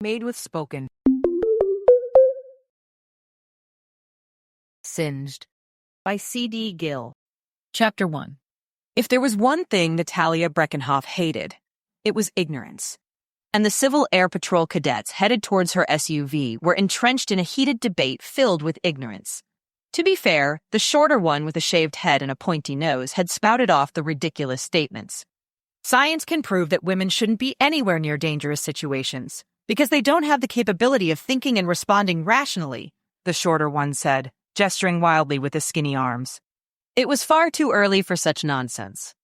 Made with spoken. Singed by C.D. Gill. Chapter 1. If there was one thing Natalia Brekenhof hated, it was ignorance. And the Civil Air Patrol cadets headed towards her SUV were entrenched in a heated debate filled with ignorance. To be fair, the shorter one with a shaved head and a pointy nose had spouted off the ridiculous statements. Science can prove that women shouldn't be anywhere near dangerous situations because they don't have the capability of thinking and responding rationally, the shorter one said, gesturing wildly with his skinny arms. It was far too early for such nonsense.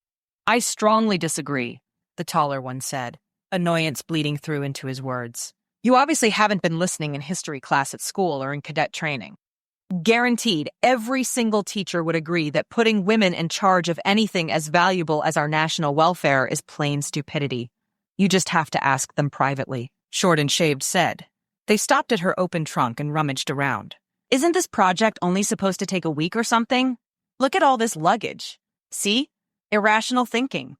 I strongly disagree, the taller one said, annoyance bleeding through into his words. You obviously haven't been listening in history class at school or in cadet training. Guaranteed, every single teacher would agree that putting women in charge of anything as valuable as our national welfare is plain stupidity. You just have to ask them privately, Short and Shaved said. They stopped at her open trunk and rummaged around. Isn't this project only supposed to take a week or something? Look at all this luggage. See? Irrational thinking.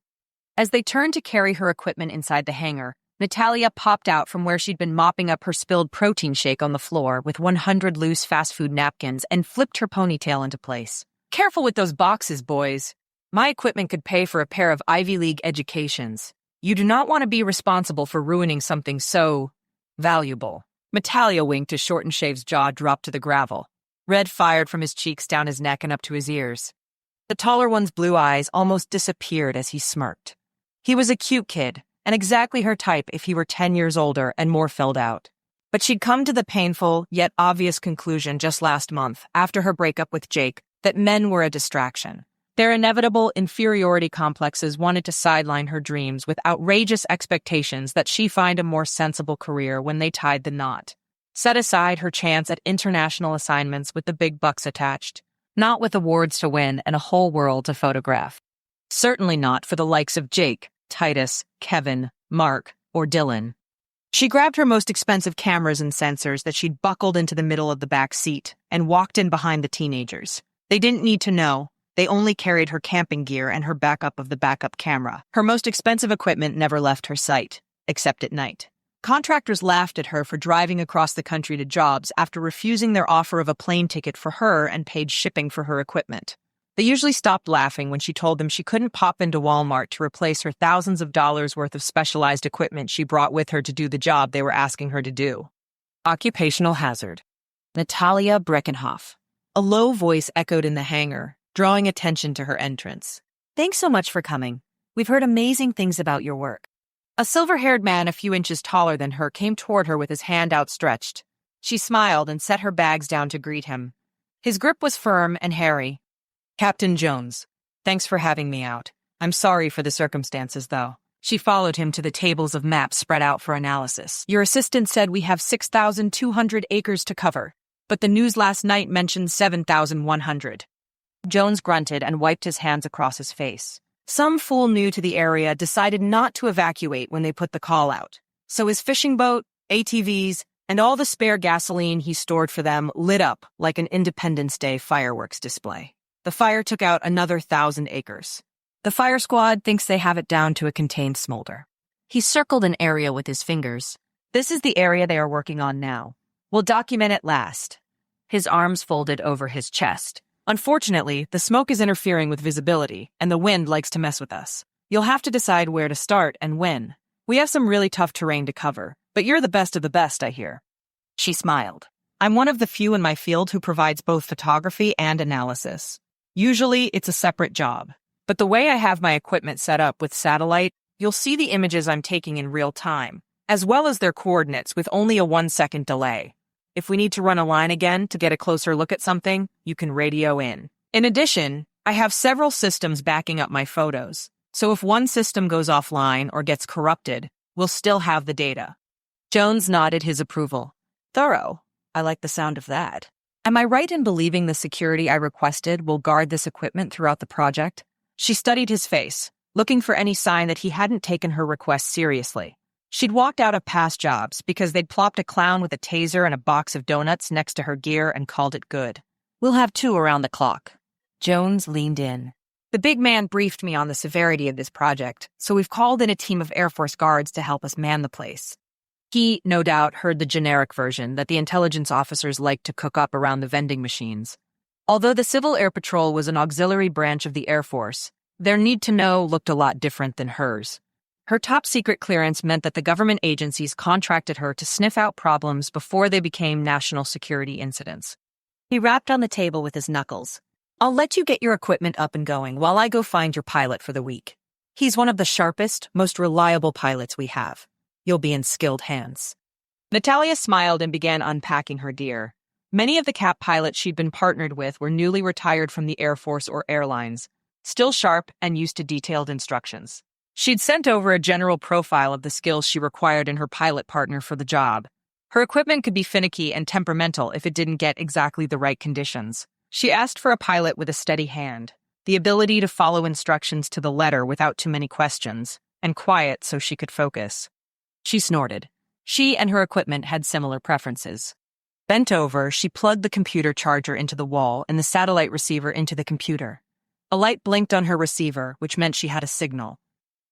As they turned to carry her equipment inside the hangar, Natalia popped out from where she'd been mopping up her spilled protein shake on the floor with 100 loose fast food napkins and flipped her ponytail into place. Careful with those boxes, boys. My equipment could pay for a pair of Ivy League educations. You do not want to be responsible for ruining something so valuable. Natalia winked as Short and Shave's jaw dropped to the gravel. Red fired from his cheeks down his neck and up to his ears. The taller one's blue eyes almost disappeared as he smirked. He was a cute kid, and exactly her type if he were 10 years older and more filled out. But she'd come to the painful, yet obvious conclusion just last month, after her breakup with Jake, that men were a distraction. Their inevitable inferiority complexes wanted to sideline her dreams with outrageous expectations that she find a more sensible career when they tied the knot. Set aside her chance at international assignments with the big bucks attached, not with awards to win and a whole world to photograph. Certainly not for the likes of Jake, Titus, Kevin, Mark, or Dylan. She grabbed her most expensive cameras and sensors that she'd buckled into the middle of the back seat and walked in behind the teenagers. They didn't need to know. They only carried her camping gear and her backup of the backup camera. Her most expensive equipment never left her sight, except at night. Contractors laughed at her for driving across the country to jobs after refusing their offer of a plane ticket for her and paid shipping for her equipment. They usually stopped laughing when she told them she couldn't pop into Walmart to replace her thousands of dollars worth of specialized equipment she brought with her to do the job they were asking her to do. Occupational hazard. Natalia Brekenhof. A low voice echoed in the hangar, drawing attention to her entrance. Thanks so much for coming. We've heard amazing things about your work. A silver-haired man a few inches taller than her came toward her with his hand outstretched. She smiled and set her bags down to greet him. His grip was firm and hairy. Captain Jones, thanks for having me out. I'm sorry for the circumstances, though. She followed him to the tables of maps spread out for analysis. Your assistant said we have 6,200 acres to cover, but the news last night mentioned 7,100. Jones grunted and wiped his hands across his face. Some fool new to the area decided not to evacuate when they put the call out. So his fishing boat, ATVs, and all the spare gasoline he stored for them lit up like an Independence Day fireworks display. The fire took out another 1,000 acres. The fire squad thinks they have it down to a contained smolder. He circled an area with his fingers. This is the area they are working on now. We'll document it last. His arms folded over his chest. Unfortunately, the smoke is interfering with visibility, and the wind likes to mess with us. You'll have to decide where to start and when. We have some really tough terrain to cover, but you're the best of the best, I hear. She smiled. I'm one of the few in my field who provides both photography and analysis. Usually, it's a separate job. But the way I have my equipment set up with satellite, you'll see the images I'm taking in real time, as well as their coordinates with only a 1-second delay. If we need to run a line again to get a closer look at something, you can radio in. In addition, I have several systems backing up my photos, so if one system goes offline or gets corrupted, we'll still have the data. Jones nodded his approval. Thorough. I like the sound of that. Am I right in believing the security I requested will guard this equipment throughout the project? She studied his face, looking for any sign that he hadn't taken her request seriously. She'd walked out of past jobs because they'd plopped a clown with a taser and a box of donuts next to her gear and called it good. We'll have 2 around the clock. Jones leaned in. The big man briefed me on the severity of this project, so we've called in a team of Air Force guards to help us man the place. He, no doubt, heard the generic version that the intelligence officers liked to cook up around the vending machines. Although the Civil Air Patrol was an auxiliary branch of the Air Force, their need-to-know looked a lot different than hers. Her top-secret clearance meant that the government agencies contracted her to sniff out problems before they became national security incidents. He rapped on the table with his knuckles. "I'll let you get your equipment up and going while I go find your pilot for the week. He's one of the sharpest, most reliable pilots we have. You'll be in skilled hands." Natalia smiled and began unpacking her gear. Many of the CAP pilots she'd been partnered with were newly retired from the Air Force or airlines, still sharp and used to detailed instructions. She'd sent over a general profile of the skills she required in her pilot partner for the job. Her equipment could be finicky and temperamental if it didn't get exactly the right conditions. She asked for a pilot with a steady hand, the ability to follow instructions to the letter without too many questions, and quiet so she could focus. She snorted. She and her equipment had similar preferences. Bent over, she plugged the computer charger into the wall and the satellite receiver into the computer. A light blinked on her receiver, which meant she had a signal.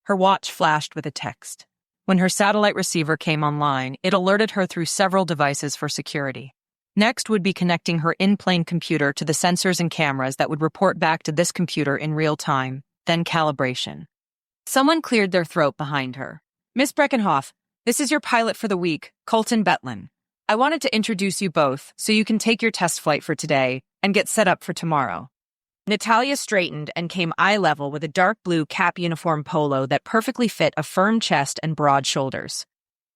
Her watch flashed with a text. When her satellite receiver came online, it alerted her through several devices for security. Next would be connecting her in-plane computer to the sensors and cameras that would report back to this computer in real time, then calibration. Someone cleared their throat behind her. "Miss Brekenhof, this is your pilot for the week, Colton Betlan. I wanted to introduce you both so you can take your test flight for today and get set up for tomorrow." Natalia straightened and came eye-level with a dark blue cap uniform polo that perfectly fit a firm chest and broad shoulders.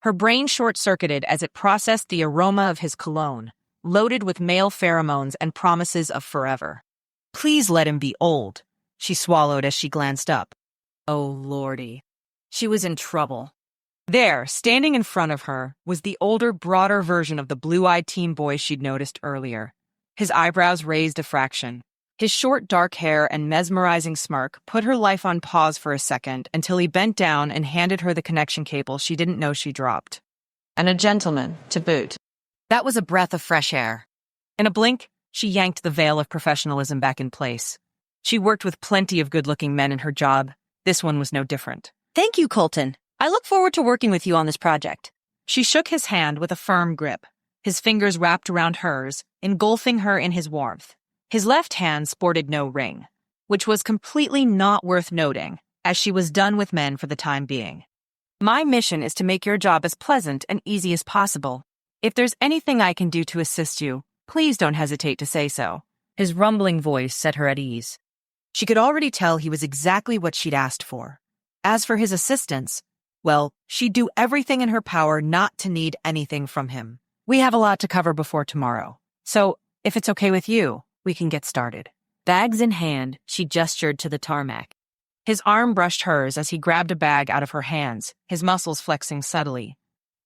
Her brain short-circuited as it processed the aroma of his cologne, loaded with male pheromones and promises of forever. "Please let him be old," she swallowed as she glanced up. Oh, lordy. She was in trouble. There, standing in front of her, was the older, broader version of the blue-eyed teen boy she'd noticed earlier. His eyebrows raised a fraction. His short, dark hair and mesmerizing smirk put her life on pause for a second until he bent down and handed her the connection cable she didn't know she dropped. And a gentleman, to boot. That was a breath of fresh air. In a blink, she yanked the veil of professionalism back in place. She worked with plenty of good-looking men in her job. This one was no different. "Thank you, Colton. I look forward to working with you on this project." She shook his hand with a firm grip, his fingers wrapped around hers, engulfing her in his warmth. His left hand sported no ring, which was completely not worth noting, as she was done with men for the time being. "My mission is to make your job as pleasant and easy as possible. If there's anything I can do to assist you, please don't hesitate to say so." His rumbling voice set her at ease. She could already tell he was exactly what she'd asked for. As for his assistance, well, she'd do everything in her power not to need anything from him. "We have a lot to cover before tomorrow, so if it's okay with you, we can get started." Bags in hand, she gestured to the tarmac. His arm brushed hers as he grabbed a bag out of her hands, his muscles flexing subtly.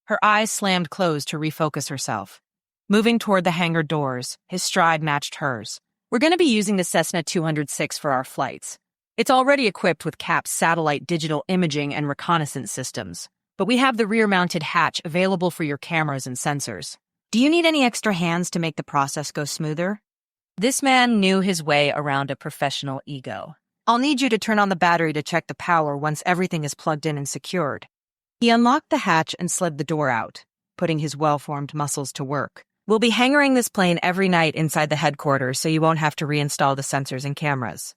Her eyes slammed closed to refocus herself. Moving toward the hangar doors, his stride matched hers. "We're going to be using the Cessna 206 for our flights. It's already equipped with CAP's satellite digital imaging and reconnaissance systems, but we have the rear-mounted hatch available for your cameras and sensors. Do you need any extra hands to make the process go smoother?" This man knew his way around a professional ego. "I'll need you to turn on the battery to check the power once everything is plugged in and secured." He unlocked the hatch and slid the door out, putting his well-formed muscles to work. "We'll be hangaring this plane every night inside the headquarters so you won't have to reinstall the sensors and cameras."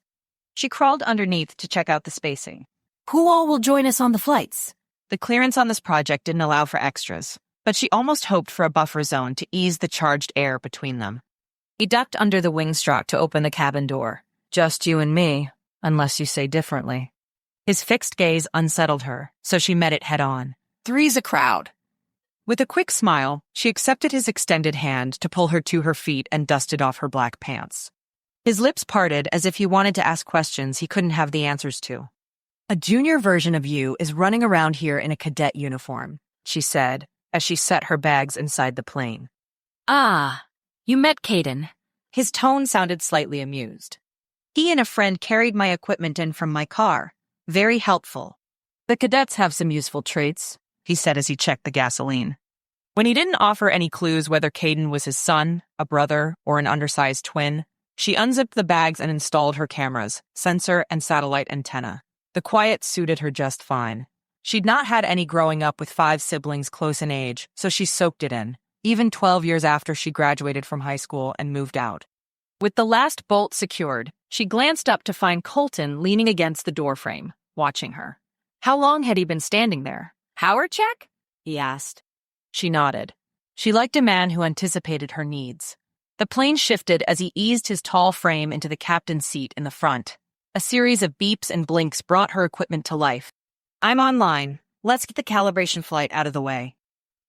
She crawled underneath to check out the spacing. "Who all will join us on the flights?" The clearance on this project didn't allow for extras, but she almost hoped for a buffer zone to ease the charged air between them. He ducked under the wing stroke to open the cabin door. "Just you and me, unless you say differently." His fixed gaze unsettled her, so she met it head-on. "Three's a crowd." With a quick smile, she accepted his extended hand to pull her to her feet and dusted off her black pants. His lips parted as if he wanted to ask questions he couldn't have the answers to. "A junior version of you is running around here in a cadet uniform," she said, as she set her bags inside the plane. "Ah, you met Caden." His tone sounded slightly amused. "He and a friend carried my equipment in from my car. Very helpful." "The cadets have some useful traits," he said as he checked the gasoline. When he didn't offer any clues whether Caden was his son, a brother, or an undersized twin, she unzipped the bags and installed her cameras, sensor, and satellite antenna. The quiet suited her just fine. She'd not had any growing up with 5 siblings close in age, so she soaked it in, even 12 years after she graduated from high school and moved out. With the last bolt secured, she glanced up to find Colton leaning against the doorframe, watching her. How long had he been standing there? Howard check? He asked. She nodded. She liked a man who anticipated her needs. The plane shifted as he eased his tall frame into the captain's seat in the front. A series of beeps and blinks brought her equipment to life. I'm online. Let's get the calibration flight out of the way.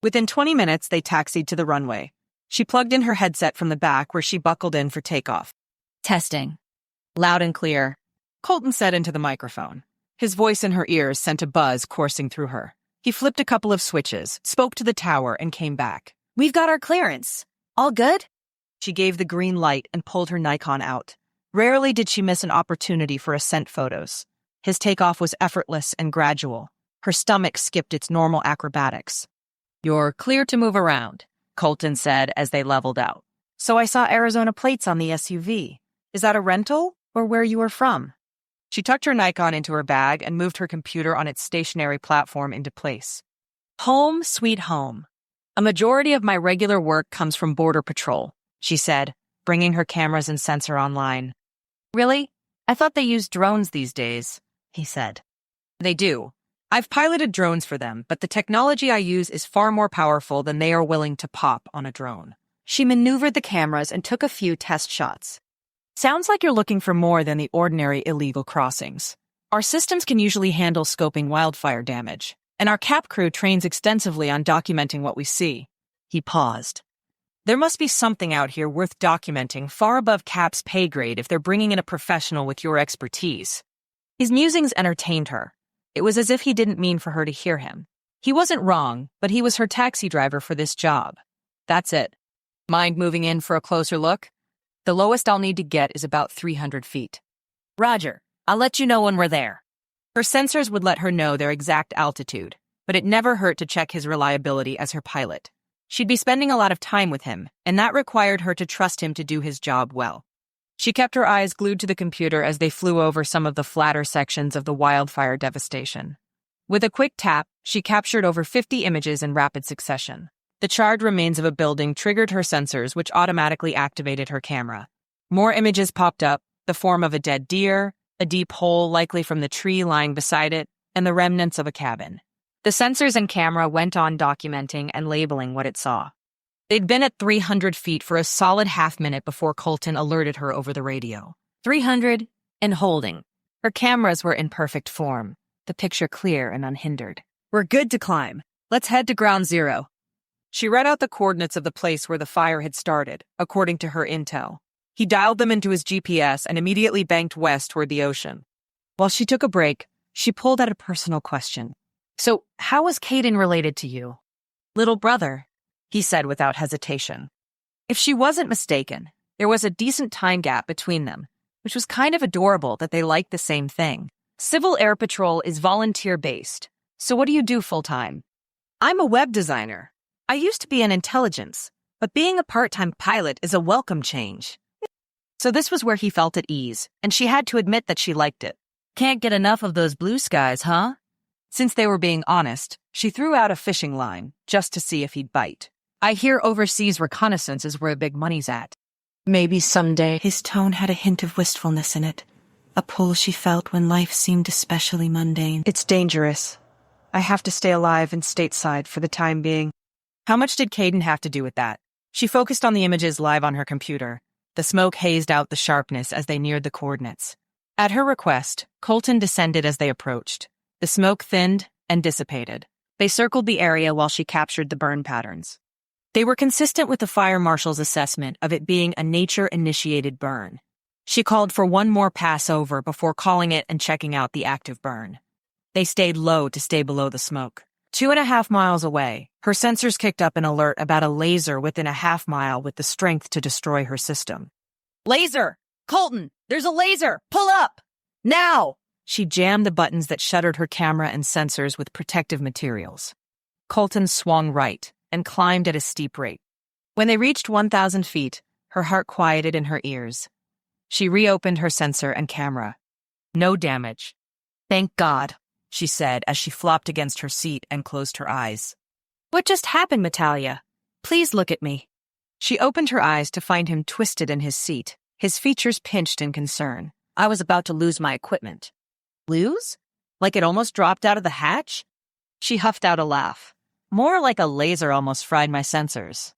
Within 20 minutes, they taxied to the runway. She plugged in her headset from the back where she buckled in for takeoff. Testing. Loud and clear, Colton said into the microphone. His voice in her ears sent a buzz coursing through her. He flipped a couple of switches, spoke to the tower, and came back. We've got our clearance. All good? She gave the green light and pulled her Nikon out. Rarely did she miss an opportunity for ascent photos. His takeoff was effortless and gradual. Her stomach skipped its normal acrobatics. You're clear to move around, Colton said as they leveled out. So I saw Arizona plates on the SUV. Is that a rental or where you are from? She tucked her Nikon into her bag and moved her computer on its stationary platform into place. Home, sweet home. A majority of my regular work comes from Border Patrol, she said, bringing her cameras and sensor online. Really? I thought they used drones these days, he said. They do. I've piloted drones for them, but the technology I use is far more powerful than they are willing to pop on a drone. She maneuvered the cameras and took a few test shots. Sounds like you're looking for more than the ordinary illegal crossings. Our systems can usually handle scoping wildfire damage, and our CAP crew trains extensively on documenting what we see. He paused. There must be something out here worth documenting far above CAP's pay grade if they're bringing in a professional with your expertise. His musings entertained her. It was as if he didn't mean for her to hear him. He wasn't wrong, but he was her taxi driver for this job. That's it. Mind moving in for a closer look? The lowest I'll need to get is about 300 feet. Roger. I'll let you know when we're there. Her sensors would let her know their exact altitude, but it never hurt to check his reliability as her pilot. She'd be spending a lot of time with him, and that required her to trust him to do his job well. She kept her eyes glued to the computer as they flew over some of the flatter sections of the wildfire devastation. With a quick tap, she captured over 50 images in rapid succession. The charred remains of a building triggered her sensors, which automatically activated her camera. More images popped up, the form of a dead deer, a deep hole likely from the tree lying beside it, and the remnants of a cabin. The sensors and camera went on documenting and labeling what it saw. They'd been at 300 feet for a solid half-minute before Colton alerted her over the radio. 300 and holding. Her cameras were in perfect form, the picture clear and unhindered. We're good to climb. Let's head to ground zero. She read out the coordinates of the place where the fire had started, according to her intel. He dialed them into his GPS and immediately banked west toward the ocean. While she took a break, she pulled out a personal question. So, how was Caden related to you? Little brother, he said without hesitation. If she wasn't mistaken, there was a decent time gap between them, which was kind of adorable that they liked the same thing. Civil Air Patrol is volunteer-based, so what do you do full-time? I'm a web designer. I used to be in intelligence, but being a part-time pilot is a welcome change. So this was where he felt at ease, and she had to admit that she liked it. Can't get enough of those blue skies, huh? Since they were being honest, she threw out a fishing line, just to see if he'd bite. I hear overseas reconnaissance is where big money's at. Maybe someday. His tone had a hint of wistfulness in it, a pull she felt when life seemed especially mundane. It's dangerous. I have to stay alive and stateside for the time being. How much did Caden have to do with that? She focused on the images live on her computer. The smoke hazed out the sharpness as they neared the coordinates. At her request, Colton descended as they approached. The smoke thinned and dissipated. They circled the area while she captured the burn patterns. They were consistent with the fire marshal's assessment of it being a nature-initiated burn. She called for one more pass over before calling it and checking out the active burn. They stayed low to stay below the smoke. 2.5 miles away, her sensors kicked up an alert about a laser within a half mile with the strength to destroy her system. Laser! Colton, there's a laser! Pull up! Now! She jammed the buttons that shuttered her camera and sensors with protective materials. Colton swung right and climbed at a steep rate. When they reached 1,000 feet, her heart quieted in her ears. She reopened her sensor and camera. No damage. Thank God. she said as she flopped against her seat and closed her eyes. What just happened, Natalia? Please look at me. She opened her eyes to find him twisted in his seat, his features pinched in concern. I was about to lose my equipment. Lose? Like it almost dropped out of the hatch? She huffed out a laugh. More like a laser almost fried my sensors.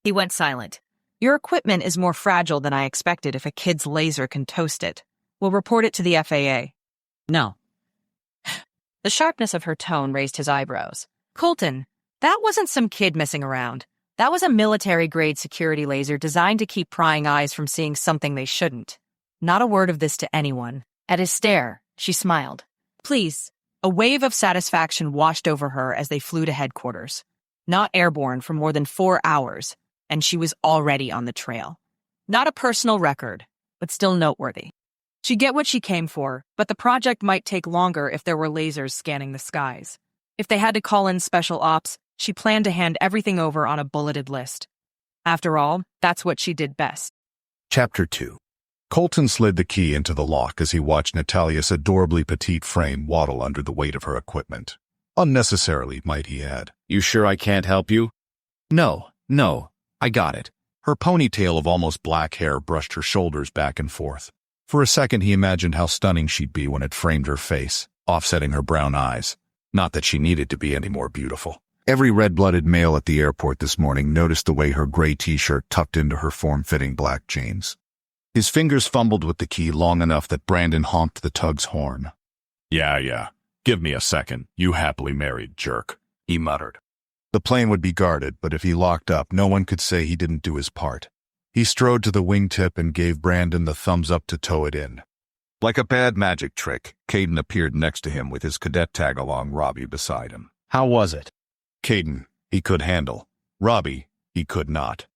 He went silent. Your equipment is more fragile than I expected if a kid's laser can toast it. We'll report it to the FAA. No. The sharpness of her tone raised his eyebrows. Colton, that wasn't some kid messing around. That was a military-grade security laser designed to keep prying eyes from seeing something they shouldn't. Not a word of this to anyone. At his stare, she smiled. Please. A wave of satisfaction washed over her as they flew to headquarters. Not airborne for more than 4 hours, and she was already on the trail. Not a personal record, but still noteworthy. She'd get what she came for, but the project might take longer if there were lasers scanning the skies. If they had to call in special ops, she planned to hand everything over on a bulleted list. After all, that's what she did best. Chapter 2. Colton slid the key into the lock as he watched Natalia's adorably petite frame waddle under the weight of her equipment. Unnecessarily, might he add. You sure I can't help you? No, I got it. Her ponytail of almost black hair brushed her shoulders back and forth. For a second he imagined how stunning she'd be when it framed her face, offsetting her brown eyes. Not that she needed to be any more beautiful. Every red-blooded male at the airport this morning noticed the way her gray t-shirt tucked into her form-fitting black jeans. His fingers fumbled with the key long enough that Brandon honked the tug's horn. Yeah. Give me a second, you happily married jerk, he muttered. The plane would be guarded, but if he locked up, no one could say he didn't do his part. He strode to the wingtip and gave Brandon the thumbs up to tow it in. Like a bad magic trick, Caden appeared next to him with his cadet tag-along Robbie beside him. How was it? Caden, he could handle. Robbie, he could not.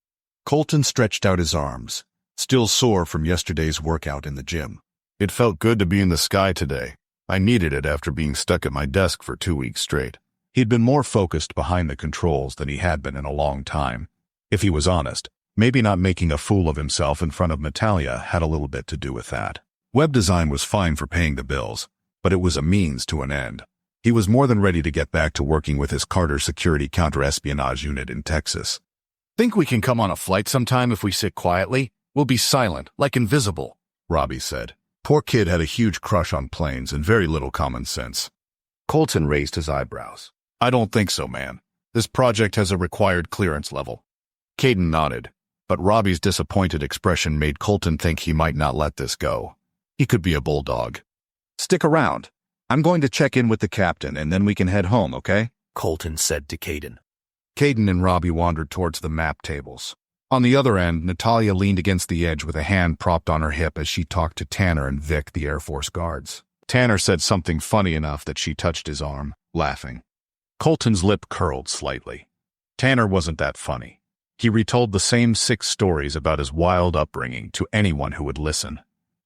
Colton stretched out his arms, still sore from yesterday's workout in the gym. It felt good to be in the sky today. I needed it after being stuck at my desk for 2 weeks straight. He'd been more focused behind the controls than he had been in a long time. If he was honest, maybe not making a fool of himself in front of Natalia had a little bit to do with that. Web design was fine for paying the bills, but it was a means to an end. He was more than ready to get back to working with his Carter Security Counter-Espionage unit in Texas. Think we can come on a flight sometime if we sit quietly? We'll be silent, like invisible, Robbie said. Poor kid had a huge crush on planes and very little common sense. Colton raised his eyebrows. I don't think so, man. This project has a required clearance level. Caden nodded, but Robbie's disappointed expression made Colton think he might not let this go. He could be a bulldog. Stick around. I'm going to check in with the captain and then we can head home, okay? Colton said to Caden. Caden and Robbie wandered towards the map tables. On the other end, Natalia leaned against the edge with a hand propped on her hip as she talked to Tanner and Vic, the Air Force guards. Tanner said something funny enough that she touched his arm, laughing. Colton's lip curled slightly. Tanner wasn't that funny. He retold the same 6 stories about his wild upbringing to anyone who would listen.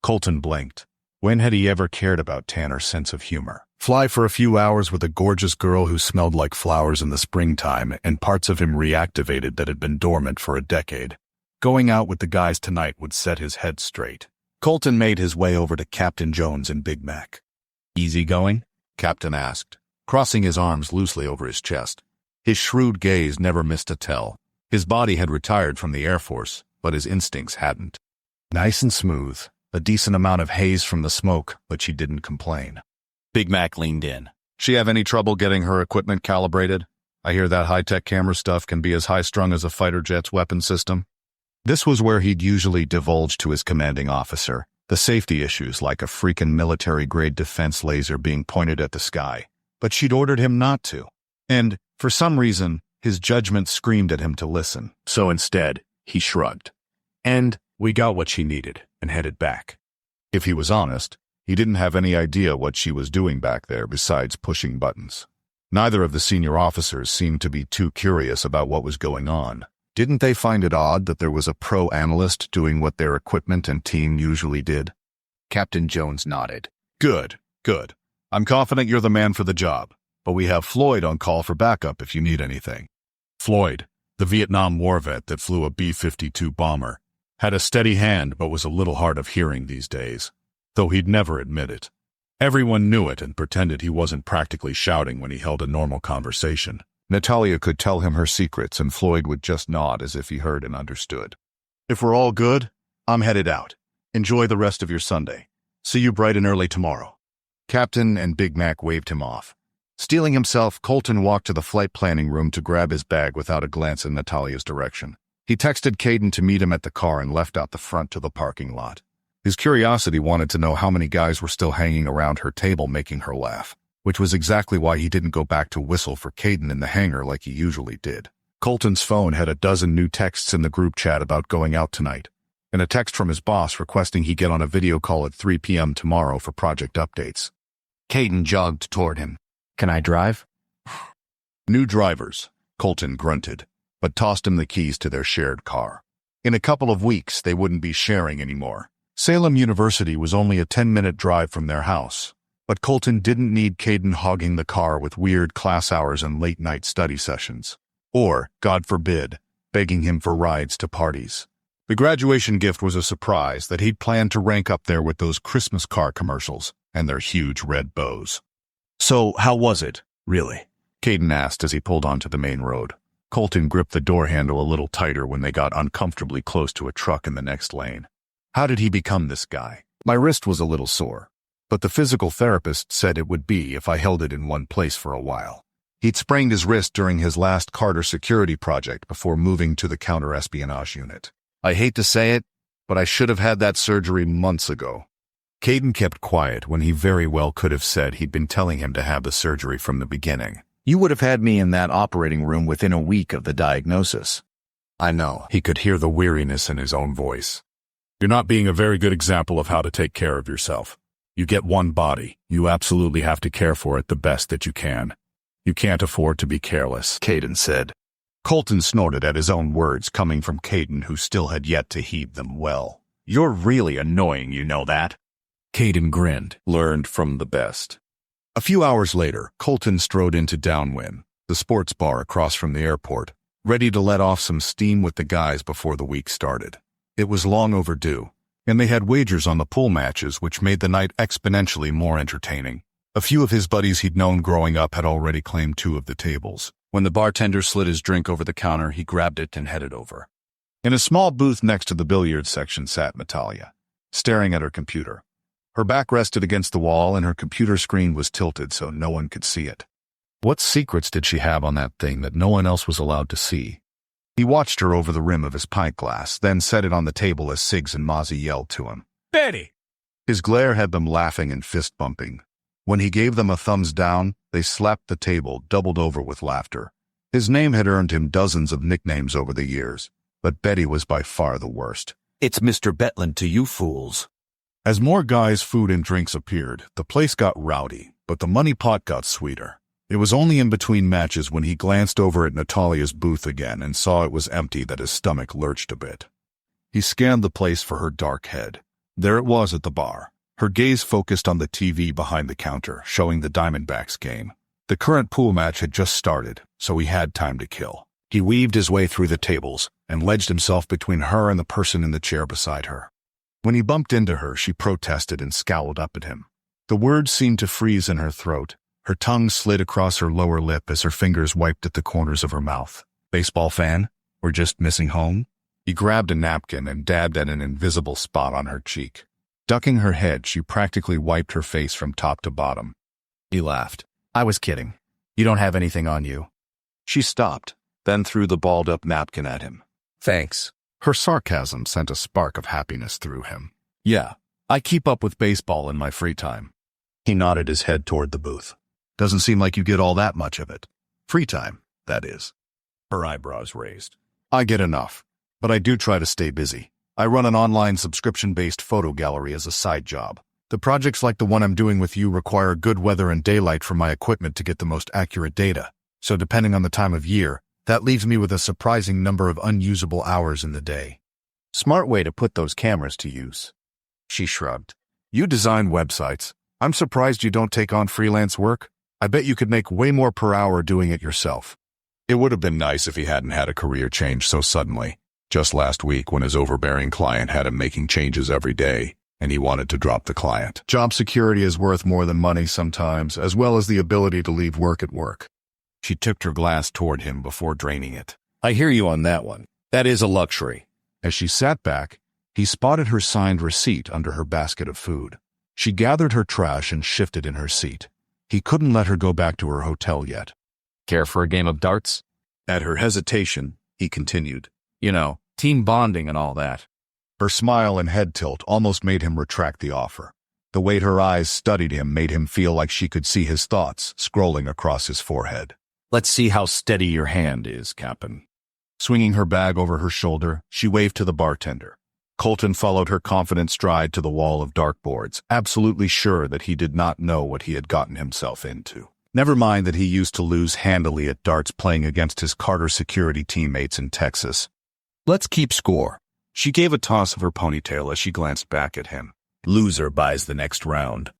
Colton blinked. When had he ever cared about Tanner's sense of humor? Fly for a few hours with a gorgeous girl who smelled like flowers in the springtime, and parts of him reactivated that had been dormant for a decade. Going out with the guys tonight would set his head straight. Colton made his way over to Captain Jones and Big Mac. "Easy going?" Captain asked, crossing his arms loosely over his chest. His shrewd gaze never missed a tell. His body had retired from the Air Force, but his instincts hadn't. Nice and smooth. A decent amount of haze from the smoke, but she didn't complain. Big Mac leaned in. She have any trouble getting her equipment calibrated? I hear that high-tech camera stuff can be as high-strung as a fighter jet's weapon system. This was where he'd usually divulge to his commanding officer the safety issues, like a freaking military-grade defense laser being pointed at the sky. But she'd ordered him not to. And, for some reason, his judgment screamed at him to listen. So instead, he shrugged. And we got what she needed and headed back. If he was honest, he didn't have any idea what she was doing back there besides pushing buttons. Neither of the senior officers seemed to be too curious about what was going on. Didn't they find it odd that there was a pro analyst doing what their equipment and team usually did? Captain Jones nodded. Good. I'm confident you're the man for the job, but we have Floyd on call for backup if you need anything. Floyd, the Vietnam War vet that flew a B-52 bomber, had a steady hand but was a little hard of hearing these days, though he'd never admit it. Everyone knew it and pretended he wasn't practically shouting when he held a normal conversation. Natalia could tell him her secrets, and Floyd would just nod as if he heard and understood. If we're all good, I'm headed out. Enjoy the rest of your Sunday. See you bright and early tomorrow. Captain and Big Mac waved him off. Steeling himself, Colton walked to the flight planning room to grab his bag without a glance in Natalia's direction. He texted Caden to meet him at the car and left out the front to the parking lot. His curiosity wanted to know how many guys were still hanging around her table making her laugh, which was exactly why he didn't go back to whistle for Caden in the hangar like he usually did. Colton's phone had a dozen new texts in the group chat about going out tonight, and a text from his boss requesting he get on a video call at 3 p.m. tomorrow for project updates. Caden jogged toward him. Can I drive? New drivers, Colton grunted, but tossed him the keys to their shared car. In a couple of weeks, they wouldn't be sharing anymore. Salem University was only a 10-minute drive from their house, but Colton didn't need Caden hogging the car with weird class hours and late-night study sessions, or, God forbid, begging him for rides to parties. The graduation gift was a surprise that he'd planned to rank up there with those Christmas car commercials and their huge red bows. So, how was it, really? Caden asked as he pulled onto the main road. Colton gripped the door handle a little tighter when they got uncomfortably close to a truck in the next lane. How did he become this guy? My wrist was a little sore, but the physical therapist said it would be if I held it in one place for a while. He'd sprained his wrist during his last Carter security project before moving to the Counter-Espionage unit. I hate to say it, but I should have had that surgery months ago. Caden kept quiet when he very well could have said he'd been telling him to have the surgery from the beginning. You would have had me in that operating room within a week of the diagnosis. I know. He could hear the weariness in his own voice. You're not being a very good example of how to take care of yourself. You get one body. You absolutely have to care for it the best that you can. You can't afford to be careless, Caden said. Colton snorted at his own words coming from Caden, who still had yet to heed them well. You're really annoying, you know that? Caden grinned, learned from the best. A few hours later, Colton strode into Downwind, the sports bar across from the airport, ready to let off some steam with the guys before the week started. It was long overdue, and they had wagers on the pool matches, which made the night exponentially more entertaining. A few of his buddies he'd known growing up had already claimed 2 of the tables. When the bartender slid his drink over the counter, he grabbed it and headed over. In a small booth next to the billiards section sat Natalia, staring at her computer. Her back rested against the wall and her computer screen was tilted so no one could see it. What secrets did she have on that thing that no one else was allowed to see? He watched her over the rim of his pint glass, then set it on the table as Siggs and Mozzie yelled to him. Betty! His glare had them laughing and fist-bumping. When he gave them a thumbs down, they slapped the table, doubled over with laughter. His name had earned him dozens of nicknames over the years, but Betty was by far the worst. It's Mr. Betlan to you fools. As more guys, food, and drinks appeared, the place got rowdy, but the money pot got sweeter. It was only in between matches when he glanced over at Natalia's booth again and saw it was empty that his stomach lurched a bit. He scanned the place for her dark head. There it was at the bar. Her gaze focused on the TV behind the counter, showing the Diamondbacks game. The current pool match had just started, so he had time to kill. He weaved his way through the tables and wedged himself between her and the person in the chair beside her. When he bumped into her, she protested and scowled up at him. The words seemed to freeze in her throat. Her tongue slid across her lower lip as her fingers wiped at the corners of her mouth. Baseball fan? Or just missing home? He grabbed a napkin and dabbed at an invisible spot on her cheek. Ducking her head, she practically wiped her face from top to bottom. He laughed. I was kidding. You don't have anything on you. She stopped, then threw the balled-up napkin at him. Thanks. Her sarcasm sent a spark of happiness through him. Yeah, I keep up with baseball in my free time. He nodded his head toward the booth. Doesn't seem like you get all that much of it. Free time, that is. Her eyebrows raised. I get enough, but I do try to stay busy. I run an online subscription-based photo gallery as a side job. The projects like the one I'm doing with you require good weather and daylight for my equipment to get the most accurate data. So depending on the time of year, that leaves me with a surprising number of unusable hours in the day. Smart way to put those cameras to use. She shrugged. You design websites. I'm surprised you don't take on freelance work. I bet you could make way more per hour doing it yourself. It would have been nice if he hadn't had a career change so suddenly. Just last week when his overbearing client had him making changes every day, and he wanted to drop the client. Job security is worth more than money sometimes, as well as the ability to leave work at work. She tipped her glass toward him before draining it. I hear you on that one. That is a luxury. As she sat back, he spotted her signed receipt under her basket of food. She gathered her trash and shifted in her seat. He couldn't let her go back to her hotel yet. Care for a game of darts? At her hesitation, he continued. You know, team bonding and all that. Her smile and head tilt almost made him retract the offer. The way her eyes studied him made him feel like she could see his thoughts scrolling across his forehead. Let's see how steady your hand is, Captain. Swinging her bag over her shoulder, she waved to the bartender. Colton followed her confident stride to the wall of dartboards, absolutely sure that he did not know what he had gotten himself into. Never mind that he used to lose handily at darts playing against his Carter security teammates in Texas. Let's keep score. She gave a toss of her ponytail as she glanced back at him. Loser buys the next round.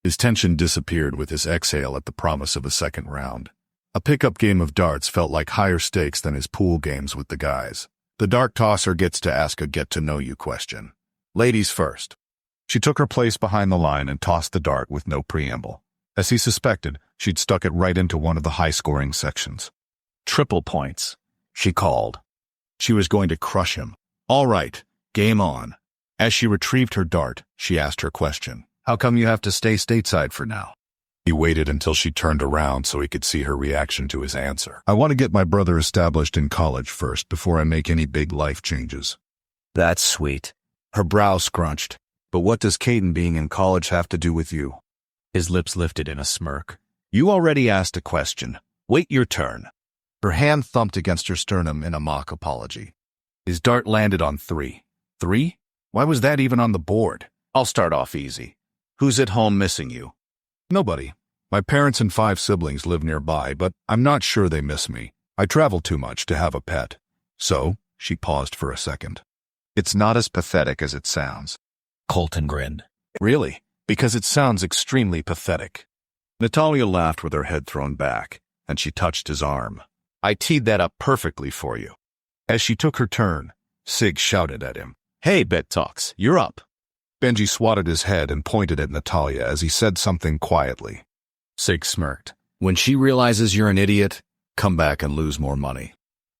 His tension disappeared with his exhale at the promise of a second round. A pickup game of darts felt like higher stakes than his pool games with the guys. The dart tosser gets to ask a get-to-know-you question. Ladies first. She took her place behind the line and tossed the dart with no preamble. As he suspected, she'd stuck it right into one of the high-scoring sections. Triple points, she called. She was going to crush him. All right, game on. As she retrieved her dart, she asked her question. How come you have to stay stateside for now? He waited until she turned around so he could see her reaction to his answer. I want to get my brother established in college first before I make any big life changes. That's sweet. Her brow scrunched. But what does Caden being in college have to do with you? His lips lifted in a smirk. You already asked a question. Wait your turn. Her hand thumped against her sternum in a mock apology. His dart landed on 3. 3? Why was that even on the board? I'll start off easy. Who's at home missing you? Nobody. My parents and 5 siblings live nearby, but I'm not sure they miss me. I travel too much to have a pet. So, she paused for a second. It's not as pathetic as it sounds. Colton grinned. Really? Because it sounds extremely pathetic. Natalia laughed with her head thrown back, and she touched his arm. I teed that up perfectly for you. As she took her turn, Sig shouted at him. Hey, Bet Talks, you're up. Benji swatted his head and pointed at Natalia as he said something quietly. Sig smirked. When she realizes you're an idiot, come back and lose more money.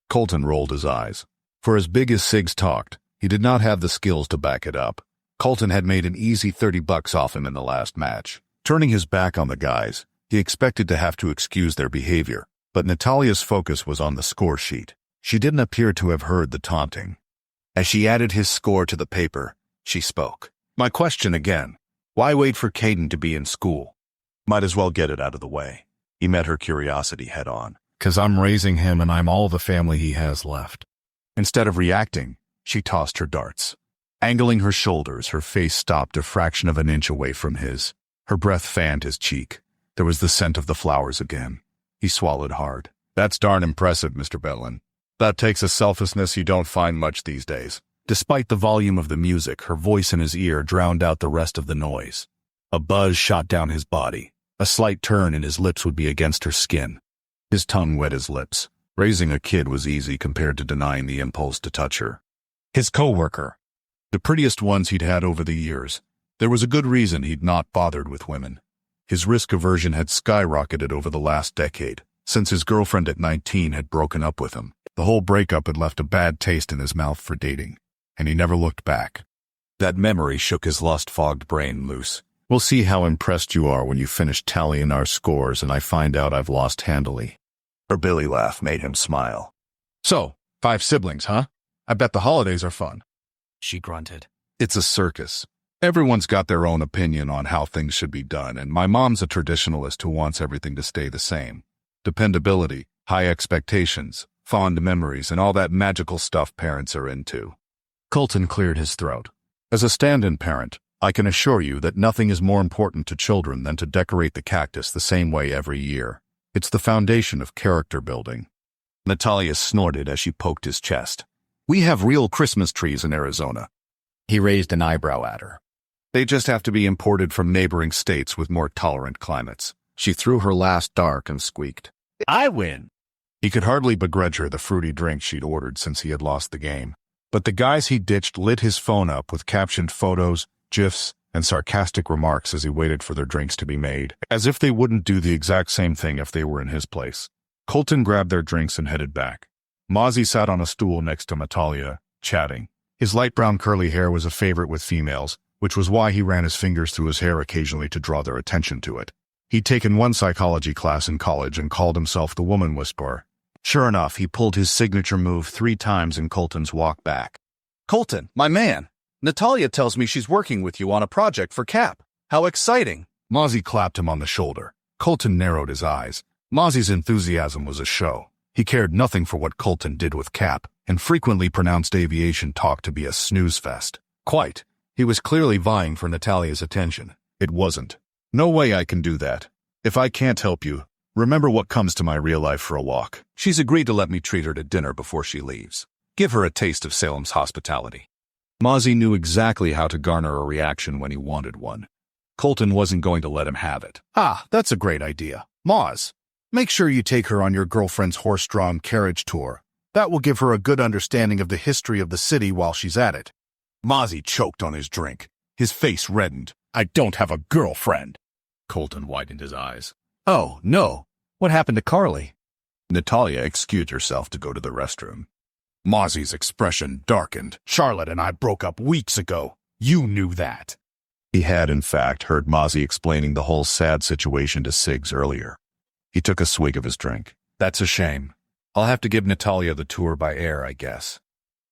Colton rolled his eyes. For as big as Sig's talked, he did not have the skills to back it up. Colton had made an easy $30 off him in the last match. Turning his back on the guys, he expected to have to excuse their behavior, but Natalia's focus was on the score sheet. She didn't appear to have heard the taunting. As she added his score to the paper, she spoke. My question again. Why wait for Caden to be in school? Might as well get it out of the way. He met her curiosity head on. 'Cause I'm raising him and I'm all the family he has left. Instead of reacting, she tossed her darts. Angling her shoulders, her face stopped a fraction of an inch away from his. Her breath fanned his cheek. There was the scent of the flowers again. He swallowed hard. That's darn impressive, Mr. Betlan. That takes a selflessness you don't find much these days. Despite the volume of the music, her voice in his ear drowned out the rest of the noise. A buzz shot down his body. A slight turn and his lips would be against her skin. His tongue wet his lips. Raising a kid was easy compared to denying the impulse to touch her. His co-worker. The prettiest ones he'd had over the years. There was a good reason he'd not bothered with women. His risk aversion had skyrocketed over the last decade, since his girlfriend at 19 had broken up with him. The whole breakup had left a bad taste in his mouth for dating, and he never looked back. That memory shook his lust-fogged brain loose. We'll see how impressed you are when you finish tallying our scores and I find out I've lost handily. Her Billy laugh made him smile. So, 5 siblings, huh? I bet the holidays are fun. She grunted. It's a circus. Everyone's got their own opinion on how things should be done, and my mom's a traditionalist who wants everything to stay the same. Dependability, high expectations, fond memories, and all that magical stuff parents are into. Colton cleared his throat. As a stand-in parent, I can assure you that nothing is more important to children than to decorate the cactus the same way every year. It's the foundation of character building. Natalia snorted as she poked his chest. We have real Christmas trees in Arizona. He raised an eyebrow at her. They just have to be imported from neighboring states with more tolerant climates. She threw her last dart and squeaked. I win. He could hardly begrudge her the fruity drink she'd ordered since he had lost the game. But the guys he ditched lit his phone up with captioned photos, gifs, and sarcastic remarks as he waited for their drinks to be made, as if they wouldn't do the exact same thing if they were in his place. Colton grabbed their drinks and headed back. Mozzie sat on a stool next to Natalia, chatting. His light brown curly hair was a favorite with females, which was why he ran his fingers through his hair occasionally to draw their attention to it. He'd taken one psychology class in college and called himself the woman whisperer. Sure enough, he pulled his signature move 3 times in Colton's walk back. Colton, my man. Natalia tells me she's working with you on a project for Cap. How exciting. Mozzie clapped him on the shoulder. Colton narrowed his eyes. Mozzie's enthusiasm was a show. He cared nothing for what Colton did with Cap, and frequently pronounced aviation talk to be a snooze fest. Quite. He was clearly vying for Natalia's attention. It wasn't. No way I can do that. If I can't help you, remember what comes to my real life for a walk. She's agreed to let me treat her to dinner before she leaves. Give her a taste of Salem's hospitality. Mozzie knew exactly how to garner a reaction when he wanted one. Colton wasn't going to let him have it. Ah, that's a great idea. Moz, make sure you take her on your girlfriend's horse-drawn carriage tour. That will give her a good understanding of the history of the city while she's at it. Mozzie choked on his drink. His face reddened. I don't have a girlfriend. Colton widened his eyes. Oh, no. What happened to Carly? Natalia excused herself to go to the restroom. Mozzie's expression darkened. Charlotte and I broke up weeks ago. You knew that. He had, in fact, heard Mozzie explaining the whole sad situation to Siggs earlier. He took a swig of his drink. That's a shame. I'll have to give Natalia the tour by air, I guess.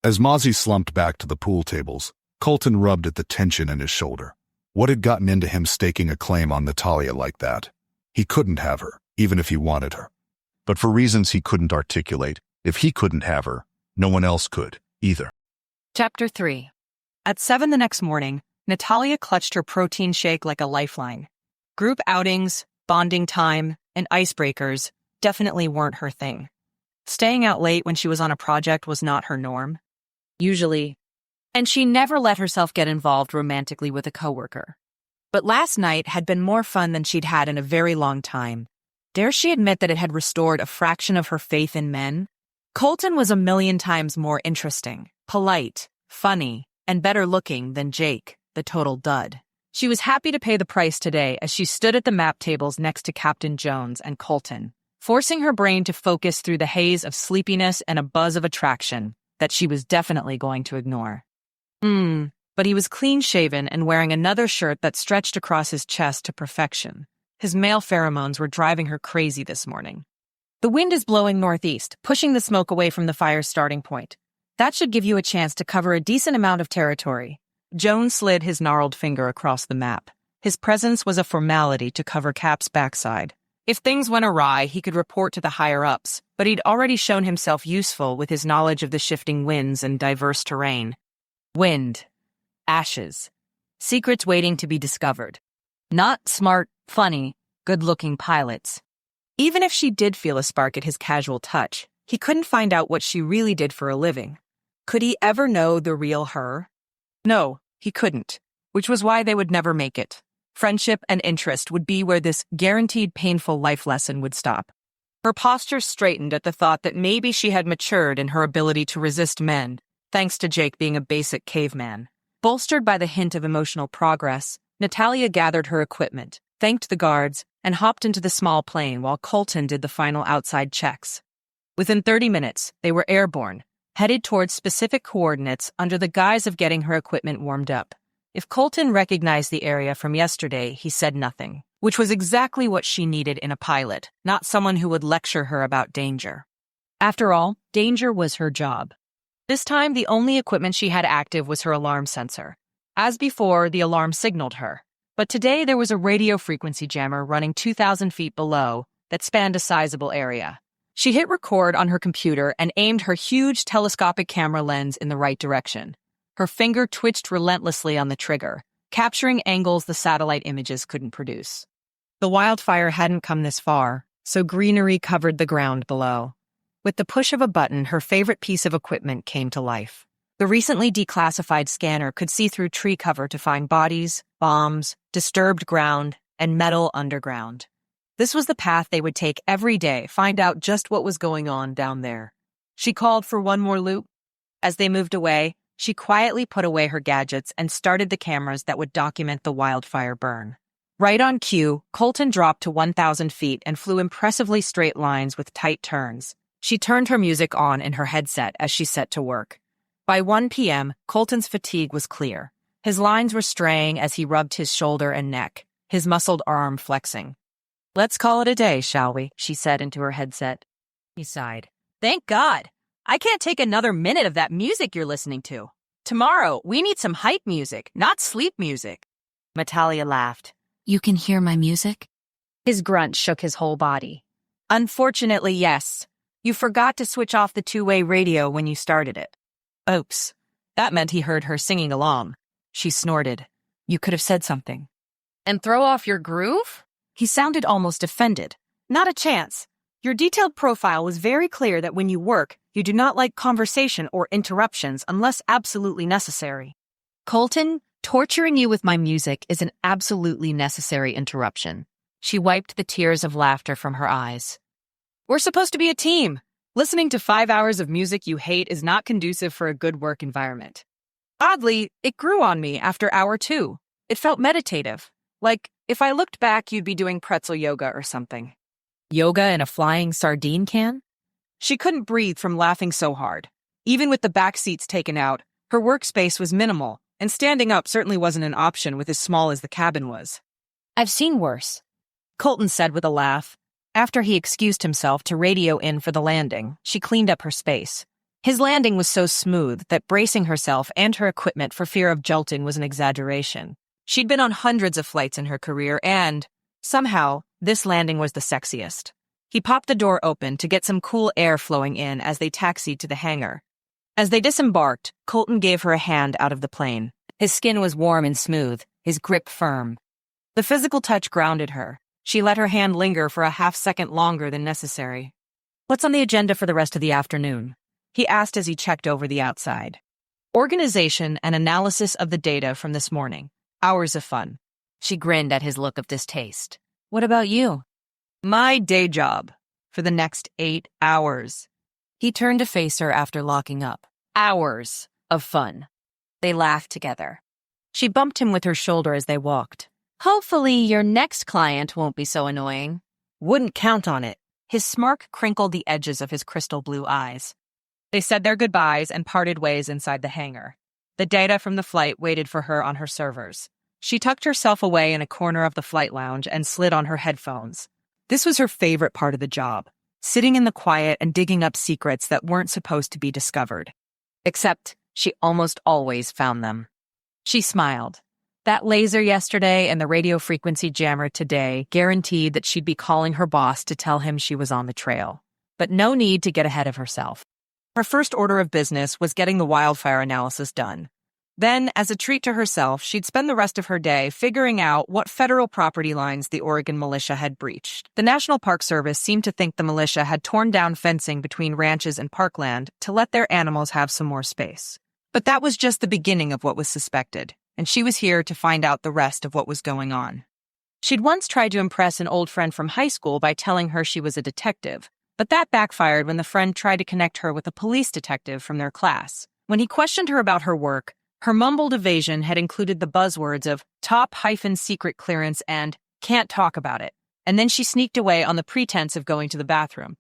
As Mozzie slumped back to the pool tables, Colton rubbed at the tension in his shoulder. What had gotten into him staking a claim on Natalia like that? He couldn't have her, even if he wanted her. But for reasons he couldn't articulate, if he couldn't have her, no one else could, either. Chapter 3. At 7 the next morning, Natalia clutched her protein shake like a lifeline. Group outings, bonding time, and icebreakers definitely weren't her thing. Staying out late when she was on a project was not her norm. Usually. And she never let herself get involved romantically with a coworker. But last night had been more fun than she'd had in a very long time. Dare she admit that it had restored a fraction of her faith in men? Colton was a million times more interesting, polite, funny, and better looking than Jake, the total dud. She was happy to pay the price today as she stood at the map tables next to Captain Jones and Colton, forcing her brain to focus through the haze of sleepiness and a buzz of attraction that she was definitely going to ignore. But he was clean-shaven and wearing another shirt that stretched across his chest to perfection. His male pheromones were driving her crazy this morning. The wind is blowing northeast, pushing the smoke away from the fire's starting point. That should give you a chance to cover a decent amount of territory. Jones slid his gnarled finger across the map. His presence was a formality to cover Cap's backside. If things went awry, he could report to the higher-ups, but he'd already shown himself useful with his knowledge of the shifting winds and diverse terrain. Wind. Ashes. Secrets waiting to be discovered. Not smart, funny, good-looking pilots. Even if she did feel a spark at his casual touch, he couldn't find out what she really did for a living. Could he ever know the real her? No, he couldn't, which was why they would never make it. Friendship and interest would be where this guaranteed painful life lesson would stop. Her posture straightened at the thought that maybe she had matured in her ability to resist men, thanks to Jake being a basic caveman. Bolstered by the hint of emotional progress, Natalia gathered her equipment, thanked the guards, and hopped into the small plane while Colton did the final outside checks. Within 30 minutes, they were airborne, headed towards specific coordinates under the guise of getting her equipment warmed up. If Colton recognized the area from yesterday, he said nothing, which was exactly what she needed in a pilot, not someone who would lecture her about danger. After all, danger was her job. This time, the only equipment she had active was her alarm sensor. As before, the alarm signaled her. But today there was a radio frequency jammer running 2,000 feet below that spanned a sizable area. She hit record on her computer and aimed her huge telescopic camera lens in the right direction. Her finger twitched relentlessly on the trigger, capturing angles the satellite images couldn't produce. The wildfire hadn't come this far, so greenery covered the ground below. With the push of a button, her favorite piece of equipment came to life. The recently declassified scanner could see through tree cover to find bodies, bombs, disturbed ground, and metal underground. This was the path they would take every day, find out just what was going on down there. She called for one more loop. As they moved away, She quietly put away her gadgets and started the cameras that would document the wildfire burn. Right on cue, Colton dropped to 1,000 feet and flew impressively straight lines with tight turns. She turned her music on in her headset as she set to work. By 1 p.m., Colton's fatigue was clear. His lines were straying as he rubbed his shoulder and neck, his muscled arm flexing. "Let's call it a day, shall we?" she said into her headset. He sighed. "Thank God! I can't take another minute of that music you're listening to. Tomorrow, we need some hype music, not sleep music." Natalia laughed. You can hear my music? His grunt shook his whole body. "Unfortunately, yes. You forgot to switch off the two-way radio when you started it." Oops. That meant he heard her singing along. She snorted. "You could have said something." "And throw off your groove?" He sounded almost offended. "Not a chance. Your detailed profile was very clear that when you work, you do not like conversation or interruptions unless absolutely necessary." "Colton, torturing you with my music is an absolutely necessary interruption." She wiped the tears of laughter from her eyes. "We're supposed to be a team. Listening to 5 hours of music you hate is not conducive for a good work environment." Oddly, it grew on me after hour 2. It felt meditative. Like, if I looked back, you'd be doing pretzel yoga or something. Yoga in a flying sardine can? She couldn't breathe from laughing so hard. Even with the back seats taken out, her workspace was minimal, and standing up certainly wasn't an option with as small as the cabin was. "I've seen worse," Colton said with a laugh. After he excused himself to radio in for the landing, she cleaned up her space. His landing was so smooth that bracing herself and her equipment for fear of jolting was an exaggeration. She'd been on hundreds of flights in her career and, somehow, this landing was the sexiest. He popped the door open to get some cool air flowing in as they taxied to the hangar. As they disembarked, Colton gave her a hand out of the plane. His skin was warm and smooth, his grip firm. The physical touch grounded her. She let her hand linger for a half-second longer than necessary. "What's on the agenda for the rest of the afternoon?" he asked as he checked over the outside. "Organization and analysis of the data from this morning. Hours of fun." She grinned at his look of distaste. "What about you?" "My day job. For the next 8 hours." He turned to face her after locking up. "Hours of fun." They laughed together. She bumped him with her shoulder as they walked. "Hopefully your next client won't be so annoying." "Wouldn't count on it." His smirk crinkled the edges of his crystal blue eyes. They said their goodbyes and parted ways inside the hangar. The data from the flight waited for her on her servers. She tucked herself away in a corner of the flight lounge and slid on her headphones. This was her favorite part of the job, sitting in the quiet and digging up secrets that weren't supposed to be discovered. Except she almost always found them. She smiled. That laser yesterday and the radio frequency jammer today guaranteed that she'd be calling her boss to tell him she was on the trail. But no need to get ahead of herself. Her first order of business was getting the wildfire analysis done. Then, as a treat to herself, she'd spend the rest of her day figuring out what federal property lines the Oregon militia had breached. The National Park Service seemed to think the militia had torn down fencing between ranches and parkland to let their animals have some more space. But that was just the beginning of what was suspected, and she was here to find out the rest of what was going on. She'd once tried to impress an old friend from high school by telling her she was a detective, but that backfired when the friend tried to connect her with a police detective from their class. When he questioned her about her work, her mumbled evasion had included the buzzwords of top-secret clearance and can't talk about it, and then she sneaked away on the pretense of going to the bathroom.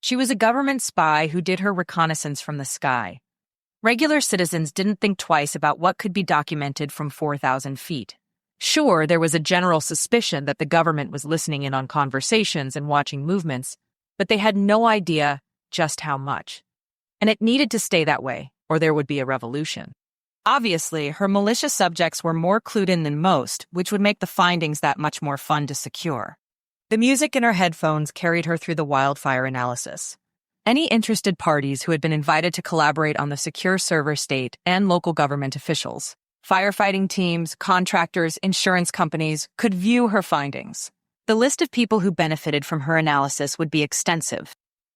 She was a government spy who did her reconnaissance from the sky. Regular citizens didn't think twice about what could be documented from 4,000 feet. Sure, there was a general suspicion that the government was listening in on conversations and watching movements, but they had no idea just how much. And it needed to stay that way, or there would be a revolution. Obviously, her militia subjects were more clued in than most, which would make the findings that much more fun to secure. The music in her headphones carried her through the wildfire analysis. Any interested parties who had been invited to collaborate on the secure server state and local government officials, firefighting teams, contractors, insurance companies, could view her findings. The list of people who benefited from her analysis would be extensive.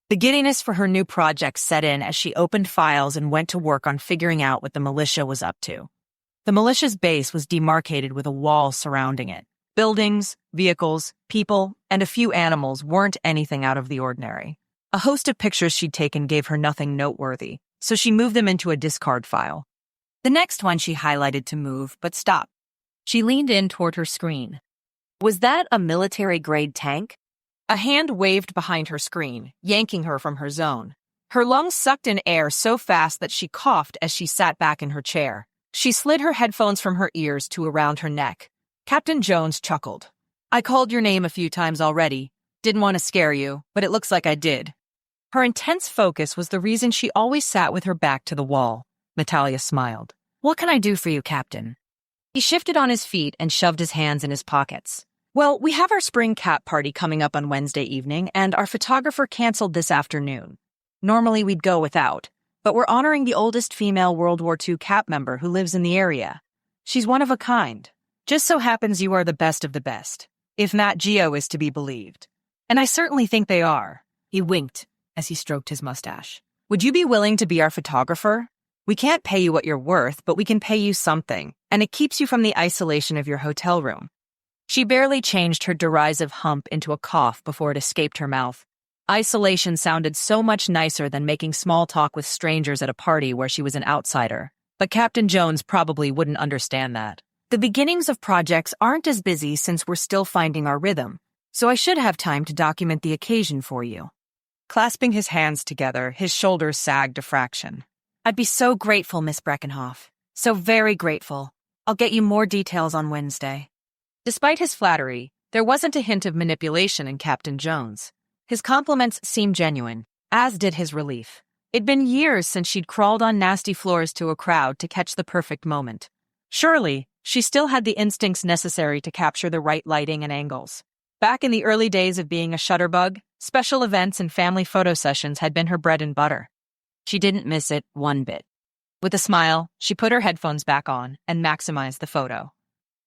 The giddiness for her new project set in as she opened files and went to work on figuring out what the militia was up to. The militia's base was demarcated with a wall surrounding it. Buildings, vehicles, people, and a few animals weren't anything out of the ordinary. A host of pictures she'd taken gave her nothing noteworthy, so she moved them into a discard file. The next one she highlighted to move, but stopped. She leaned in toward her screen. Was that a military-grade tank? A hand waved behind her screen, yanking her from her zone. Her lungs sucked in air so fast that she coughed as she sat back in her chair. She slid her headphones from her ears to around her neck. Captain Jones chuckled. I called your name a few times already. Didn't want to scare you, but it looks like I did. Her intense focus was the reason she always sat with her back to the wall. Natalia smiled. What can I do for you, Captain? He shifted on his feet and shoved his hands in his pockets. Well, we have our spring cat party coming up on Wednesday evening, and our photographer canceled this afternoon. Normally we'd go without, but we're honoring the oldest female World War II CAP member who lives in the area. She's one of a kind. Just so happens you are the best of the best, if Nat Geo is to be believed. And I certainly think they are. He winked as he stroked his mustache. Would you be willing to be our photographer? We can't pay you what you're worth, but we can pay you something, and it keeps you from the isolation of your hotel room. She barely changed her derisive hump into a cough before it escaped her mouth. Isolation sounded so much nicer than making small talk with strangers at a party where she was an outsider. But Captain Jones probably wouldn't understand that. The beginnings of projects aren't as busy since we're still finding our rhythm, so I should have time to document the occasion for you. Clasping his hands together, his shoulders sagged a fraction. I'd be so grateful, Miss Brekenhof. So very grateful. I'll get you more details on Wednesday. Despite his flattery, there wasn't a hint of manipulation in Captain Jones. His compliments seemed genuine, as did his relief. It'd been years since she'd crawled on nasty floors to a crowd to catch the perfect moment. Surely, she still had the instincts necessary to capture the right lighting and angles. Back in the early days of being a shutterbug, special events and family photo sessions had been her bread and butter. She didn't miss it one bit. With a smile, she put her headphones back on and maximized the photo.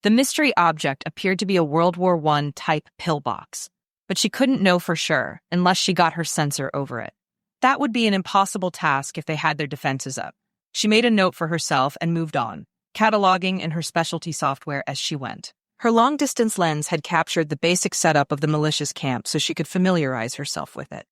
The mystery object appeared to be a World War I-type pillbox, but she couldn't know for sure unless she got her sensor over it. That would be an impossible task if they had their defenses up. She made a note for herself and moved on, cataloging in her specialty software as she went. Her long-distance lens had captured the basic setup of the militia's camp so she could familiarize herself with it.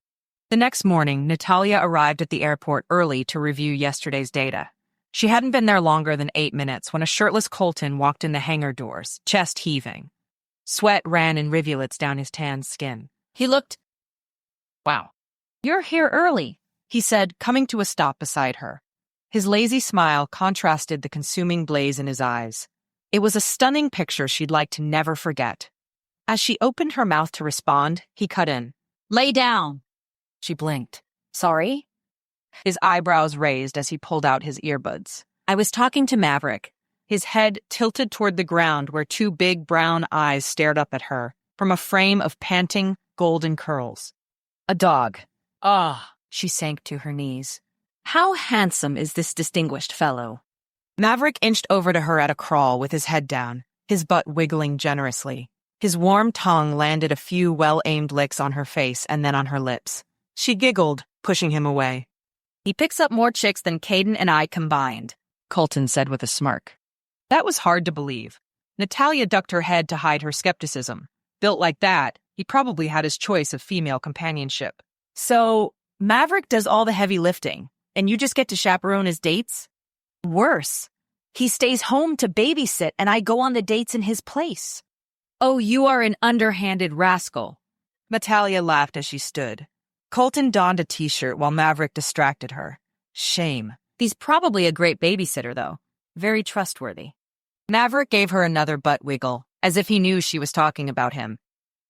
The next morning, Natalia arrived at the airport early to review yesterday's data. She hadn't been there longer than 8 minutes when a shirtless Colton walked in the hangar doors, chest heaving. Sweat ran in rivulets down his tanned skin. He looked... Wow. You're here early, he said, coming to a stop beside her. His lazy smile contrasted the consuming blaze in his eyes. It was a stunning picture she'd like to never forget. As she opened her mouth to respond, he cut in. Lay down. She blinked. Sorry? His eyebrows raised as he pulled out his earbuds. I was talking to Maverick, his head tilted toward the ground where 2 big brown eyes stared up at her from a frame of panting, golden curls. A dog. Ah, she sank to her knees. How handsome is this distinguished fellow? Maverick inched over to her at a crawl with his head down, his butt wiggling generously. His warm tongue landed a few well-aimed licks on her face and then on her lips. She giggled, pushing him away. He picks up more chicks than Caden and I combined, Colton said with a smirk. That was hard to believe. Natalia ducked her head to hide her skepticism. Built like that, he probably had his choice of female companionship. So, Maverick does all the heavy lifting, and you just get to chaperone his dates? Worse, he stays home to babysit and I go on the dates in his place. Oh, you are an underhanded rascal. Natalia laughed as she stood. Colton donned a t-shirt while Maverick distracted her. Shame. He's probably a great babysitter, though. Very trustworthy. Maverick gave her another butt wiggle, as if he knew she was talking about him.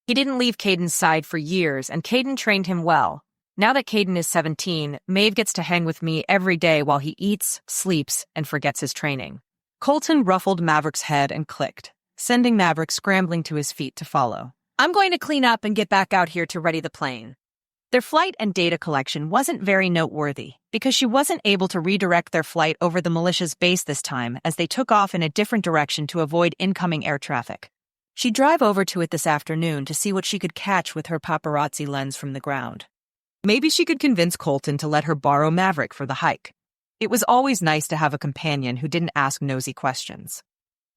He didn't leave Caden's side for years, and Caden trained him well. Now that Caden is 17, Maeve gets to hang with me every day while he eats, sleeps, and forgets his training. Colton ruffled Maverick's head and clicked, sending Maverick scrambling to his feet to follow. I'm going to clean up and get back out here to ready the plane. Their flight and data collection wasn't very noteworthy because she wasn't able to redirect their flight over the militia's base this time as they took off in a different direction to avoid incoming air traffic. She'd drive over to it this afternoon to see what she could catch with her paparazzi lens from the ground. Maybe she could convince Colton to let her borrow Maverick for the hike. It was always nice to have a companion who didn't ask nosy questions.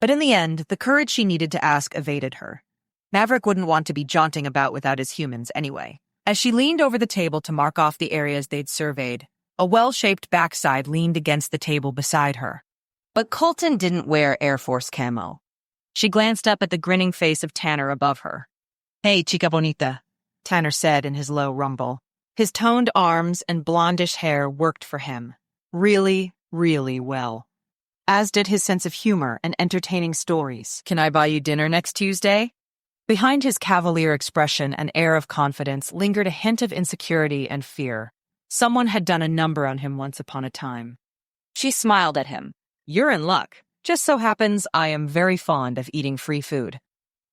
But in the end, the courage she needed to ask evaded her. Maverick wouldn't want to be jaunting about without his humans anyway. As she leaned over the table to mark off the areas they'd surveyed, a well-shaped backside leaned against the table beside her. But Colton didn't wear Air Force camo. She glanced up at the grinning face of Tanner above her. "Hey, chica bonita," Tanner said in his low rumble. His toned arms and blondish hair worked for him. Really, really well. As did his sense of humor and entertaining stories. "Can I buy you dinner next Tuesday?" Behind his cavalier expression and air of confidence lingered a hint of insecurity and fear. Someone had done a number on him once upon a time. She smiled at him. "You're in luck. Just so happens I am very fond of eating free food."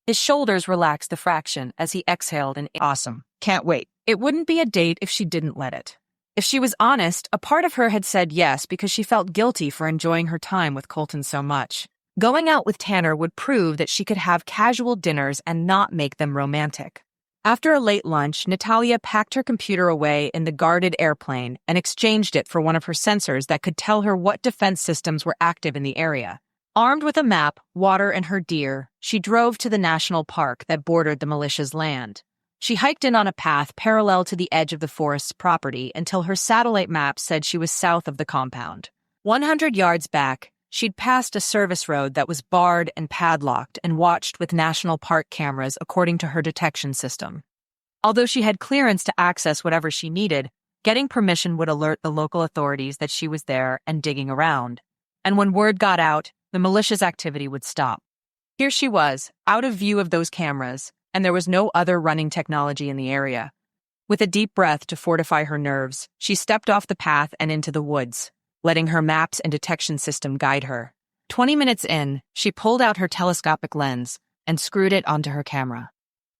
His shoulders relaxed a fraction as he exhaled an awesome. Can't wait. It wouldn't be a date if she didn't let it. If she was honest, a part of her had said yes because she felt guilty for enjoying her time with Colton so much. Going out with Tanner would prove that she could have casual dinners and not make them romantic. After a late lunch, Natalia packed her computer away in the guarded airplane and exchanged it for one of her sensors that could tell her what defense systems were active in the area. Armed with a map, water, and her deer, she drove to the national park that bordered the militia's land. She hiked in on a path parallel to the edge of the forest's property until her satellite map said she was south of the compound. 100 yards back, she'd passed a service road that was barred and padlocked and watched with national park cameras according to her detection system. Although she had clearance to access whatever she needed, getting permission would alert the local authorities that she was there and digging around. And when word got out, the militia's activity would stop. Here she was, out of view of those cameras, and there was no other running technology in the area. With a deep breath to fortify her nerves, she stepped off the path and into the woods, letting her maps and detection system guide her. 20 minutes in, she pulled out her telescopic lens and screwed it onto her camera.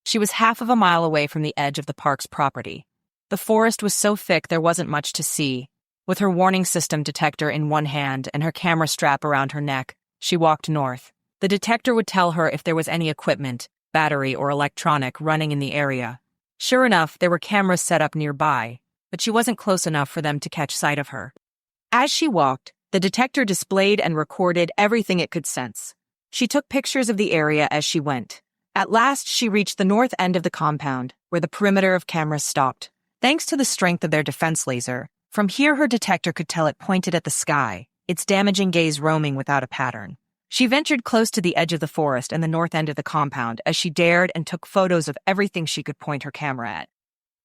She was half of a mile away from the edge of the park's property. The forest was so thick there wasn't much to see. With her warning system detector in one hand and her camera strap around her neck, she walked north. The detector would tell her if there was any equipment, battery or electronic, running in the area. Sure enough, there were cameras set up nearby, but she wasn't close enough for them to catch sight of her. As she walked, the detector displayed and recorded everything it could sense. She took pictures of the area as she went. At last, she reached the north end of the compound, where the perimeter of cameras stopped. Thanks to the strength of their defense laser, from here her detector could tell it pointed at the sky, its damaging gaze roaming without a pattern. She ventured close to the edge of the forest and the north end of the compound as she dared and took photos of everything she could point her camera at.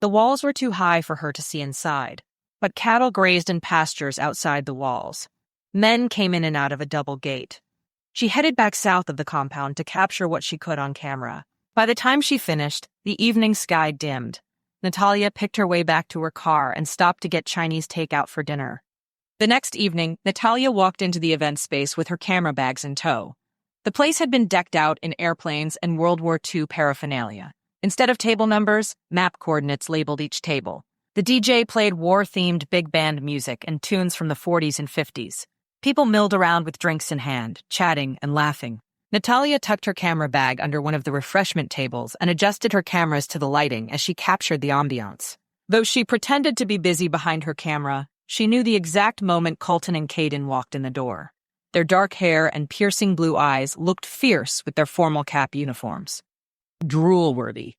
The walls were too high for her to see inside, but cattle grazed in pastures outside the walls. Men came in and out of a double gate. She headed back south of the compound to capture what she could on camera. By the time she finished, the evening sky dimmed. Natalia picked her way back to her car and stopped to get Chinese takeout for dinner. The next evening, Natalia walked into the event space with her camera bags in tow. The place had been decked out in airplanes and World War II paraphernalia. Instead of table numbers, map coordinates labeled each table. The DJ played war-themed big band music and tunes from the 40s and 50s. People milled around with drinks in hand, chatting and laughing. Natalia tucked her camera bag under one of the refreshment tables and adjusted her cameras to the lighting as she captured the ambiance. Though she pretended to be busy behind her camera, she knew the exact moment Colton and Caden walked in the door. Their dark hair and piercing blue eyes looked fierce with their formal cap uniforms. Drool-worthy.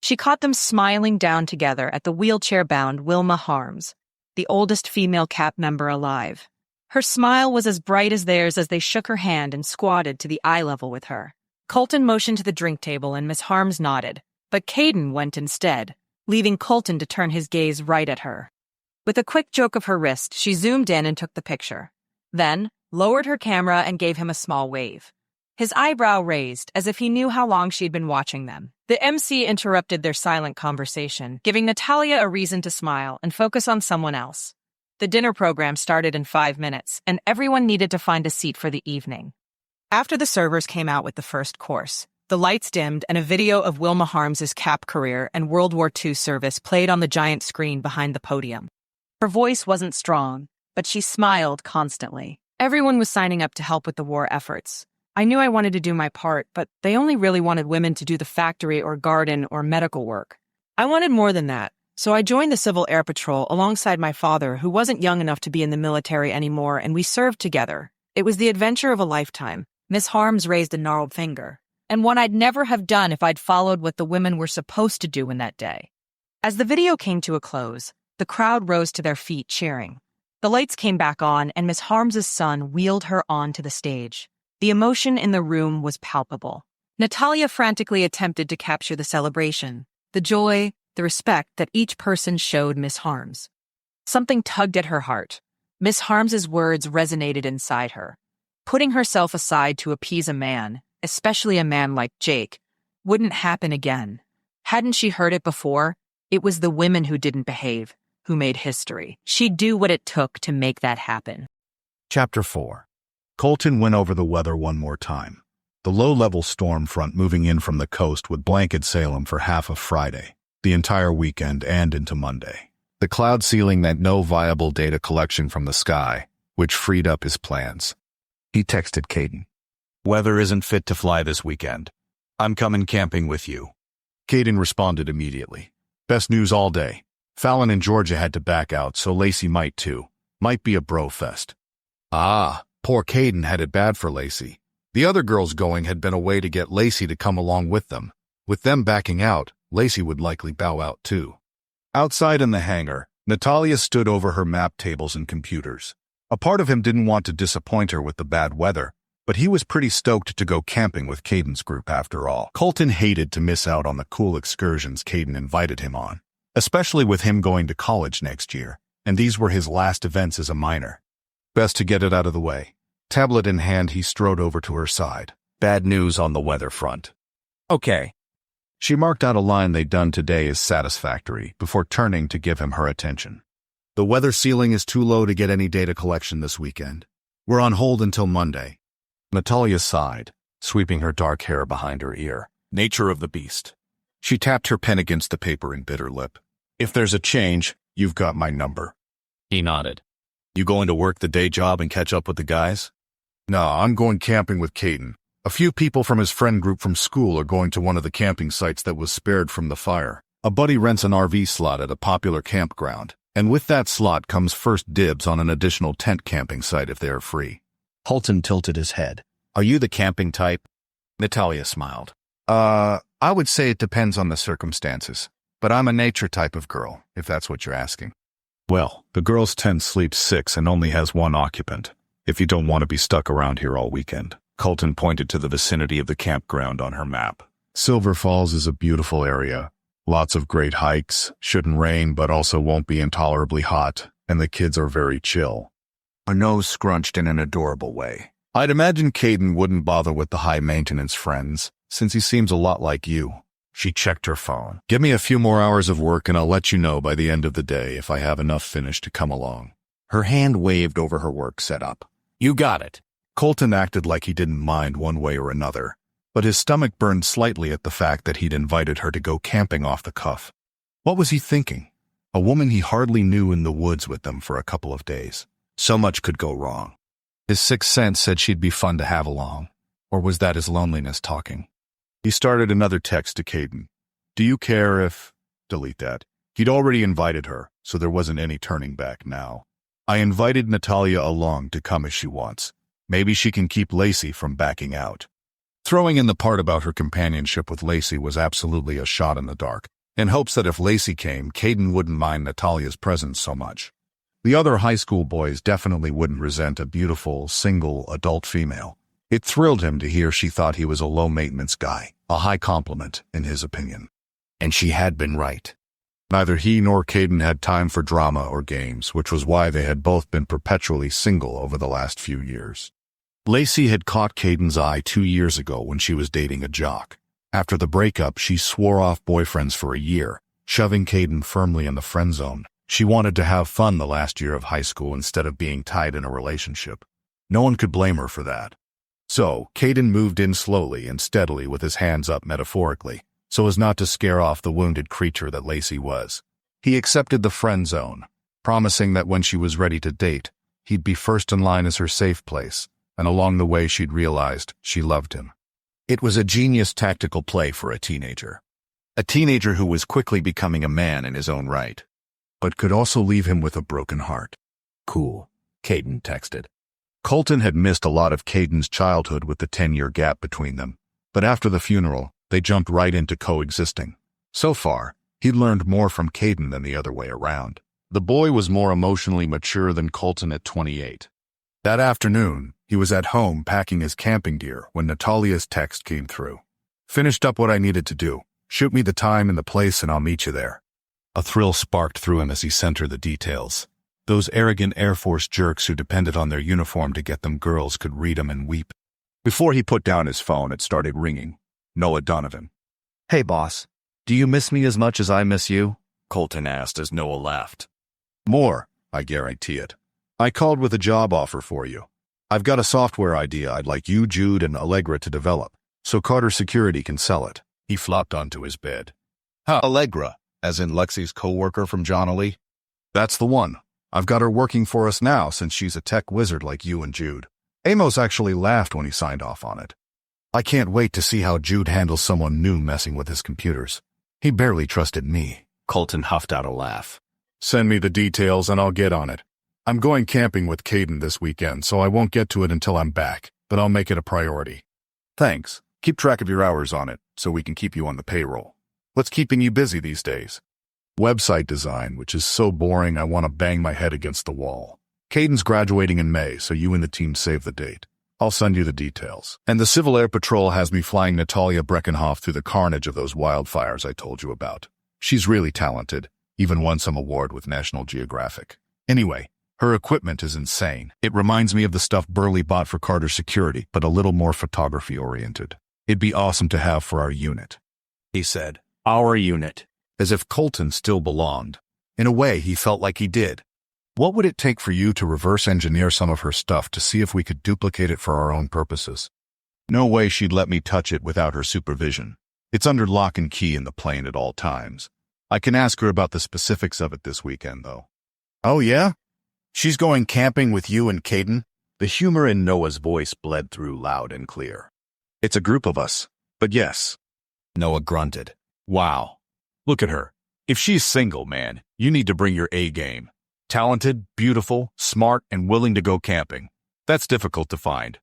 She caught them smiling down together at the wheelchair-bound Wilma Harms, the oldest female CAP member alive. Her smile was as bright as theirs as they shook her hand and squatted to the eye level with her. Colton motioned to the drink table and Miss Harms nodded, but Caden went instead, leaving Colton to turn his gaze right at her. With a quick joke of her wrist, she zoomed in and took the picture. Then, lowered her camera and gave him a small wave. His eyebrow raised, as if he knew how long she'd been watching them. The MC interrupted their silent conversation, giving Natalia a reason to smile and focus on someone else. The dinner program started in 5 minutes, and everyone needed to find a seat for the evening. After the servers came out with the first course, the lights dimmed and a video of Wilma Harms's CAP career and World War II service played on the giant screen behind the podium. Her voice wasn't strong, but she smiled constantly. Everyone was signing up to help with the war efforts. I knew I wanted to do my part, but they only really wanted women to do the factory or garden or medical work. I wanted more than that, so I joined the Civil Air Patrol alongside my father, who wasn't young enough to be in the military anymore, and we served together. It was the adventure of a lifetime. Miss Harms raised a gnarled finger, and one I'd never have done if I'd followed what the women were supposed to do in that day. As the video came to a close, the crowd rose to their feet cheering. The lights came back on, and Miss Harms's son wheeled her onto the stage. The emotion in the room was palpable. Natalia frantically attempted to capture the celebration, the joy, the respect that each person showed Miss Harms. Something tugged at her heart. Miss Harms's words resonated inside her. Putting herself aside to appease a man, especially a man like Jake, wouldn't happen again. Hadn't she heard it before? It was the women who didn't behave, who made history. She'd do what it took to make that happen. Chapter 4. Colton went over the weather one more time. The low-level storm front moving in from the coast would blanket Salem for half of Friday, the entire weekend, and into Monday. The cloud ceiling meant no viable data collection from the sky, which freed up his plans. He texted Caden. "Weather isn't fit to fly this weekend. I'm coming camping with you." Caden responded immediately. "Best news all day. Fallon and Georgia had to back out, so Lacey might too. Might be a bro fest." Ah, poor Caden had it bad for Lacey. The other girls going had been a way to get Lacey to come along with them. With them backing out, Lacey would likely bow out too. Outside in the hangar, Natalia stood over her map tables and computers. A part of him didn't want to disappoint her with the bad weather, but he was pretty stoked to go camping with Caden's group after all. Colton hated to miss out on the cool excursions Caden invited him on, especially with him going to college next year, and these were his last events as a minor. Best to get it out of the way. Tablet in hand, he strode over to her side. "Bad news on the weather front." "Okay." She marked out a line they'd done today as satisfactory before turning to give him her attention. "The weather ceiling is too low to get any data collection this weekend. We're on hold until Monday." Natalia sighed, sweeping her dark hair behind her ear. Nature of the beast. She tapped her pen against the paper and bit her lip. "If there's a change, you've got my number." He nodded. "You going to work the day job and catch up with the guys?" "No, I'm going camping with Caden. A few people from his friend group from school are going to one of the camping sites that was spared from the fire. A buddy rents an RV slot at a popular campground, and with that slot comes first dibs on an additional tent camping site if they are free." Colton tilted his head. "Are you the camping type?" Natalia smiled. I would say it depends on the circumstances, but I'm a nature type of girl, if that's what you're asking." "Well, the girls' tent sleeps 6 and only has 1 occupant. If you don't want to be stuck around here all weekend." Colton pointed to the vicinity of the campground on her map. "Silver Falls is a beautiful area. Lots of great hikes, shouldn't rain but also won't be intolerably hot, and the kids are very chill." Her nose scrunched in an adorable way. "I'd imagine Caden wouldn't bother with the high-maintenance friends, since he seems a lot like you." She checked her phone. "Give me a few more hours of work and I'll let you know by the end of the day if I have enough finished to come along." Her hand waved over her work setup. "You got it." Colton acted like he didn't mind one way or another, but his stomach burned slightly at the fact that he'd invited her to go camping off the cuff. What was he thinking? A woman he hardly knew in the woods with them for a couple of days. So much could go wrong. His sixth sense said she'd be fun to have along. Or was that his loneliness talking? He started another text to Caden. "Do you care if—" Delete that. He'd already invited her, so there wasn't any turning back now. "I invited Natalia along to come if she wants. Maybe she can keep Lacey from backing out." Throwing in the part about her companionship with Lacey was absolutely a shot in the dark, in hopes that if Lacey came, Caden wouldn't mind Natalia's presence so much. The other high school boys definitely wouldn't resent a beautiful, single, adult female. It thrilled him to hear she thought he was a low-maintenance guy, a high compliment, in his opinion. And she had been right. Neither he nor Caden had time for drama or games, which was why they had both been perpetually single over the last few years. Lacey had caught Caden's eye 2 years ago when she was dating a jock. After the breakup, she swore off boyfriends for a year, shoving Caden firmly in the friend zone. She wanted to have fun the last year of high school instead of being tied in a relationship. No one could blame her for that. So, Caden moved in slowly and steadily with his hands up metaphorically, so as not to scare off the wounded creature that Lacey was. He accepted the friend zone, promising that when she was ready to date, he'd be first in line as her safe place, and along the way she'd realized she loved him. It was a genius tactical play for a teenager. A teenager who was quickly becoming a man in his own right, but could also leave him with a broken heart. "Cool," Caden texted. Colton had missed a lot of Caden's childhood with the 10-year gap between them, but after the funeral, they jumped right into coexisting. So far, he'd learned more from Caden than the other way around. The boy was more emotionally mature than Colton at 28. That afternoon, he was at home packing his camping gear when Natalia's text came through. Finished up what I needed to do. Shoot me the time and the place and I'll meet you there. A thrill sparked through him as he sent her the details. Those arrogant Air Force jerks who depended on their uniform to get them girls could read them and weep. Before he put down his phone, it started ringing. Noah Donovan. Hey, boss. Do you miss me as much as I miss you? Colton asked as Noah laughed. More, I guarantee it. I called with a job offer for you. I've got a software idea I'd like you, Jude, and Allegra to develop, so Carter Security can sell it. He flopped onto his bed. Huh, Allegra, as in Lexi's co-worker from Johnny? That's the one. I've got her working for us now since she's a tech wizard like you and Jude. Amos actually laughed when he signed off on it. I can't wait to see how Jude handles someone new messing with his computers. He barely trusted me. Colton huffed out a laugh. Send me the details and I'll get on it. I'm going camping with Caden this weekend, so I won't get to it until I'm back, but I'll make it a priority. Thanks. Keep track of your hours on it, so we can keep you on the payroll. What's keeping you busy these days? Website design, which is so boring I want to bang my head against the wall. Caden's graduating in May, so you and the team save the date. I'll send you the details. And the Civil Air Patrol has me flying Natalia Brekenhof through the carnage of those wildfires I told you about. She's really talented, even won some award with National Geographic. Anyway, her equipment is insane. It reminds me of the stuff Burley bought for Carter Security, but a little more photography-oriented. It'd be awesome to have for our unit, he said. Our unit. As if Colton still belonged. In a way, he felt like he did. What would it take for you to reverse engineer some of her stuff to see if we could duplicate it for our own purposes? No way she'd let me touch it without her supervision. It's under lock and key in the plane at all times. I can ask her about the specifics of it this weekend, though. Oh, yeah? She's going camping with you and Caden? The humor in Noah's voice bled through loud and clear. It's a group of us, but yes. Noah grunted. Wow. Look at her. If she's single, man, you need to bring your A game. Talented, beautiful, smart, and willing to go camping. That's difficult to find.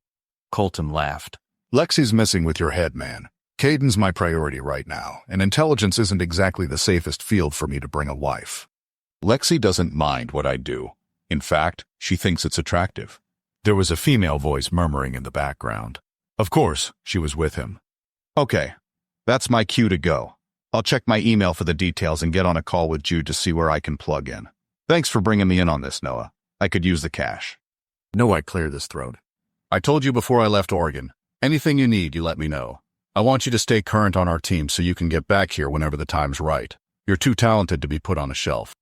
Colton laughed. Lexi's messing with your head, man. Caden's my priority right now, and intelligence isn't exactly the safest field for me to bring a wife. Lexi doesn't mind what I do. In fact, she thinks it's attractive. There was a female voice murmuring in the background. Of course, she was with him. Okay, that's my cue to go. I'll check my email for the details and get on a call with Jude to see where I can plug in. Thanks for bringing me in on this, Noah. I could use the cash. Noah cleared his throat. I told you before I left Oregon. Anything you need, you let me know. I want you to stay current on our team so you can get back here whenever the time's right. You're too talented to be put on a shelf.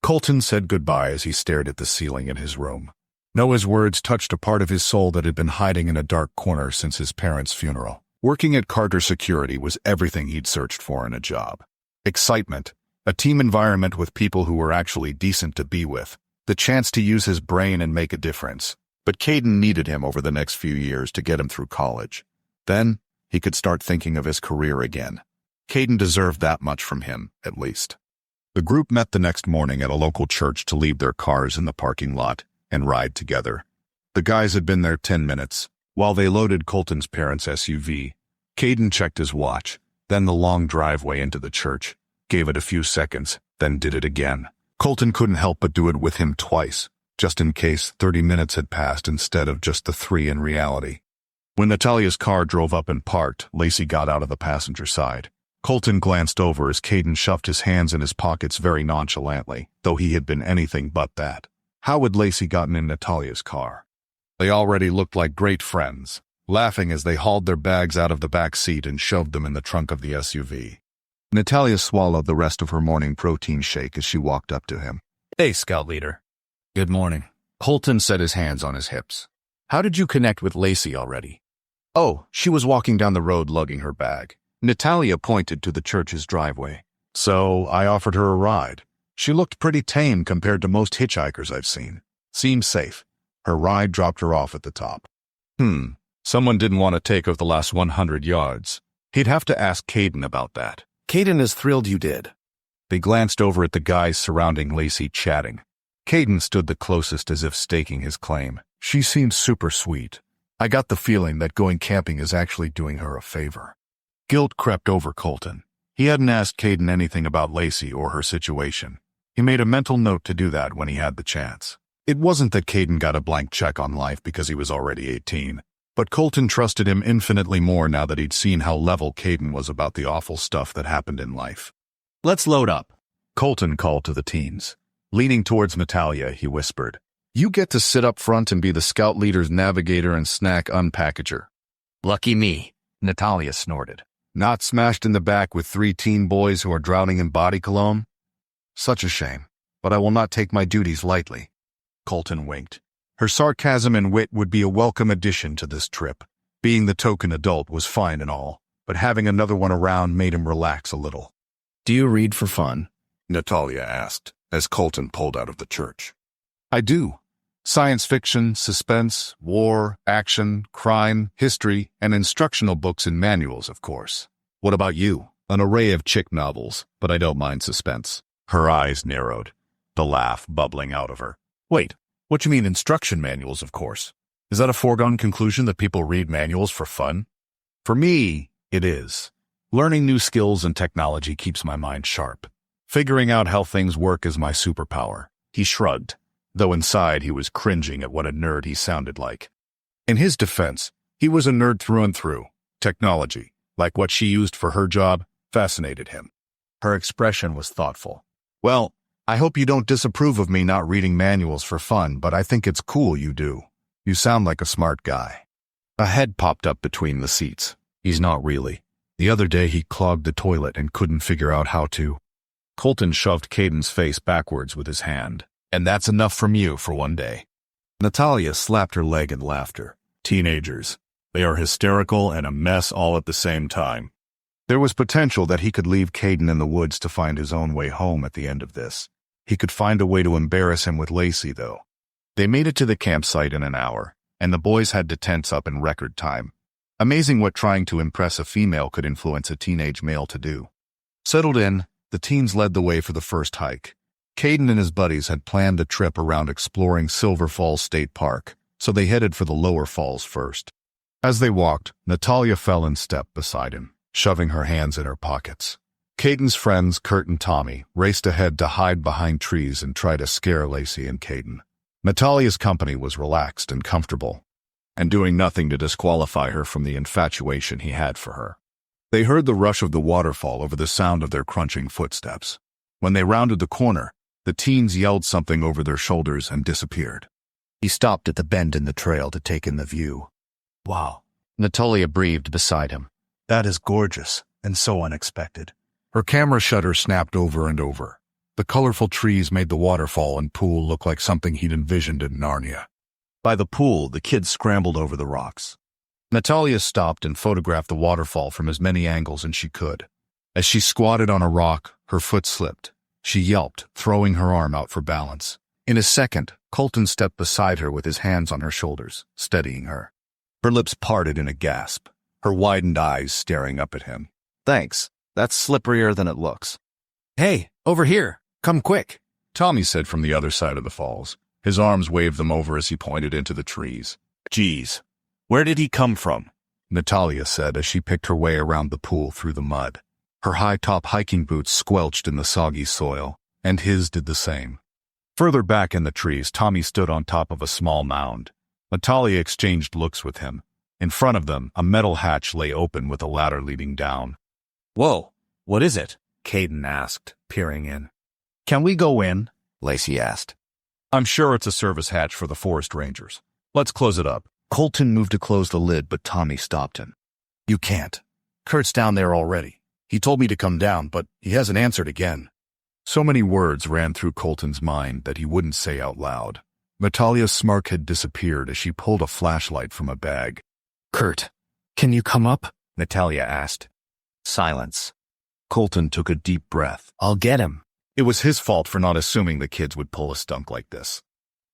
Colton said goodbye as he stared at the ceiling in his room. Noah's words touched a part of his soul that had been hiding in a dark corner since his parents' funeral. Working at Carter Security was everything he'd searched for in a job. Excitement, a team environment with people who were actually decent to be with, the chance to use his brain and make a difference. But Caden needed him over the next few years to get him through college. Then, he could start thinking of his career again. Caden deserved that much from him, at least. The group met the next morning at a local church to leave their cars in the parking lot and ride together. The guys had been there 10 minutes. While they loaded Colton's parents' SUV, Caden checked his watch, then the long driveway into the church, gave it a few seconds, then did it again. Colton couldn't help but do it with him twice, just in case 30 minutes had passed instead of just the 3 in reality. When Natalia's car drove up and parked, Lacey got out of the passenger side. Colton glanced over as Caden shoved his hands in his pockets very nonchalantly, though he had been anything but that. How had Lacey gotten in Natalia's car? They already looked like great friends, laughing as they hauled their bags out of the back seat and shoved them in the trunk of the SUV. Natalia swallowed the rest of her morning protein shake as she walked up to him. Hey, Scout Leader. Good morning. Colton set his hands on his hips. How did you connect with Lacey already? Oh, she was walking down the road lugging her bag. Natalia pointed to the church's driveway. So I offered her a ride. She looked pretty tame compared to most hitchhikers I've seen. Seemed safe. Her ride dropped her off at the top. Someone didn't want to take her the last 100 yards. He'd have to ask Caden about that. Caden is thrilled you did. They glanced over at the guys surrounding Lacey chatting. Caden stood the closest as if staking his claim. She seemed super sweet. I got the feeling that going camping is actually doing her a favor. Guilt crept over Colton. He hadn't asked Caden anything about Lacey or her situation. He made a mental note to do that when he had the chance. It wasn't that Caden got a blank check on life because he was already 18, but Colton trusted him infinitely more now that he'd seen how level Caden was about the awful stuff that happened in life. Let's load up. Colton called to the teens. Leaning towards Natalia, he whispered, "You get to sit up front and be the scout leader's navigator and snack unpackager." Lucky me, Natalia snorted. Not smashed in the back with 3 teen boys who are drowning in body cologne? Such a shame, but I will not take my duties lightly. Colton winked. Her sarcasm and wit would be a welcome addition to this trip. Being the token adult was fine and all, but having another one around made him relax a little. Do you read for fun? Natalia asked, as Colton pulled out of the church. I do. Science fiction, suspense, war, action, crime, history, and instructional books and manuals, of course. What about you? An array of chick novels, but I don't mind suspense. Her eyes narrowed, the laugh bubbling out of her. Wait, what you mean instruction manuals, of course? Is that a foregone conclusion that people read manuals for fun? For me, it is. Learning new skills and technology keeps my mind sharp. Figuring out how things work is my superpower. He shrugged, though inside he was cringing at what a nerd he sounded like. In his defense, he was a nerd through and through. Technology, like what she used for her job, fascinated him. Her expression was thoughtful. Well, I hope you don't disapprove of me not reading manuals for fun, but I think it's cool you do. You sound like a smart guy. A head popped up between the seats. He's not really. The other day he clogged the toilet and couldn't figure out how to. Colton shoved Caden's face backwards with his hand. And that's enough from you for one day. Natalia slapped her leg in laughter. Teenagers. They are hysterical and a mess all at the same time. There was potential that he could leave Caden in the woods to find his own way home at the end of this. He could find a way to embarrass him with Lacey, though. They made it to the campsite in an hour, and the boys had to tense up in record time. Amazing what trying to impress a female could influence a teenage male to do. Settled in, the teens led the way for the first hike. Caden and his buddies had planned a trip around exploring Silver Falls State Park, so they headed for the lower falls first. As they walked, Natalia fell in step beside him, shoving her hands in her pockets. Caden's friends, Kurt and Tommy, raced ahead to hide behind trees and try to scare Lacey and Caden. Natalia's company was relaxed and comfortable, and doing nothing to disqualify her from the infatuation he had for her. They heard the rush of the waterfall over the sound of their crunching footsteps. When they rounded the corner, the teens yelled something over their shoulders and disappeared. He stopped at the bend in the trail to take in the view. Wow, Natalia breathed beside him. That is gorgeous and so unexpected. Her camera shutter snapped over and over. The colorful trees made the waterfall and pool look like something he'd envisioned in Narnia. By the pool, the kids scrambled over the rocks. Natalia stopped and photographed the waterfall from as many angles as she could. As she squatted on a rock, her foot slipped. She yelped, throwing her arm out for balance. In a second, Colton stepped beside her with his hands on her shoulders, steadying her. Her lips parted in a gasp, her widened eyes staring up at him. Thanks. That's slipperier than it looks. Hey, over here. Come quick, Tommy said from the other side of the falls. His arms waved them over as he pointed into the trees. Geez, where did he come from? Natalia said as she picked her way around the pool through the mud. Her high-top hiking boots squelched in the soggy soil, and his did the same. Further back in the trees, Tommy stood on top of a small mound. Natalia exchanged looks with him. In front of them, a metal hatch lay open with a ladder leading down. Whoa, what is it? Caden asked, peering in. Can we go in? Lacey asked. I'm sure it's a service hatch for the forest rangers. Let's close it up. Colton moved to close the lid, but Tommy stopped him. You can't. Kurt's down there already. He told me to come down, but he hasn't answered again. So many words ran through Colton's mind that he wouldn't say out loud. Natalia's smirk had disappeared as she pulled a flashlight from a bag. Kurt, can you come up? Natalia asked. Silence. Colton took a deep breath. I'll get him. It was his fault for not assuming the kids would pull a stunt like this.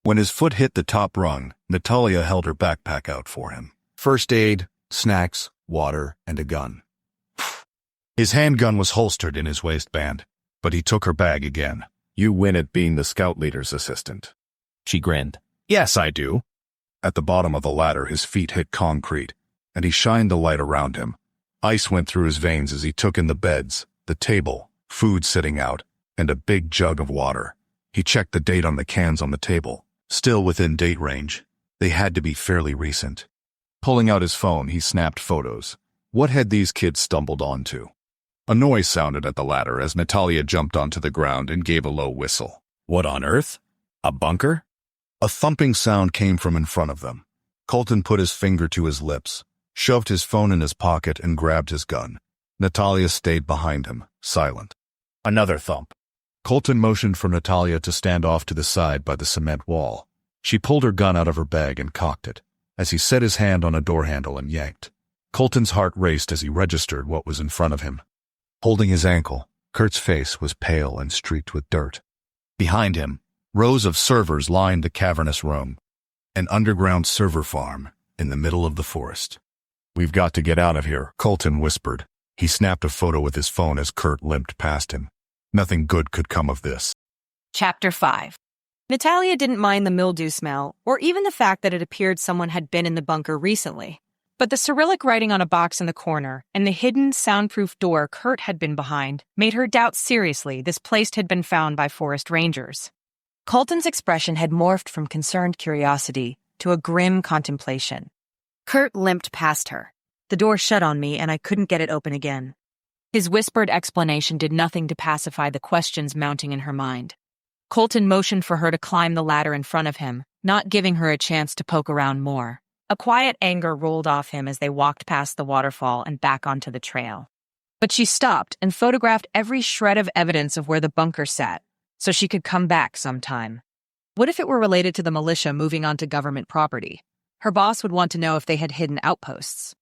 When his foot hit the top rung, Natalia held her backpack out for him. First aid, snacks, water, and a gun. His handgun was holstered in his waistband, but he took her bag again. You win at being the scout leader's assistant. She grinned. Yes, I do. At the bottom of the ladder, his feet hit concrete, and he shined the light around him. Ice went through his veins as he took in the beds, the table, food sitting out, and a big jug of water. He checked the date on the cans on the table. Still within date range. They had to be fairly recent. Pulling out his phone, he snapped photos. What had these kids stumbled onto? A noise sounded at the ladder as Natalia jumped onto the ground and gave a low whistle. What on earth? A bunker? A thumping sound came from in front of them. Colton put his finger to his lips, shoved his phone in his pocket, and grabbed his gun. Natalia stayed behind him, silent. Another thump. Colton motioned for Natalia to stand off to the side by the cement wall. She pulled her gun out of her bag and cocked it, as he set his hand on a door handle and yanked. Colton's heart raced as he registered what was in front of him. Holding his ankle, Kurt's face was pale and streaked with dirt. Behind him, rows of servers lined the cavernous room. An underground server farm in the middle of the forest. "We've got to get out of here," Colton whispered. He snapped a photo with his phone as Kurt limped past him. Nothing good could come of this. Chapter 5. Natalia didn't mind the mildew smell, or even the fact that it appeared someone had been in the bunker recently. But the Cyrillic writing on a box in the corner and the hidden, soundproof door Kurt had been behind made her doubt seriously this place had been found by forest rangers. Colton's expression had morphed from concerned curiosity to a grim contemplation. Kurt limped past her. The door shut on me and I couldn't get it open again. His whispered explanation did nothing to pacify the questions mounting in her mind. Colton motioned for her to climb the ladder in front of him, not giving her a chance to poke around more. A quiet anger rolled off him as they walked past the waterfall and back onto the trail. But she stopped and photographed every shred of evidence of where the bunker sat, so she could come back sometime. What if it were related to the militia moving onto government property? Her boss would want to know if they had hidden outposts.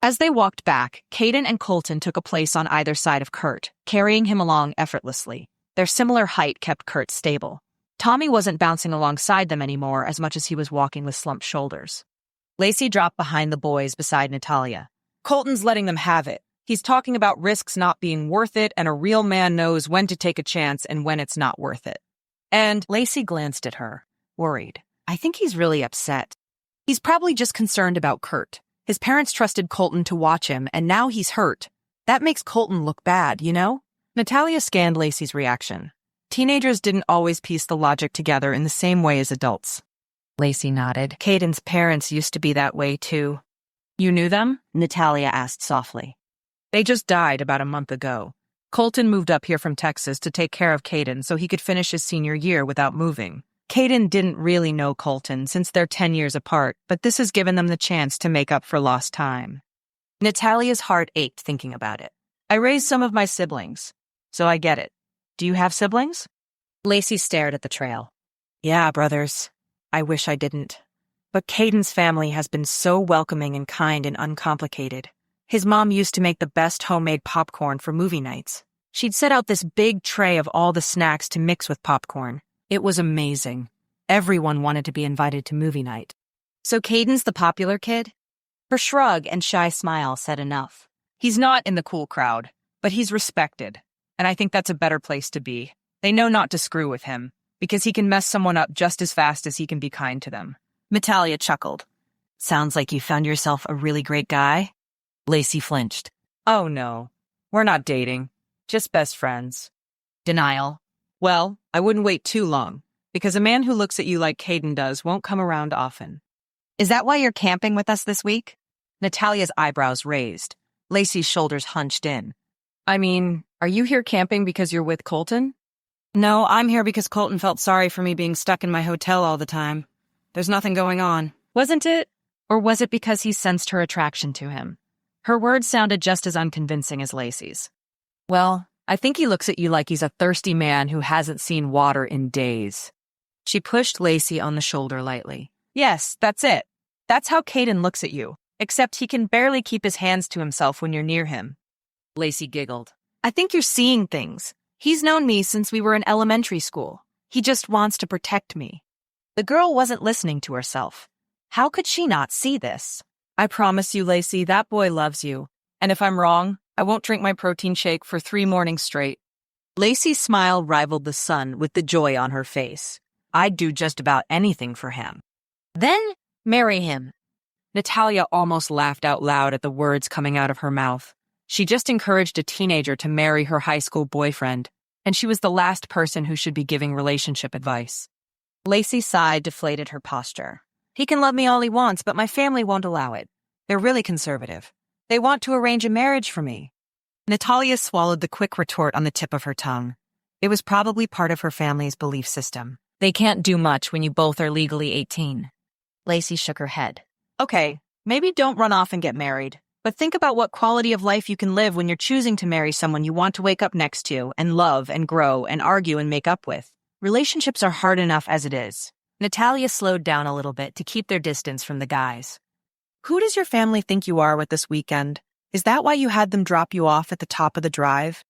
As they walked back, Caden and Colton took a place on either side of Kurt, carrying him along effortlessly. Their similar height kept Kurt stable. Tommy wasn't bouncing alongside them anymore as much as he was walking with slumped shoulders. Lacey dropped behind the boys beside Natalia. "Colton's letting them have it. He's talking about risks not being worth it, and a real man knows when to take a chance and when it's not worth it." And Lacey glanced at her, worried. "I think he's really upset. He's probably just concerned about Kurt. His parents trusted Colton to watch him, and now he's hurt. That makes Colton look bad, you know?" Natalia scanned Lacey's reaction. Teenagers didn't always piece the logic together in the same way as adults. Lacey nodded. "Caden's parents used to be that way, too." "You knew them?" Natalia asked softly. "They just died about a month ago. Colton moved up here from Texas to take care of Caden so he could finish his senior year without moving. Caden didn't really know Colton since they're 10 years apart, but this has given them the chance to make up for lost time." Natalia's heart ached thinking about it. "I raised some of my siblings, so I get it. Do you have siblings?" Lacey stared at the trail. "Yeah, brothers. I wish I didn't. But Caden's family has been so welcoming and kind and uncomplicated. His mom used to make the best homemade popcorn for movie nights. She'd set out this big tray of all the snacks to mix with popcorn. It was amazing. Everyone wanted to be invited to movie night." "So Caden's the popular kid?" Her shrug and shy smile said enough. "He's not in the cool crowd, but he's respected. And I think that's a better place to be. They know not to screw with him, because he can mess someone up just as fast as he can be kind to them." Natalia chuckled. "Sounds like you found yourself a really great guy." Lacey flinched. "Oh no, we're not dating. Just best friends." Denial. "Well, I wouldn't wait too long, because a man who looks at you like Caden does won't come around often." "Is that why you're camping with us this week?" Natalia's eyebrows raised. Lacey's shoulders hunched in. "I mean, are you here camping because you're with Colton?" "No, I'm here because Colton felt sorry for me being stuck in my hotel all the time. There's nothing going on." Wasn't it? Or was it because he sensed her attraction to him? Her words sounded just as unconvincing as Lacey's. "Well, I think he looks at you like he's a thirsty man who hasn't seen water in days." She pushed Lacey on the shoulder lightly. "Yes, that's it. That's how Caden looks at you, except he can barely keep his hands to himself when you're near him." Lacey giggled. "I think you're seeing things. He's known me since we were in elementary school. He just wants to protect me." The girl wasn't listening to herself. How could she not see this? "I promise you, Lacey, that boy loves you. And if I'm wrong, I won't drink my protein shake for 3 mornings straight." Lacey's smile rivaled the sun with the joy on her face. "I'd do just about anything for him." "Then marry him." Natalia almost laughed out loud at the words coming out of her mouth. She just encouraged a teenager to marry her high school boyfriend. and she was the last person who should be giving relationship advice. Lacey sighed, deflated her posture. He can love me all he wants, but my family won't allow it. They're really conservative. They want to arrange a marriage for me. Natalia swallowed the quick retort on the tip of her tongue. It was probably part of her family's belief system. They can't do much when you both are legally 18. Lacey shook her head. Okay, maybe don't run off and get married, but think about what quality of life you can live when you're choosing to marry someone you want to wake up next to and love and grow and argue and make up with. Relationships are hard enough as it is. Natalia slowed down a little bit to keep their distance from the guys. Who does your family think you are with this weekend? Is that why you had them drop you off at the top of the drive?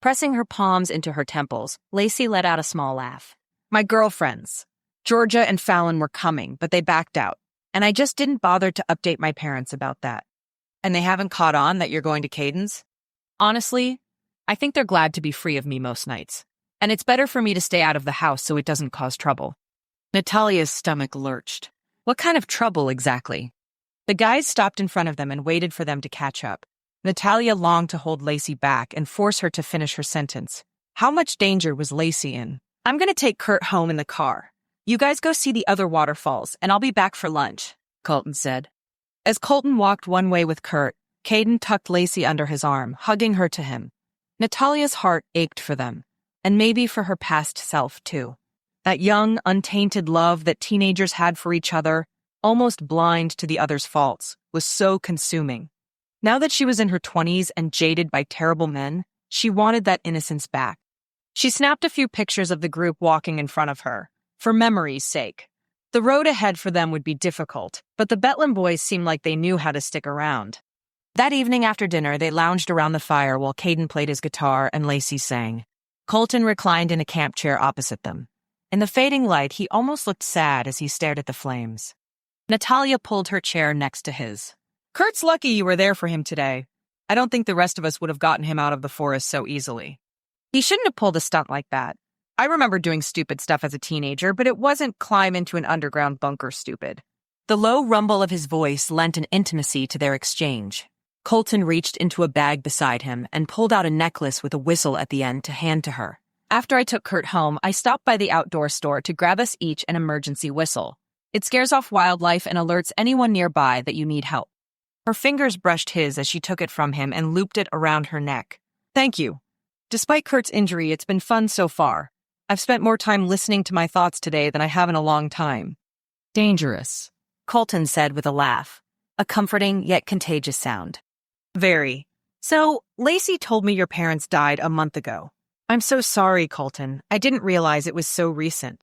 Pressing her palms into her temples, Lacey let out a small laugh. My girlfriends. Georgia and Fallon were coming, but they backed out. And I just didn't bother to update my parents about that. And they haven't caught on that you're going to Caden's? Honestly, I think they're glad to be free of me most nights. And it's better for me to stay out of the house so it doesn't cause trouble. Natalia's stomach lurched. What kind of trouble exactly? The guys stopped in front of them and waited for them to catch up. Natalia longed to hold Lacey back and force her to finish her sentence. How much danger was Lacey in? I'm going to take Kurt home in the car. You guys go see the other waterfalls, and I'll be back for lunch, Colton said. As Colton walked one way with Kurt, Caden tucked Lacey under his arm, hugging her to him. Natalia's heart ached for them, and maybe for her past self, too. That young, untainted love that teenagers had for each other, almost blind to the other's faults, was so consuming. Now that she was in her 20s and jaded by terrible men, she wanted that innocence back. She snapped a few pictures of the group walking in front of her, for memory's sake. The road ahead for them would be difficult, but the Betlan boys seemed like they knew how to stick around. That evening after dinner, they lounged around the fire while Caden played his guitar and Lacey sang. Colton reclined in a camp chair opposite them. In the fading light, he almost looked sad as he stared at the flames. Natalia pulled her chair next to his. Kurt's lucky you were there for him today. I don't think the rest of us would have gotten him out of the forest so easily. He shouldn't have pulled a stunt like that. I remember doing stupid stuff as a teenager, but it wasn't climb into an underground bunker stupid. The low rumble of his voice lent an intimacy to their exchange. Colton reached into a bag beside him and pulled out a necklace with a whistle at the end to hand to her. After I took Kurt home, I stopped by the outdoor store to grab us each an emergency whistle. It scares off wildlife and alerts anyone nearby that you need help. Her fingers brushed his as she took it from him and looped it around her neck. Thank you. Despite Kurt's injury, it's been fun so far. I've spent more time listening to my thoughts today than I have in a long time. Dangerous, Colton said with a laugh, a comforting yet contagious sound. Very. So, Lacey told me your parents died a month ago. I'm so sorry, Colton. I didn't realize it was so recent.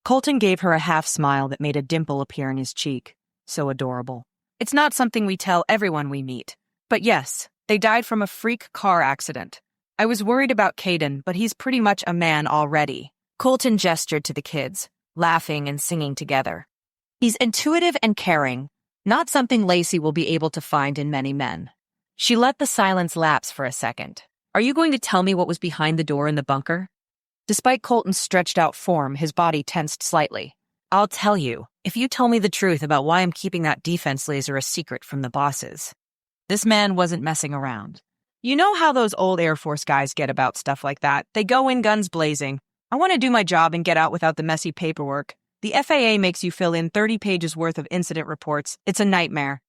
Colton gave her a half smile that made a dimple appear in his cheek. So adorable. It's not something we tell everyone we meet. But yes, they died from a freak car accident. I was worried about Caden, but he's pretty much a man already. Colton gestured to the kids, laughing and singing together. He's intuitive and caring, not something Lacey will be able to find in many men. She let the silence lapse for a second. Are you going to tell me what was behind the door in the bunker? Despite Colton's stretched-out form, his body tensed slightly. I'll tell you, if you tell me the truth about why I'm keeping that defense laser a secret from the bosses. This man wasn't messing around. You know how those old Air Force guys get about stuff like that. They go in guns blazing. I want to do my job and get out without the messy paperwork. The FAA makes you fill in 30 pages worth of incident reports. It's a nightmare.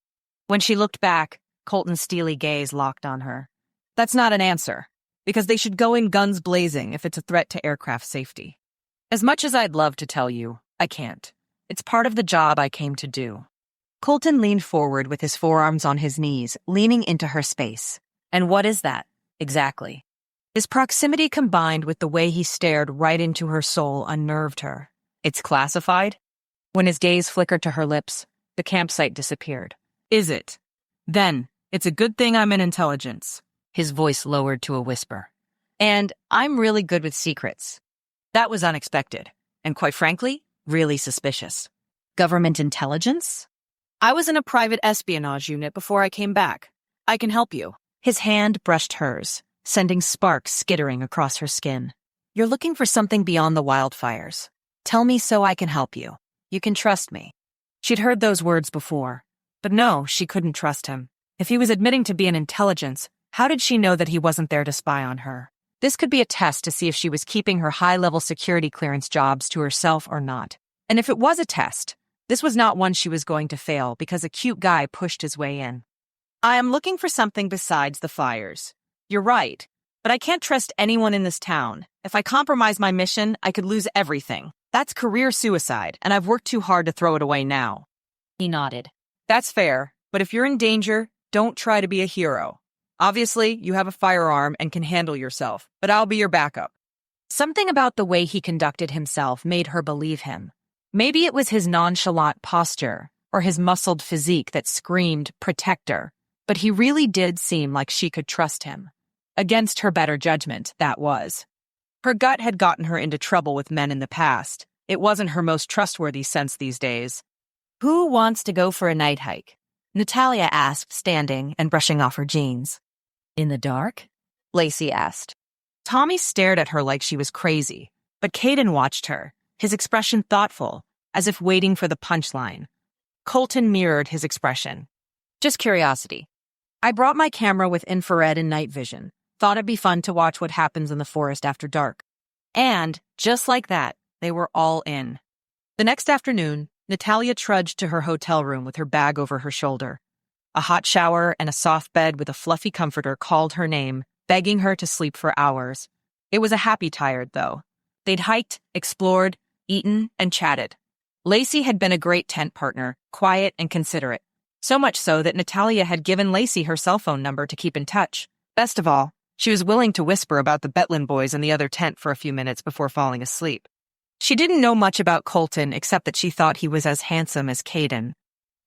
When she looked back, Colton's steely gaze locked on her. That's not an answer, because they should go in guns blazing if it's a threat to aircraft safety. As much as I'd love to tell you, I can't. It's part of the job I came to do. Colton leaned forward with his forearms on his knees, leaning into her space. And what is that, exactly? His proximity combined with the way he stared right into her soul unnerved her. It's classified? When his gaze flickered to her lips, the campsite disappeared. Is it? Then, it's a good thing I'm in intelligence. His voice lowered to a whisper. And I'm really good with secrets. That was unexpected, and quite frankly, really suspicious. Government intelligence? I was in a private espionage unit before I came back. I can help you. His hand brushed hers, sending sparks skittering across her skin. You're looking for something beyond the wildfires. Tell me so I can help you. You can trust me. She'd heard those words before, but no, she couldn't trust him. If he was admitting to be an intelligence, how did she know that he wasn't there to spy on her? This could be a test to see if she was keeping her high-level security clearance jobs to herself or not. And if it was a test, this was not one she was going to fail because a cute guy pushed his way in. I am looking for something besides the fires. You're right, but I can't trust anyone in this town. If I compromise my mission, I could lose everything. That's career suicide, and I've worked too hard to throw it away now. He nodded. That's fair, but if you're in danger, don't try to be a hero. Obviously, you have a firearm and can handle yourself, but I'll be your backup. Something about the way he conducted himself made her believe him. Maybe it was his nonchalant posture or his muscled physique that screamed protector, but he really did seem like she could trust him. Against her better judgment, that was. Her gut had gotten her into trouble with men in the past. It wasn't her most trustworthy sense these days. Who wants to go for a night hike? Natalia asked, standing and brushing off her jeans. In the dark? Lacey asked. Tommy stared at her like she was crazy, but Caden watched her, his expression thoughtful, as if waiting for the punchline. Colton mirrored his expression. Just curiosity. I brought my camera with infrared and night vision. Thought it'd be fun to watch what happens in the forest after dark. And, just like that, they were all in. The next afternoon, Natalia trudged to her hotel room with her bag over her shoulder. A hot shower and a soft bed with a fluffy comforter called her name, begging her to sleep for hours. It was a happy tired, though. They'd hiked, explored, eaten, and chatted. Lacey had been a great tent partner, quiet and considerate. So much so that Natalia had given Lacey her cell phone number to keep in touch. Best of all, she was willing to whisper about the Betlan boys in the other tent for a few minutes before falling asleep. She didn't know much about Colton except that she thought he was as handsome as Caden.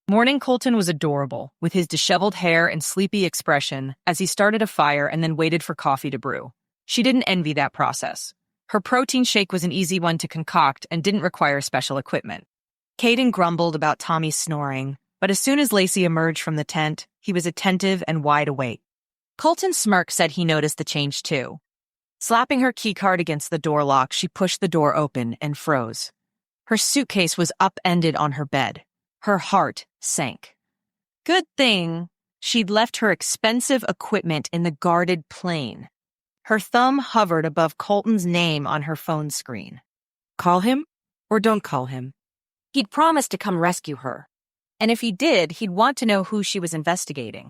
Morning Colton was adorable, with his disheveled hair and sleepy expression as he started a fire and then waited for coffee to brew. She didn't envy that process. Her protein shake was an easy one to concoct and didn't require special equipment. Caden grumbled about Tommy's snoring, but as soon as Lacey emerged from the tent, he was attentive and wide awake. Colton's smirk said he noticed the change too. Slapping her keycard against the door lock, she pushed the door open and froze. Her suitcase was upended on her bed. Her heart sank. Good thing she'd left her expensive equipment in the guarded plane. Her thumb hovered above Colton's name on her phone screen. Call him or don't call him? He'd promised to come rescue her. And if he did, he'd want to know who she was investigating.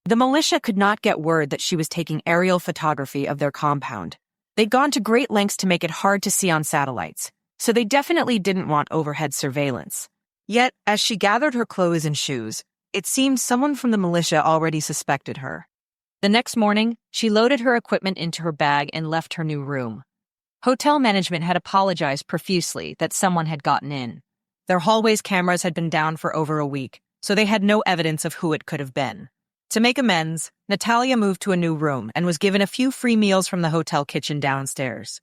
The militia could not get word that she was taking aerial photography of their compound. They'd gone to great lengths to make it hard to see on satellites, so they definitely didn't want overhead surveillance. Yet, as she gathered her clothes and shoes, it seemed someone from the militia already suspected her. The next morning, she loaded her equipment into her bag and left her new room. Hotel management had apologized profusely that someone had gotten in. Their hallway's cameras had been down for over a week, so they had no evidence of who it could have been. To make amends, Natalia moved to a new room and was given a few free meals from the hotel kitchen downstairs.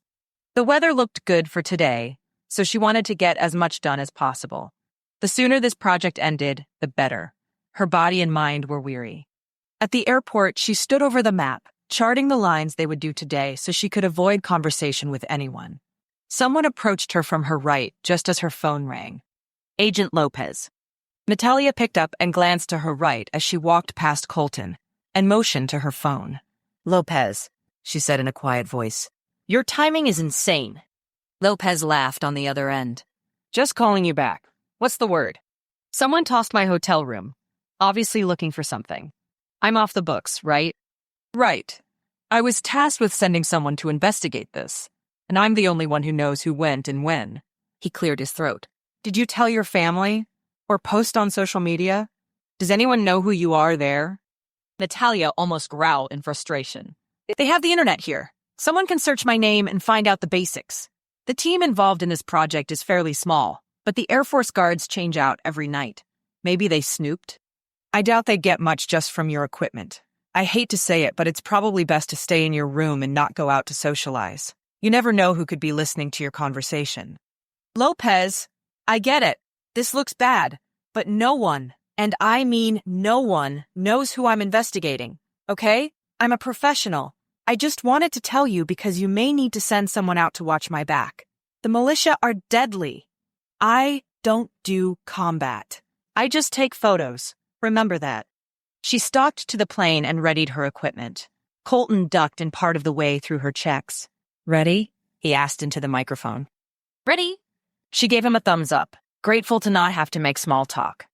The weather looked good for today, so she wanted to get as much done as possible. The sooner this project ended, the better. Her body and mind were weary. At the airport, she stood over the map, charting the lines they would do today so she could avoid conversation with anyone. Someone approached her from her right just as her phone rang. Agent Lopez. Natalia picked up and glanced to her right as she walked past Colton and motioned to her phone. Lopez, she said in a quiet voice. Your timing is insane. Lopez laughed on the other end. Just calling you back. What's the word? Someone tossed my hotel room, obviously looking for something. I'm off the books, right? Right. I was tasked with sending someone to investigate this, and I'm the only one who knows who went and when. He cleared his throat. Did you tell your family? Or post on social media? Does anyone know who you are there? Natalia almost growled in frustration. They have the internet here. Someone can search my name and find out the basics. The team involved in this project is fairly small, but the Air Force guards change out every night. Maybe they snooped? I doubt they get much just from your equipment. I hate to say it, but it's probably best to stay in your room and not go out to socialize. You never know who could be listening to your conversation. Lopez, I get it. This looks bad, but no one, and I mean no one, knows who I'm investigating, okay? I'm a professional. I just wanted to tell you because you may need to send someone out to watch my back. The militia are deadly. I don't do combat. I just take photos. Remember that. She stalked to the plane and readied her equipment. Colton ducked and part of the way through her checks. "Ready?" he asked into the microphone. "Ready." She gave him a thumbs up, grateful to not have to make small talk.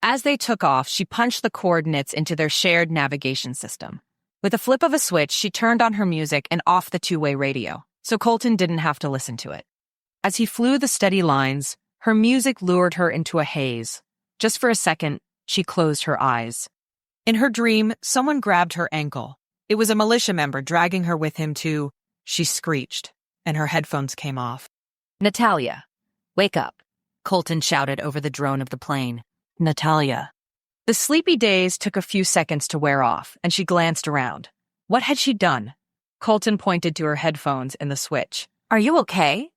As they took off, she punched the coordinates into their shared navigation system. With a flip of a switch, she turned on her music and off the two-way radio, so Colton didn't have to listen to it. As he flew the steady lines, her music lured her into a haze. Just for a second, she closed her eyes. In her dream, someone grabbed her ankle. It was a militia member dragging her with him to... She screeched, and her headphones came off. "Natalia, wake up," Colton shouted over the drone of the plane. "Natalia." The sleepy daze took a few seconds to wear off, and she glanced around. What had she done? Colton pointed to her headphones and the switch. "Are you okay?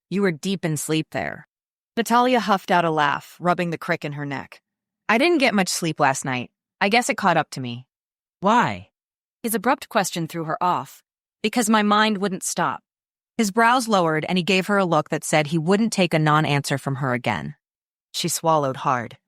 You were deep in sleep there." Natalia huffed out a laugh, rubbing the crick in her neck. "I didn't get much sleep last night. I guess it caught up to me." "Why?" His abrupt question threw her off. "Because my mind wouldn't stop." His brows lowered, and he gave her a look that said he wouldn't take a non-answer from her again. She swallowed hard.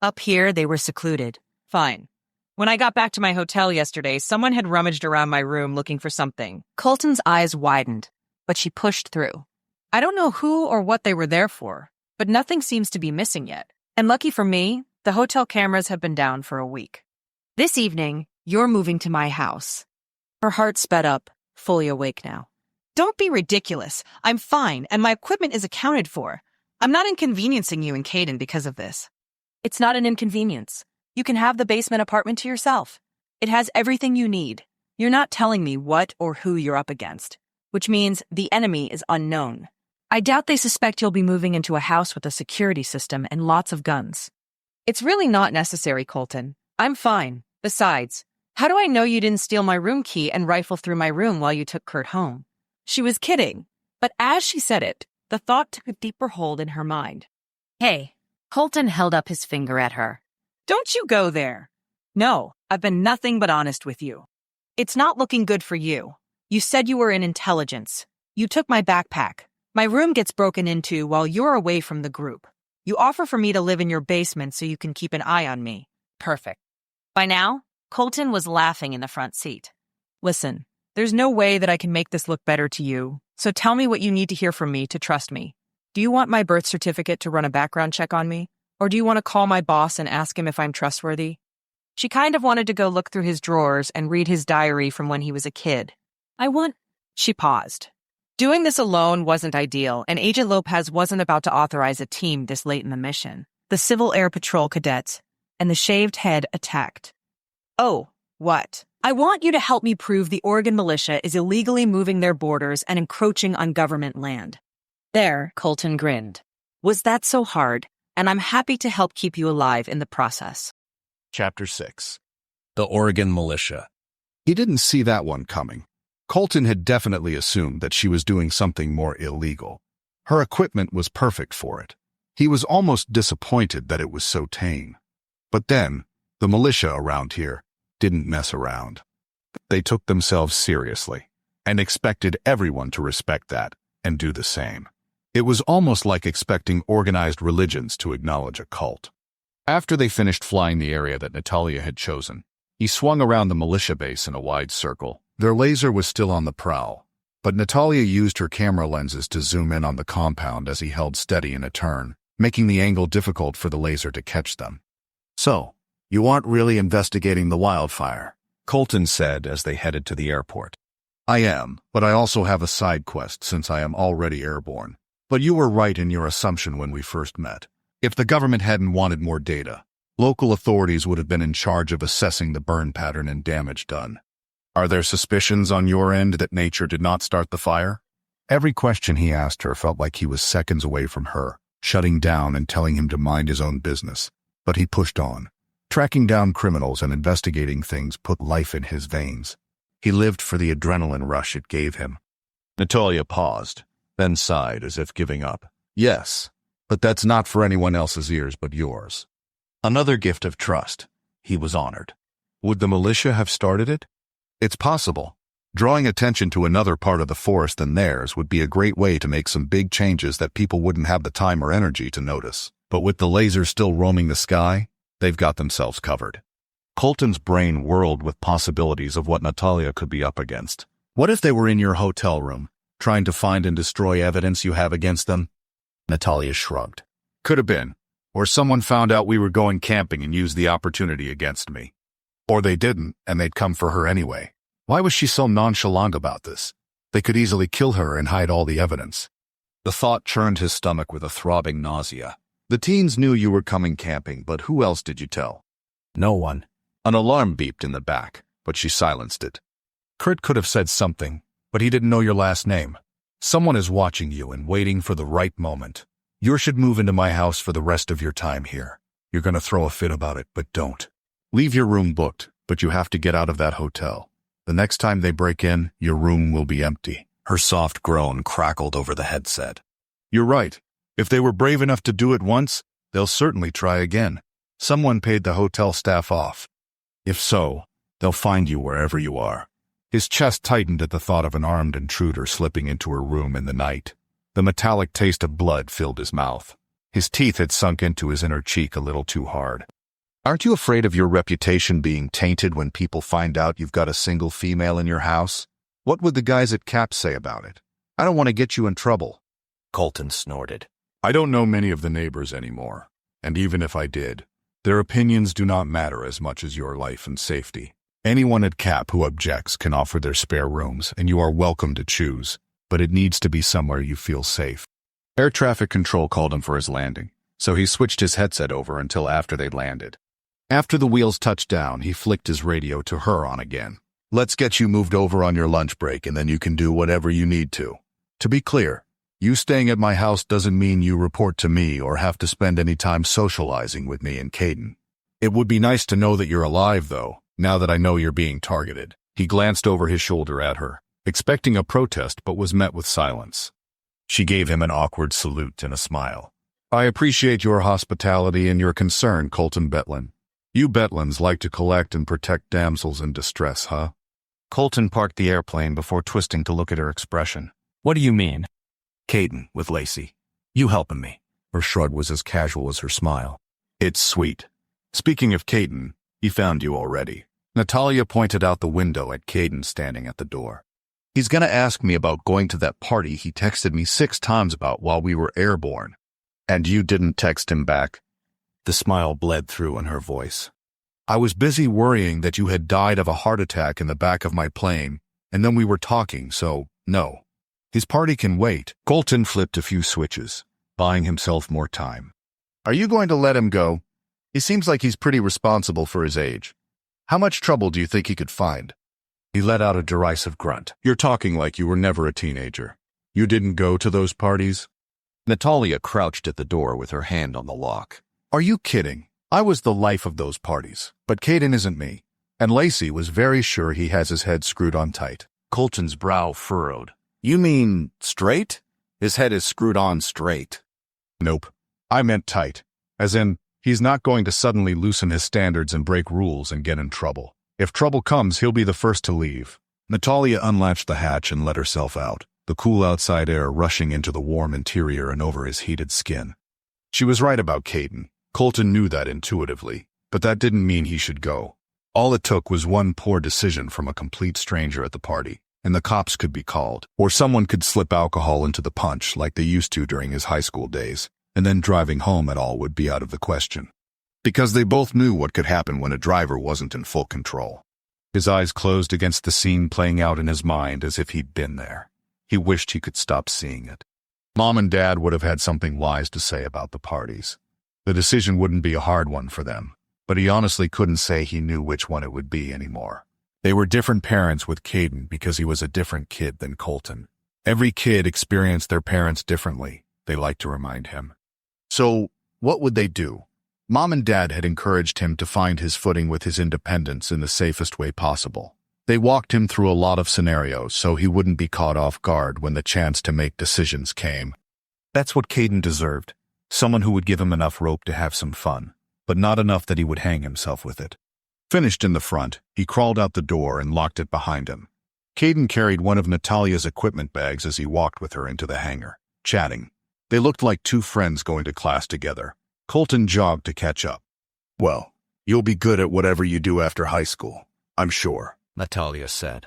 Up here, they were secluded. "Fine. When I got back to my hotel yesterday, someone had rummaged around my room looking for something." Colton's eyes widened, but she pushed through. "I don't know who or what they were there for, but nothing seems to be missing yet. And lucky for me, the hotel cameras have been down for a week. This evening, you're moving to my house." Her heart sped up, fully awake now. "Don't be ridiculous. I'm fine, and my equipment is accounted for. I'm not inconveniencing you and Caden because of this." "It's not an inconvenience. You can have the basement apartment to yourself. It has everything you need. You're not telling me what or who you're up against, which means the enemy is unknown. I doubt they suspect you'll be moving into a house with a security system and lots of guns." "It's really not necessary, Colton. I'm fine. Besides, how do I know you didn't steal my room key and rifle through my room while you took Kurt home?" She was kidding, but as she said it, the thought took a deeper hold in her mind. "Hey," Colton held up his finger at her. "Don't you go there. No, I've been nothing but honest with you. It's not looking good for you. You said you were in intelligence. You took my backpack. My room gets broken into while you're away from the group. You offer for me to live in your basement so you can keep an eye on me. Perfect." By now, Colton was laughing in the front seat. "Listen, there's no way that I can make this look better to you, so tell me what you need to hear from me to trust me. Do you want my birth certificate to run a background check on me? Or do you want to call my boss and ask him if I'm trustworthy?" She kind of wanted to go look through his drawers and read his diary from when he was a kid. She paused. Doing this alone wasn't ideal, and Agent Lopez wasn't about to authorize a team this late in the mission. The Civil Air Patrol cadets and the shaved head attacked. "Oh, what? I want you to help me prove the Oregon militia is illegally moving their borders and encroaching on government land." There, Colton grinned. "Was that so hard? And I'm happy to help keep you alive in the process." Chapter 6. The Oregon militia. He didn't see that one coming. Colton had definitely assumed that she was doing something more illegal. Her equipment was perfect for it. He was almost disappointed that it was so tame. But then, the militia around here didn't mess around. They took themselves seriously and expected everyone to respect that and do the same. It was almost like expecting organized religions to acknowledge a cult. After they finished flying the area that Natalia had chosen, he swung around the militia base in a wide circle. Their laser was still on the prowl, but Natalia used her camera lenses to zoom in on the compound as he held steady in a turn, making the angle difficult for the laser to catch them. "So, you aren't really investigating the wildfire," Colton said as they headed to the airport. "I am, but I also have a side quest since I am already airborne. But you were right in your assumption when we first met. If the government hadn't wanted more data, local authorities would have been in charge of assessing the burn pattern and damage done. Are there suspicions on your end that nature did not start the fire?" Every question he asked her felt like he was seconds away from her, shutting down and telling him to mind his own business. But he pushed on. Tracking down criminals and investigating things put life in his veins. He lived for the adrenaline rush it gave him. Natalia paused, then sighed as if giving up. "Yes, but that's not for anyone else's ears but yours." Another gift of trust. He was honored. Would the militia have started it? It's possible. Drawing attention to another part of the forest than theirs would be a great way to make some big changes that people wouldn't have the time or energy to notice. But with the lasers still roaming the sky, they've got themselves covered. Colton's brain whirled with possibilities of what Natalia could be up against. What if they were in your hotel room, trying to find and destroy evidence you have against them? Natalia shrugged. Could have been. Or someone found out we were going camping and used the opportunity against me. Or they didn't, and they'd come for her anyway. Why was she so nonchalant about this? They could easily kill her and hide all the evidence. The thought churned his stomach with a throbbing nausea. The teens knew you were coming camping, but who else did you tell? No one. An alarm beeped in the back, but she silenced it. Kurt could have said something, but he didn't know your last name. Someone is watching you and waiting for the right moment. You should move into my house for the rest of your time here. You're going to throw a fit about it, but don't. Leave your room booked, but you have to get out of that hotel. The next time they break in, your room will be empty. Her soft groan crackled over the headset. You're right. If they were brave enough to do it once, they'll certainly try again. Someone paid the hotel staff off. If so, they'll find you wherever you are. His chest tightened at the thought of an armed intruder slipping into her room in the night. The metallic taste of blood filled his mouth. His teeth had sunk into his inner cheek a little too hard. Aren't you afraid of your reputation being tainted when people find out you've got a single female in your house? What would the guys at CAP say about it? I don't want to get you in trouble. Colton snorted. I don't know many of the neighbors anymore, and even if I did, their opinions do not matter as much as your life and safety. Anyone at CAP who objects can offer their spare rooms, and you are welcome to choose, but it needs to be somewhere you feel safe. Air traffic control called him for his landing, so he switched his headset over until after they'd landed. After the wheels touched down, he flicked his radio to her on again. Let's get you moved over on your lunch break, and then you can do whatever you need to. To be clear, you staying at my house doesn't mean you report to me or have to spend any time socializing with me and Caden. It would be nice to know that you're alive, though, now that I know you're being targeted. He glanced over his shoulder at her, expecting a protest, but was met with silence. She gave him an awkward salute and a smile. I appreciate your hospitality and your concern, Colton Betlan. You Betlans like to collect and protect damsels in distress, huh? Colton parked the airplane before twisting to look at her expression. What do you mean? Caden, with Lacey. You helping me. Her shrug was as casual as her smile. It's sweet. Speaking of Caden, he found you already. Natalia pointed out the window at Caden standing at the door. He's gonna ask me about going to that party he texted me 6 times about while we were airborne. And you didn't text him back? The smile bled through in her voice. I was busy worrying that you had died of a heart attack in the back of my plane, and then we were talking, so no. His party can wait. Colton flipped a few switches, buying himself more time. Are you going to let him go? He seems like he's pretty responsible for his age. How much trouble do you think he could find? He let out a derisive grunt. You're talking like you were never a teenager. You didn't go to those parties? Natalia crouched at the door with her hand on the lock. Are you kidding? I was the life of those parties, but Caden isn't me. And Lacey was very sure he has his head screwed on tight. Colton's brow furrowed. You mean straight? His head is screwed on straight. Nope. I meant tight. As in, he's not going to suddenly loosen his standards and break rules and get in trouble. If trouble comes, he'll be the first to leave. Natalia unlatched the hatch and let herself out, the cool outside air rushing into the warm interior and over his heated skin. She was right about Caden. Colton knew that intuitively, but that didn't mean he should go. All it took was one poor decision from a complete stranger at the party, and the cops could be called, or someone could slip alcohol into the punch like they used to during his high school days, and then driving home at all would be out of the question. Because they both knew what could happen when a driver wasn't in full control. His eyes closed against the scene playing out in his mind as if he'd been there. He wished he could stop seeing it. Mom and Dad would have had something wise to say about the parties. The decision wouldn't be a hard one for them, but he honestly couldn't say he knew which one it would be anymore. They were different parents with Caden because he was a different kid than Colton. Every kid experienced their parents differently, they liked to remind him. So, what would they do? Mom and Dad had encouraged him to find his footing with his independence in the safest way possible. They walked him through a lot of scenarios so he wouldn't be caught off guard when the chance to make decisions came. That's what Caden deserved. Someone who would give him enough rope to have some fun, but not enough that he would hang himself with it. Finished in the front, he crawled out the door and locked it behind him. Caden carried one of Natalia's equipment bags as he walked with her into the hangar, chatting. They looked like two friends going to class together. Colton jogged to catch up. Well, You'll be good at whatever you do after high school, I'm sure, Natalia said.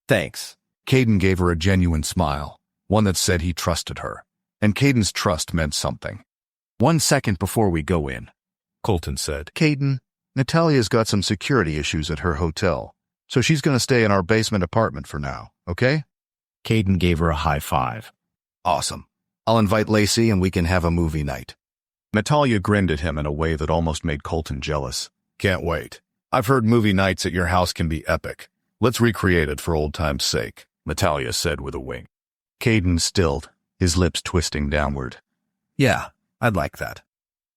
Thanks. Caden gave her a genuine smile, one that said he trusted her. And Caden's trust meant something. 1 second before we go in, Colton said. Caden, Natalia's got some security issues at her hotel, so she's going to stay in our basement apartment for now, okay? Caden gave her a high five. Awesome. I'll invite Lacey and we can have a movie night. Natalia grinned at him in a way that almost made Colton jealous. Can't wait. I've heard movie nights at your house can be epic. Let's recreate it for old time's sake, Natalia said with a wink. Caden stilled, his lips twisting downward. Yeah, I'd like that.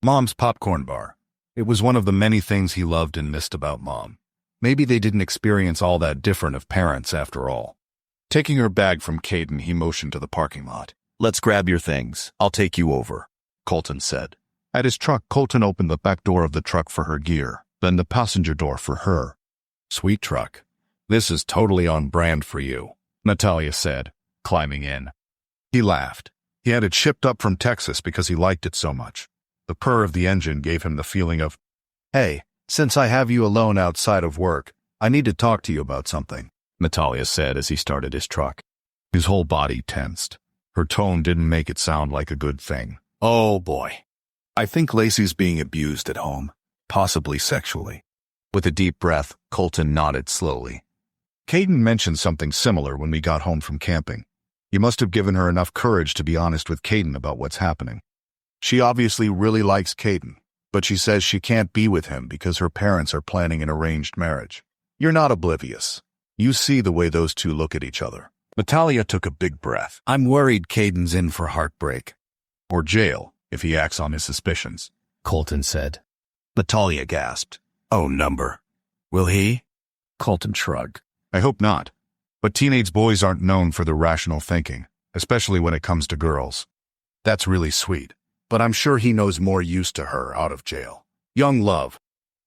Mom's popcorn bar. It was one of the many things he loved and missed about Mom. Maybe they didn't experience all that different of parents after all. Taking her bag from Caden, he motioned to the parking lot. Let's grab your things. I'll take you over, Colton said. At his truck, Colton opened the back door of the truck for her gear, then the passenger door for her. Sweet truck. This is totally on brand for you, Natalia said, climbing in. He laughed. He had it shipped up from Texas because he liked it so much. The purr of the engine gave him the feeling of, hey, since I have you alone outside of work, I need to talk to you about something, Natalia said as he started his truck. His whole body tensed. Her tone didn't make it sound like a good thing. Oh boy. I think Lacey's being abused at home, possibly sexually. With a deep breath, Colton nodded slowly. Caden mentioned something similar when we got home from camping. You must have given her enough courage to be honest with Caden about what's happening. She obviously really likes Caden, but she says she can't be with him because her parents are planning an arranged marriage. You're not oblivious. You see the way those two look at each other. Natalia took a big breath. I'm worried Caden's in for heartbreak. Or jail, if he acts on his suspicions, Colton said. Natalia gasped. Oh, number. Will he? Colton shrugged. I hope not. But teenage boys aren't known for their rational thinking, especially when it comes to girls. That's really sweet. But I'm sure he knows more use to her out of jail. Young love.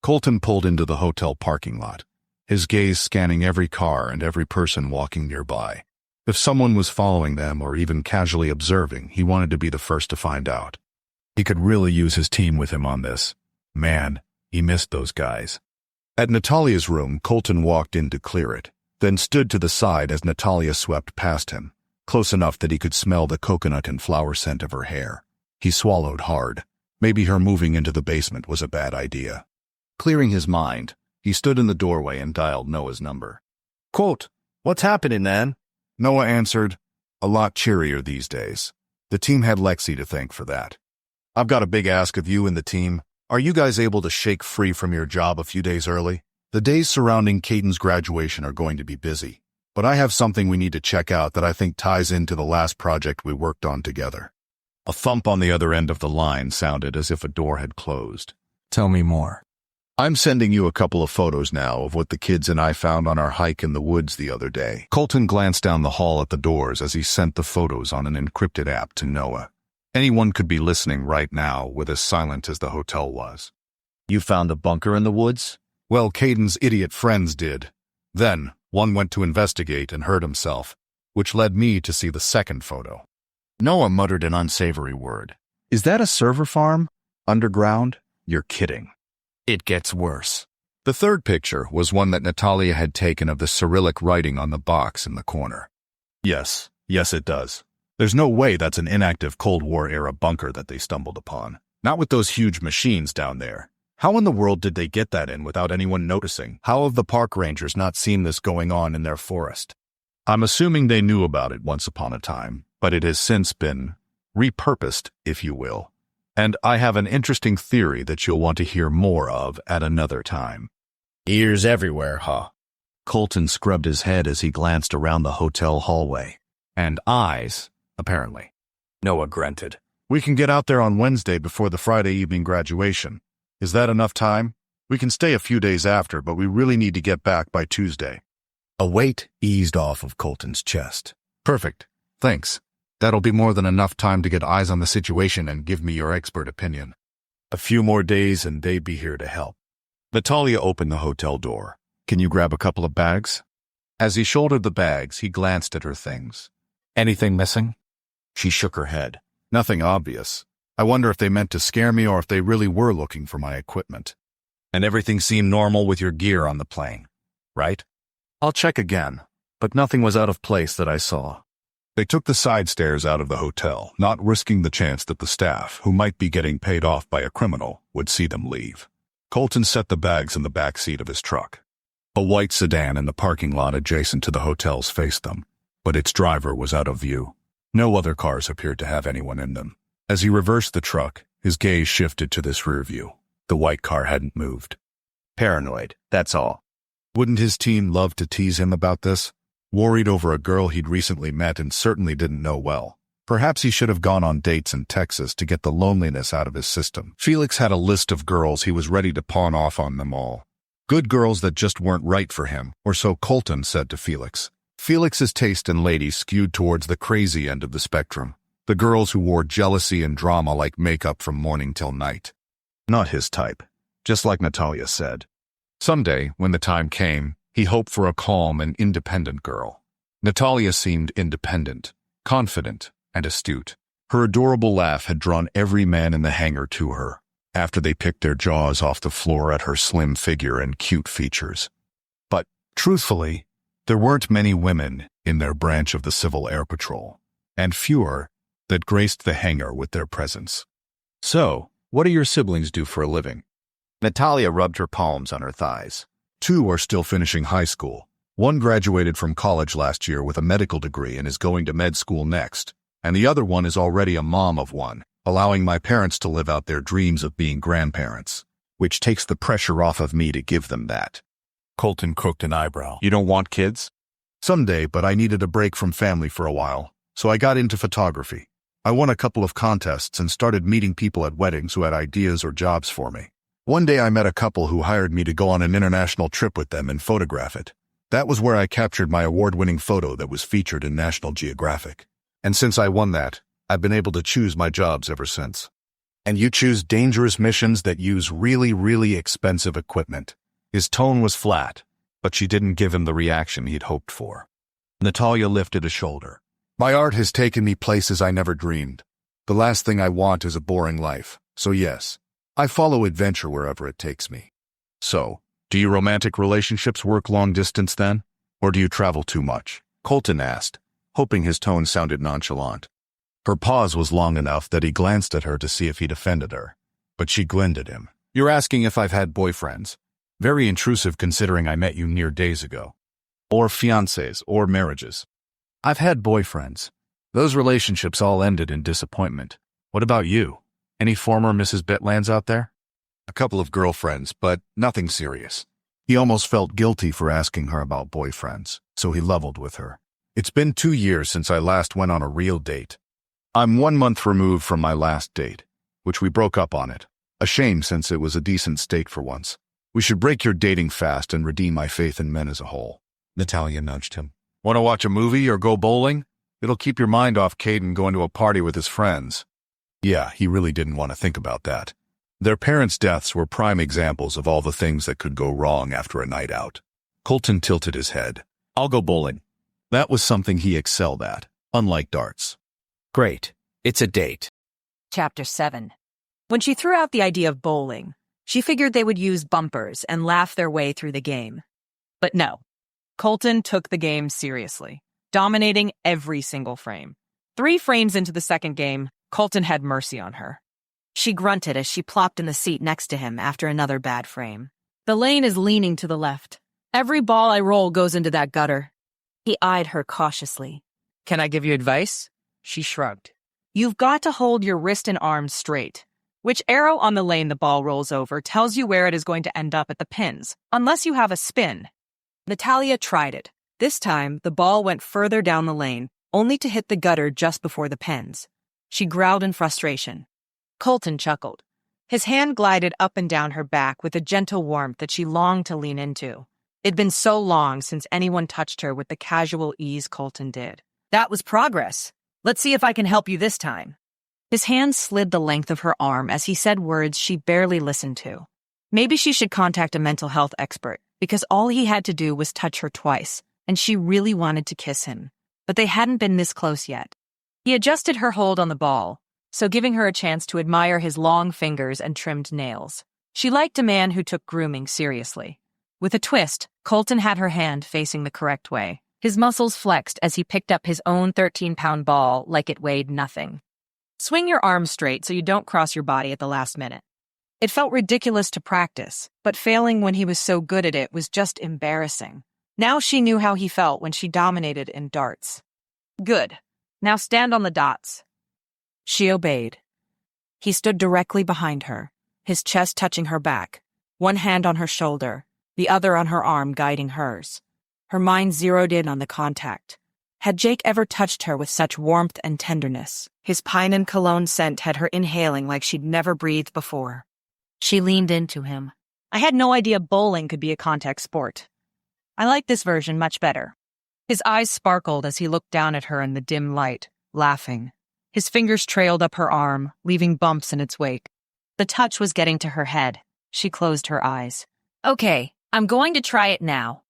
Colton pulled into the hotel parking lot, his gaze scanning every car and every person walking nearby. If someone was following them or even casually observing, he wanted to be the first to find out. He could really use his team with him on this. Man, he missed those guys. At Natalia's room, Colton walked in to clear it, then stood to the side as Natalia swept past him, close enough that he could smell the coconut and flower scent of her hair. He swallowed hard. Maybe her moving into the basement was a bad idea. Clearing his mind, he stood in the doorway and dialed Noah's number. Quote, "What's happening, man?" Noah answered, a lot cheerier these days. The team had Lexi to thank for that. I've got a big ask of you and the team. Are you guys able to shake free from your job a few days early? The days surrounding Caden's graduation are going to be busy, but I have something we need to check out that I think ties into the last project we worked on together. A thump on the other end of the line sounded as if a door had closed. Tell me more. I'm sending you a couple of photos now of what the kids and I found on our hike in the woods the other day. Colton glanced down the hall at the doors as he sent the photos on an encrypted app to Noah. Anyone could be listening right now with as silent as the hotel was. You found a bunker in the woods? Well, Caden's idiot friends did. Then, one went to investigate and hurt himself, which led me to see the second photo. Noah muttered an unsavory word. Is that a server farm? Underground? You're kidding. It gets worse. The third picture was one that Natalia had taken of the Cyrillic writing on the box in the corner. Yes, it does. There's no way that's an inactive Cold War-era bunker that they stumbled upon. Not with those huge machines down there. How in the world did they get that in without anyone noticing? How have the park rangers not seen this going on in their forest? I'm assuming they knew about it once upon a time, but it has since been repurposed, if you will. And I have an interesting theory that you'll want to hear more of at another time. Ears everywhere, huh? Colton scrubbed his head as he glanced around the hotel hallway. And eyes, apparently. Noah grunted. We can get out there on Wednesday before the Friday evening graduation. Is that enough time? We can stay a few days after, but we really need to get back by Tuesday. A weight eased off of Colton's chest. Perfect. Thanks. That'll be more than enough time to get eyes on the situation and give me your expert opinion. A few more days and they'd be here to help. Natalia opened the hotel door. Can you grab a couple of bags? As he shouldered the bags, he glanced at her things. Anything missing? She shook her head. Nothing obvious. I wonder if they meant to scare me or if they really were looking for my equipment. And everything seemed normal with your gear on the plane, right? I'll check again, but nothing was out of place that I saw. They took the side stairs out of the hotel, not risking the chance that the staff, who might be getting paid off by a criminal, would see them leave. Colton set the bags in the back seat of his truck. A white sedan in the parking lot adjacent to the hotels faced them, but its driver was out of view. No other cars appeared to have anyone in them. As he reversed the truck, his gaze shifted to this rear view. The white car hadn't moved. Paranoid, that's all. Wouldn't his team love to tease him about this? Worried over a girl he'd recently met and certainly didn't know well. Perhaps he should have gone on dates in Texas to get the loneliness out of his system. Felix had a list of girls he was ready to pawn off on them all. Good girls that just weren't right for him, or so Colton said to Felix. Felix's taste in ladies skewed towards the crazy end of the spectrum. The girls who wore jealousy and drama like makeup from morning till night. Not his type, just like Natalia said. Someday, when the time came, he hoped for a calm and independent girl. Natalia seemed independent, confident, and astute. Her adorable laugh had drawn every man in the hangar to her, after they picked their jaws off the floor at her slim figure and cute features. But, truthfully, there weren't many women in their branch of the Civil Air Patrol, and fewer that graced the hangar with their presence. So, what do your siblings do for a living? Natalia rubbed her palms on her thighs. 2 are still finishing high school. 1 graduated from college last year with a medical degree and is going to med school next, and the other one is already a mom of 1, allowing my parents to live out their dreams of being grandparents, which takes the pressure off of me to give them that. Colton crooked an eyebrow. You don't want kids? Someday, but I needed a break from family for a while, so I got into photography. I won a couple of contests and started meeting people at weddings who had ideas or jobs for me. One day I met a couple who hired me to go on an international trip with them and photograph it. That was where I captured my award-winning photo that was featured in National Geographic. And since I won that, I've been able to choose my jobs ever since. And you choose dangerous missions that use really, really expensive equipment. His tone was flat, but she didn't give him the reaction he'd hoped for. Natalia lifted a shoulder. My art has taken me places I never dreamed. The last thing I want is a boring life, so yes, I follow adventure wherever it takes me. So, do your romantic relationships work long distance then? Or do you travel too much? Colton asked, hoping his tone sounded nonchalant. Her pause was long enough that he glanced at her to see if he'd offended her, but she grinned at him. You're asking if I've had boyfriends. Very intrusive considering I met you mere days ago. Or fiancés, or marriages. I've had boyfriends. Those relationships all ended in disappointment. What about you? Any former Mrs. Betlans out there? A couple of girlfriends, but nothing serious. He almost felt guilty for asking her about boyfriends, so he leveled with her. It's been 2 years since I last went on a real date. I'm 1 month removed from my last date, which we broke up on it. A shame since it was a decent steak for once. We should break your dating fast and redeem my faith in men as a whole. Natalia nudged him. Want to watch a movie or go bowling? It'll keep your mind off Caden going to a party with his friends. Yeah, he really didn't want to think about that. Their parents' deaths were prime examples of all the things that could go wrong after a night out. Colton tilted his head. I'll go bowling. That was something he excelled at, unlike darts. Great. It's a date. Chapter 7. When she threw out the idea of bowling, she figured they would use bumpers and laugh their way through the game. But no. Colton took the game seriously, dominating every single frame. 3 frames into the second game, Colton had mercy on her. She grunted as she plopped in the seat next to him after another bad frame. The lane is leaning to the left. Every ball I roll goes into that gutter. He eyed her cautiously. Can I give you advice? She shrugged. You've got to hold your wrist and arms straight. Which arrow on the lane the ball rolls over tells you where it is going to end up at the pins, unless you have a spin. Natalia tried it. This time, the ball went further down the lane, only to hit the gutter just before the pins. She growled in frustration. Colton chuckled. His hand glided up and down her back with a gentle warmth that she longed to lean into. It'd been so long since anyone touched her with the casual ease Colton did. That was progress. Let's see if I can help you this time. His hand slid the length of her arm as he said words she barely listened to. Maybe she should contact a mental health expert, because all he had to do was touch her twice, and she really wanted to kiss him. But they hadn't been this close yet. He adjusted her hold on the ball, so giving her a chance to admire his long fingers and trimmed nails. She liked a man who took grooming seriously. With a twist, Colton had her hand facing the correct way. His muscles flexed as he picked up his own 13-pound ball like it weighed nothing. Swing your arms straight so you don't cross your body at the last minute. It felt ridiculous to practice, but failing when he was so good at it was just embarrassing. Now she knew how he felt when she dominated in darts. Good. Now stand on the dots. She obeyed. He stood directly behind her, his chest touching her back, one hand on her shoulder, the other on her arm guiding hers. Her mind zeroed in on the contact. Had Jake ever touched her with such warmth and tenderness? His pine and cologne scent had her inhaling like she'd never breathed before. She leaned into him. I had no idea bowling could be a contact sport. I like this version much better. His eyes sparkled as he looked down at her in the dim light, laughing. His fingers trailed up her arm, leaving bumps in its wake. The touch was getting to her head. She closed her eyes. Okay, I'm going to try it now.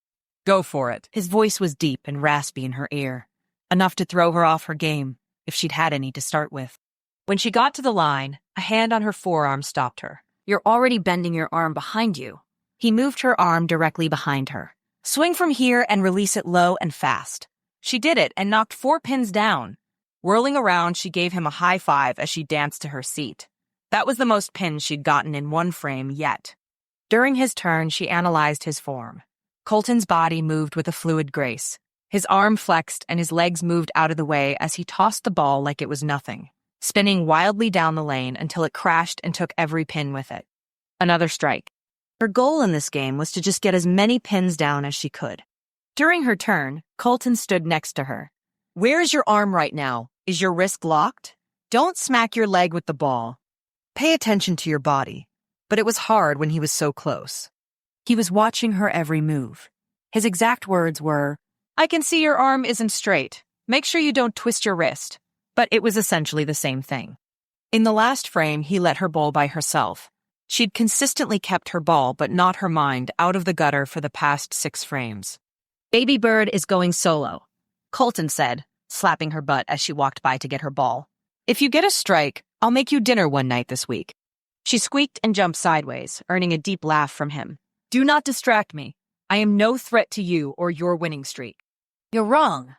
Go for it. His voice was deep and raspy in her ear, enough to throw her off her game, if she'd had any to start with. When she got to the line, a hand on her forearm stopped her. You're already bending your arm behind you. He moved her arm directly behind her. Swing from here and release it low and fast. She did it and knocked 4 pins down. Whirling around, she gave him a high five as she danced to her seat. That was the most pins she'd gotten in one frame yet. During his turn, she analyzed his form. Colton's body moved with a fluid grace. His arm flexed and his legs moved out of the way as he tossed the ball like it was nothing, spinning wildly down the lane until it crashed and took every pin with it. Another strike. Her goal in this game was to just get as many pins down as she could. During her turn, Colton stood next to her. Where's your arm right now? Is your wrist locked? Don't smack your leg with the ball. Pay attention to your body. But it was hard when he was so close. He was watching her every move. His exact words were, I can see your arm isn't straight. Make sure you don't twist your wrist. But it was essentially the same thing. In the last frame, he let her bowl by herself. She'd consistently kept her ball but not her mind out of the gutter for the past 6 frames. Baby Bird is going solo, Colton said, slapping her butt as she walked by to get her ball. If you get a strike, I'll make you dinner one night this week. She squeaked and jumped sideways, earning a deep laugh from him. Do not distract me. I am no threat to you or your winning streak. You're wrong.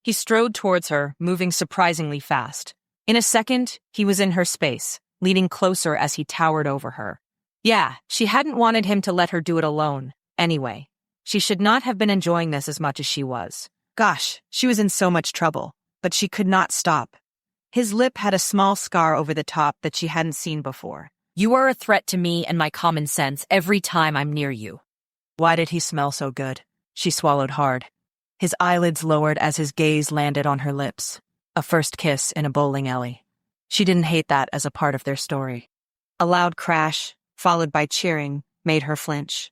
He strode towards her, moving surprisingly fast. In a second, he was in her space, leaning closer as he towered over her. Yeah, she hadn't wanted him to let her do it alone. Anyway, she should not have been enjoying this as much as she was. Gosh, she was in so much trouble, but she could not stop. His lip had a small scar over the top that she hadn't seen before. You are a threat to me and my common sense every time I'm near you. Why did he smell so good? She swallowed hard. His eyelids lowered as his gaze landed on her lips. A first kiss in a bowling alley. She didn't hate that as a part of their story. A loud crash, followed by cheering, made her flinch.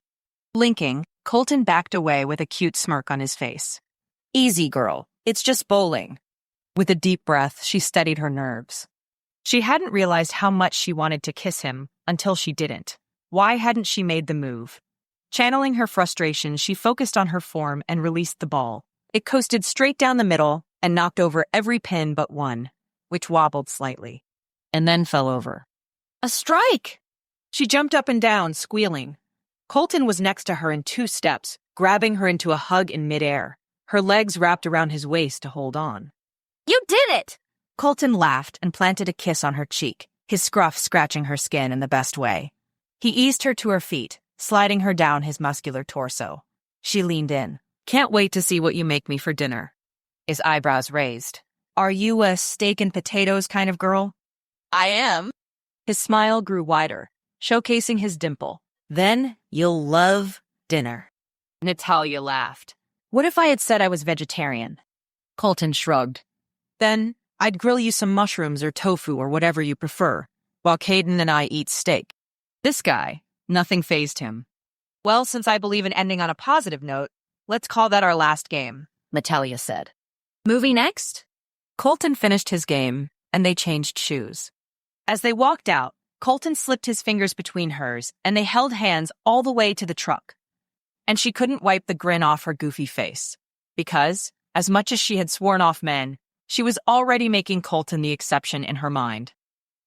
Blinking, Colton backed away with a cute smirk on his face. Easy, girl. It's just bowling. With a deep breath, she steadied her nerves. She hadn't realized how much she wanted to kiss him until she didn't. Why hadn't she made the move? Channeling her frustration, she focused on her form and released the ball. It coasted straight down the middle and knocked over every pin but one, which wobbled slightly, and then fell over. A strike! She jumped up and down, squealing. Colton was next to her in 2 steps, grabbing her into a hug in midair, her legs wrapped around his waist to hold on. You did it! Colton laughed and planted a kiss on her cheek, his scruff scratching her skin in the best way. He eased her to her feet, sliding her down his muscular torso. She leaned in. Can't wait to see what you make me for dinner. His eyebrows raised. Are you a steak and potatoes kind of girl? I am. His smile grew wider, showcasing his dimple. Then you'll love dinner. Natalia laughed. What if I had said I was vegetarian? Colton shrugged. Then I'd grill you some mushrooms or tofu or whatever you prefer, while Caden and I eat steak. This guy, nothing fazed him. Well, since I believe in ending on a positive note, let's call that our last game, Natalia said. Movie next? Colton finished his game, and they changed shoes. As they walked out, Colton slipped his fingers between hers, and they held hands all the way to the truck. And she couldn't wipe the grin off her goofy face, because, as much as she had sworn off men, she was already making Colton the exception in her mind.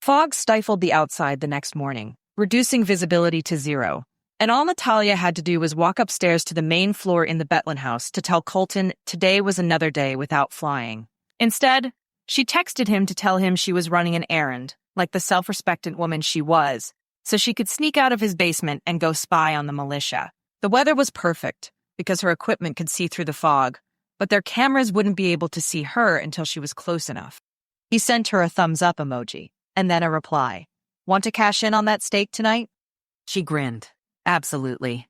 Fog stifled the outside the next morning, reducing visibility to zero. And all Natalia had to do was walk upstairs to the main floor in the Betlan house to tell Colton today was another day without flying. Instead, she texted him to tell him she was running an errand, like the self-respectant woman she was, so she could sneak out of his basement and go spy on the militia. The weather was perfect, because her equipment could see through the fog, but their cameras wouldn't be able to see her until she was close enough. He sent her a thumbs-up emoji, and then a reply. Want to cash in on that stake tonight? She grinned. Absolutely.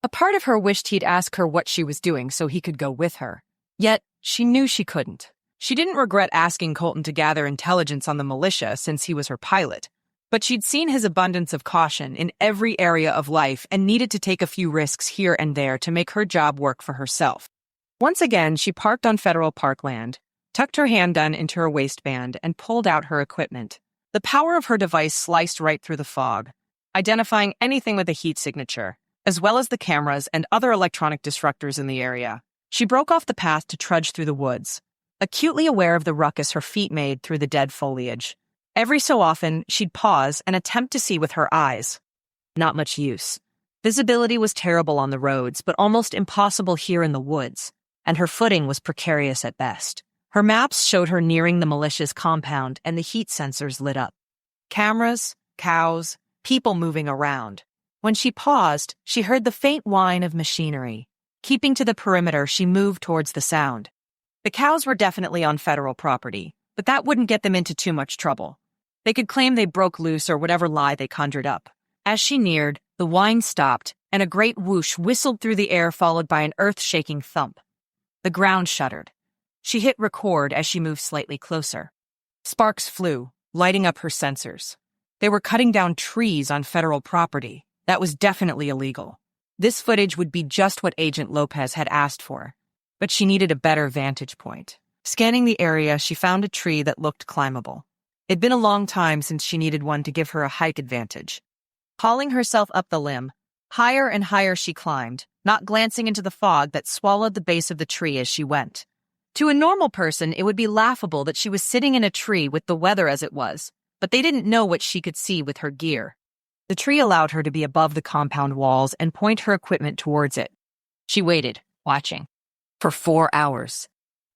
A part of her wished he'd ask her what she was doing so he could go with her. Yet, she knew she couldn't. She didn't regret asking Colton to gather intelligence on the militia since he was her pilot, but she'd seen his abundance of caution in every area of life and needed to take a few risks here and there to make her job work for herself. Once again, she parked on federal parkland, tucked her handgun into her waistband, and pulled out her equipment. The power of her device sliced right through the fog, identifying anything with a heat signature, as well as the cameras and other electronic disruptors in the area. She broke off the path to trudge through the woods, acutely aware of the ruckus her feet made through the dead foliage. Every so often, she'd pause and attempt to see with her eyes. Not much use. Visibility was terrible on the roads, but almost impossible here in the woods, and her footing was precarious at best. Her maps showed her nearing the militia's compound, and the heat sensors lit up. Cameras, cows, people moving around. When she paused, she heard the faint whine of machinery. Keeping to the perimeter, she moved towards the sound. The cows were definitely on federal property, but that wouldn't get them into too much trouble. They could claim they broke loose or whatever lie they conjured up. As she neared, the whine stopped, and a great whoosh whistled through the air followed by an earth-shaking thump. The ground shuddered. She hit record as she moved slightly closer. Sparks flew, lighting up her sensors. They were cutting down trees on federal property. That was definitely illegal. This footage would be just what Agent Lopez had asked for, but she needed a better vantage point. Scanning the area, she found a tree that looked climbable. It'd been a long time since she needed one to give her a hike advantage. Hauling herself up the limb, higher and higher she climbed, not glancing into the fog that swallowed the base of the tree as she went. To a normal person, it would be laughable that she was sitting in a tree with the weather as it was, but they didn't know what she could see with her gear. The tree allowed her to be above the compound walls and point her equipment towards it. She waited, watching. For 4 hours.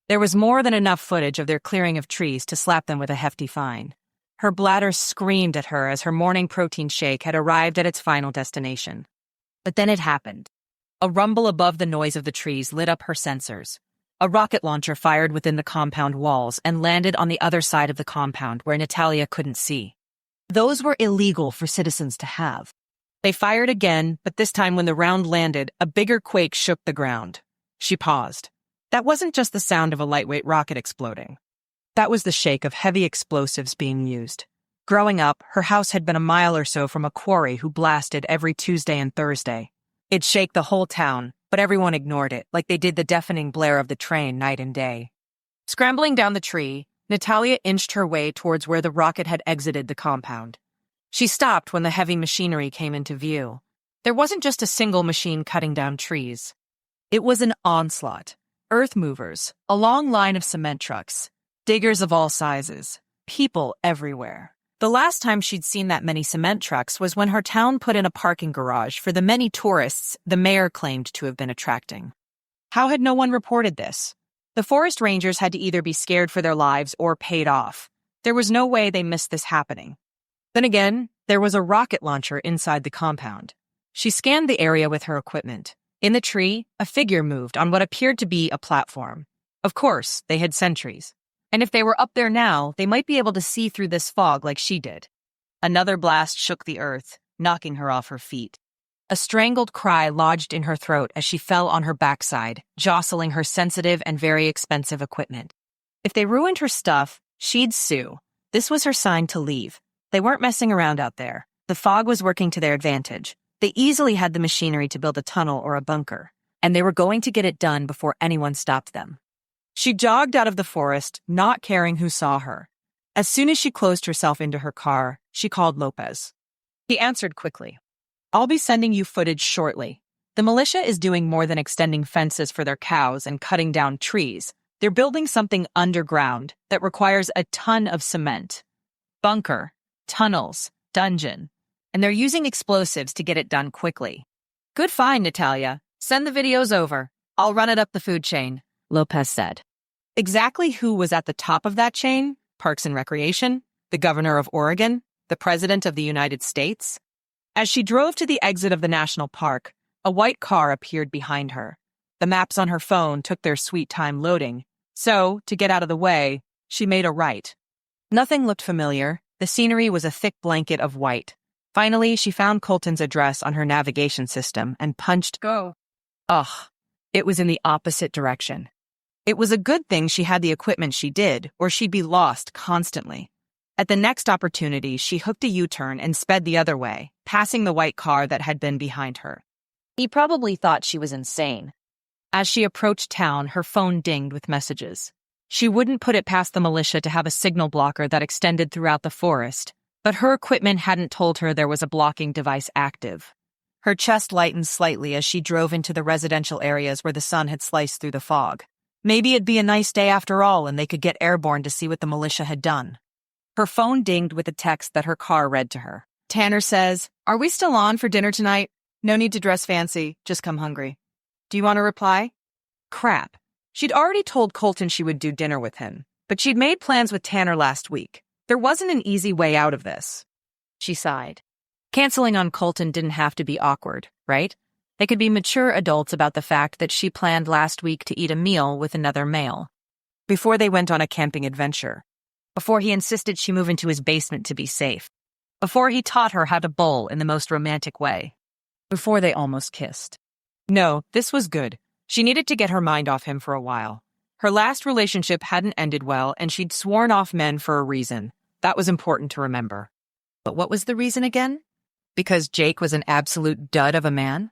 There was more than enough footage of their clearing of trees to slap them with a hefty fine. Her bladder screamed at her as her morning protein shake had arrived at its final destination. But then it happened. A rumble above the noise of the trees lit up her sensors. A rocket launcher fired within the compound walls and landed on the other side of the compound where Natalia couldn't see. Those were illegal for citizens to have. They fired again, but this time when the round landed, a bigger quake shook the ground. She paused. That wasn't just the sound of a lightweight rocket exploding. That was the shake of heavy explosives being used. Growing up, her house had been a mile or so from a quarry who blasted every Tuesday and Thursday. It'd shake the whole town, but everyone ignored it, like they did the deafening blare of the train night and day. Scrambling down the tree, Natalia inched her way towards where the rocket had exited the compound. She stopped when the heavy machinery came into view. There wasn't just a single machine cutting down trees. It was an onslaught. Earth movers, a long line of cement trucks, diggers of all sizes, people everywhere. The last time she'd seen that many cement trucks was when her town put in a parking garage for the many tourists the mayor claimed to have been attracting. How had no one reported this? The forest rangers had to either be scared for their lives or paid off. There was no way they missed this happening. Then again, there was a rocket launcher inside the compound. She scanned the area with her equipment. In the tree, a figure moved on what appeared to be a platform. Of course, they had sentries. And if they were up there now, they might be able to see through this fog like she did. Another blast shook the earth, knocking her off her feet. A strangled cry lodged in her throat as she fell on her backside, jostling her sensitive and very expensive equipment. If they ruined her stuff, she'd sue. This was her sign to leave. They weren't messing around out there. The fog was working to their advantage. They easily had the machinery to build a tunnel or a bunker, and they were going to get it done before anyone stopped them. She jogged out of the forest, not caring who saw her. As soon as she closed herself into her car, she called Lopez. He answered quickly. I'll be sending you footage shortly. The militia is doing more than extending fences for their cows and cutting down trees. They're building something underground that requires a ton of cement. Bunker, tunnels, dungeon. and they're using explosives to get it done quickly. Good find, Natalia. Send the videos over. I'll run it up the food chain, Lopez said. Exactly who was at the top of that chain? Parks and Recreation? The governor of Oregon? The president of the United States? As she drove to the exit of the national park, a white car appeared behind her. The maps on her phone took their sweet time loading, so, to get out of the way, she made a right. Nothing looked familiar. The scenery was a thick blanket of white. Finally, she found Colton's address on her navigation system and punched go. Ugh, it was in the opposite direction. It was a good thing she had the equipment she did, or she'd be lost constantly. At the next opportunity, she hooked a U-turn and sped the other way, passing the white car that had been behind her. He probably thought she was insane. As she approached town, her phone dinged with messages. She wouldn't put it past the militia to have a signal blocker that extended throughout the forest, but her equipment hadn't told her there was a blocking device active. Her chest lightened slightly as she drove into the residential areas where the sun had sliced through the fog. Maybe it'd be a nice day after all and they could get airborne to see what the militia had done. Her phone dinged with a text that her car read to her. Tanner says, "Are we still on for dinner tonight? No need to dress fancy, just come hungry. Do you want to reply?" Crap. She'd already told Colton she would do dinner with him, but she'd made plans with Tanner last week. There wasn't an easy way out of this. She sighed. Canceling on Colton didn't have to be awkward, right? They could be mature adults about the fact that she planned last week to eat a meal with another male. Before they went on a camping adventure. Before he insisted she move into his basement to be safe. Before he taught her how to bowl in the most romantic way. Before they almost kissed. No, this was good. She needed to get her mind off him for a while. Her last relationship hadn't ended well, and she'd sworn off men for a reason. That was important to remember. But what was the reason again? Because Jake was an absolute dud of a man?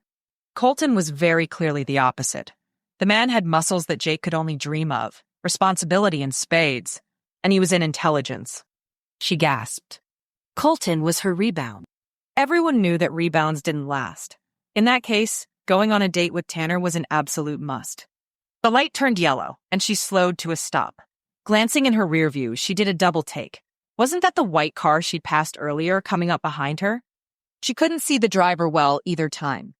Colton was very clearly the opposite. The man had muscles that Jake could only dream of, responsibility in spades, and he was in intelligence. She gasped. Colton was her rebound. Everyone knew that rebounds didn't last. In that case, going on a date with Tanner was an absolute must. The light turned yellow, and she slowed to a stop. Glancing in her rear view, she did a double take. Wasn't that the white car she'd passed earlier coming up behind her? She couldn't see the driver well either time.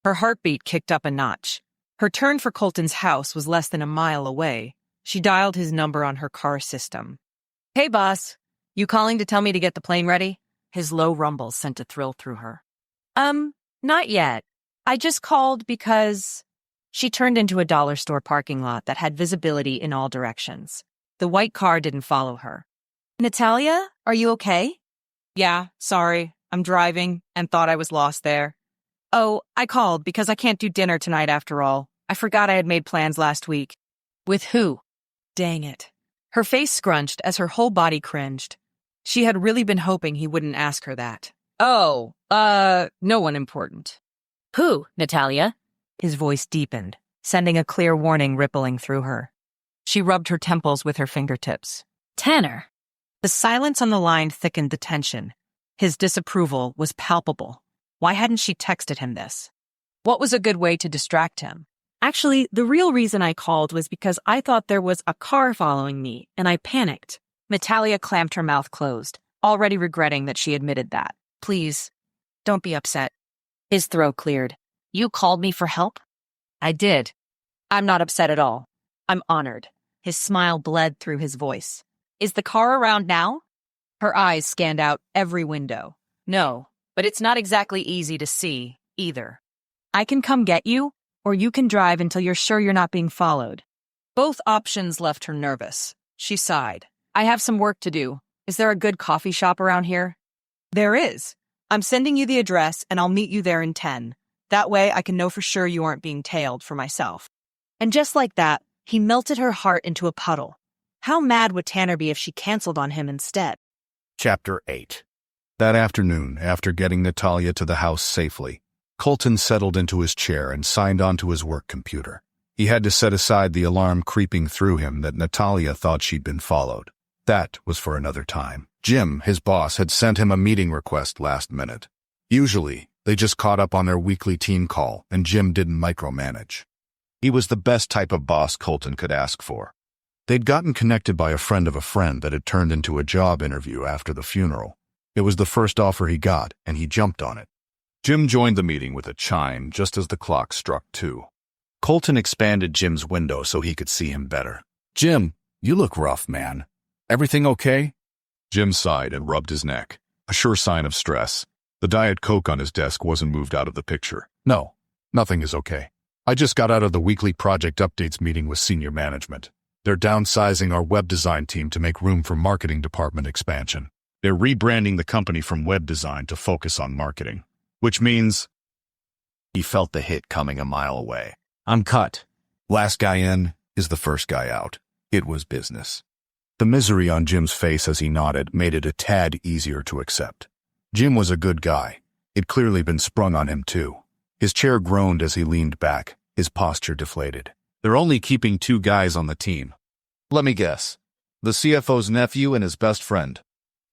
Her heartbeat kicked up a notch. Her turn for Colton's house was less than a mile away. She dialed his number on her car system. "Hey, boss. You calling to tell me to get the plane ready?" His low rumble sent a thrill through her. Not yet. I just called because..." She turned into a dollar store parking lot that had visibility in all directions. The white car didn't follow her. "Natalia, are you okay?" "Yeah, sorry. I'm driving and thought I was lost there." "Oh, I called because I can't do dinner tonight after all. I forgot I had made plans last week." "With who?" Dang it. Her face scrunched as her whole body cringed. She had really been hoping he wouldn't ask her that. "Oh, no one important." "Who, Natalia?" His voice deepened, sending a clear warning rippling through her. She rubbed her temples with her fingertips. "Tanner." The silence on the line thickened the tension. His disapproval was palpable. Why hadn't she texted him this? What was a good way to distract him? "Actually, the real reason I called was because I thought there was a car following me, and I panicked." Natalia clamped her mouth closed, already regretting that she admitted that. "Please, don't be upset." His throat cleared. "You called me for help?" "I did. I'm not upset at all. I'm honored." His smile bled through his voice. "Is the car around now?" Her eyes scanned out every window. "No, but it's not exactly easy to see, either. I can come get you, or you can drive until you're sure you're not being followed." Both options left her nervous. She sighed. "I have some work to do. Is there a good coffee shop around here?" "There is. I'm sending you the address, and I'll meet you there in 10. That way I can know for sure you aren't being tailed for myself." And just like that, he melted her heart into a puddle. How mad would Tanner be if she canceled on him instead? Chapter 8. That afternoon, after getting Natalia to the house safely, Colton settled into his chair and signed onto his work computer. He had to set aside the alarm creeping through him that Natalia thought she'd been followed. That was for another time. Jim, his boss, had sent him a meeting request last minute. Usually, they just caught up on their weekly team call, and Jim didn't micromanage. He was the best type of boss Colton could ask for. They'd gotten connected by a friend of a friend that had turned into a job interview after the funeral. It was the first offer he got, and he jumped on it. Jim joined the meeting with a chime just as the clock struck 2. Colton expanded Jim's window so he could see him better. "Jim, you look rough, man. Everything okay?" Jim sighed and rubbed his neck, a sure sign of stress. The Diet Coke on his desk wasn't moved out of the picture. "No, nothing is okay. I just got out of the weekly project updates meeting with senior management. They're downsizing our web design team to make room for marketing department expansion. They're rebranding the company from web design to focus on marketing. Which means..." He felt the hit coming a mile away. I'm cut. Last guy in is the first guy out. It was business. The misery on Jim's face as he nodded made it a tad easier to accept. Jim was a good guy. It'd clearly been sprung on him too. His chair groaned as he leaned back, his posture deflated. "They're only keeping 2 guys on the team. Let me guess. The CFO's nephew and his best friend."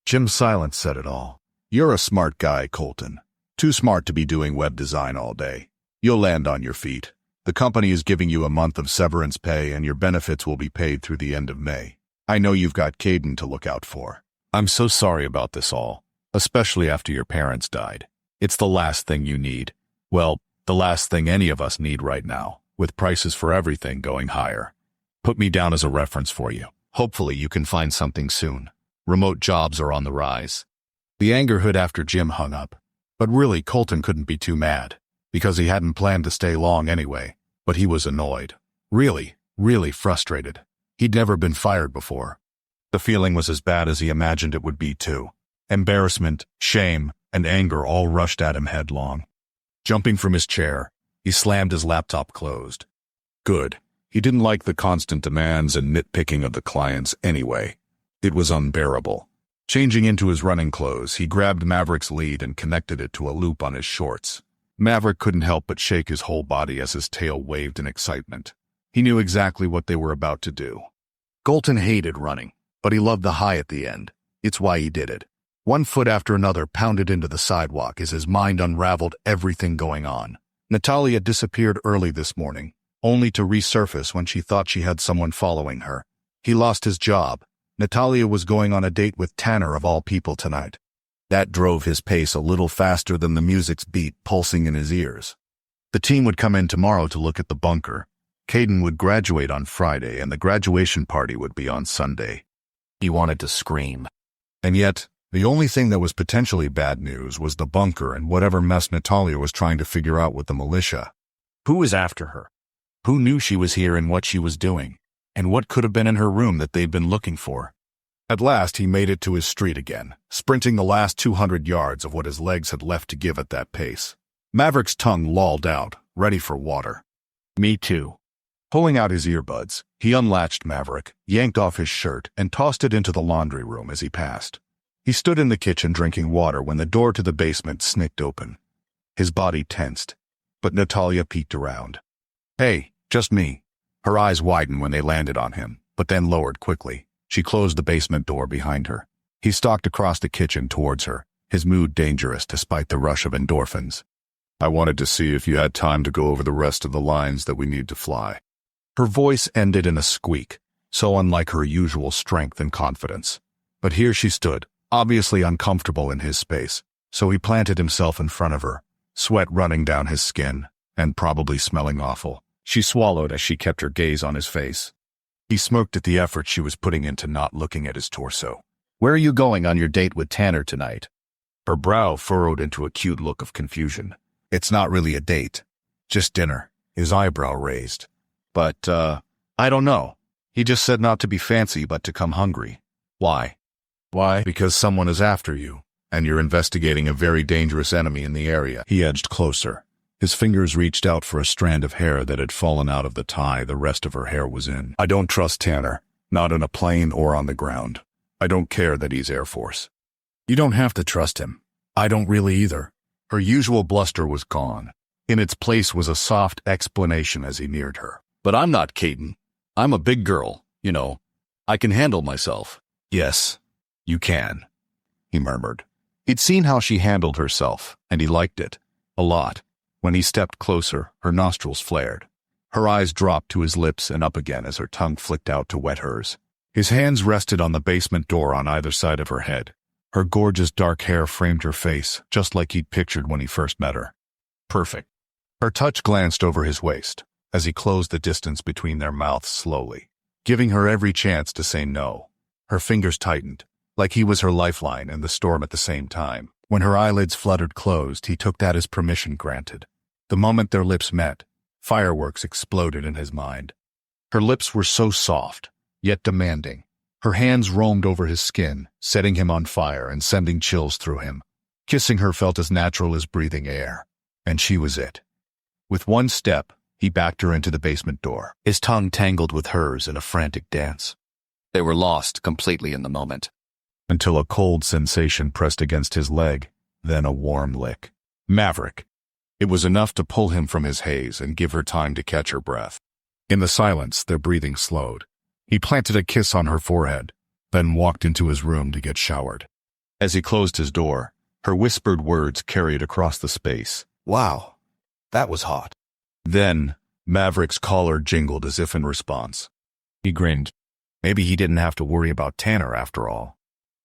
Jim's silence said it all. "You're a smart guy, Colton. Too smart to be doing web design all day. You'll land on your feet. The company is giving you a month of severance pay and your benefits will be paid through the end of May. I know you've got Caden to look out for. I'm so sorry about this all, especially after your parents died. It's the last thing you need. Well, the last thing any of us need right now, with prices for everything going higher. Put me down as a reference for you. Hopefully you can find something soon. Remote jobs are on the rise." The anger hit after Jim hung up. But really, Colton couldn't be too mad, because he hadn't planned to stay long anyway. But he was annoyed. Really, really frustrated. He'd never been fired before. The feeling was as bad as he imagined it would be too. Embarrassment, shame, and anger all rushed at him headlong. Jumping from his chair, he slammed his laptop closed. Good. He didn't like the constant demands and nitpicking of the clients anyway. It was unbearable. Changing into his running clothes, he grabbed Maverick's lead and connected it to a loop on his shorts. Maverick couldn't help but shake his whole body as his tail waved in excitement. He knew exactly what they were about to do. Colton hated running, but he loved the high at the end. It's why he did it. One foot after another pounded into the sidewalk as his mind unraveled everything going on. Natalia disappeared early this morning, only to resurface when she thought she had someone following her. He lost his job. Natalia was going on a date with Tanner of all people tonight. That drove his pace a little faster than the music's beat pulsing in his ears. The team would come in tomorrow to look at the bunker. Caden would graduate on Friday and the graduation party would be on Sunday. He wanted to scream. And yet, the only thing that was potentially bad news was the bunker and whatever mess Natalia was trying to figure out with the militia. Who was after her? Who knew she was here and what she was doing? And what could have been in her room that they'd been looking for? At last, he made it to his street again, sprinting the last 200 yards of what his legs had left to give at that pace. Maverick's tongue lolled out, ready for water. Me too. Pulling out his earbuds, he unlatched Maverick, yanked off his shirt, and tossed it into the laundry room as he passed. He stood in the kitchen drinking water when the door to the basement snicked open. His body tensed, but Natalia peeked around. "Hey, just me." Her eyes widened when they landed on him, but then lowered quickly. She closed the basement door behind her. He stalked across the kitchen towards her, his mood dangerous despite the rush of endorphins. "I wanted to see if you had time to go over the rest of the lines that we need to fly." Her voice ended in a squeak, so unlike her usual strength and confidence. But here she stood, obviously uncomfortable in his space, so he planted himself in front of her, sweat running down his skin, and probably smelling awful. She swallowed as she kept her gaze on his face. He smirked at the effort she was putting into not looking at his torso. "Where are you going on your date with Tanner tonight?" Her brow furrowed into a cute look of confusion. "It's not really a date. Just dinner." His eyebrow raised. "But, I don't know. He just said not to be fancy but to come hungry." "Why?" "Why? Because someone is after you, and you're investigating a very dangerous enemy in the area." He edged closer. His fingers reached out for a strand of hair that had fallen out of the tie the rest of her hair was in. "I don't trust Tanner, not in a plane or on the ground. I don't care that he's Air Force." "You don't have to trust him. I don't really either." Her usual bluster was gone. In its place was a soft explanation as he neared her. "But I'm not Caden. I'm a big girl, you know. I can handle myself." "Yes, you can," he murmured. He'd seen how she handled herself, and he liked it. A lot. When he stepped closer, her nostrils flared. Her eyes dropped to his lips and up again as her tongue flicked out to wet hers. His hands rested on the basement door on either side of her head. Her gorgeous dark hair framed her face, just like he'd pictured when he first met her. Perfect. Her touch glanced over his waist, as he closed the distance between their mouths slowly, giving her every chance to say no. Her fingers tightened, like he was her lifeline and the storm at the same time. When her eyelids fluttered closed, he took that as permission granted. The moment their lips met, fireworks exploded in his mind. Her lips were so soft, yet demanding. Her hands roamed over his skin, setting him on fire and sending chills through him. Kissing her felt as natural as breathing air, and she was it. With one step, he backed her into the basement door, his tongue tangled with hers in a frantic dance. They were lost completely in the moment. Until a cold sensation pressed against his leg, then a warm lick. Maverick. It was enough to pull him from his haze and give her time to catch her breath. In the silence, their breathing slowed. He planted a kiss on her forehead, then walked into his room to get showered. As he closed his door, her whispered words carried across the space. Wow, that was hot. Then, Maverick's collar jingled as if in response. He grinned. Maybe he didn't have to worry about Tanner after all.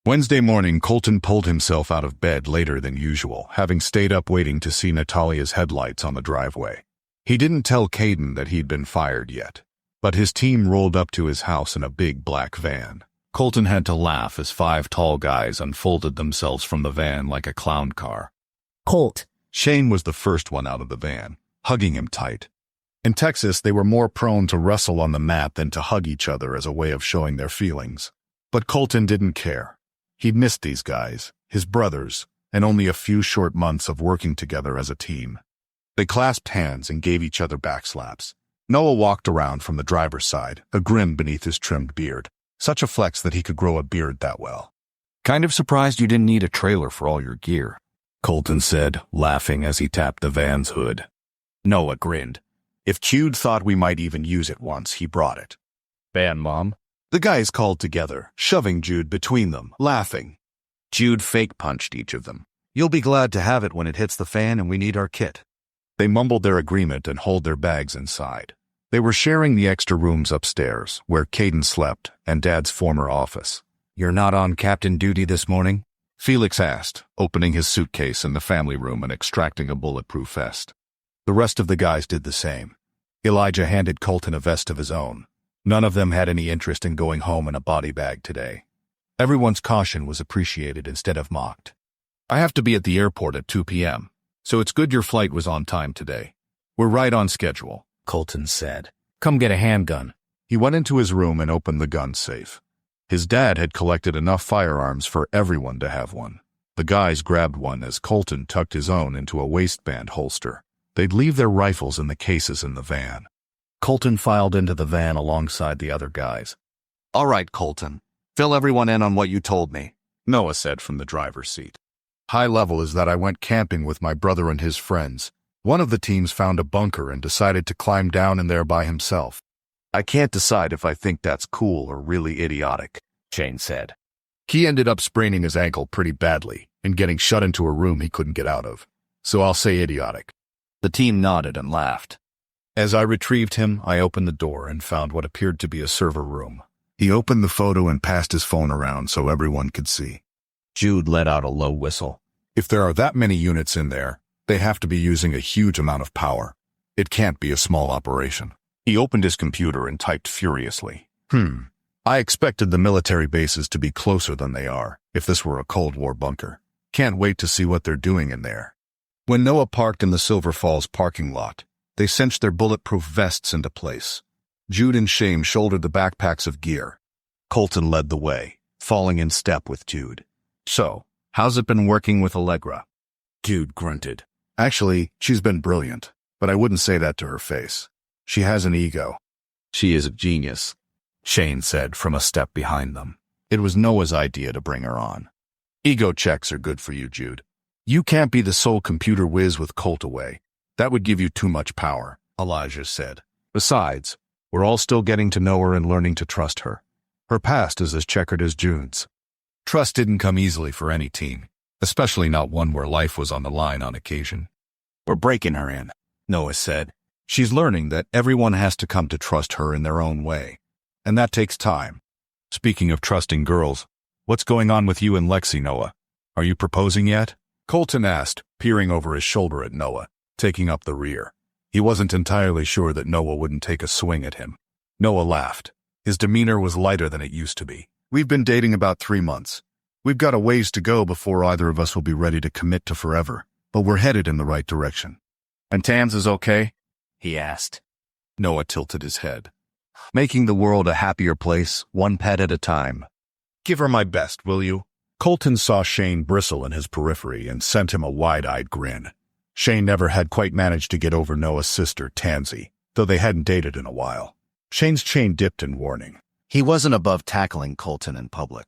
Wednesday morning, Colton pulled himself out of bed later than usual, having stayed up waiting to see Natalia's headlights on the driveway. He didn't tell Caden that he'd been fired yet, but his team rolled up to his house in a big black van. Colton had to laugh as 5 tall guys unfolded themselves from the van like a clown car. Colt. Shane was the first one out of the van, hugging him tight. In Texas, they were more prone to wrestle on the mat than to hug each other as a way of showing their feelings. But Colton didn't care. He'd missed these guys, his brothers, and only a few short months of working together as a team. They clasped hands and gave each other backslaps. Noah walked around from the driver's side, a grin beneath his trimmed beard. Such a flex that he could grow a beard that well. Kind of surprised you didn't need a trailer for all your gear, Colton said, laughing as he tapped the van's hood. Noah grinned. If Jude thought we might even use it once, he brought it. Van Mom. The guys called together, shoving Jude between them, laughing. Jude fake-punched each of them. You'll be glad to have it when it hits the fan and we need our kit. They mumbled their agreement and hauled their bags inside. They were sharing the extra rooms upstairs, where Caden slept, and Dad's former office. You're not on captain duty this morning? Felix asked, opening his suitcase in the family room and extracting a bulletproof vest. The rest of the guys did the same. Elijah handed Colton a vest of his own. None of them had any interest in going home in a body bag today. Everyone's caution was appreciated instead of mocked. I have to be at the airport at 2 p.m., so it's good your flight was on time today. We're right on schedule, Colton said. Come get a handgun. He went into his room and opened the gun safe. His dad had collected enough firearms for everyone to have one. The guys grabbed one as Colton tucked his own into a waistband holster. They'd leave their rifles in the cases in the van. Colton filed into the van alongside the other guys. All right, Colton. Fill everyone in on what you told me, Noah said from the driver's seat. High level is that I went camping with my brother and his friends. One of the teams found a bunker and decided to climb down in there by himself. I can't decide if I think that's cool or really idiotic, Shane said. He ended up spraining his ankle pretty badly and getting shut into a room he couldn't get out of. So I'll say idiotic. The team nodded and laughed. As I retrieved him, I opened the door and found what appeared to be a server room. He opened the photo and passed his phone around so everyone could see. Jude let out a low whistle. If there are that many units in there, they have to be using a huge amount of power. It can't be a small operation. He opened his computer and typed furiously. I expected the military bases to be closer than they are, if this were a Cold War bunker. Can't wait to see what they're doing in there. When Noah parked in the Silver Falls parking lot, they cinched their bulletproof vests into place. Jude and Shane shouldered the backpacks of gear. Colton led the way, falling in step with Jude. So, how's it been working with Allegra? Jude grunted. Actually, she's been brilliant, but I wouldn't say that to her face. She has an ego. She is a genius, Shane said from a step behind them. It was Noah's idea to bring her on. Ego checks are good for you, Jude. You can't be the sole computer whiz with Colt away. That would give you too much power, Elijah said. Besides, we're all still getting to know her and learning to trust her. Her past is as checkered as Jude's. Trust didn't come easily for any team, especially not one where life was on the line on occasion. We're breaking her in, Noah said. She's learning that everyone has to come to trust her in their own way, and that takes time. Speaking of trusting girls, what's going on with you and Lexi, Noah? Are you proposing yet? Colton asked, peering over his shoulder at Noah, taking up the rear. He wasn't entirely sure that Noah wouldn't take a swing at him. Noah laughed. His demeanor was lighter than it used to be. We've been dating about 3 months. We've got a ways to go before either of us will be ready to commit to forever, but we're headed in the right direction. And Tams is okay? He asked. Noah tilted his head. Making the world a happier place, one pet at a time. Give her my best, will you? Colton saw Shane bristle in his periphery and sent him a wide-eyed grin. Shane never had quite managed to get over Noah's sister, Tansy, though they hadn't dated in a while. Shane's chain dipped in warning. He wasn't above tackling Colton in public.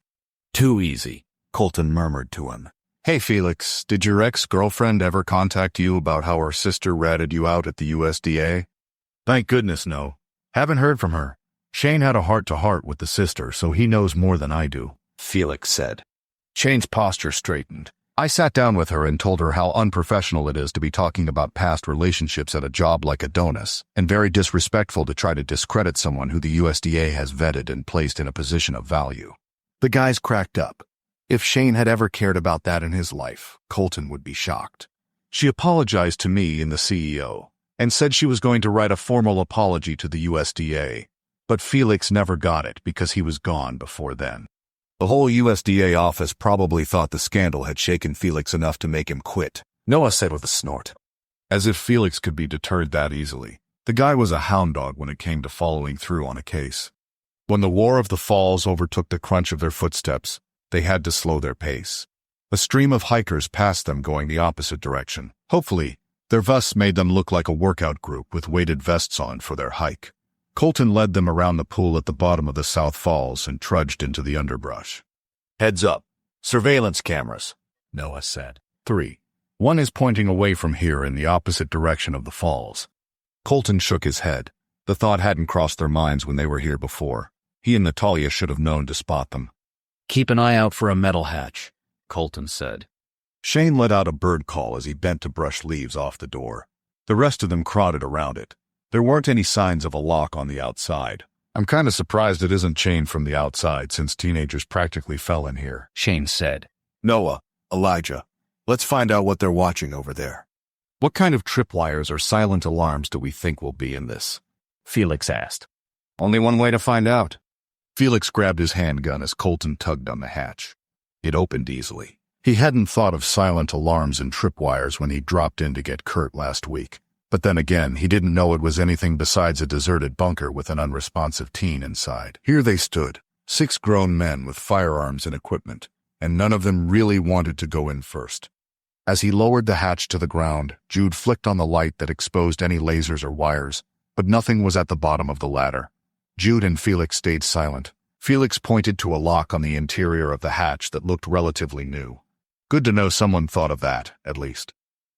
Too easy, Colton murmured to him. Hey Felix, did your ex-girlfriend ever contact you about how her sister ratted you out at the USDA? Thank goodness no. Haven't heard from her. Shane had a heart-to-heart with the sister, so he knows more than I do, Felix said. Shane's posture straightened. I sat down with her and told her how unprofessional it is to be talking about past relationships at a job like Adonis, and very disrespectful to try to discredit someone who the USDA has vetted and placed in a position of value. The guys cracked up. If Shane had ever cared about that in his life, Colton would be shocked. She apologized to me and the CEO, and said she was going to write a formal apology to the USDA, but Felix never got it because he was gone before then. The whole USDA office probably thought the scandal had shaken Felix enough to make him quit, Noah said with a snort. as if Felix could be deterred that easily. The guy was a hound dog when it came to following through on a case. When the War of the Falls overtook the crunch of their footsteps, they had to slow their pace. A stream of hikers passed them going the opposite direction. Hopefully, their vests made them look like a workout group with weighted vests on for their hike. Colton led them around the pool at the bottom of the South Falls and trudged into the underbrush. Heads up. Surveillance cameras, Noah said. 3. One is pointing away from here in the opposite direction of the falls. Colton shook his head. The thought hadn't crossed their minds when they were here before. He and Natalia should have known to spot them. Keep an eye out for a metal hatch, Colton said. Shane let out a bird call as he bent to brush leaves off the door. The rest of them crowded around it. There weren't any signs of a lock on the outside. I'm kind of surprised it isn't chained from the outside since teenagers practically fell in here, Shane said. Noah, Elijah, let's find out what they're watching over there. What kind of tripwires or silent alarms do we think will be in this? Felix asked. Only one way to find out. Felix grabbed his handgun as Colton tugged on the hatch. It opened easily. He hadn't thought of silent alarms and tripwires when he dropped in to get Kurt last week. But then again, he didn't know it was anything besides a deserted bunker with an unresponsive teen inside. Here they stood, 6 grown men with firearms and equipment, and none of them really wanted to go in first. As he lowered the hatch to the ground, Jude flicked on the light that exposed any lasers or wires, but nothing was at the bottom of the ladder. Jude and Felix stayed silent. Felix pointed to a lock on the interior of the hatch that looked relatively new. Good to know someone thought of that, at least.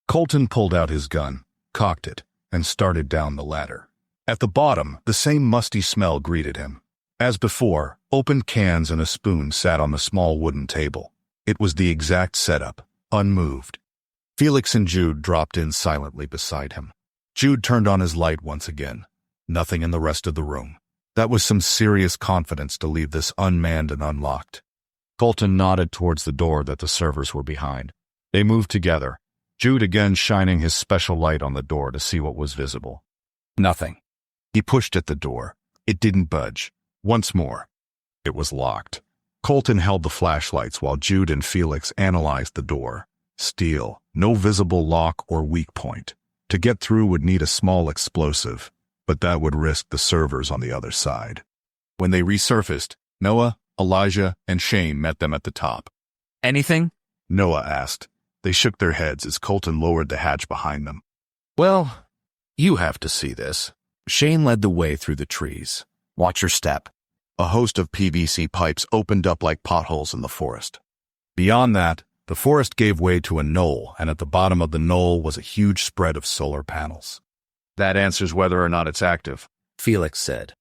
Colton pulled out his gun, cocked it, and started down the ladder. At the bottom, the same musty smell greeted him. As before, opened cans and a spoon sat on the small wooden table. It was the exact setup, unmoved. Felix and Jude dropped in silently beside him. Jude turned on his light once again. Nothing in the rest of the room. That was some serious confidence to leave this unmanned and unlocked. Colton nodded towards the door that the servers were behind. They moved together, Jude again shining his special light on the door to see what was visible. Nothing. He pushed at the door. It didn't budge. Once more. It was locked. Colton held the flashlights while Jude and Felix analyzed the door. Steel, no visible lock or weak point. To get through would need a small explosive, but that would risk the servers on the other side. When they resurfaced, Noah, Elijah, and Shane met them at the top. Anything? Noah asked. They shook their heads as Colton lowered the hatch behind them. Well, you have to see this. Shane led the way through the trees. Watch your step. A host of PVC pipes opened up like potholes in the forest. Beyond that, the forest gave way to a knoll, and at the bottom of the knoll was a huge spread of solar panels. That answers whether or not it's active, Felix said.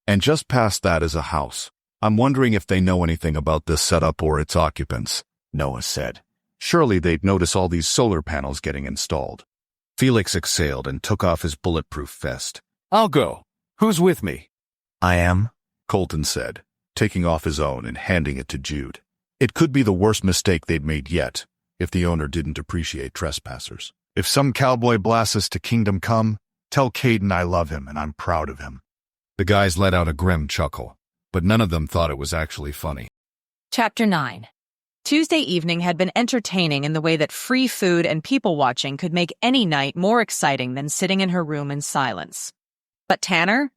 And just past that is a house. I'm wondering if they know anything about this setup or its occupants, Noah said. Surely they'd notice all these solar panels getting installed. Felix exhaled and took off his bulletproof vest. I'll go. Who's with me? I am, Colton said, taking off his own and handing it to Jude. It could be the worst mistake they'd made yet, if the owner didn't appreciate trespassers. If some cowboy blasts us to kingdom come, tell Caden I love him and I'm proud of him. The guys let out a grim chuckle, but none of them thought it was actually funny. Chapter 9. Tuesday evening had been entertaining in the way that free food and people watching could make any night more exciting than sitting in her room in silence. But Tanner?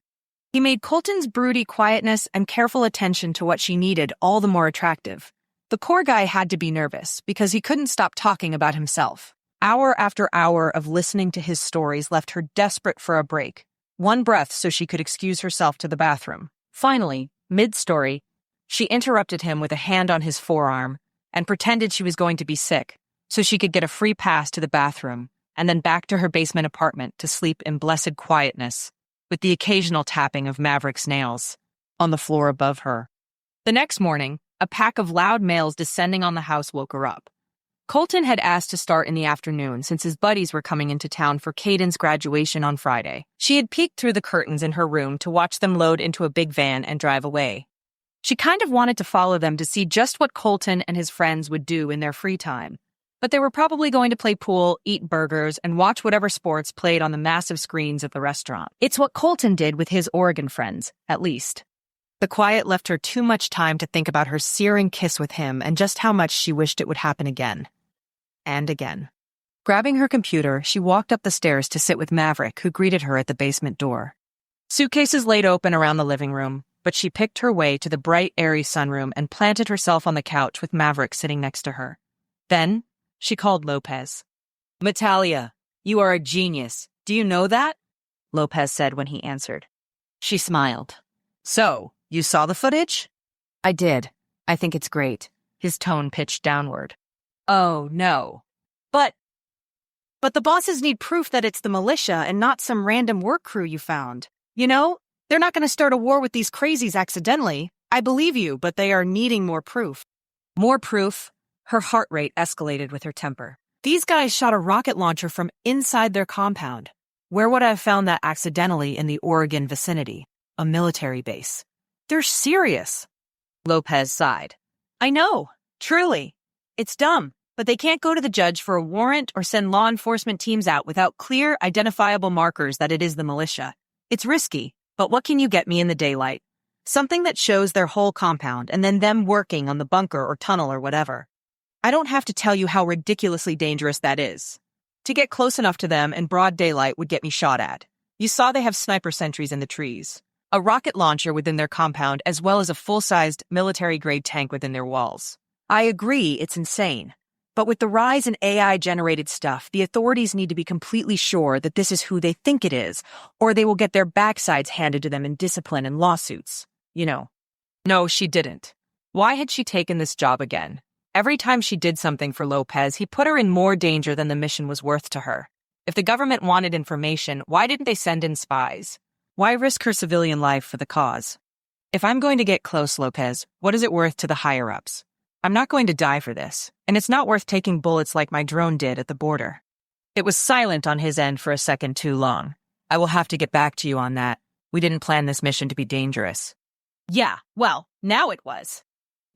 He made Colton's broody quietness and careful attention to what she needed all the more attractive. The core guy had to be nervous because he couldn't stop talking about himself. Hour after hour of listening to his stories left her desperate for a break. One breath so she could excuse herself to the bathroom. Finally, mid-story, she interrupted him with a hand on his forearm and pretended she was going to be sick so she could get a free pass to the bathroom and then back to her basement apartment to sleep in blessed quietness, with the occasional tapping of Maverick's nails on the floor above her. The next morning, a pack of loud males descending on the house woke her up. Colton had asked to start in the afternoon since his buddies were coming into town for Caden's graduation on Friday. She had peeked through the curtains in her room to watch them load into a big van and drive away. She kind of wanted to follow them to see just what Colton and his friends would do in their free time. But they were probably going to play pool, eat burgers, and watch whatever sports played on the massive screens at the restaurant. It's what Colton did with his Oregon friends, at least. The quiet left her too much time to think about her searing kiss with him and just how much she wished it would happen again. And again. Grabbing her computer, she walked up the stairs to sit with Maverick, who greeted her at the basement door. Suitcases laid open around the living room, but she picked her way to the bright, airy sunroom and planted herself on the couch with Maverick sitting next to her. Then, she called Lopez. "Natalia, you are a genius. Do you know that?" Lopez said when he answered. She smiled. "So, you saw the footage?" "I did. I think it's great." His tone pitched downward. "Oh, no. But the bosses need proof that it's the militia and not some random work crew you found. You know, they're not going to start a war with these crazies accidentally. I believe you, but they are needing more proof." More proof? Her heart rate escalated with her temper. These guys shot a rocket launcher from inside their compound. Where would I have found that accidentally in the Oregon vicinity? A military base. They're serious. Lopez sighed. "I know, truly. It's dumb, but they can't go to the judge for a warrant or send law enforcement teams out without clear, identifiable markers that it is the militia. It's risky, but what can you get me in the daylight? Something that shows their whole compound and then them working on the bunker or tunnel or whatever. I don't have to tell you how ridiculously dangerous that is. To get close enough to them in broad daylight would get me shot at. You saw they have sniper sentries in the trees, a rocket launcher within their compound, as well as a full-sized military-grade tank within their walls. I agree, it's insane. But with the rise in AI-generated stuff, the authorities need to be completely sure that this is who they think it is, or they will get their backsides handed to them in discipline and lawsuits. You know." No, she didn't. Why had she taken this job again? Every time she did something for Lopez, he put her in more danger than the mission was worth to her. If the government wanted information, why didn't they send in spies? Why risk her civilian life for the cause? If I'm going to get close, Lopez, what is it worth to the higher-ups? I'm not going to die for this, and it's not worth taking bullets like my drone did at the border. It was silent on his end for a second too long. I will have to get back to you on that. We didn't plan this mission to be dangerous. Yeah, well, now it was.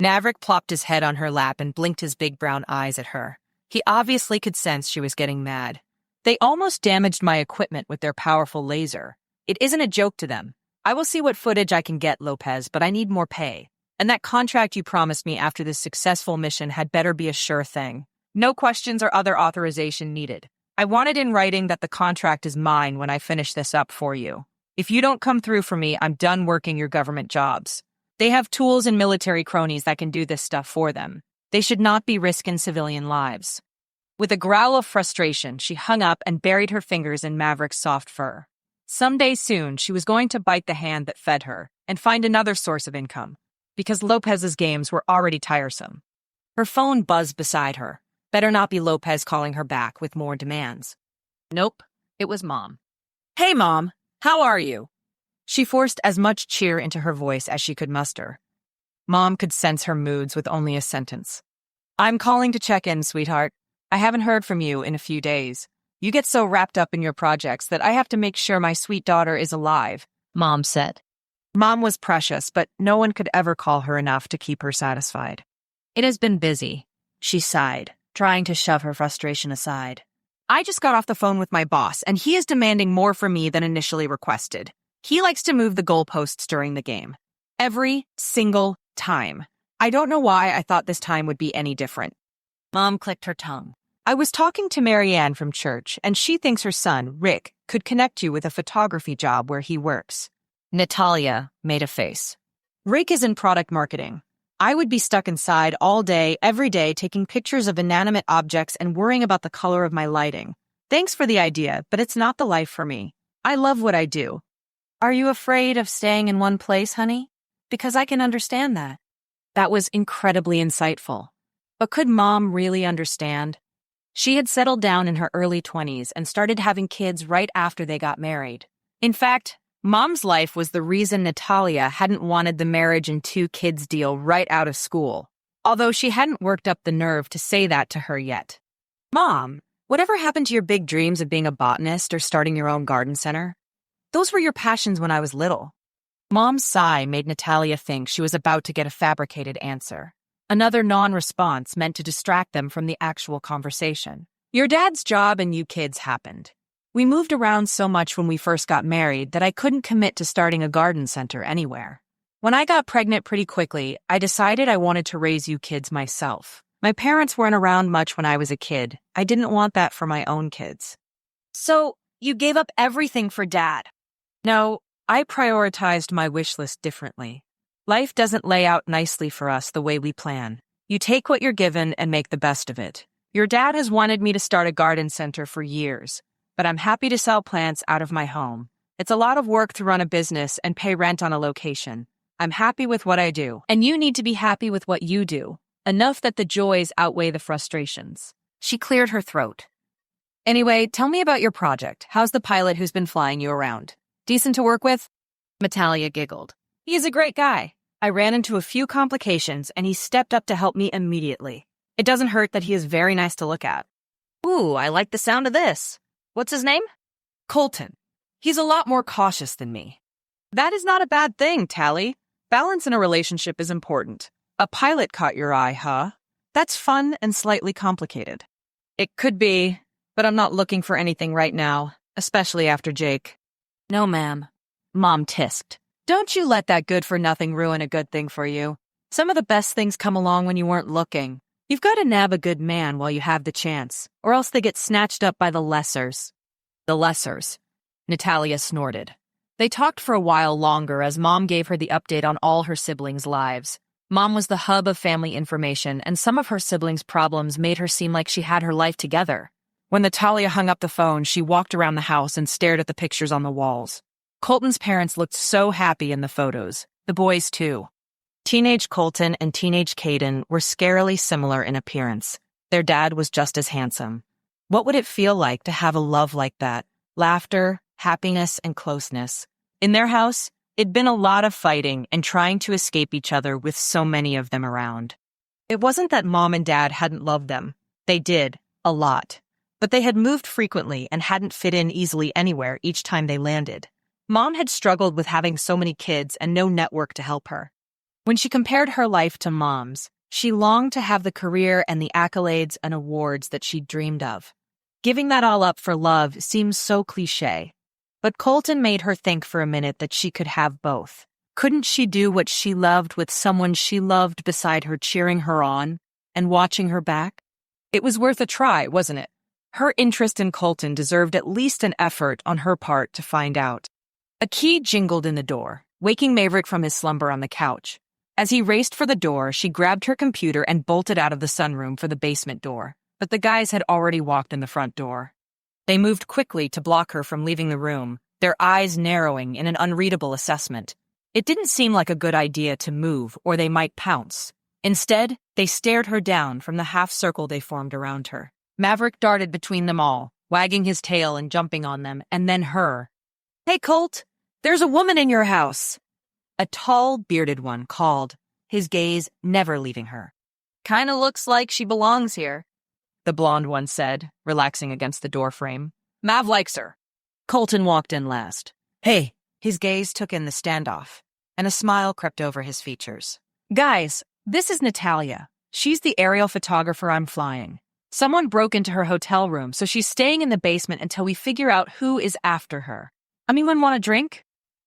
Maverick plopped his head on her lap and blinked his big brown eyes at her. He obviously could sense she was getting mad. They almost damaged my equipment with their powerful laser. It isn't a joke to them. I will see what footage I can get, Lopez, but I need more pay. And that contract you promised me after this successful mission had better be a sure thing. No questions or other authorization needed. I want it in writing that the contract is mine when I finish this up for you. If you don't come through for me, I'm done working your government jobs. They have tools and military cronies that can do this stuff for them. They should not be risking civilian lives. With a growl of frustration, she hung up and buried her fingers in Maverick's soft fur. Someday soon, she was going to bite the hand that fed her and find another source of income, because Lopez's games were already tiresome. Her phone buzzed beside her. Better not be Lopez calling her back with more demands. Nope, it was Mom. "Hey, Mom, how are you?" She forced as much cheer into her voice as she could muster. Mom could sense her moods with only a sentence. "I'm calling to check in, sweetheart. I haven't heard from you in a few days. You get so wrapped up in your projects that I have to make sure my sweet daughter is alive," Mom said. Mom was precious, but no one could ever call her enough to keep her satisfied. It has been busy, she sighed, trying to shove her frustration aside. I just got off the phone with my boss, and he is demanding more from me than initially requested. He likes to move the goalposts during the game. Every single time. I don't know why I thought this time would be any different. Mom clicked her tongue. I was talking to Marianne from church, and she thinks her son, Rick, could connect you with a photography job where he works. Natalia made a face. Rick is in product marketing. I would be stuck inside all day, every day, taking pictures of inanimate objects and worrying about the color of my lighting. Thanks for the idea, but it's not the life for me. I love what I do. Are you afraid of staying in one place, honey? Because I can understand that. That was incredibly insightful. But could Mom really understand? She had settled down in her early 20s and started having kids right after they got married. In fact, Mom's life was the reason Natalia hadn't wanted the marriage and 2 kids deal right out of school, although she hadn't worked up the nerve to say that to her yet. Mom, whatever happened to your big dreams of being a botanist or starting your own garden center? Those were your passions when I was little. Mom's sigh made Natalia think she was about to get a fabricated answer. Another non-response meant to distract them from the actual conversation. Your dad's job and you kids happened. We moved around so much when we first got married that I couldn't commit to starting a garden center anywhere. When I got pregnant pretty quickly, I decided I wanted to raise you kids myself. My parents weren't around much when I was a kid. I didn't want that for my own kids. So, you gave up everything for Dad? No, I prioritized my wish list differently. Life doesn't lay out nicely for us the way we plan. You take what you're given and make the best of it. Your dad has wanted me to start a garden center for years, but I'm happy to sell plants out of my home. It's a lot of work to run a business and pay rent on a location. I'm happy with what I do, and you need to be happy with what you do. Enough that the joys outweigh the frustrations. She cleared her throat. Anyway, tell me about your project. How's the pilot who's been flying you around? Decent to work with? Natalia giggled. He's a great guy. I ran into a few complications, and he stepped up to help me immediately. It doesn't hurt that he is very nice to look at. Ooh, I like the sound of this. What's his name? Colton. He's a lot more cautious than me. That is not a bad thing, Tally. Balance in a relationship is important. A pilot caught your eye, huh? That's fun and slightly complicated. It could be, but I'm not looking for anything right now, especially after Jake. No, ma'am. Mom tisked. Don't you let that good-for-nothing ruin a good thing for you. Some of the best things come along when you weren't looking. You've got to nab a good man while you have the chance, or else they get snatched up by the lessers. The lessers. Natalia snorted. They talked for a while longer as Mom gave her the update on all her siblings' lives. Mom was the hub of family information, and some of her siblings' problems made her seem like she had her life together. When Natalia hung up the phone, she walked around the house and stared at the pictures on the walls. Colton's parents looked so happy in the photos. The boys, too. Teenage Colton and teenage Caden were scarily similar in appearance. Their dad was just as handsome. What would it feel like to have a love like that? Laughter, happiness, and closeness. In their house, it'd been a lot of fighting and trying to escape each other with so many of them around. It wasn't that Mom and Dad hadn't loved them. They did, a lot. But they had moved frequently and hadn't fit in easily anywhere each time they landed. Mom had struggled with having so many kids and no network to help her. When she compared her life to Mom's, she longed to have the career and the accolades and awards that she'd dreamed of. Giving that all up for love seems so cliché. But Colton made her think for a minute that she could have both. Couldn't she do what she loved with someone she loved beside her, cheering her on and watching her back? It was worth a try, wasn't it? Her interest in Colton deserved at least an effort on her part to find out. A key jingled in the door, waking Maverick from his slumber on the couch. As he raced for the door, she grabbed her computer and bolted out of the sunroom for the basement door. But the guys had already walked in the front door. They moved quickly to block her from leaving the room, their eyes narrowing in an unreadable assessment. It didn't seem like a good idea to move, or they might pounce. Instead, they stared her down from the half-circle they formed around her. Maverick darted between them all, wagging his tail and jumping on them, and then her. "Hey, Colt! There's a woman in your house!" A tall, bearded one called, his gaze never leaving her. "Kinda looks like she belongs here," the blonde one said, relaxing against the doorframe. "Mav likes her." Colton walked in last. "Hey!" His gaze took in the standoff, and a smile crept over his features. "Guys, this is Natalia. She's the aerial photographer I'm flying. Someone broke into her hotel room, so she's staying in the basement until we figure out who is after her. Anyone want a drink?"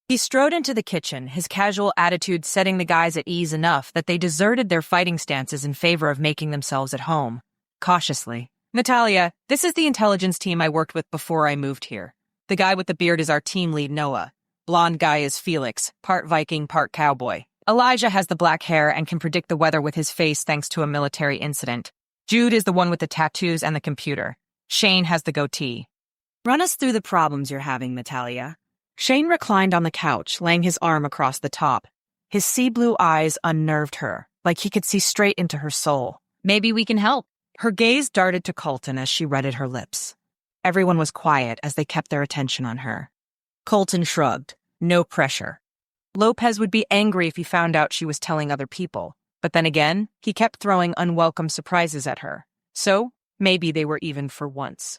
He strode into the kitchen, his casual attitude setting the guys at ease enough that they deserted their fighting stances in favor of making themselves at home. Cautiously, "Natalia, this is the intelligence team I worked with before I moved here. The guy with the beard is our team lead, Noah. Blonde guy is Felix, part Viking, part cowboy. Elijah has the black hair and can predict the weather with his face thanks to a military incident. Jude is the one with the tattoos and the computer. Shane has the goatee. Run us through the problems you're having, Natalia." Shane reclined on the couch, laying his arm across the top. His sea-blue eyes unnerved her, like he could see straight into her soul. "Maybe we can help." Her gaze darted to Colton as she read at her lips. Everyone was quiet as they kept their attention on her. Colton shrugged. No pressure. Lopez would be angry if he found out she was telling other people, but then again, he kept throwing unwelcome surprises at her. So, maybe they were even for once.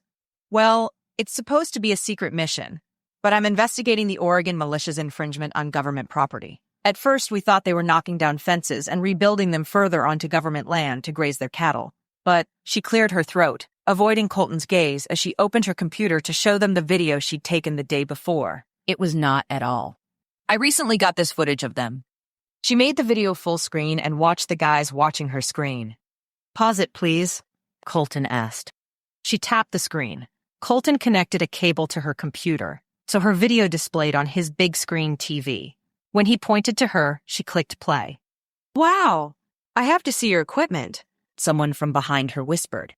"Well, it's supposed to be a secret mission, but I'm investigating the Oregon militia's infringement on government property. At first, we thought they were knocking down fences and rebuilding them further onto government land to graze their cattle. But," she cleared her throat, avoiding Colton's gaze as she opened her computer to show them the video she'd taken the day before. It was not at all. "I recently got this footage of them." She made the video full screen and watched the guys watching her screen. "Pause it, please," Colton asked. She tapped the screen. Colton connected a cable to her computer, so her video displayed on his big screen TV. When he pointed to her, she clicked play. "Wow, I have to see your equipment," someone from behind her whispered.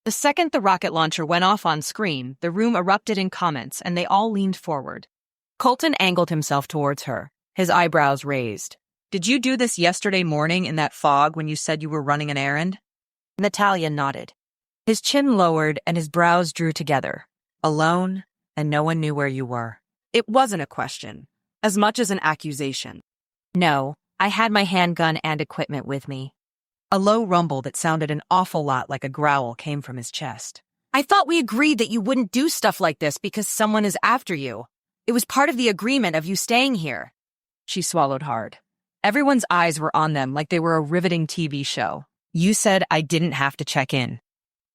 The second the rocket launcher went off on screen, the room erupted in comments and they all leaned forward. Colton angled himself towards her, his eyebrows raised. "Did you do this yesterday morning in that fog when you said you were running an errand?" Natalia nodded. His chin lowered and his brows drew together. "Alone, and no one knew where you were." It wasn't a question, as much as an accusation. "No, I had my handgun and equipment with me." A low rumble that sounded an awful lot like a growl came from his chest. "I thought we agreed that you wouldn't do stuff like this because someone is after you. It was part of the agreement of you staying here." She swallowed hard. Everyone's eyes were on them like they were a riveting TV show. "You said I didn't have to check in.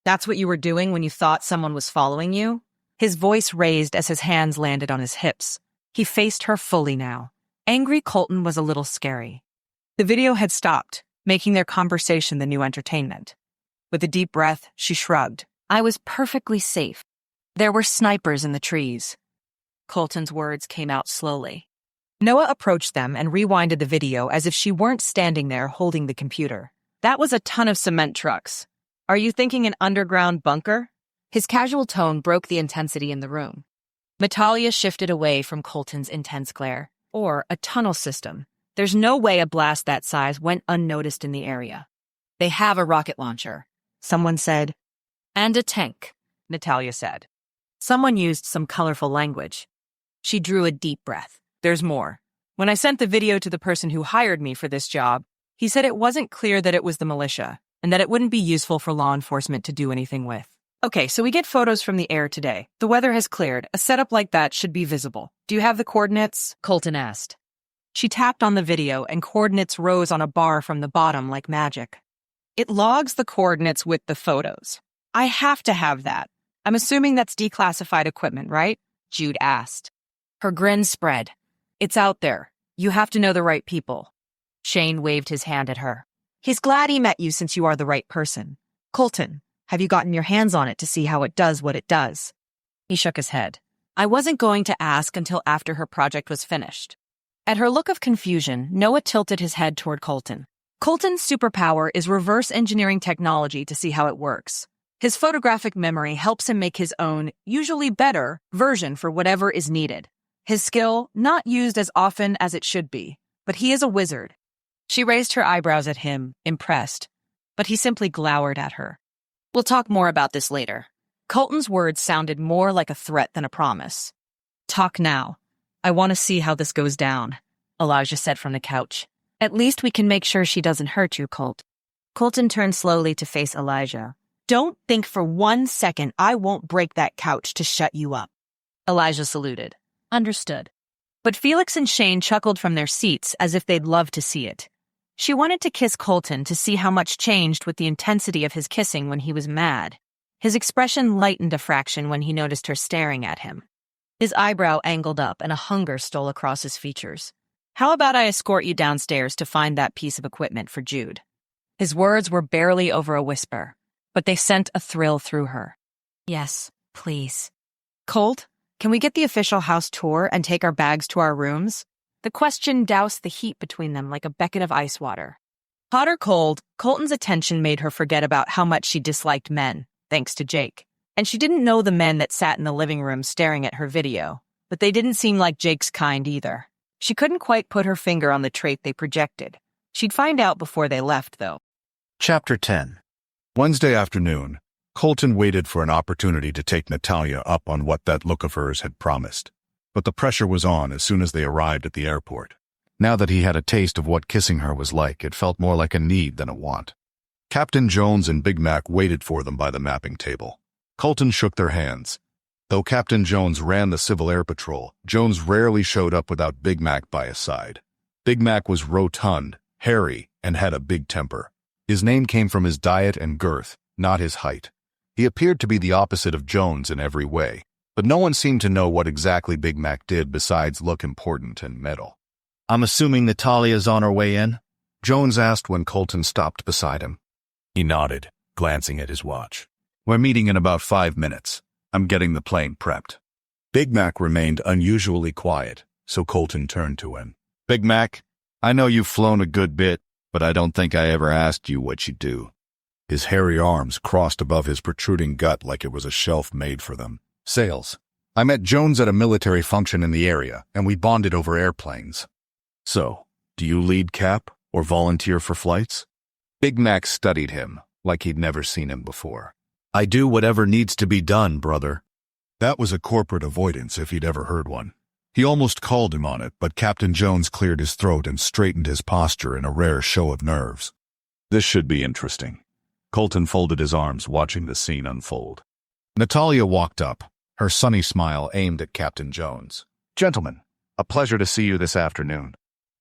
That's what you were doing when you thought someone was following you?" His voice raised as his hands landed on his hips. He faced her fully now. Angry Colton was a little scary. The video had stopped, making their conversation the new entertainment. With a deep breath, she shrugged. "I was perfectly safe. There were snipers in the trees." Colton's words came out slowly. Noah approached them and rewinded the video as if she weren't standing there holding the computer. "That was a ton of cement trucks. Are you thinking an underground bunker?" His casual tone broke the intensity in the room. Natalia shifted away from Colton's intense glare. "Or a tunnel system. There's no way a blast that size went unnoticed in the area." "They have a rocket launcher," someone said. "And a tank," Natalia said. Someone used some colorful language. She drew a deep breath. "There's more. When I sent the video to the person who hired me for this job, he said it wasn't clear that it was the militia, and that it wouldn't be useful for law enforcement to do anything with." "Okay, so we get photos from the air today. The weather has cleared. A setup like that should be visible. Do you have the coordinates?" Colton asked. She tapped on the video, and coordinates rose on a bar from the bottom like magic. "It logs the coordinates with the photos. I have to have that. I'm assuming that's declassified equipment, right?" Jude asked. Her grin spread. "It's out there. You have to know the right people." Shane waved his hand at her. "He's glad he met you since you are the right person. Colton, have you gotten your hands on it to see how it does what it does?" He shook his head. "I wasn't going to ask until after her project was finished." At her look of confusion, Noah tilted his head toward Colton. Colton's superpower is reverse engineering technology to see how it works. His photographic memory helps him make his own, usually better, version for whatever is needed. His skill, not used as often as it should be, but he is a wizard. She raised her eyebrows at him, impressed, but he simply glowered at her. "We'll talk more about this later." Colton's words sounded more like a threat than a promise. "Talk now. I want to see how this goes down," Elijah said from the couch. "At least we can make sure she doesn't hurt you, Colt." Colton turned slowly to face Elijah. "Don't think for 1 second I won't break that couch to shut you up." Elijah saluted. "Understood." But Felix and Shane chuckled from their seats as if they'd love to see it. She wanted to kiss Colton to see how much changed with the intensity of his kissing when he was mad. His expression lightened a fraction when he noticed her staring at him. His eyebrow angled up and a hunger stole across his features. "How about I escort you downstairs to find that piece of equipment for Jude?" His words were barely over a whisper, but they sent a thrill through her. Yes, please. "Colt, can we get the official house tour and take our bags to our rooms?" The question doused the heat between them like a bucket of ice water. Hot or cold, Colton's attention made her forget about how much she disliked men, thanks to Jake. And she didn't know the men that sat in the living room staring at her video, but they didn't seem like Jake's kind either. She couldn't quite put her finger on the trait they projected. She'd find out before they left, though. Chapter 10. Wednesday afternoon, Colton waited for an opportunity to take Natalia up on what that look of hers had promised. But the pressure was on as soon as they arrived at the airport. Now that he had a taste of what kissing her was like, it felt more like a need than a want. Captain Jones and Big Mac waited for them by the mapping table. Colton shook their hands. Though Captain Jones ran the Civil Air Patrol, Jones rarely showed up without Big Mac by his side. Big Mac was rotund, hairy, and had a big temper. His name came from his diet and girth, not his height. He appeared to be the opposite of Jones in every way, but no one seemed to know what exactly Big Mac did besides look important and metal. I'm assuming Natalia's on her way in? Jones asked when Colton stopped beside him. He nodded, glancing at his watch. We're meeting in about 5 minutes. I'm getting the plane prepped. Big Mac remained unusually quiet, so Colton turned to him. Big Mac, I know you've flown a good bit, but I don't think I ever asked you what you do. His hairy arms crossed above his protruding gut like it was a shelf made for them. Sales. I met Jones at a military function in the area, and we bonded over airplanes. So, do you lead Cap or volunteer for flights? Big Mac studied him like he'd never seen him before. I do whatever needs to be done, brother. That was a corporate avoidance if he'd ever heard one. He almost called him on it, but Captain Jones cleared his throat and straightened his posture in a rare show of nerves. This should be interesting. Colton folded his arms, watching the scene unfold. Natalia walked up, her sunny smile aimed at Captain Jones. Gentlemen, a pleasure to see you this afternoon.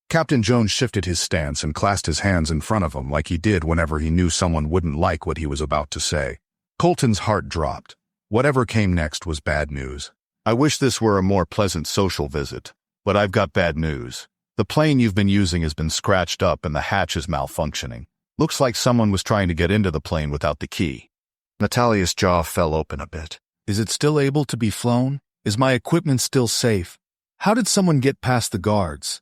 Captain Jones shifted his stance and clasped his hands in front of him like he did whenever he knew someone wouldn't like what he was about to say. Colton's heart dropped. Whatever came next was bad news. I wish this were a more pleasant social visit, but I've got bad news. The plane you've been using has been scratched up and the hatch is malfunctioning. Looks like someone was trying to get into the plane without the key. Natalia's jaw fell open a bit. Is it still able to be flown? Is my equipment still safe? How did someone get past the guards?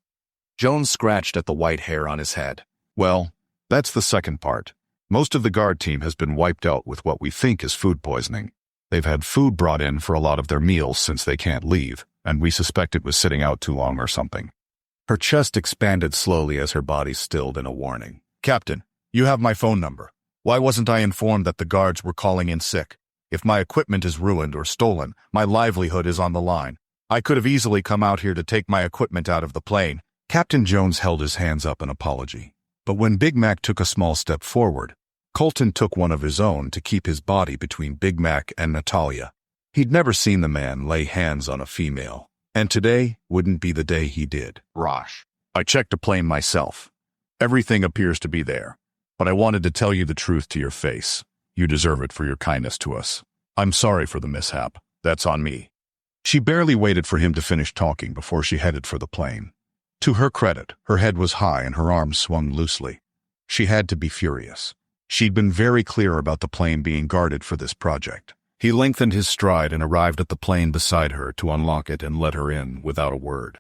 Jones scratched at the white hair on his head. Well, that's the second part. Most of the guard team has been wiped out with what we think is food poisoning. They've had food brought in for a lot of their meals since they can't leave, and we suspect it was sitting out too long or something. Her chest expanded slowly as her body stilled in a warning. Captain, you have my phone number. Why wasn't I informed that the guards were calling in sick? If my equipment is ruined or stolen, my livelihood is on the line. I could have easily come out here to take my equipment out of the plane. Captain Jones held his hands up in apology. But when Big Mac took a small step forward, Colton took one of his own to keep his body between Big Mac and Natalia. He'd never seen the man lay hands on a female, and today wouldn't be the day he did. Rosh, I checked the plane myself. Everything appears to be there, but I wanted to tell you the truth to your face. You deserve it for your kindness to us. I'm sorry for the mishap. That's on me. She barely waited for him to finish talking before she headed for the plane. To her credit, her head was high and her arms swung loosely. She had to be furious. She'd been very clear about the plane being guarded for this project. He lengthened his stride and arrived at the plane beside her to unlock it and let her in without a word.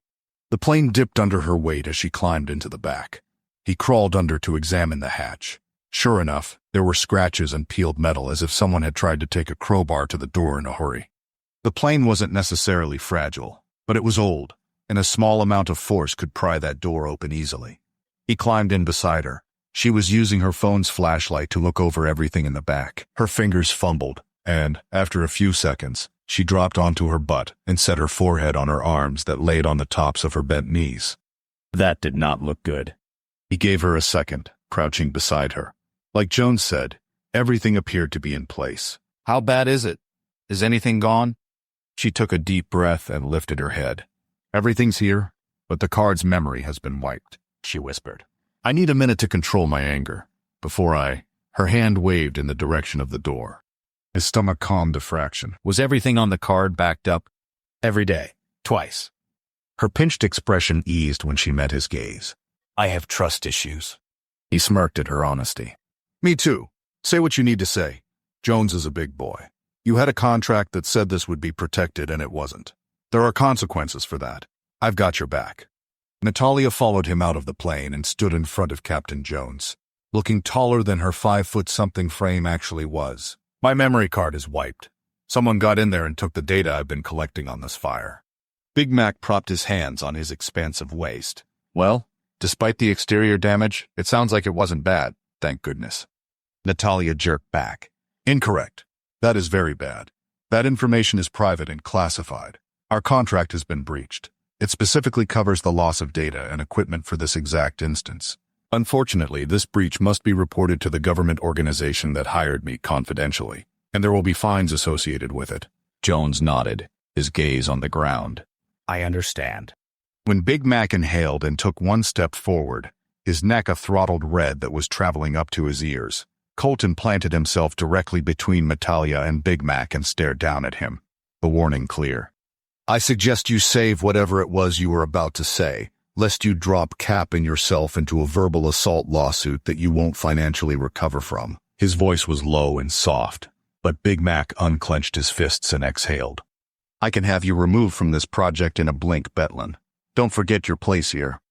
The plane dipped under her weight as she climbed into the back. He crawled under to examine the hatch. Sure enough, there were scratches and peeled metal as if someone had tried to take a crowbar to the door in a hurry. The plane wasn't necessarily fragile, but it was old, and a small amount of force could pry that door open easily. He climbed in beside her. She was using her phone's flashlight to look over everything in the back. Her fingers fumbled, and, after a few seconds, she dropped onto her butt and set her forehead on her arms that laid on the tops of her bent knees. That did not look good. He gave her a second, crouching beside her. Like Jones said, everything appeared to be in place. How bad is it? Is anything gone? She took a deep breath and lifted her head. Everything's here, but the card's memory has been wiped, she whispered. I need a minute to control my anger. Her hand waved in the direction of the door. His stomach calmed a fraction. Was everything on the card backed up? Every day. Twice. Her pinched expression eased when she met his gaze. I have trust issues. He smirked at her honesty. Me too. Say what you need to say. Jones is a big boy. You had a contract that said this would be protected and it wasn't. There are consequences for that. I've got your back. Natalia followed him out of the plane and stood in front of Captain Jones, looking taller than her 5-foot-something frame actually was. My memory card is wiped. Someone got in there and took the data I've been collecting on this fire. Big Mac propped his hands on his expansive waist. Well, despite the exterior damage, it sounds like it wasn't bad, thank goodness. Natalia jerked back. Incorrect. That is very bad. That information is private and classified. Our contract has been breached. It specifically covers the loss of data and equipment for this exact instance. Unfortunately, this breach must be reported to the government organization that hired me confidentially, and there will be fines associated with it. Jones nodded, his gaze on the ground. I understand. When Big Mac inhaled and took one step forward, his neck a throttled red that was traveling up to his ears, Colton planted himself directly between Natalia and Big Mac and stared down at him, the warning clear. I suggest you save whatever it was you were about to say, lest you drop Cap and yourself into a verbal assault lawsuit that you won't financially recover from. His voice was low and soft, but Big Mac unclenched his fists and exhaled. I can have you removed from this project in a blink, Betlan. Don't forget your place here.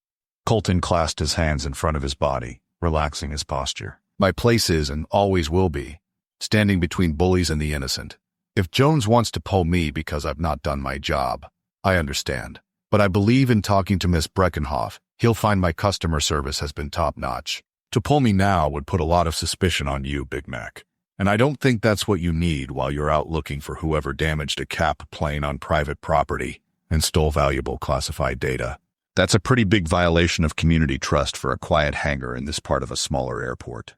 Colton clasped his hands in front of his body, relaxing his posture. My place is and always will be, standing between bullies and the innocent. If Jones wants to pull me because I've not done my job, I understand. But I believe in talking to Miss Brekenhof, he'll find my customer service has been top-notch. To pull me now would put a lot of suspicion on you, Big Mac. And I don't think that's what you need while you're out looking for whoever damaged a Cap plane on private property and stole valuable classified data. That's a pretty big violation of community trust for a quiet hangar in this part of a smaller airport.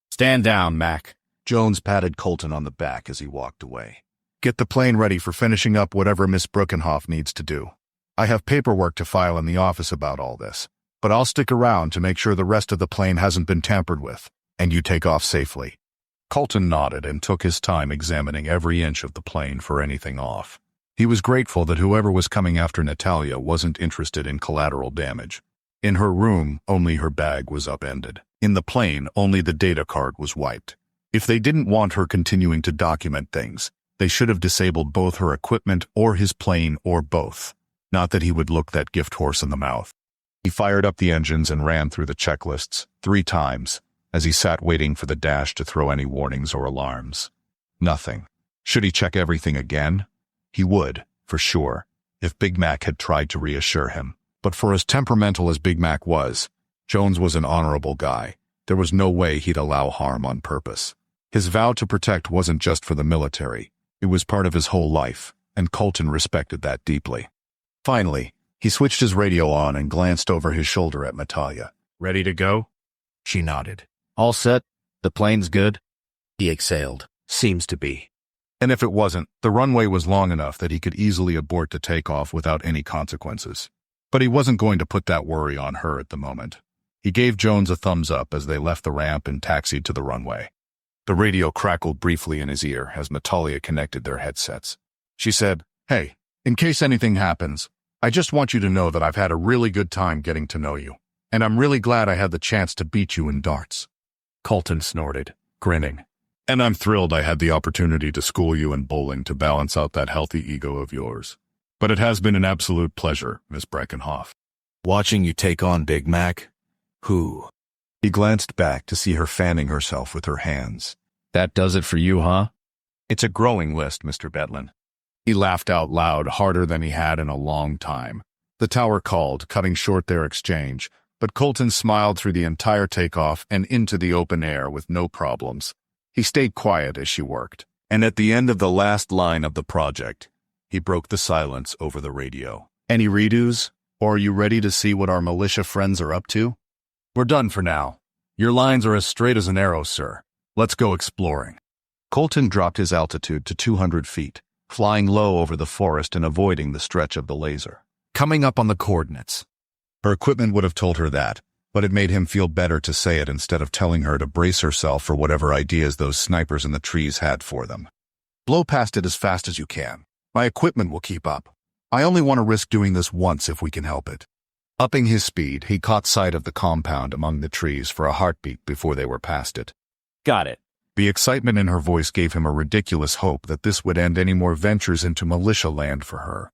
Stand down, Mac. Jones patted Colton on the back as he walked away. Get the plane ready for finishing up whatever Miss Brekenhof needs to do. I have paperwork to file in the office about all this, but I'll stick around to make sure the rest of the plane hasn't been tampered with, and you take off safely. Colton nodded and took his time examining every inch of the plane for anything off. He was grateful that whoever was coming after Natalia wasn't interested in collateral damage. In her room, only her bag was upended. In the plane, only the data card was wiped. If they didn't want her continuing to document things, they should have disabled both her equipment or his plane or both. Not that he would look that gift horse in the mouth. He fired up the engines and ran through the checklists 3 times as he sat waiting for the dash to throw any warnings or alarms. Nothing. Should he check everything again? He would, for sure, if Big Mac had tried to reassure him. But for as temperamental as Big Mac was, Jones was an honorable guy. There was no way he'd allow harm on purpose. His vow to protect wasn't just for the military. It was part of his whole life, and Colton respected that deeply. Finally, he switched his radio on and glanced over his shoulder at Natalia. Ready to go? She nodded. All set? The plane's good? He exhaled. Seems to be. And if it wasn't, the runway was long enough that he could easily abort the takeoff without any consequences. But he wasn't going to put that worry on her at the moment. He gave Jones a thumbs up as they left the ramp and taxied to the runway. The radio crackled briefly in his ear as Natalia connected their headsets. She said, "Hey, in case anything happens, I just want you to know that I've had a really good time getting to know you, and I'm really glad I had the chance to beat you in darts." Colton snorted, grinning. "And I'm thrilled I had the opportunity to school you in bowling to balance out that healthy ego of yours. But it has been an absolute pleasure, Miss Brekenhof." Watching you take on Big Mac? Who? He glanced back to see her fanning herself with her hands. That does it for you, huh? "It's a growing list, Mr. Betlan." He laughed out loud, harder than he had in a long time. The tower called, cutting short their exchange, but Colton smiled through the entire takeoff and into the open air with no problems. He stayed quiet as she worked, and at the end of the last line of the project, he broke the silence over the radio. "Any redos? Or are you ready to see what our militia friends are up to?" "We're done for now. Your lines are as straight as an arrow, sir. Let's go exploring." Colton dropped his altitude to 200 feet, flying low over the forest and avoiding the stretch of the laser. Coming up on the coordinates. Her equipment would have told her that, but it made him feel better to say it instead of telling her to brace herself for whatever ideas those snipers in the trees had for them. Blow past it as fast as you can. My equipment will keep up. I only want to risk doing this once if we can help it. Upping his speed, he caught sight of the compound among the trees for a heartbeat before they were past it. Got it. The excitement in her voice gave him a ridiculous hope that this would end any more ventures into militia land for her.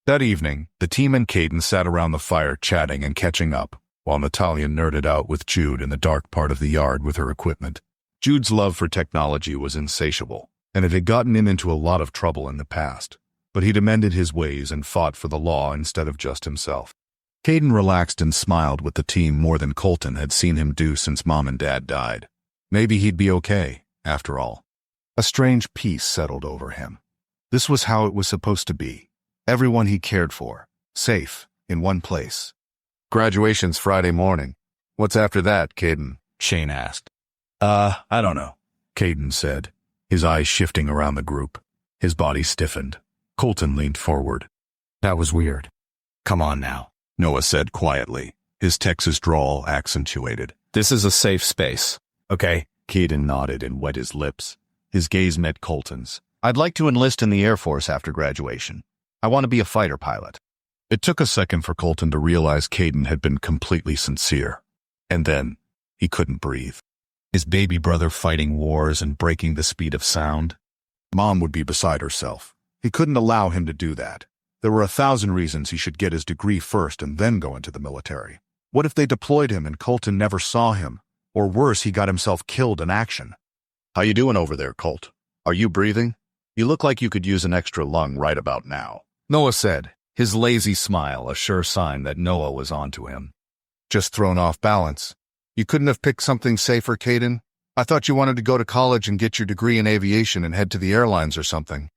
That evening, the team and Caden sat around the fire chatting and catching up, while Natalia nerded out with Jude in the dark part of the yard with her equipment. Jude's love for technology was insatiable, and it had gotten him into a lot of trouble in the past, but he'd amended his ways and fought for the law instead of just himself. Caden relaxed and smiled with the team more than Colton had seen him do since Mom and Dad died. Maybe he'd be okay, after all. A strange peace settled over him. This was how it was supposed to be. Everyone he cared for, safe, in one place. Graduation's Friday morning. What's after that, Caden? Shane asked. I don't know, Caden said, his eyes shifting around the group. His body stiffened. Colton leaned forward. That was weird. Come on now, Noah said quietly, his Texas drawl accentuated. This is a safe space, okay? Caden nodded and wet his lips. His gaze met Colton's. I'd like to enlist in the Air Force after graduation. I want to be a fighter pilot. It took a second for Colton to realize Caden had been completely sincere. And then, he couldn't breathe. His baby brother fighting wars and breaking the speed of sound. Mom would be beside herself. He couldn't allow him to do that. There were 1,000 reasons he should get his degree first and then go into the military. What if they deployed him and Colton never saw him? Or worse, he got himself killed in action. How you doing over there, Colt? Are you breathing? You look like you could use an extra lung right about now, Noah said, his lazy smile a sure sign that Noah was onto him. Just thrown off balance. You couldn't have picked something safer, Caden? I thought you wanted to go to college and get your degree in aviation and head to the airlines or something.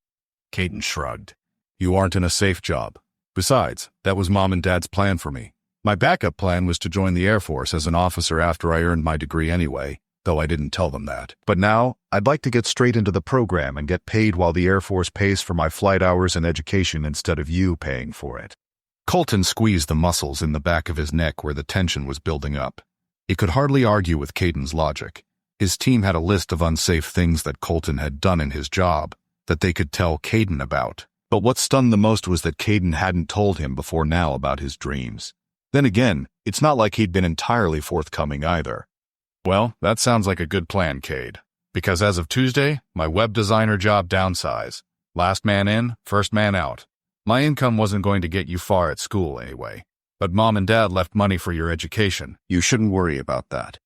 Caden shrugged. You aren't in a safe job. Besides, that was Mom and Dad's plan for me. My backup plan was to join the Air Force as an officer after I earned my degree anyway, though I didn't tell them that. But now, I'd like to get straight into the program and get paid while the Air Force pays for my flight hours and education instead of you paying for it. Colton squeezed the muscles in the back of his neck where the tension was building up. He could hardly argue with Caden's logic. His team had a list of unsafe things that Colton had done in his job that they could tell Caden about. But what stunned the most was that Caden hadn't told him before now about his dreams. Then again, it's not like he'd been entirely forthcoming either. Well, that sounds like a good plan, Cade. Because as of Tuesday, my web designer job downsize. Last man in, first man out. My income wasn't going to get you far at school anyway. But Mom and Dad left money for your education. You shouldn't worry about that.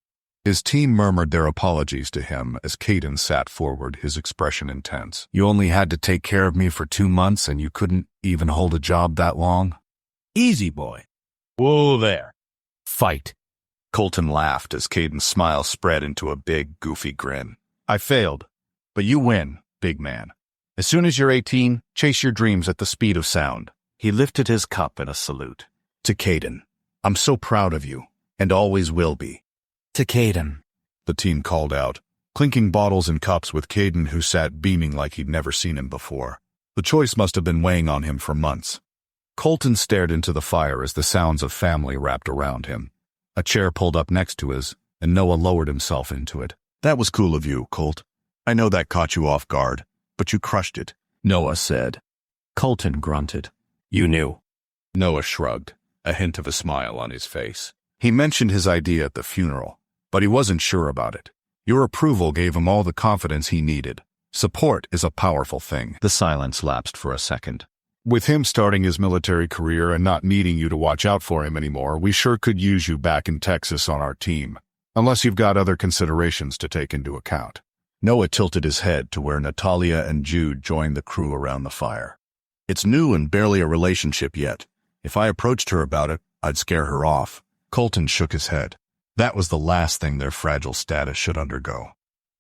His team murmured their apologies to him as Caden sat forward, his expression intense. You only had to take care of me for 2 months and you couldn't even hold a job that long? Easy, boy. Whoa there. Fight. Colton laughed as Caden's smile spread into a big, goofy grin. I failed, but you win, big man. As soon as you're 18, chase your dreams at the speed of sound. He lifted his cup in a salute. To Caden, I'm so proud of you, and always will be. To Caden, the team called out, clinking bottles and cups with Caden, who sat beaming like he'd never seen him before. The choice must have been weighing on him for months. Colton stared into the fire as the sounds of family wrapped around him. A chair pulled up next to his, and Noah lowered himself into it. That was cool of you, Colt. I know that caught you off guard, but you crushed it, Noah said. Colton grunted. You knew. Noah shrugged, a hint of a smile on his face. He mentioned his idea at the funeral, but he wasn't sure about it. Your approval gave him all the confidence he needed. Support is a powerful thing. The silence lapsed for a second. With him starting his military career and not needing you to watch out for him anymore, we sure could use you back in Texas on our team. Unless you've got other considerations to take into account. Noah tilted his head to where Natalia and Jude joined the crew around the fire. It's new and barely a relationship yet. If I approached her about it, I'd scare her off. Colton shook his head. That was the last thing their fragile status should undergo.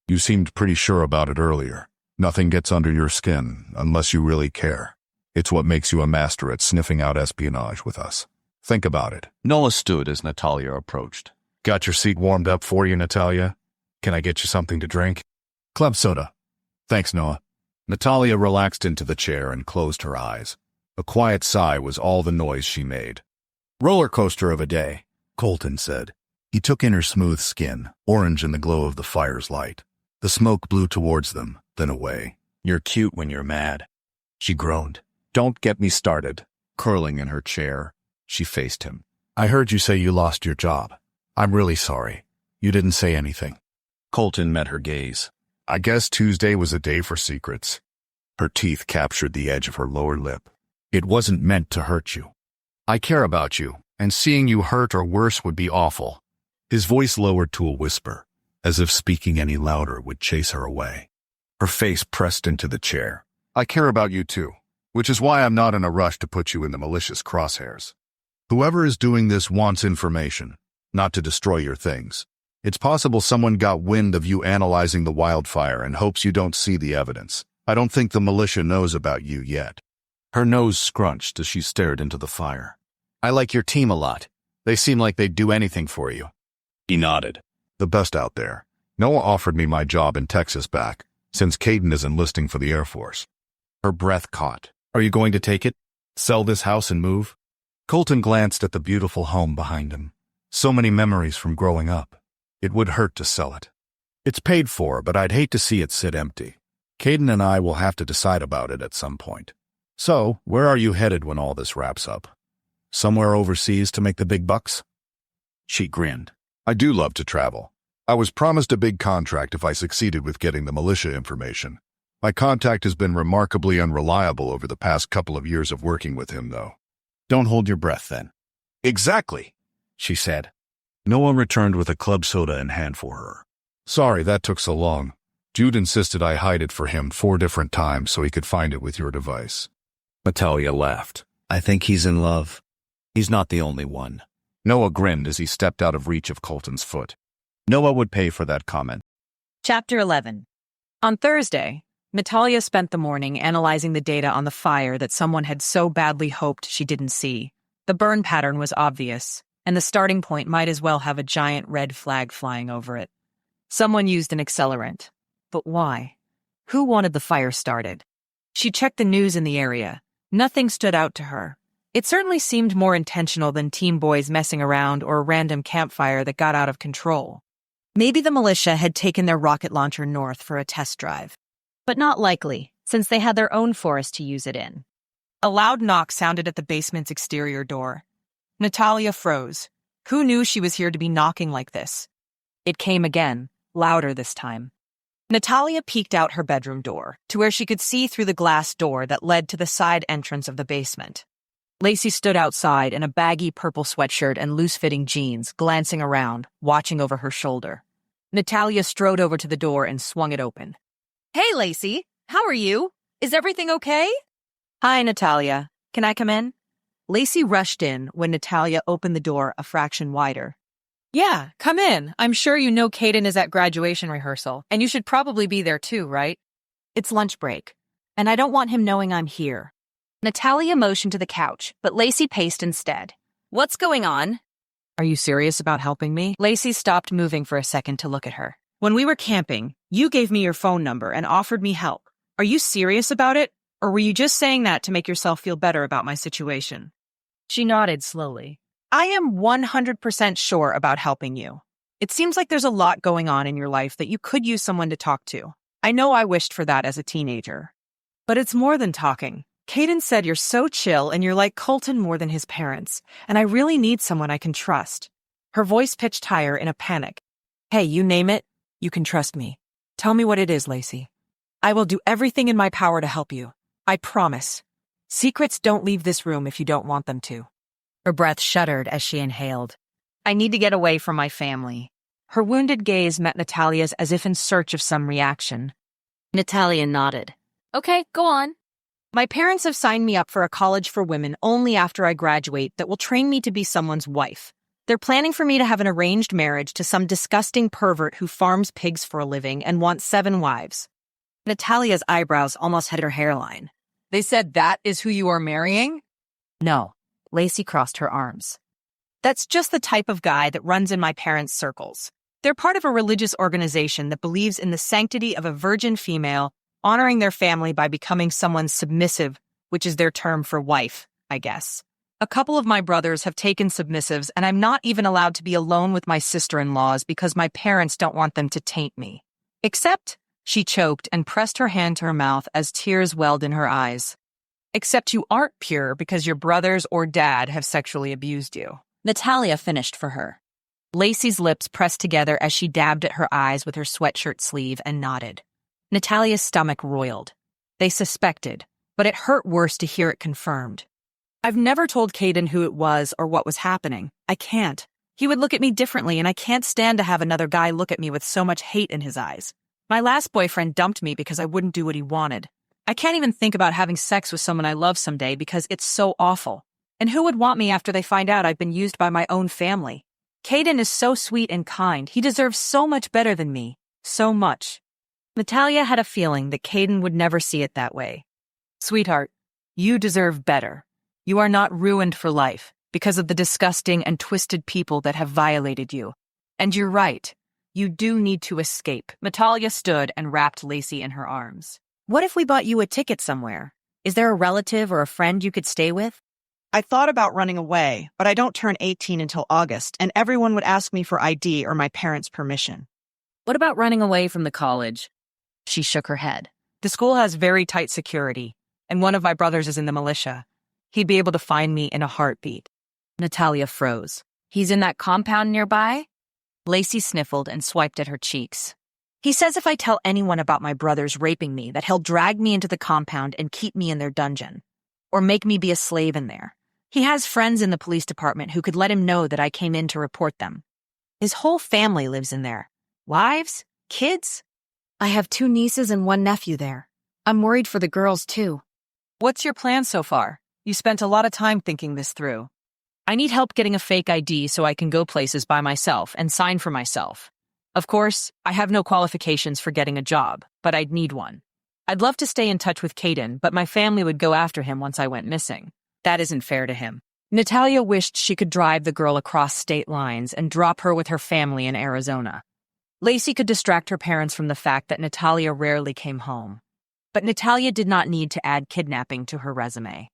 You seemed pretty sure about it earlier. Nothing gets under your skin unless you really care. It's what makes you a master at sniffing out espionage with us. Think about it. Noah stood as Natalia approached. Got your seat warmed up for you, Natalia? Can I get you something to drink? Club soda. Thanks, Noah. Natalia relaxed into the chair and closed her eyes. A quiet sigh was all the noise she made. Roller coaster of a day, Colton said. He took in her smooth skin, orange in the glow of the fire's light. The smoke blew towards them, then away. You're cute when you're mad. She groaned. Don't get me started. Curling in her chair, she faced him. I heard you say you lost your job. I'm really sorry. You didn't say anything. Colton met her gaze. I guess Tuesday was a day for secrets. Her teeth captured the edge of her lower lip. It wasn't meant to hurt you. I care about you, and seeing you hurt or worse would be awful. His voice lowered to a whisper, as if speaking any louder would chase her away. Her face pressed into the chair. I care about you too, which is why I'm not in a rush to put you in the malicious crosshairs. Whoever is doing this wants information, not to destroy your things. It's possible someone got wind of you analyzing the wildfire and hopes you don't see the evidence. I don't think the militia knows about you yet. Her nose scrunched as she stared into the fire. I like your team a lot. They seem like they'd do anything for you. He nodded. The best out there. Noah offered me my job in Texas back, since Caden is enlisting for the Air Force. Her breath caught. Are you going to take it? Sell this house and move? Colton glanced at the beautiful home behind him. So many memories from growing up. It would hurt to sell it. It's paid for, but I'd hate to see it sit empty. Caden and I will have to decide about it at some point. So, where are you headed when all this wraps up? Somewhere overseas to make the big bucks? She grinned. I do love to travel. I was promised a big contract if I succeeded with getting the militia information. My contact has been remarkably unreliable over the past couple of years of working with him, though. Don't hold your breath, then. Exactly, she said. Noah returned with a club soda in hand for her. Sorry that took so long. Jude insisted I hide it for him 4 different times so he could find it with your device. Natalia laughed. I think he's in love. He's not the only one. Noah grinned as he stepped out of reach of Colton's foot. Noah would pay for that comment. Chapter 11. On Thursday, Natalia spent the morning analyzing the data on the fire that someone had so badly hoped she didn't see. The burn pattern was obvious, and the starting point might as well have a giant red flag flying over it. Someone used an accelerant. But why? Who wanted the fire started? She checked the news in the area. Nothing stood out to her. It certainly seemed more intentional than teen boys messing around or a random campfire that got out of control. Maybe the militia had taken their rocket launcher north for a test drive. But not likely, since they had their own forest to use it in. A loud knock sounded at the basement's exterior door. Natalia froze. Who knew she was here to be knocking like this? It came again, louder this time. Natalia peeked out her bedroom door, to where she could see through the glass door that led to the side entrance of the basement. Lacey stood outside in a baggy purple sweatshirt and loose-fitting jeans, glancing around, watching over her shoulder. Natalia strode over to the door and swung it open. Hey, Lacey. How are you? Is everything okay? Hi, Natalia. Can I come in? Lacey rushed in when Natalia opened the door a fraction wider. Yeah, come in. I'm sure you know Caden is at graduation rehearsal, and you should probably be there too, right? It's lunch break, and I don't want him knowing I'm here. Natalia motioned to the couch, but Lacey paced instead. What's going on? Are you serious about helping me? Lacey stopped moving for a second to look at her. When we were camping, you gave me your phone number and offered me help. Are you serious about it? Or were you just saying that to make yourself feel better about my situation? She nodded slowly. I am 100% sure about helping you. It seems like there's a lot going on in your life that you could use someone to talk to. I know I wished for that as a teenager. But it's more than talking. Caden said you're so chill and you're like Colton more than his parents, and I really need someone I can trust. Her voice pitched higher in a panic. Hey, you name it, you can trust me. Tell me what it is, Lacey. I will do everything in my power to help you. I promise. Secrets don't leave this room if you don't want them to. Her breath shuddered as she inhaled. I need to get away from my family. Her wounded gaze met Natalia's as if in search of some reaction. Natalia nodded. Okay, go on. My parents have signed me up for a college for women only after I graduate that will train me to be someone's wife. They're planning for me to have an arranged marriage to some disgusting pervert who farms pigs for a living and wants 7 wives. Natalia's eyebrows almost hit her hairline. They said that is who you are marrying? No. Lacey crossed her arms. That's just the type of guy that runs in my parents' circles. They're part of a religious organization that believes in the sanctity of a virgin female honoring their family by becoming someone's submissive, which is their term for wife, I guess. A couple of my brothers have taken submissives, and I'm not even allowed to be alone with my sister-in-laws because my parents don't want them to taint me. Except, she choked and pressed her hand to her mouth as tears welled in her eyes. Except you aren't pure because your brothers or dad have sexually abused you. Natalia finished for her. Lacey's lips pressed together as she dabbed at her eyes with her sweatshirt sleeve and nodded. Natalia's stomach roiled. They suspected, but it hurt worse to hear it confirmed. I've never told Caden who it was or what was happening. I can't. He would look at me differently, and I can't stand to have another guy look at me with so much hate in his eyes. My last boyfriend dumped me because I wouldn't do what he wanted. I can't even think about having sex with someone I love someday because it's so awful. And who would want me after they find out I've been used by my own family? Caden is so sweet and kind. He deserves so much better than me. So much. Natalia had a feeling that Caden would never see it that way. Sweetheart, you deserve better. You are not ruined for life because of the disgusting and twisted people that have violated you. And you're right. You do need to escape. Natalia stood and wrapped Lacey in her arms. What if we bought you a ticket somewhere? Is there a relative or a friend you could stay with? I thought about running away, but I don't turn 18 until August, and everyone would ask me for ID or my parents' permission. What about running away from the college? She shook her head. The school has very tight security, and one of my brothers is in the militia. He'd be able to find me in a heartbeat. Natalia froze. He's in that compound nearby? Lacey sniffled and swiped at her cheeks. He says if I tell anyone about my brothers raping me, that he'll drag me into the compound and keep me in their dungeon. Or make me be a slave in there. He has friends in the police department who could let him know that I came in to report them. His whole family lives in there. Wives? Kids? I have 2 nieces and 1 nephew there. I'm worried for the girls, too. What's your plan so far? You spent a lot of time thinking this through. I need help getting a fake ID so I can go places by myself and sign for myself. Of course, I have no qualifications for getting a job, but I'd need one. I'd love to stay in touch with Caden, but my family would go after him once I went missing. That isn't fair to him. Natalia wished she could drive the girl across state lines and drop her with her family in Arizona. Lacey could distract her parents from the fact that Natalia rarely came home. But Natalia did not need to add kidnapping to her resume.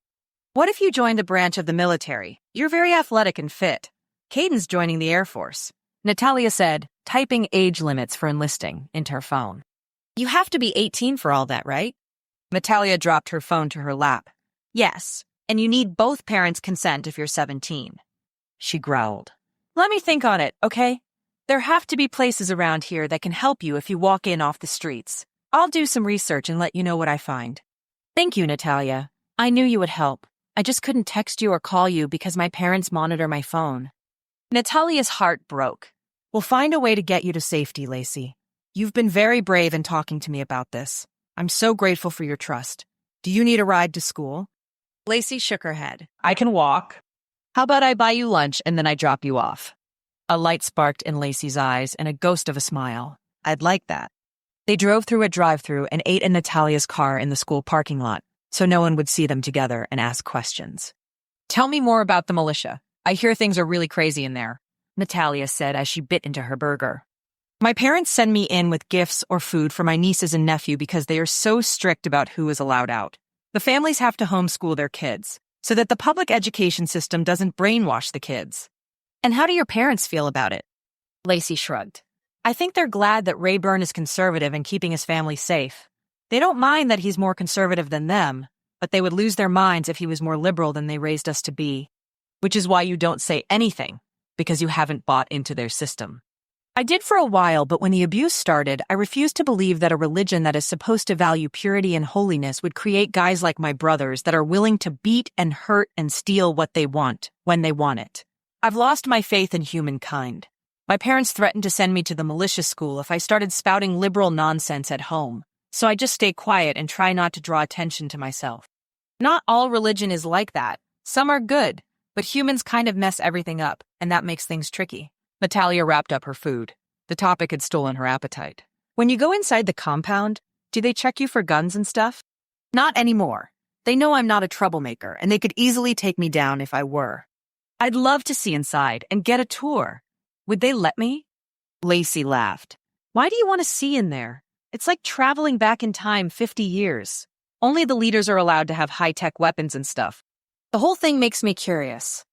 What if you joined a branch of the military? You're very athletic and fit. Caden's joining the Air Force. Natalia said, typing age limits for enlisting into her phone. You have to be 18 for all that, right? Natalia dropped her phone to her lap. Yes, and you need both parents' consent if you're 17. She growled. Let me think on it, okay? There have to be places around here that can help you if you walk in off the streets. I'll do some research and let you know what I find. Thank you, Natalia. I knew you would help. I just couldn't text you or call you because my parents monitor my phone. Natalia's heart broke. We'll find a way to get you to safety, Lacey. You've been very brave in talking to me about this. I'm so grateful for your trust. Do you need a ride to school? Lacey shook her head. I can walk. How about I buy you lunch and then I drop you off? A light sparked in Lacey's eyes and a ghost of a smile. I'd like that. They drove through a drive-thru and ate in Natalia's car in the school parking lot, so no one would see them together and ask questions. Tell me more about the militia. I hear things are really crazy in there, Natalia said as she bit into her burger. My parents send me in with gifts or food for my nieces and nephew because they are so strict about who is allowed out. The families have to homeschool their kids so that the public education system doesn't brainwash the kids. And how do your parents feel about it? Lacey shrugged. I think they're glad that Rayburn is conservative and keeping his family safe. They don't mind that he's more conservative than them, but they would lose their minds if he was more liberal than they raised us to be. Which is why you don't say anything, because you haven't bought into their system. I did for a while, but when the abuse started, I refused to believe that a religion that is supposed to value purity and holiness would create guys like my brothers that are willing to beat and hurt and steal what they want, when they want it. I've lost my faith in humankind. My parents threatened to send me to the militia school if I started spouting liberal nonsense at home, so I just stay quiet and try not to draw attention to myself. Not all religion is like that. Some are good, but humans kind of mess everything up, and that makes things tricky. Natalia wrapped up her food. The topic had stolen her appetite. When you go inside the compound, do they check you for guns and stuff? Not anymore. They know I'm not a troublemaker, and they could easily take me down if I were. I'd love to see inside and get a tour. Would they let me? Lacey laughed. Why do you want to see in there? It's like traveling back in time 50 years. Only the leaders are allowed to have high-tech weapons and stuff. The whole thing makes me curious.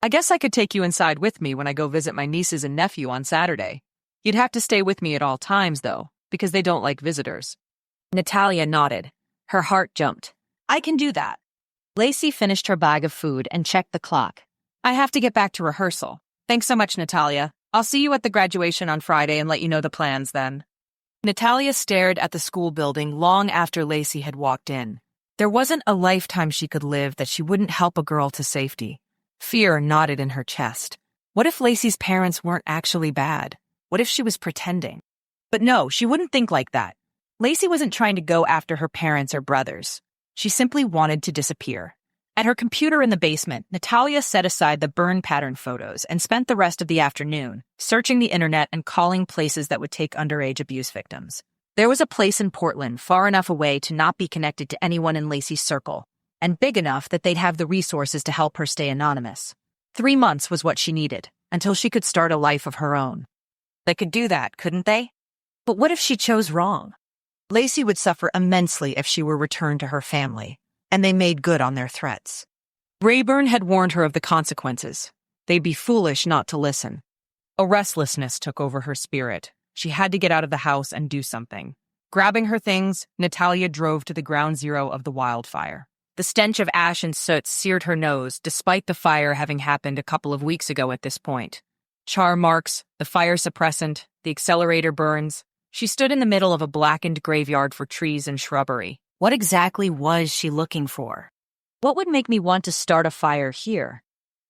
I guess I could take you inside with me when I go visit my nieces and nephew on Saturday. You'd have to stay with me at all times, though, because they don't like visitors. Natalia nodded. Her heart jumped. I can do that. Lacey finished her bag of food and checked the clock. I have to get back to rehearsal. Thanks so much, Natalia. I'll see you at the graduation on Friday and let you know the plans then. Natalia stared at the school building long after Lacey had walked in. There wasn't a lifetime she could live that she wouldn't help a girl to safety. Fear knotted in her chest. What if Lacey's parents weren't actually bad? What if she was pretending? But no, she wouldn't think like that. Lacey wasn't trying to go after her parents or brothers. She simply wanted to disappear. At her computer in the basement, Natalia set aside the burn pattern photos and spent the rest of the afternoon searching the internet and calling places that would take underage abuse victims. There was a place in Portland far enough away to not be connected to anyone in Lacey's circle, and big enough that they'd have the resources to help her stay anonymous. 3 months was what she needed, until she could start a life of her own. They could do that, couldn't they? But what if she chose wrong? Lacey would suffer immensely if she were returned to her family, and they made good on their threats. Rayburn had warned her of the consequences. They'd be foolish not to listen. A restlessness took over her spirit. She had to get out of the house and do something. Grabbing her things, Natalia drove to the ground zero of the wildfire. The stench of ash and soot seared her nose, despite the fire having happened a couple of weeks ago at this point. Char marks, the fire suppressant, the accelerator burns. She stood in the middle of a blackened graveyard for trees and shrubbery. What exactly was she looking for? What would make me want to start a fire here?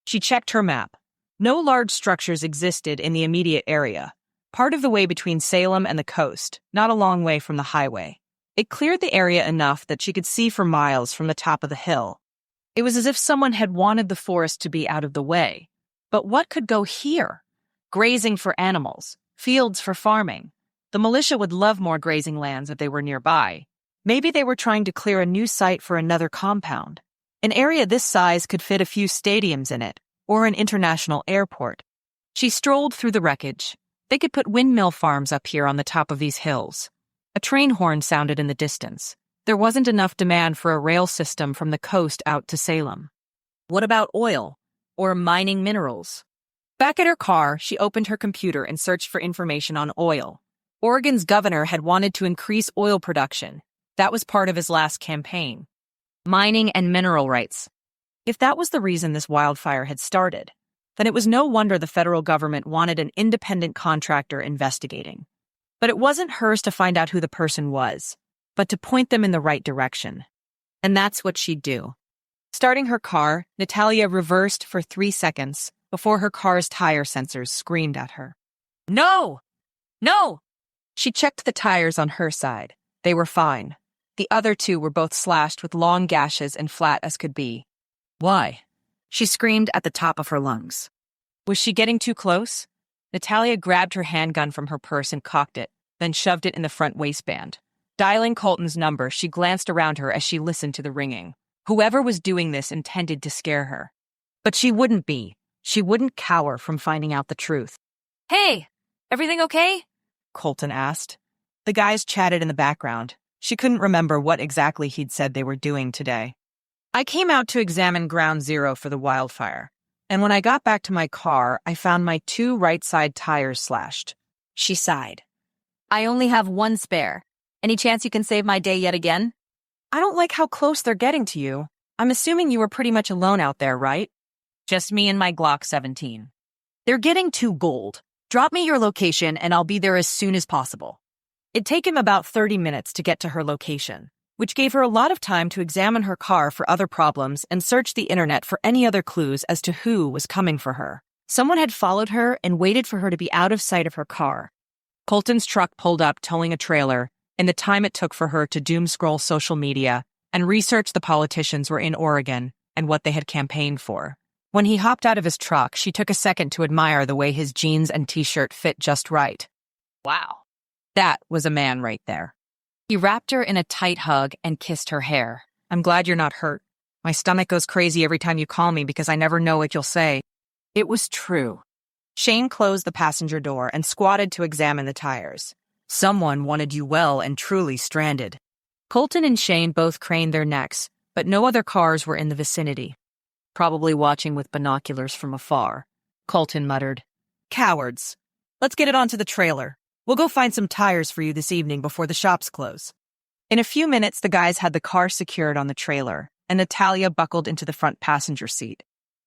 She checked her map. No large structures existed in the immediate area, part of the way between Salem and the coast, not a long way from the highway. It cleared the area enough that she could see for miles from the top of the hill. It was as if someone had wanted the forest to be out of the way. But what could go here? Grazing for animals, fields for farming. The militia would love more grazing lands if they were nearby. Maybe they were trying to clear a new site for another compound. An area this size could fit a few stadiums in it, or an international airport. She strolled through the wreckage. They could put windmill farms up here on the top of these hills. A train horn sounded in the distance. There wasn't enough demand for a rail system from the coast out to Salem. What about oil? Or mining minerals? Back at her car, she opened her computer and searched for information on oil. Oregon's governor had wanted to increase oil production. That was part of his last campaign. Mining and mineral rights. If that was the reason this wildfire had started, then it was no wonder the federal government wanted an independent contractor investigating. But it wasn't hers to find out who the person was, but to point them in the right direction. And that's what she'd do. Starting her car, Natalia reversed for 3 seconds before her car's tire sensors screamed at her. No! No! She checked the tires on her side. They were fine. The other 2 were both slashed with long gashes and flat as could be. Why? She screamed at the top of her lungs. Was she getting too close? Natalia grabbed her handgun from her purse and cocked it, then shoved it in the front waistband. Dialing Colton's number, she glanced around her as she listened to the ringing. Whoever was doing this intended to scare her. But she wouldn't be. She wouldn't cower from finding out the truth. Hey, everything okay? Colton asked. The guys chatted in the background. She couldn't remember what exactly he'd said they were doing today. I came out to examine ground zero for the wildfire, and when I got back to my car, I found my 2 right side tires slashed. She sighed. I only have 1 spare. Any chance you can save my day yet again? I don't like how close they're getting to you. I'm assuming you were pretty much alone out there, right? Just me and my Glock 17. They're getting too gold. Drop me your location and I'll be there as soon as possible. It'd take him about 30 minutes to get to her location, which gave her a lot of time to examine her car for other problems and search the internet for any other clues as to who was coming for her. Someone had followed her and waited for her to be out of sight of her car. Colton's truck pulled up towing a trailer, and the time it took for her to doom-scroll social media and research the politicians were in Oregon and what they had campaigned for. When he hopped out of his truck, she took a second to admire the way his jeans and t-shirt fit just right. Wow. That was a man right there. He wrapped her in a tight hug and kissed her hair. I'm glad you're not hurt. My stomach goes crazy every time you call me because I never know what you'll say. It was true. Shane closed the passenger door and squatted to examine the tires. Someone wanted you well and truly stranded. Colton and Shane both craned their necks, but no other cars were in the vicinity. probably watching with binoculars from afar. Colton muttered, "Cowards. Let's get it onto the trailer. We'll go find some tires for you this evening before the shops close." In a few minutes, the guys had the car secured on the trailer, and Natalia buckled into the front passenger seat.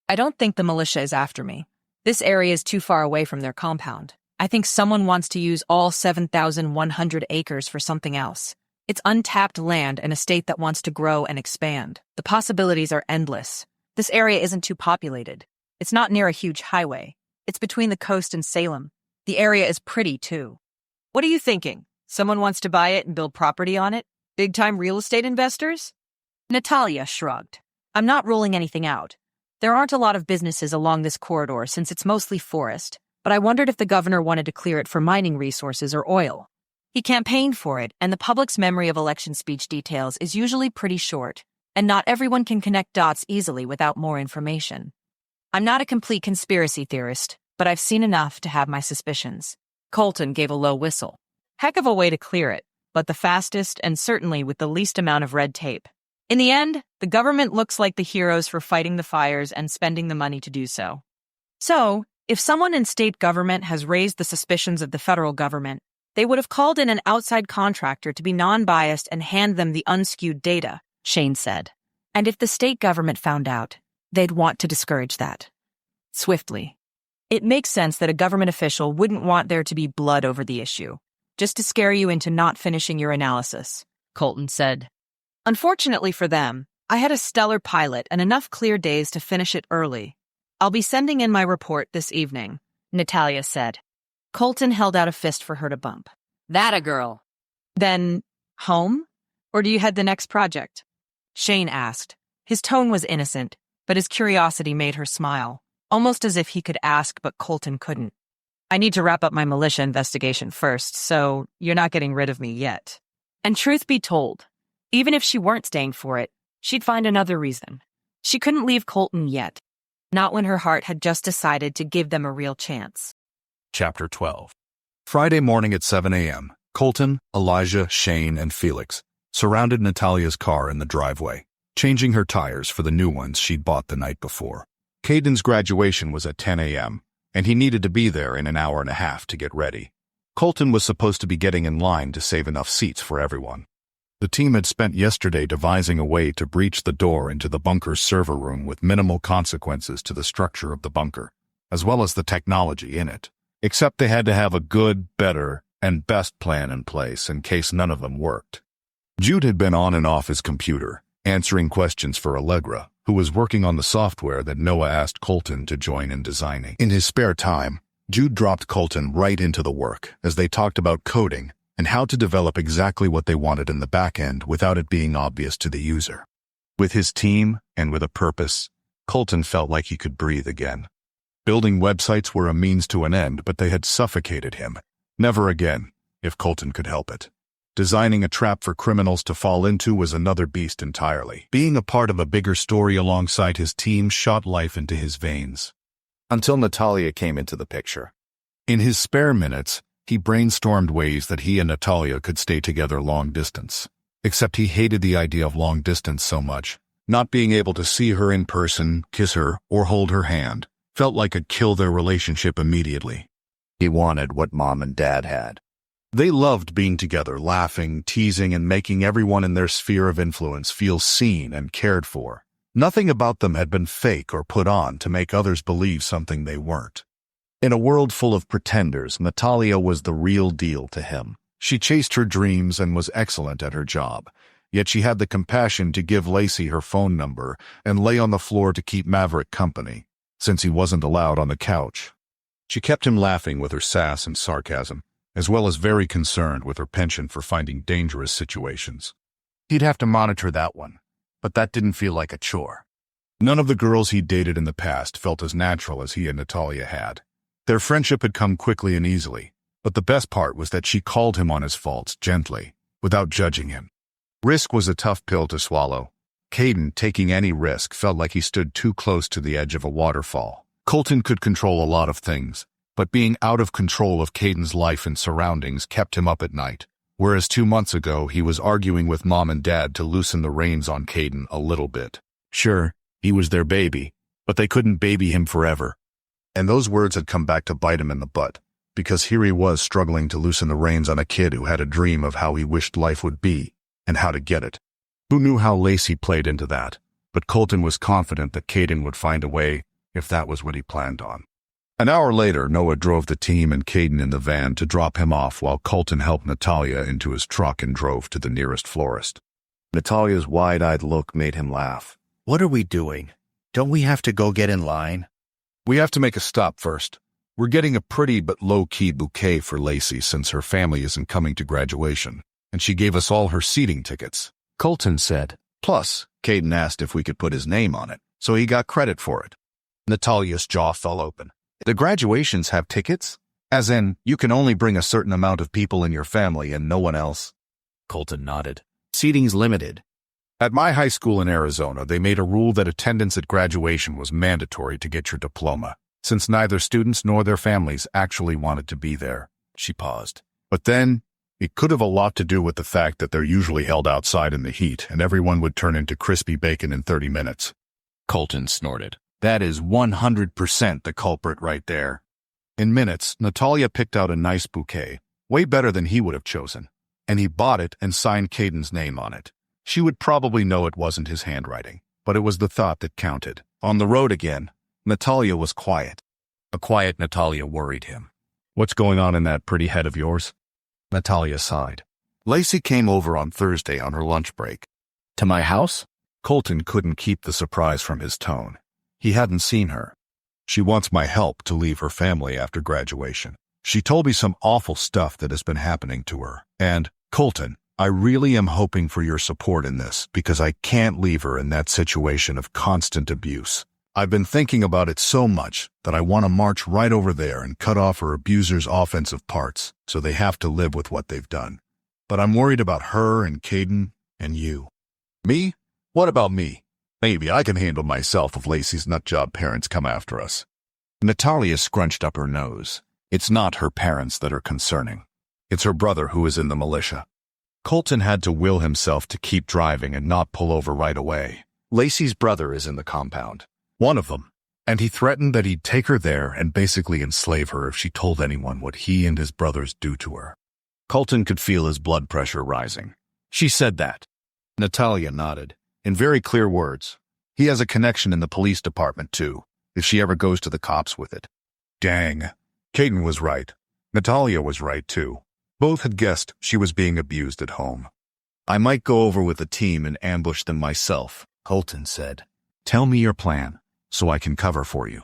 "I don't think the militia is after me. This area is too far away from their compound. I think someone wants to use all 7,100 acres for something else. It's untapped land and a state that wants to grow and expand. The possibilities are endless. This area isn't too populated. It's not near a huge highway. It's between the coast and Salem. The area is pretty, too. What are you thinking? Someone wants to buy it and build property on it? Big-time real estate investors?" Natalia shrugged. "I'm not ruling anything out. There aren't a lot of businesses along this corridor since it's mostly forest, but I wondered if the governor wanted to clear it for mining resources or oil. He campaigned for it, and the public's memory of election speech details is usually pretty short, and not everyone can connect dots easily without more information. I'm not a complete conspiracy theorist, but I've seen enough to have my suspicions." Colton gave a low whistle. Heck of a way to clear it, but the fastest and certainly with the least amount of red tape. In the end, the government looks like the heroes for fighting the fires and spending the money to do so. So, if someone in state government has raised the suspicions of the federal government, they would have called in an outside contractor to be non-biased and hand them the unskewed data, Shane said. And if the state government found out, they'd want to discourage that. Swiftly. It makes sense that a government official wouldn't want there to be blood over the issue, just to scare you into not finishing your analysis, Colton said. Unfortunately for them, I had a stellar pilot and enough clear days to finish it early. I'll be sending in my report this evening, Natalia said. Colton held out a fist for her to bump. That a girl. Then, home? Or do you head the next project? Shane asked. His tone was innocent, but his curiosity made her smile, almost as if he could ask but Colton couldn't. I need to wrap up my militia investigation first, so you're not getting rid of me yet. And truth be told, even if she weren't staying for it, she'd find another reason. She couldn't leave Colton yet, not when her heart had just decided to give them a real chance. Chapter 12. Friday morning at 7 a.m., Colton, Elijah, Shane, and Felix surrounded Natalia's car in the driveway, changing her tires for the new ones she'd bought the night before. Caden's graduation was at 10 a.m., and he needed to be there in an hour and a half to get ready. Colton was supposed to be getting in line to save enough seats for everyone. The team had spent yesterday devising a way to breach the door into the bunker's server room with minimal consequences to the structure of the bunker, as well as the technology in it. Except they had to have a good, better, and best plan in place in case none of them worked. Jude had been on and off his computer, answering questions for Allegra, who was working on the software that Noah asked Colton to join in designing. In his spare time, Jude dropped Colton right into the work as they talked about coding and how to develop exactly what they wanted in the back end without it being obvious to the user. With his team, and with a purpose, Colton felt like he could breathe again. Building websites were a means to an end, but they had suffocated him. Never again, if Colton could help it. Designing a trap for criminals to fall into was another beast entirely. Being a part of a bigger story alongside his team shot life into his veins. Until Natalia came into the picture. In his spare minutes, he brainstormed ways that he and Natalia could stay together long distance. Except he hated the idea of long distance so much. Not being able to see her in person, kiss her, or hold her hand felt like it'd kill their relationship immediately. He wanted what Mom and Dad had. They loved being together, laughing, teasing, and making everyone in their sphere of influence feel seen and cared for. Nothing about them had been fake or put on to make others believe something they weren't. In a world full of pretenders, Natalia was the real deal to him. She chased her dreams and was excellent at her job, yet she had the compassion to give Lacey her phone number and lay on the floor to keep Maverick company, since he wasn't allowed on the couch. She kept him laughing with her sass and sarcasm, as well as very concerned with her penchant for finding dangerous situations. He'd have to monitor that one, but that didn't feel like a chore. None of the girls he'd dated in the past felt as natural as he and Natalia had. Their friendship had come quickly and easily, but the best part was that she called him on his faults gently, without judging him. Risk was a tough pill to swallow. Caden, taking any risk, felt like he stood too close to the edge of a waterfall. Colton could control a lot of things, but being out of control of Caden's life and surroundings kept him up at night, whereas 2 months ago he was arguing with Mom and Dad to loosen the reins on Caden a little bit. Sure, he was their baby, but they couldn't baby him forever. And those words had come back to bite him in the butt, because here he was struggling to loosen the reins on a kid who had a dream of how he wished life would be, and how to get it. Who knew how Lacey played into that? But Colton was confident that Caden would find a way if that was what he planned on. An hour later, Noah drove the team and Caden in the van to drop him off while Colton helped Natalia into his truck and drove to the nearest florist. Natalia's wide-eyed look made him laugh. What are we doing? Don't we have to go get in line? We have to make a stop first. We're getting a pretty but low-key bouquet for Lacey since her family isn't coming to graduation, and she gave us all her seating tickets, Colton said. Plus, Caden asked if we could put his name on it, so he got credit for it. Natalia's jaw fell open. The graduations have tickets? As in, you can only bring a certain amount of people in your family and no one else? Colton nodded. Seating's limited. At my high school in Arizona, they made a rule that attendance at graduation was mandatory to get your diploma, since neither students nor their families actually wanted to be there. She paused. But then, it could have a lot to do with the fact that they're usually held outside in the heat and everyone would turn into crispy bacon in 30 minutes. Colton snorted. That is 100% the culprit right there. In minutes, Natalia picked out a nice bouquet, way better than he would have chosen, and he bought it and signed Caden's name on it. She would probably know it wasn't his handwriting, but it was the thought that counted. On the road again, Natalia was quiet. A quiet Natalia worried him. What's going on in that pretty head of yours? Natalia sighed. Lacey came over on Thursday on her lunch break. To my house? Colton couldn't keep the surprise from his tone. He hadn't seen her. She wants my help to leave her family after graduation. She told me some awful stuff that has been happening to her. And, Colton, I really am hoping for your support in this because I can't leave her in that situation of constant abuse. I've been thinking about it so much that I want to march right over there and cut off her abuser's offensive parts so they have to live with what they've done. But I'm worried about her and Caden and you. Me? What about me? Maybe I can handle myself if Lacey's nutjob parents come after us. Natalia scrunched up her nose. It's not her parents that are concerning. It's her brother who is in the militia. Colton had to will himself to keep driving and not pull over right away. Lacey's brother is in the compound. One of them. And he threatened that he'd take her there and basically enslave her if she told anyone what he and his brothers do to her. Colton could feel his blood pressure rising. She said that. Natalia nodded. In very clear words. He has a connection in the police department, too, if she ever goes to the cops with it. Dang. Caden was right. Natalia was right, too. Both had guessed she was being abused at home. I might go over with the team and ambush them myself, Colton said. Tell me your plan, so I can cover for you.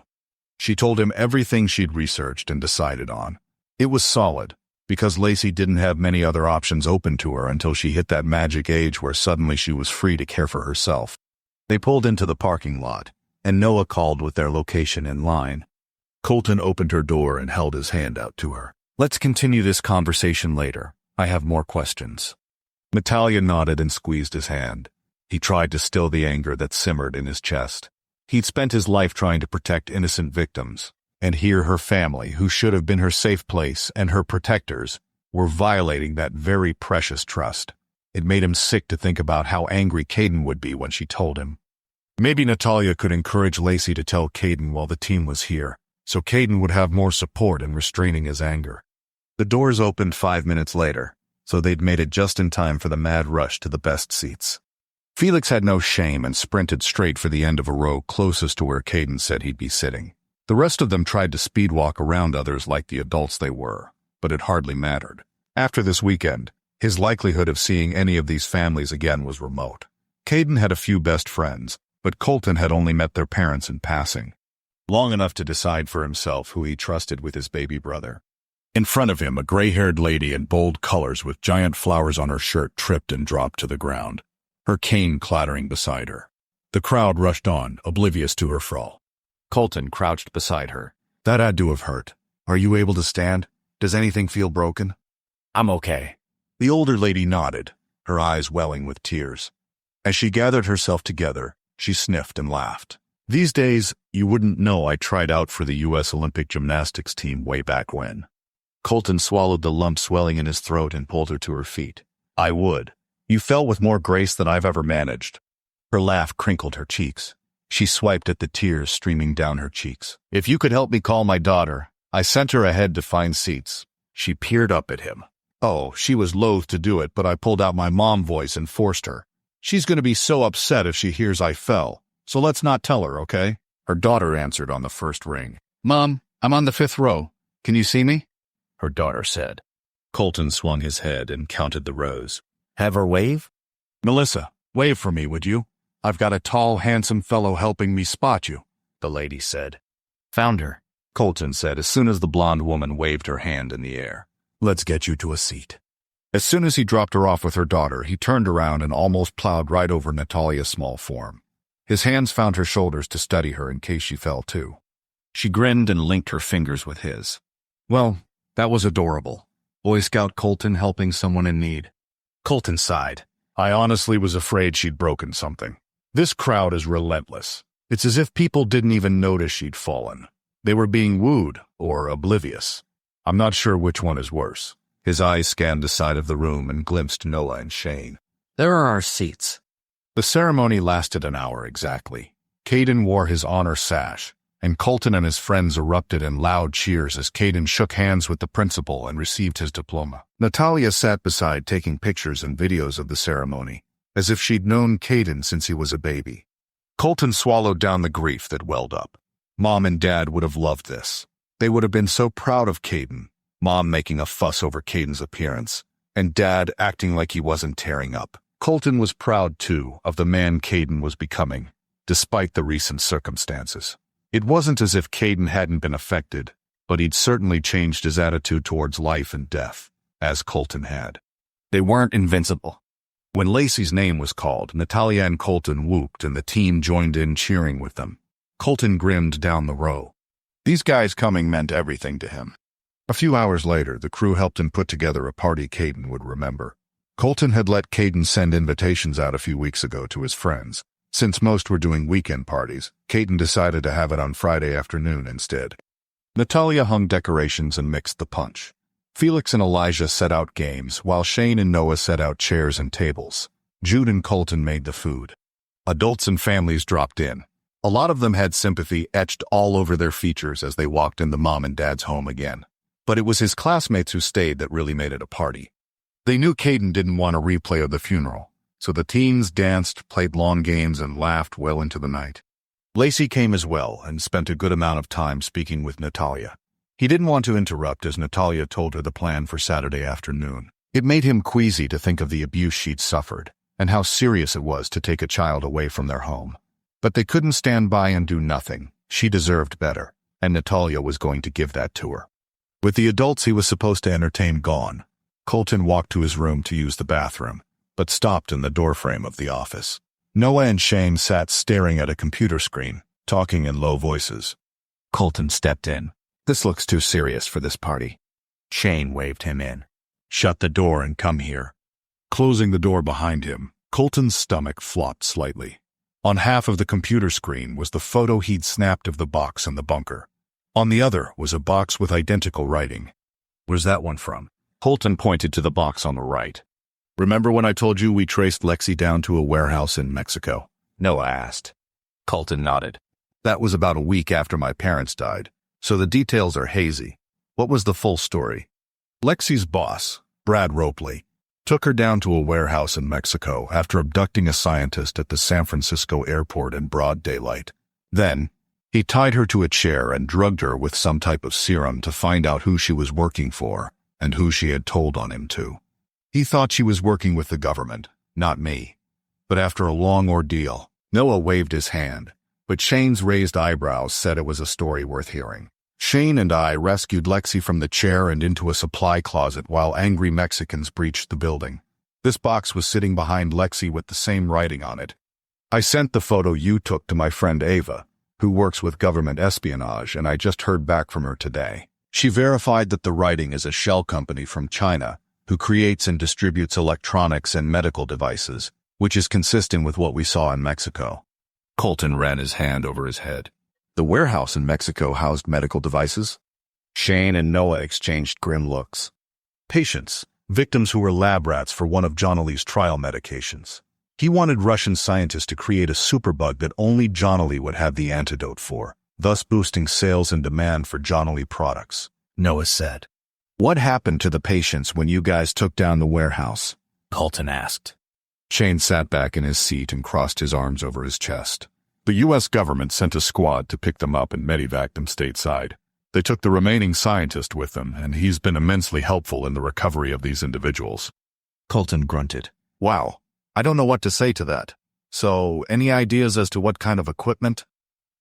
She told him everything she'd researched and decided on. It was solid, because Lacey didn't have many other options open to her until she hit that magic age where suddenly she was free to care for herself. They pulled into the parking lot, and Noah called with their location in line. Colton opened her door and held his hand out to her. Let's continue this conversation later. I have more questions. Natalia nodded and squeezed his hand. He tried to still the anger that simmered in his chest. He'd spent his life trying to protect innocent victims, and here her family, who should have been her safe place and her protectors, were violating that very precious trust. It made him sick to think about how angry Caden would be when she told him. Maybe Natalia could encourage Lacey to tell Caden while the team was here, so Caden would have more support in restraining his anger. The doors opened 5 minutes later, so they'd made it just in time for the mad rush to the best seats. Felix had no shame and sprinted straight for the end of a row closest to where Caden said he'd be sitting. The rest of them tried to speed walk around others like the adults they were, but it hardly mattered. After this weekend, his likelihood of seeing any of these families again was remote. Caden had a few best friends, but Colton had only met their parents in passing. Long enough to decide for himself who he trusted with his baby brother. In front of him, a gray-haired lady in bold colors with giant flowers on her shirt tripped and dropped to the ground, her cane clattering beside her. The crowd rushed on, oblivious to her fall. Colton crouched beside her. That had to have hurt. Are you able to stand? Does anything feel broken? I'm okay. The older lady nodded, her eyes welling with tears. As she gathered herself together, she sniffed and laughed. These days, you wouldn't know I tried out for the U.S. Olympic gymnastics team way back when. Colton swallowed the lump swelling in his throat and pulled her to her feet. I would. You fell with more grace than I've ever managed. Her laugh crinkled her cheeks. She swiped at the tears streaming down her cheeks. If you could help me call my daughter. I sent her ahead to find seats. She peered up at him. Oh, she was loath to do it, but I pulled out my mom voice and forced her. She's going to be so upset if she hears I fell, so let's not tell her, okay? Her daughter answered on the first ring. Mom, I'm on the 5th row. Can you see me? Her daughter said. Colton swung his head and counted the rows. Have her wave? Melissa, wave for me, would you? I've got a tall, handsome fellow helping me spot you, the lady said. Found her, Colton said as soon as the blonde woman waved her hand in the air. Let's get you to a seat. As soon as he dropped her off with her daughter, he turned around and almost plowed right over Natalia's small form. His hands found her shoulders to steady her in case she fell too. She grinned and linked her fingers with his. Well, that was adorable. Boy Scout Colton helping someone in need. Colton sighed. I honestly was afraid she'd broken something. This crowd is relentless. It's as if people didn't even notice she'd fallen. They were being wooed or oblivious. I'm not sure which one is worse. His eyes scanned the side of the room and glimpsed Noah and Shane. There are our seats. The ceremony lasted an hour exactly. Caden wore his honor sash, and Colton and his friends erupted in loud cheers as Caden shook hands with the principal and received his diploma. Natalia sat beside taking pictures and videos of the ceremony, as if she'd known Caden since he was a baby. Colton swallowed down the grief that welled up. Mom and Dad would have loved this. They would have been so proud of Caden, Mom making a fuss over Caden's appearance, and Dad acting like he wasn't tearing up. Colton was proud, too, of the man Caden was becoming, despite the recent circumstances. It wasn't as if Caden hadn't been affected, but he'd certainly changed his attitude towards life and death, as Colton had. They weren't invincible. When Lacey's name was called, Natalia and Colton whooped and the team joined in cheering with them. Colton grinned down the row. These guys coming meant everything to him. A few hours later, the crew helped him put together a party Caden would remember. Colton had let Caden send invitations out a few weeks ago to his friends. Since most were doing weekend parties, Caden decided to have it on Friday afternoon instead. Natalia hung decorations and mixed the punch. Felix and Elijah set out games, while Shane and Noah set out chairs and tables. Jude and Colton made the food. Adults and families dropped in. A lot of them had sympathy etched all over their features as they walked into Mom and Dad's home again. But it was his classmates who stayed that really made it a party. They knew Caden didn't want a replay of the funeral, so the teens danced, played long games, and laughed well into the night. Lacey came as well and spent a good amount of time speaking with Natalia. He didn't want to interrupt as Natalia told her the plan for Saturday afternoon. It made him queasy to think of the abuse she'd suffered and how serious it was to take a child away from their home. But they couldn't stand by and do nothing. She deserved better, and Natalia was going to give that to her. With the adults he was supposed to entertain gone, Colton walked to his room to use the bathroom, but stopped in the doorframe of the office. Noah and Shane sat staring at a computer screen, talking in low voices. Colton stepped in. This looks too serious for this party. Shane waved him in. Shut the door and come here. Closing the door behind him, Colton's stomach flopped slightly. On half of the computer screen was the photo he'd snapped of the box in the bunker. On the other was a box with identical writing. Where's that one from? Colton pointed to the box on the right. Remember when I told you we traced Lexi down to a warehouse in Mexico? Noah asked. Colton nodded. That was about a week after my parents died, so the details are hazy. What was the full story? Lexi's boss, Brad Ropley, took her down to a warehouse in Mexico after abducting a scientist at the San Francisco airport in broad daylight. Then, he tied her to a chair and drugged her with some type of serum to find out who she was working for and who she had told on him to. He thought she was working with the government, not me. But after a long ordeal, Noah waved his hand, but Shane's raised eyebrows said it was a story worth hearing. Shane and I rescued Lexi from the chair and into a supply closet while angry Mexicans breached the building. This box was sitting behind Lexi with the same writing on it. I sent the photo you took to my friend Ava, who works with government espionage, and I just heard back from her today. She verified that the writing is a shell company from China who creates and distributes electronics and medical devices, which is consistent with what we saw in Mexico. Colton ran his hand over his head. The warehouse in Mexico housed medical devices? Shane and Noah exchanged grim looks. Patients, victims who were lab rats for one of John Lee's trial medications. He wanted Russian scientists to create a superbug that only Johnny would have the antidote for, thus boosting sales and demand for Johnny products. Noah said. What happened to the patients when you guys took down the warehouse? Colton asked. Shane sat back in his seat and crossed his arms over his chest. The U.S. government sent a squad to pick them up and medevac them stateside. They took the remaining scientist with them, and he's been immensely helpful in the recovery of these individuals. Colton grunted. Wow, I don't know what to say to that. So, any ideas as to what kind of equipment?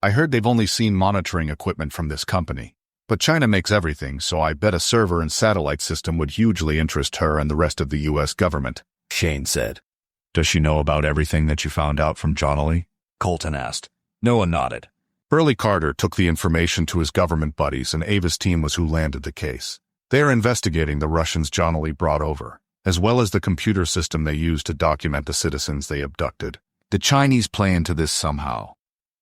I heard they've only seen monitoring equipment from this company. But China makes everything, so I bet a server and satellite system would hugely interest her and the rest of the U.S. government, Shane said. Does she know about everything that you found out from Johnny? Colton asked. Noah nodded. Burley Carter took the information to his government buddies, and Ava's team was who landed the case. They are investigating the Russians Johnny brought over, as well as the computer system they used to document the citizens they abducted. The Chinese play into this somehow.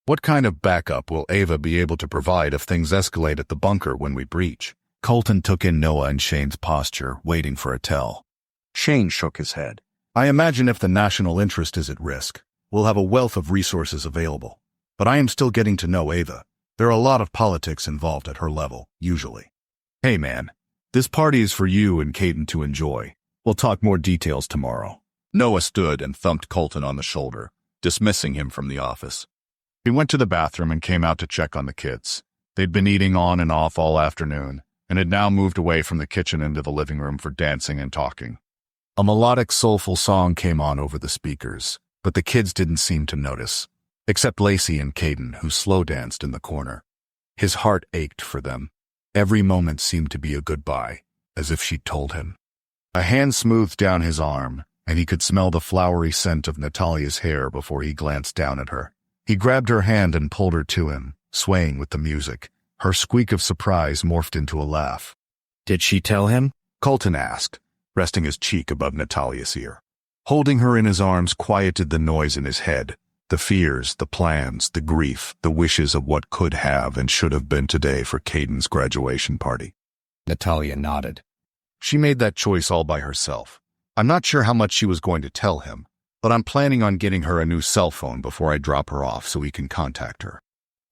What kind of backup will Ava be able to provide if things escalate at the bunker when we breach? Colton took in Noah and Shane's posture, waiting for a tell. Shane shook his head. I imagine if the national interest is at risk, we'll have a wealth of resources available. But I am still getting to know Ava. There are a lot of politics involved at her level, usually. Hey man, this party is for you and Caden to enjoy. We'll talk more details tomorrow. Noah stood and thumped Colton on the shoulder, dismissing him from the office. He went to the bathroom and came out to check on the kids. They'd been eating on and off all afternoon, and had now moved away from the kitchen into the living room for dancing and talking. A melodic, soulful song came on over the speakers, but the kids didn't seem to notice, except Lacey and Caden, who slow danced in the corner. His heart ached for them. Every moment seemed to be a goodbye, as if she'd told him. A hand smoothed down his arm, and he could smell the flowery scent of Natalia's hair before he glanced down at her. He grabbed her hand and pulled her to him, swaying with the music. Her squeak of surprise morphed into a laugh. Did she tell him? Colton asked, resting his cheek above Natalia's ear. Holding her in his arms quieted the noise in his head, the fears, the plans, the grief, the wishes of what could have and should have been today for Caden's graduation party. Natalia nodded. She made that choice all by herself. I'm not sure how much she was going to tell him, but I'm planning on getting her a new cell phone before I drop her off so he can contact her.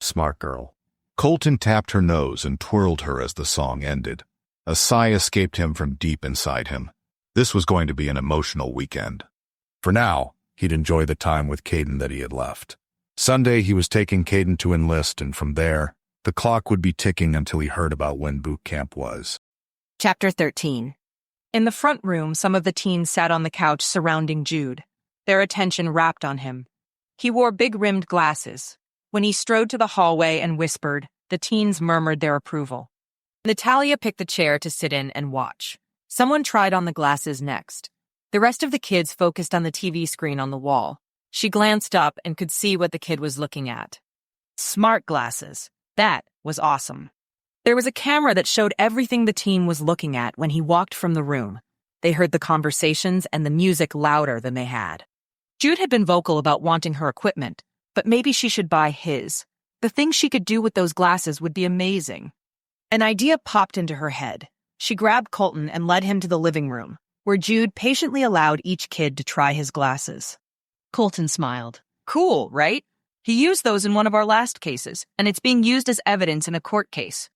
Smart girl. Colton tapped her nose and twirled her as the song ended. A sigh escaped him from deep inside him. This was going to be an emotional weekend. For now, he'd enjoy the time with Caden that he had left. Sunday, he was taking Caden to enlist, and from there, the clock would be ticking until he heard about when boot camp was. Chapter 13. In the front room, some of the teens sat on the couch surrounding Jude, their attention rapt on him. He wore big-rimmed glasses. When he strode to the hallway and whispered, the teens murmured their approval. Natalia picked a chair to sit in and watch. Someone tried on the glasses next. The rest of the kids focused on the TV screen on the wall. She glanced up and could see what the kid was looking at. Smart glasses. That was awesome. There was a camera that showed everything the teen was looking at when he walked from the room. They heard the conversations and the music louder than they had. Jude had been vocal about wanting her equipment, but maybe she should buy his. The things she could do with those glasses would be amazing. An idea popped into her head. She grabbed Colton and led him to the living room, where Jude patiently allowed each kid to try his glasses. Colton smiled. Cool, right? He used those in one of our last cases, and it's being used as evidence in a court case.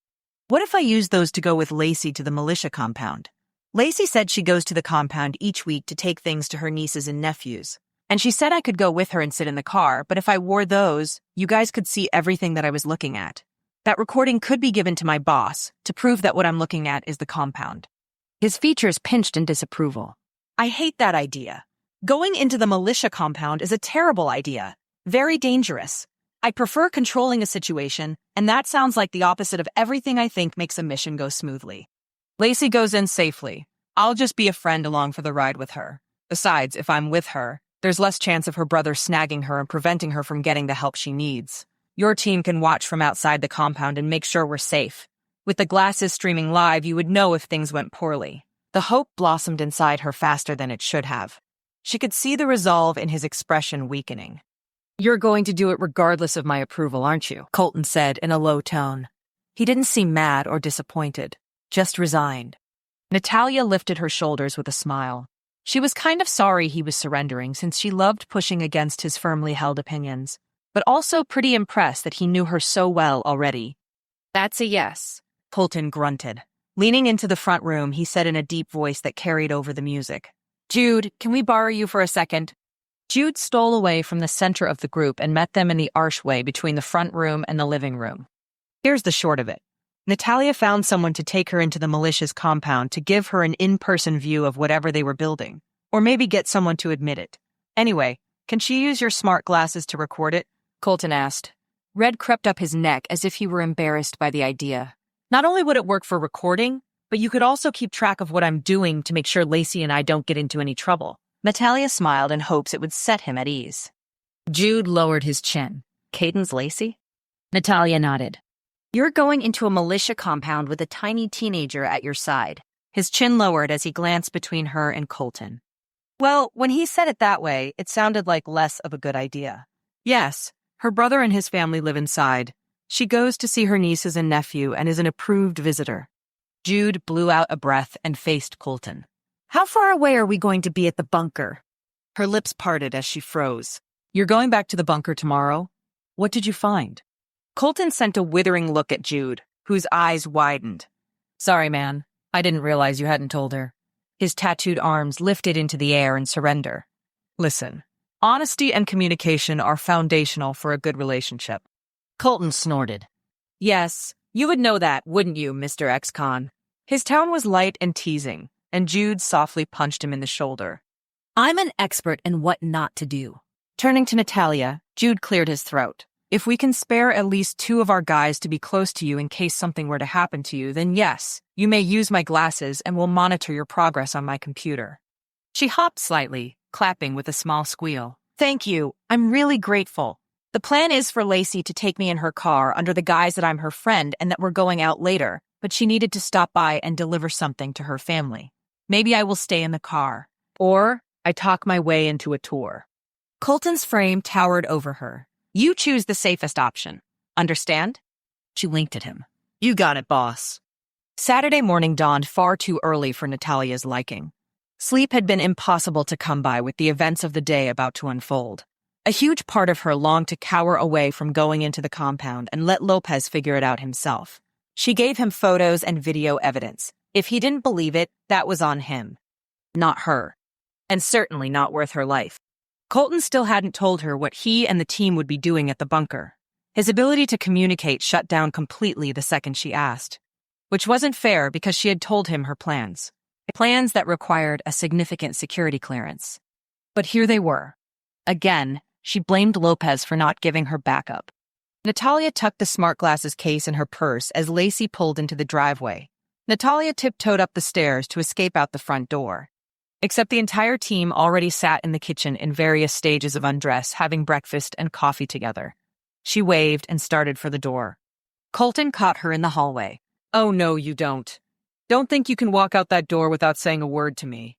What if I use those to go with Lacey to the militia compound? Lacey said she goes to the compound each week to take things to her nieces and nephews. And she said I could go with her and sit in the car, but if I wore those, you guys could see everything that I was looking at. That recording could be given to my boss to prove that what I'm looking at is the compound. His features pinched in disapproval. I hate that idea. Going into the militia compound is a terrible idea. Very dangerous. I prefer controlling a situation, and that sounds like the opposite of everything I think makes a mission go smoothly. Lacey goes in safely. I'll just be a friend along for the ride with her. Besides, if I'm with her, there's less chance of her brother snagging her and preventing her from getting the help she needs. Your team can watch from outside the compound and make sure we're safe. With the glasses streaming live, you would know if things went poorly. The hope blossomed inside her faster than it should have. She could see the resolve in his expression weakening. You're going to do it regardless of my approval, aren't you? Colton said in a low tone. He didn't seem mad or disappointed, just resigned. Natalia lifted her shoulders with a smile. She was kind of sorry he was surrendering since she loved pushing against his firmly held opinions, but also pretty impressed that he knew her so well already. "That's a yes," Colton grunted. Leaning into the front room, he said in a deep voice that carried over the music, "Jude, can we borrow you for a second?" Jude stole away from the center of the group and met them in the archway between the front room and the living room. Here's the short of it. Natalia found someone to take her into the militia's compound to give her an in-person view of whatever they were building, or maybe get someone to admit it. Anyway, can she use your smart glasses to record it? Colton asked. Red crept up his neck as if he were embarrassed by the idea. Not only would it work for recording, but you could also keep track of what I'm doing to make sure Lacey and I don't get into any trouble. Natalia smiled in hopes it would set him at ease. Jude lowered his chin. Caden's Lacey? Natalia nodded. You're going into a militia compound with a tiny teenager at your side. His chin lowered as he glanced between her and Colton. Well, when he said it that way, it sounded like less of a good idea. Yes, her brother and his family live inside. She goes to see her nieces and nephew and is an approved visitor. Jude blew out a breath and faced Colton. How far away are we going to be at the bunker? Her lips parted as she froze. You're going back to the bunker tomorrow? What did you find? Colton sent a withering look at Jude, whose eyes widened. Sorry, man. I didn't realize you hadn't told her. His tattooed arms lifted into the air in surrender. Listen, honesty and communication are foundational for a good relationship. Colton snorted. Yes, you would know that, wouldn't you, Mr. Ex-Con? His tone was light and teasing, and Jude softly punched him in the shoulder. I'm an expert in what not to do. Turning to Natalia, Jude cleared his throat. If we can spare at least 2 of our guys to be close to you in case something were to happen to you, then yes, you may use my glasses and we'll monitor your progress on my computer. She hopped slightly, clapping with a small squeal. Thank you. I'm really grateful. The plan is for Lacey to take me in her car under the guise that I'm her friend and that we're going out later, but she needed to stop by and deliver something to her family. Maybe I will stay in the car. Or I talk my way into a tour. Colton's frame towered over her. You choose the safest option. Understand? She winked at him. You got it, boss. Saturday morning dawned far too early for Natalia's liking. Sleep had been impossible to come by with the events of the day about to unfold. A huge part of her longed to cower away from going into the compound and let Lopez figure it out himself. She gave him photos and video evidence. If he didn't believe it, that was on him. Not her. And certainly not worth her life. Colton still hadn't told her what he and the team would be doing at the bunker. His ability to communicate shut down completely the second she asked. Which wasn't fair because she had told him her plans. Plans that required a significant security clearance. But here they were. Again, she blamed Lopez for not giving her backup. Natalia tucked the smart glasses case in her purse as Lacey pulled into the driveway. Natalia tiptoed up the stairs to escape out the front door. Except the entire team already sat in the kitchen in various stages of undress, having breakfast and coffee together. She waved and started for the door. Colton caught her in the hallway. Oh, no, you don't. Don't think you can walk out that door without saying a word to me.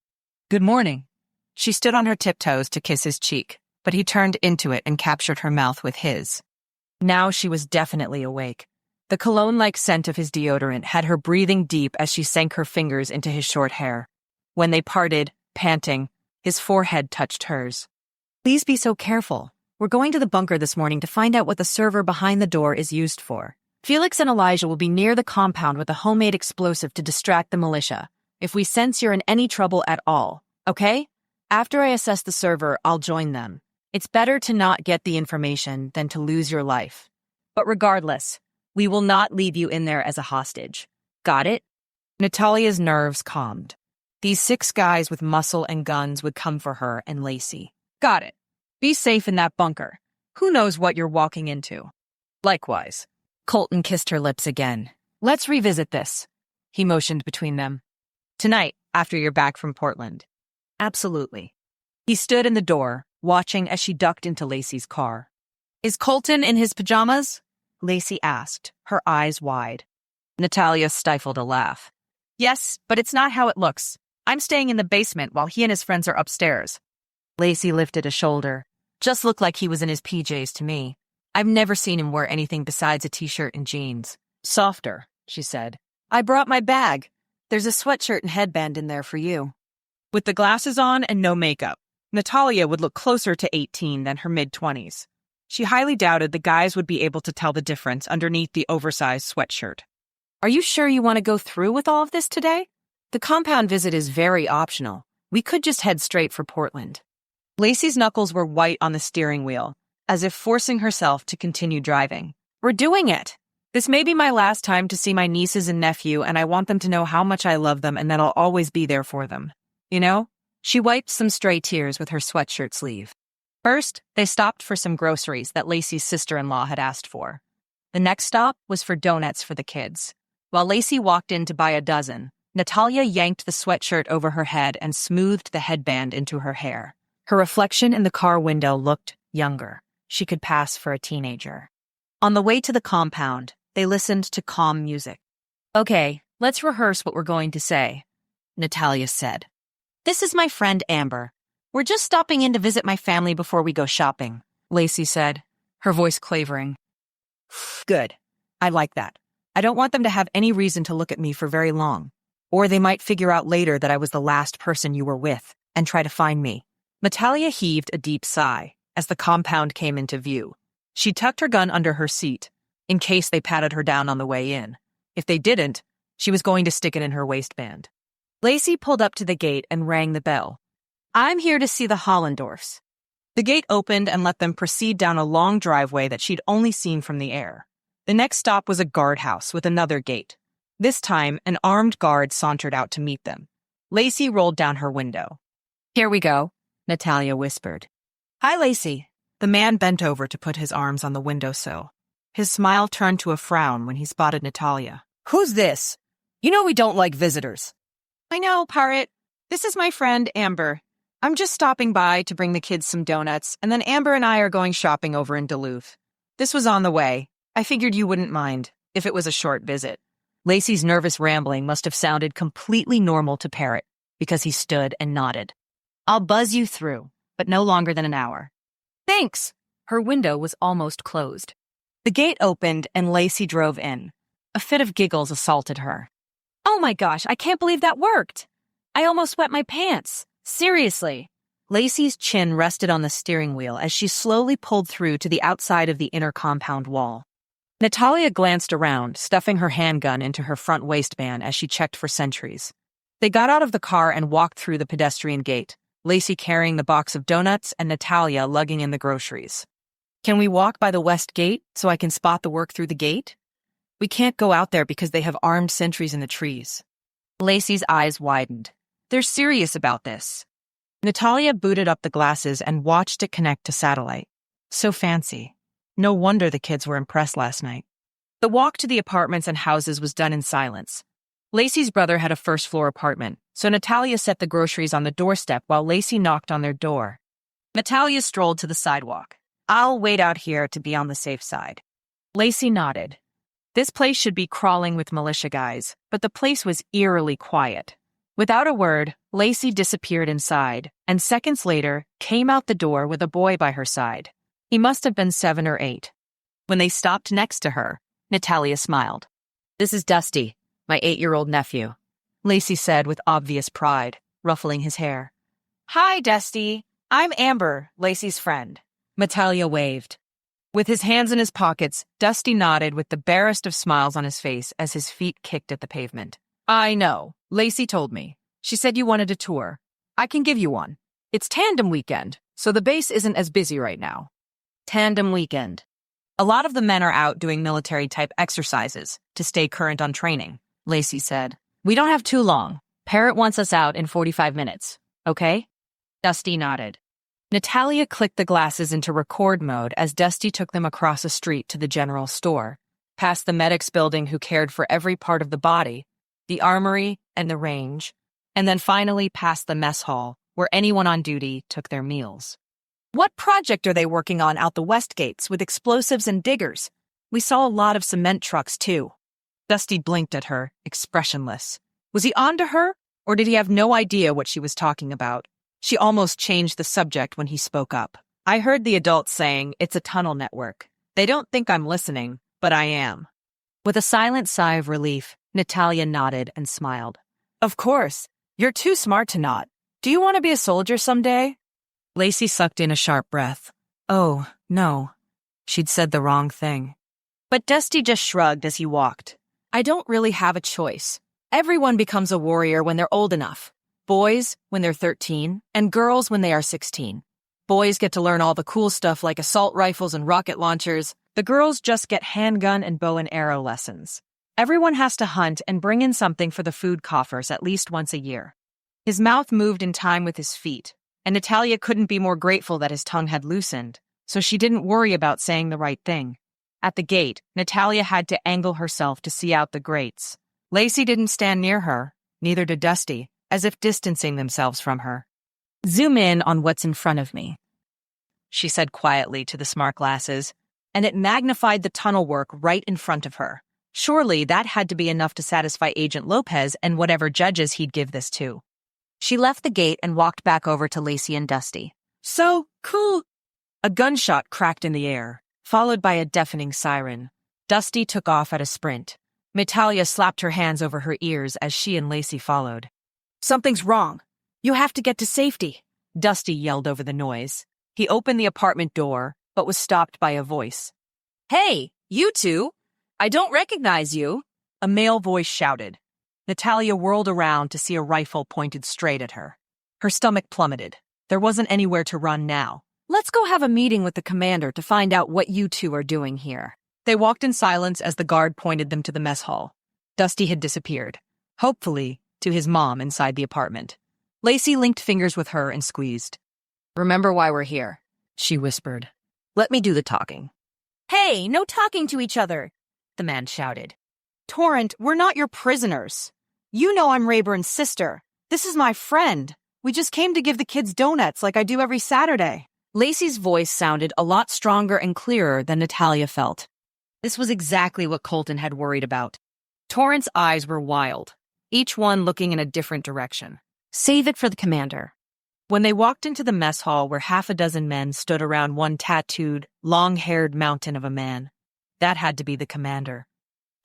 Good morning. She stood on her tiptoes to kiss his cheek, but he turned into it and captured her mouth with his. Now she was definitely awake. The cologne-like scent of his deodorant had her breathing deep as she sank her fingers into his short hair. When they parted, panting, his forehead touched hers. Please be so careful. We're going to the bunker this morning to find out what the server behind the door is used for. Felix and Elijah will be near the compound with a homemade explosive to distract the militia, if we sense you're in any trouble at all, okay? After I assess the server, I'll join them. It's better to not get the information than to lose your life. But regardless, we will not leave you in there as a hostage. Got it? Natalia's nerves calmed. These 6 guys with muscle and guns would come for her and Lacey. Got it. Be safe in that bunker. Who knows what you're walking into? Likewise. Colton kissed her lips again. Let's revisit this. He motioned between them. Tonight, after you're back from Portland. Absolutely. He stood in the door, watching as she ducked into Lacey's car. Is Colton in his pajamas? Lacey asked, her eyes wide. Natalia stifled a laugh. Yes, but it's not how it looks. I'm staying in the basement while he and his friends are upstairs. Lacey lifted a shoulder. Just looked like he was in his PJs to me. I've never seen him wear anything besides a t-shirt and jeans. Softer, she said. I brought my bag. There's a sweatshirt and headband in there for you. With the glasses on and no makeup, Natalia would look closer to 18 than her mid-20s. She highly doubted the guys would be able to tell the difference underneath the oversized sweatshirt. Are you sure you want to go through with all of this today? The compound visit is very optional. We could just head straight for Portland. Lacey's knuckles were white on the steering wheel, as if forcing herself to continue driving. We're doing it! This may be my last time to see my nieces and nephew, and I want them to know how much I love them and that I'll always be there for them. You know? She wiped some stray tears with her sweatshirt sleeve. First, they stopped for some groceries that Lacey's sister-in-law had asked for. The next stop was for donuts for the kids. While Lacey walked in to buy a dozen, Natalia yanked the sweatshirt over her head and smoothed the headband into her hair. Her reflection in the car window looked younger. She could pass for a teenager. On the way to the compound, they listened to calm music. Okay, let's rehearse what we're going to say, Natalia said. This is my friend Amber. We're just stopping in to visit my family before we go shopping, Lacey said, her voice quavering. Good. I like that. I don't want them to have any reason to look at me for very long. Or they might figure out later that I was the last person you were with and try to find me. Natalia heaved a deep sigh as the compound came into view. She tucked her gun under her seat, in case they patted her down on the way in. If they didn't, she was going to stick it in her waistband. Lacey pulled up to the gate and rang the bell. I'm here to see the Hollendorfs. The gate opened and let them proceed down a long driveway that she'd only seen from the air. The next stop was a guardhouse with another gate. This time, an armed guard sauntered out to meet them. Lacey rolled down her window. Here we go, Natalia whispered. Hi, Lacey. The man bent over to put his arms on the windowsill. His smile turned to a frown when he spotted Natalia. Who's this? You know we don't like visitors. I know, Pirate. This is my friend, Amber. I'm just stopping by to bring the kids some donuts, and then Amber and I are going shopping over in Duluth. This was on the way. I figured you wouldn't mind, if it was a short visit. Lacey's nervous rambling must have sounded completely normal to Parrot, because he stood and nodded. I'll buzz you through, but no longer than an hour. Thanks! Her window was almost closed. The gate opened and Lacey drove in. A fit of giggles assaulted her. Oh my gosh, I can't believe that worked! I almost wet my pants. Seriously. Lacey's chin rested on the steering wheel as she slowly pulled through to the outside of the inner compound wall. Natalia glanced around, stuffing her handgun into her front waistband as she checked for sentries. They got out of the car and walked through the pedestrian gate, Lacey carrying the box of donuts and Natalia lugging in the groceries. Can we walk by the west gate so I can spot the work through the gate? We can't go out there because they have armed sentries in the trees. Lacey's eyes widened. They're serious about this. Natalia booted up the glasses and watched it connect to satellite. So fancy. No wonder the kids were impressed last night. The walk to the apartments and houses was done in silence. Lacey's brother had a first-floor apartment, so Natalia set the groceries on the doorstep while Lacey knocked on their door. Natalia strolled to the sidewalk. I'll wait out here to be on the safe side. Lacey nodded. This place should be crawling with militia guys, but the place was eerily quiet. Without a word, Lacey disappeared inside, and seconds later came out the door with a boy by her side. He must have been 7 or 8. When they stopped next to her, Natalia smiled. This is Dusty, my 8-year-old nephew, Lacey said with obvious pride, ruffling his hair. Hi, Dusty. I'm Amber, Lacey's friend. Natalia waved. With his hands in his pockets, Dusty nodded with the barest of smiles on his face as his feet kicked at the pavement. I know. Lacey told me. She said you wanted a tour. I can give you one. It's tandem weekend, so the base isn't as busy right now. Tandem weekend. A lot of the men are out doing military-type exercises to stay current on training, Lacey said. We don't have too long. Parrot wants us out in 45 minutes, okay? Dusty nodded. Natalia clicked the glasses into record mode as Dusty took them across a street to the general store, past the medics building who cared for every part of the body, the armory, and the range, and then finally past the mess hall, where anyone on duty took their meals. What project are they working on out the west gates with explosives and diggers? We saw a lot of cement trucks, too. Dusty blinked at her, expressionless. Was he on to her, or did he have no idea what she was talking about? She almost changed the subject when he spoke up. I heard the adults saying it's a tunnel network. They don't think I'm listening, but I am. With a silent sigh of relief, Natalia nodded and smiled. Of course. You're too smart to not. Do you want to be a soldier someday? Lacey sucked in a sharp breath. Oh, no. She'd said the wrong thing. But Dusty just shrugged as he walked. I don't really have a choice. Everyone becomes a warrior when they're old enough. Boys when they're 13, and girls when they are 16. Boys get to learn all the cool stuff like assault rifles and rocket launchers. The girls just get handgun and bow and arrow lessons. Everyone has to hunt and bring in something for the food coffers at least once a year. His mouth moved in time with his feet, and Natalia couldn't be more grateful that his tongue had loosened, so she didn't worry about saying the right thing. At the gate, Natalia had to angle herself to see out the grates. Lacey didn't stand near her, neither did Dusty, as if distancing themselves from her. Zoom in on what's in front of me, she said quietly to the smart glasses, and it magnified the tunnel work right in front of her. Surely that had to be enough to satisfy Agent Lopez and whatever judges he'd give this to. She left the gate and walked back over to Lacey and Dusty. So cool! A gunshot cracked in the air, followed by a deafening siren. Dusty took off at a sprint. Natalia slapped her hands over her ears as she and Lacey followed. Something's wrong. You have to get to safety, Dusty yelled over the noise. He opened the apartment door, but was stopped by a voice. Hey, you two! I don't recognize you, a male voice shouted. Natalia whirled around to see a rifle pointed straight at her. Her stomach plummeted. There wasn't anywhere to run now. Let's go have a meeting with the commander to find out what you two are doing here. They walked in silence as the guard pointed them to the mess hall. Dusty had disappeared, hopefully to his mom inside the apartment. Lacey linked fingers with her and squeezed. Remember why we're here, she whispered. Let me do the talking. Hey, no talking to each other, the man shouted. Torrent, we're not your prisoners. You know I'm Rayburn's sister. This is my friend. We just came to give the kids donuts like I do every Saturday. Lacey's voice sounded a lot stronger and clearer than Natalia felt. This was exactly what Colton had worried about. Torrent's eyes were wild, each one looking in a different direction. Save it for the commander. When they walked into the mess hall where half a dozen men stood around one tattooed, long-haired mountain of a man, that had to be the commander.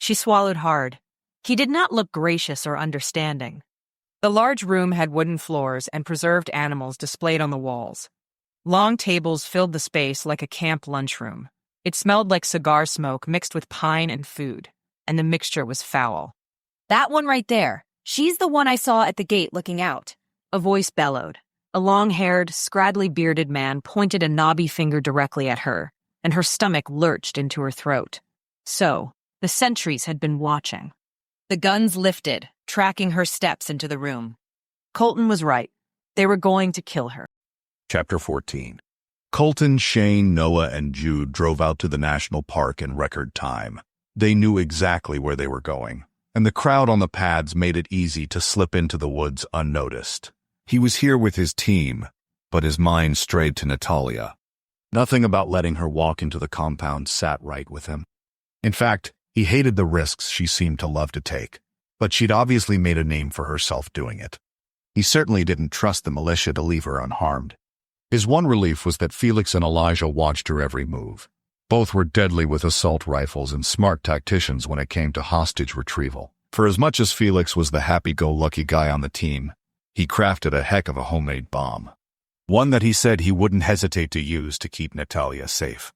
She swallowed hard. He did not look gracious or understanding. The large room had wooden floors and preserved animals displayed on the walls. Long tables filled the space like a camp lunchroom. It smelled like cigar smoke mixed with pine and food, and the mixture was foul. That one right there. She's the one I saw at the gate looking out, a voice bellowed. A long-haired, scraggly-bearded man pointed a knobby finger directly at her, and her stomach lurched into her throat. So, the sentries had been watching. The guns lifted, tracking her steps into the room. Colton was right. They were going to kill her. Chapter 14. Colton, Shane, Noah, and Jude drove out to the national park in record time. They knew exactly where they were going, and the crowd on the pads made it easy to slip into the woods unnoticed. He was here with his team, but his mind strayed to Natalia. Nothing about letting her walk into the compound sat right with him. In fact, he hated the risks she seemed to love to take, but she'd obviously made a name for herself doing it. He certainly didn't trust the militia to leave her unharmed. His one relief was that Felix and Elijah watched her every move. Both were deadly with assault rifles and smart tacticians when it came to hostage retrieval. For as much as Felix was the happy-go-lucky guy on the team, he crafted a heck of a homemade bomb. One that he said he wouldn't hesitate to use to keep Natalia safe.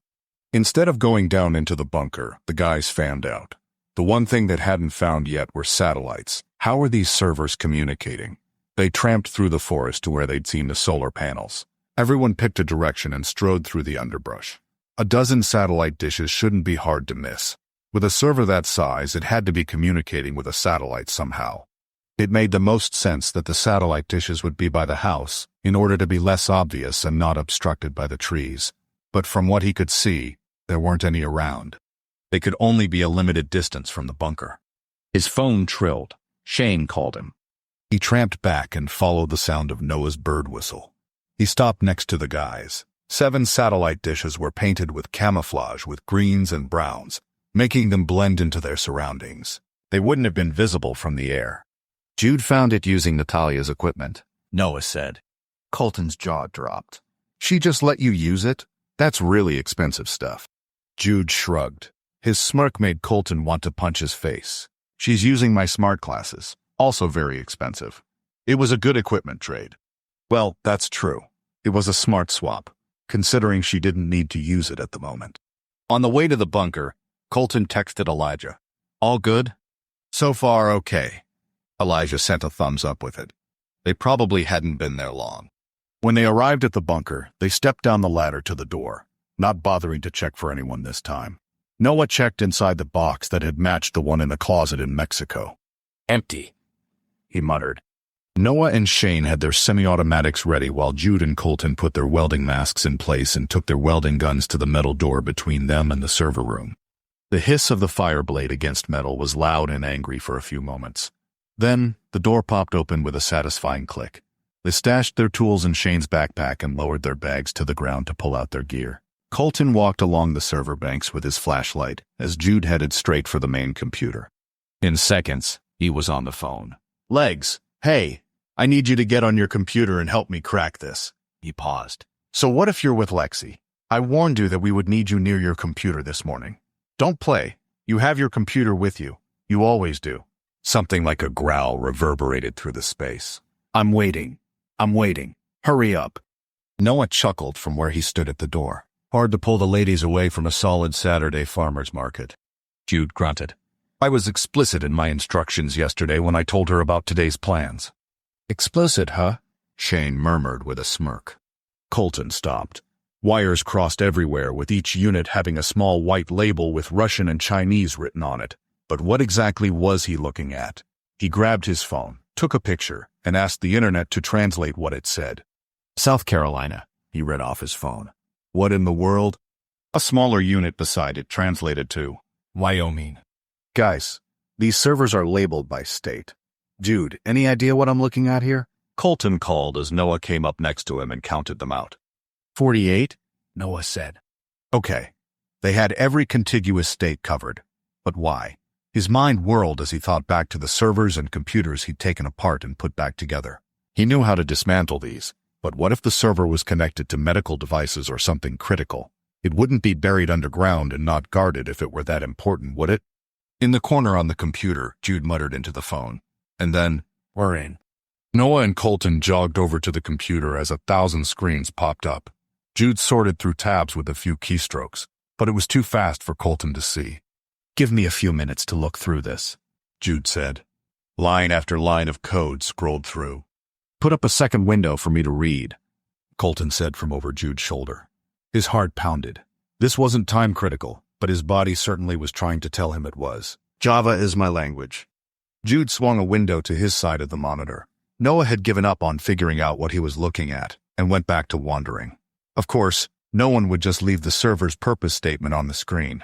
Instead of going down into the bunker, the guys fanned out. The one thing that hadn't found yet were satellites. How were these servers communicating? They tramped through the forest to where they'd seen the solar panels. Everyone picked a direction and strode through the underbrush. A dozen satellite dishes shouldn't be hard to miss. With a server that size, it had to be communicating with a satellite somehow. It made the most sense that the satellite dishes would be by the house, in order to be less obvious and not obstructed by the trees. But from what he could see, there weren't any around. They could only be a limited distance from the bunker. His phone trilled. Shane called him. He tramped back and followed the sound of Noah's bird whistle. He stopped next to the guys. 7 satellite dishes were painted with camouflage with greens and browns, making them blend into their surroundings. They wouldn't have been visible from the air. Jude found it using Natalia's equipment, Noah said. Colton's jaw dropped. She just let you use it? That's really expensive stuff. Jude shrugged. His smirk made Colton want to punch his face. She's using my smart glasses, also very expensive. It was a good equipment trade. Well, that's true. It was a smart swap, considering she didn't need to use it at the moment. On the way to the bunker, Colton texted Elijah. All good? So far, okay. Elijah sent a thumbs up with it. They probably hadn't been there long. When they arrived at the bunker, they stepped down the ladder to the door, not bothering to check for anyone this time. Noah checked inside the box that had matched the one in the closet in Mexico. Empty, He muttered. Noah and Shane had their semi-automatics ready while Jude and Colton put their welding masks in place and took their welding guns to the metal door between them and the server room. The hiss of the fire blade against metal was loud and angry for a few moments. Then, the door popped open with a satisfying click. They stashed their tools in Shane's backpack and lowered their bags to the ground to pull out their gear. Colton walked along the server banks with his flashlight as Jude headed straight for the main computer. In seconds, he was on the phone. Legs, hey, I need you to get on your computer and help me crack this. He paused. So what if you're with Lexi? I warned you that we would need you near your computer this morning. Don't play. You have your computer with you. You always do. Something like a growl reverberated through the space. I'm waiting. Hurry up. Noah chuckled from where he stood at the door. Hard to pull the ladies away from a solid Saturday farmer's market. Jude grunted. I was explicit in my instructions yesterday when I told her about today's plans. Explicit, huh? Shane murmured with a smirk. Colton stopped. Wires crossed everywhere, with each unit having a small white label with Russian and Chinese written on it. But what exactly was he looking at? He grabbed his phone, took a picture, and asked the internet to translate what it said. South Carolina, he read off his phone. What in the world? A smaller unit beside it translated to Wyoming. Guys, these servers are labeled by state. Jude, any idea what I'm looking at here? Colton called as Noah came up next to him and counted them out. 48? Noah said. Okay. They had every contiguous state covered. But why? His mind whirled as he thought back to the servers and computers he'd taken apart and put back together. He knew how to dismantle these, but what if the server was connected to medical devices or something critical? It wouldn't be buried underground and not guarded if it were that important, would it? In the corner on the computer, Jude muttered into the phone. And then, we're in. Noah and Colton jogged over to the computer as 1,000 screens popped up. Jude sorted through tabs with a few keystrokes, but it was too fast for Colton to see. Give me a few minutes to look through this, Jude said. Line after line of code scrolled through. Put up a second window for me to read, Colton said from over Jude's shoulder. His heart pounded. This wasn't time critical, but his body certainly was trying to tell him it was. Java is my language. Jude swung a window to his side of the monitor. Noah had given up on figuring out what he was looking at and went back to wandering. Of course, no one would just leave the server's purpose statement on the screen.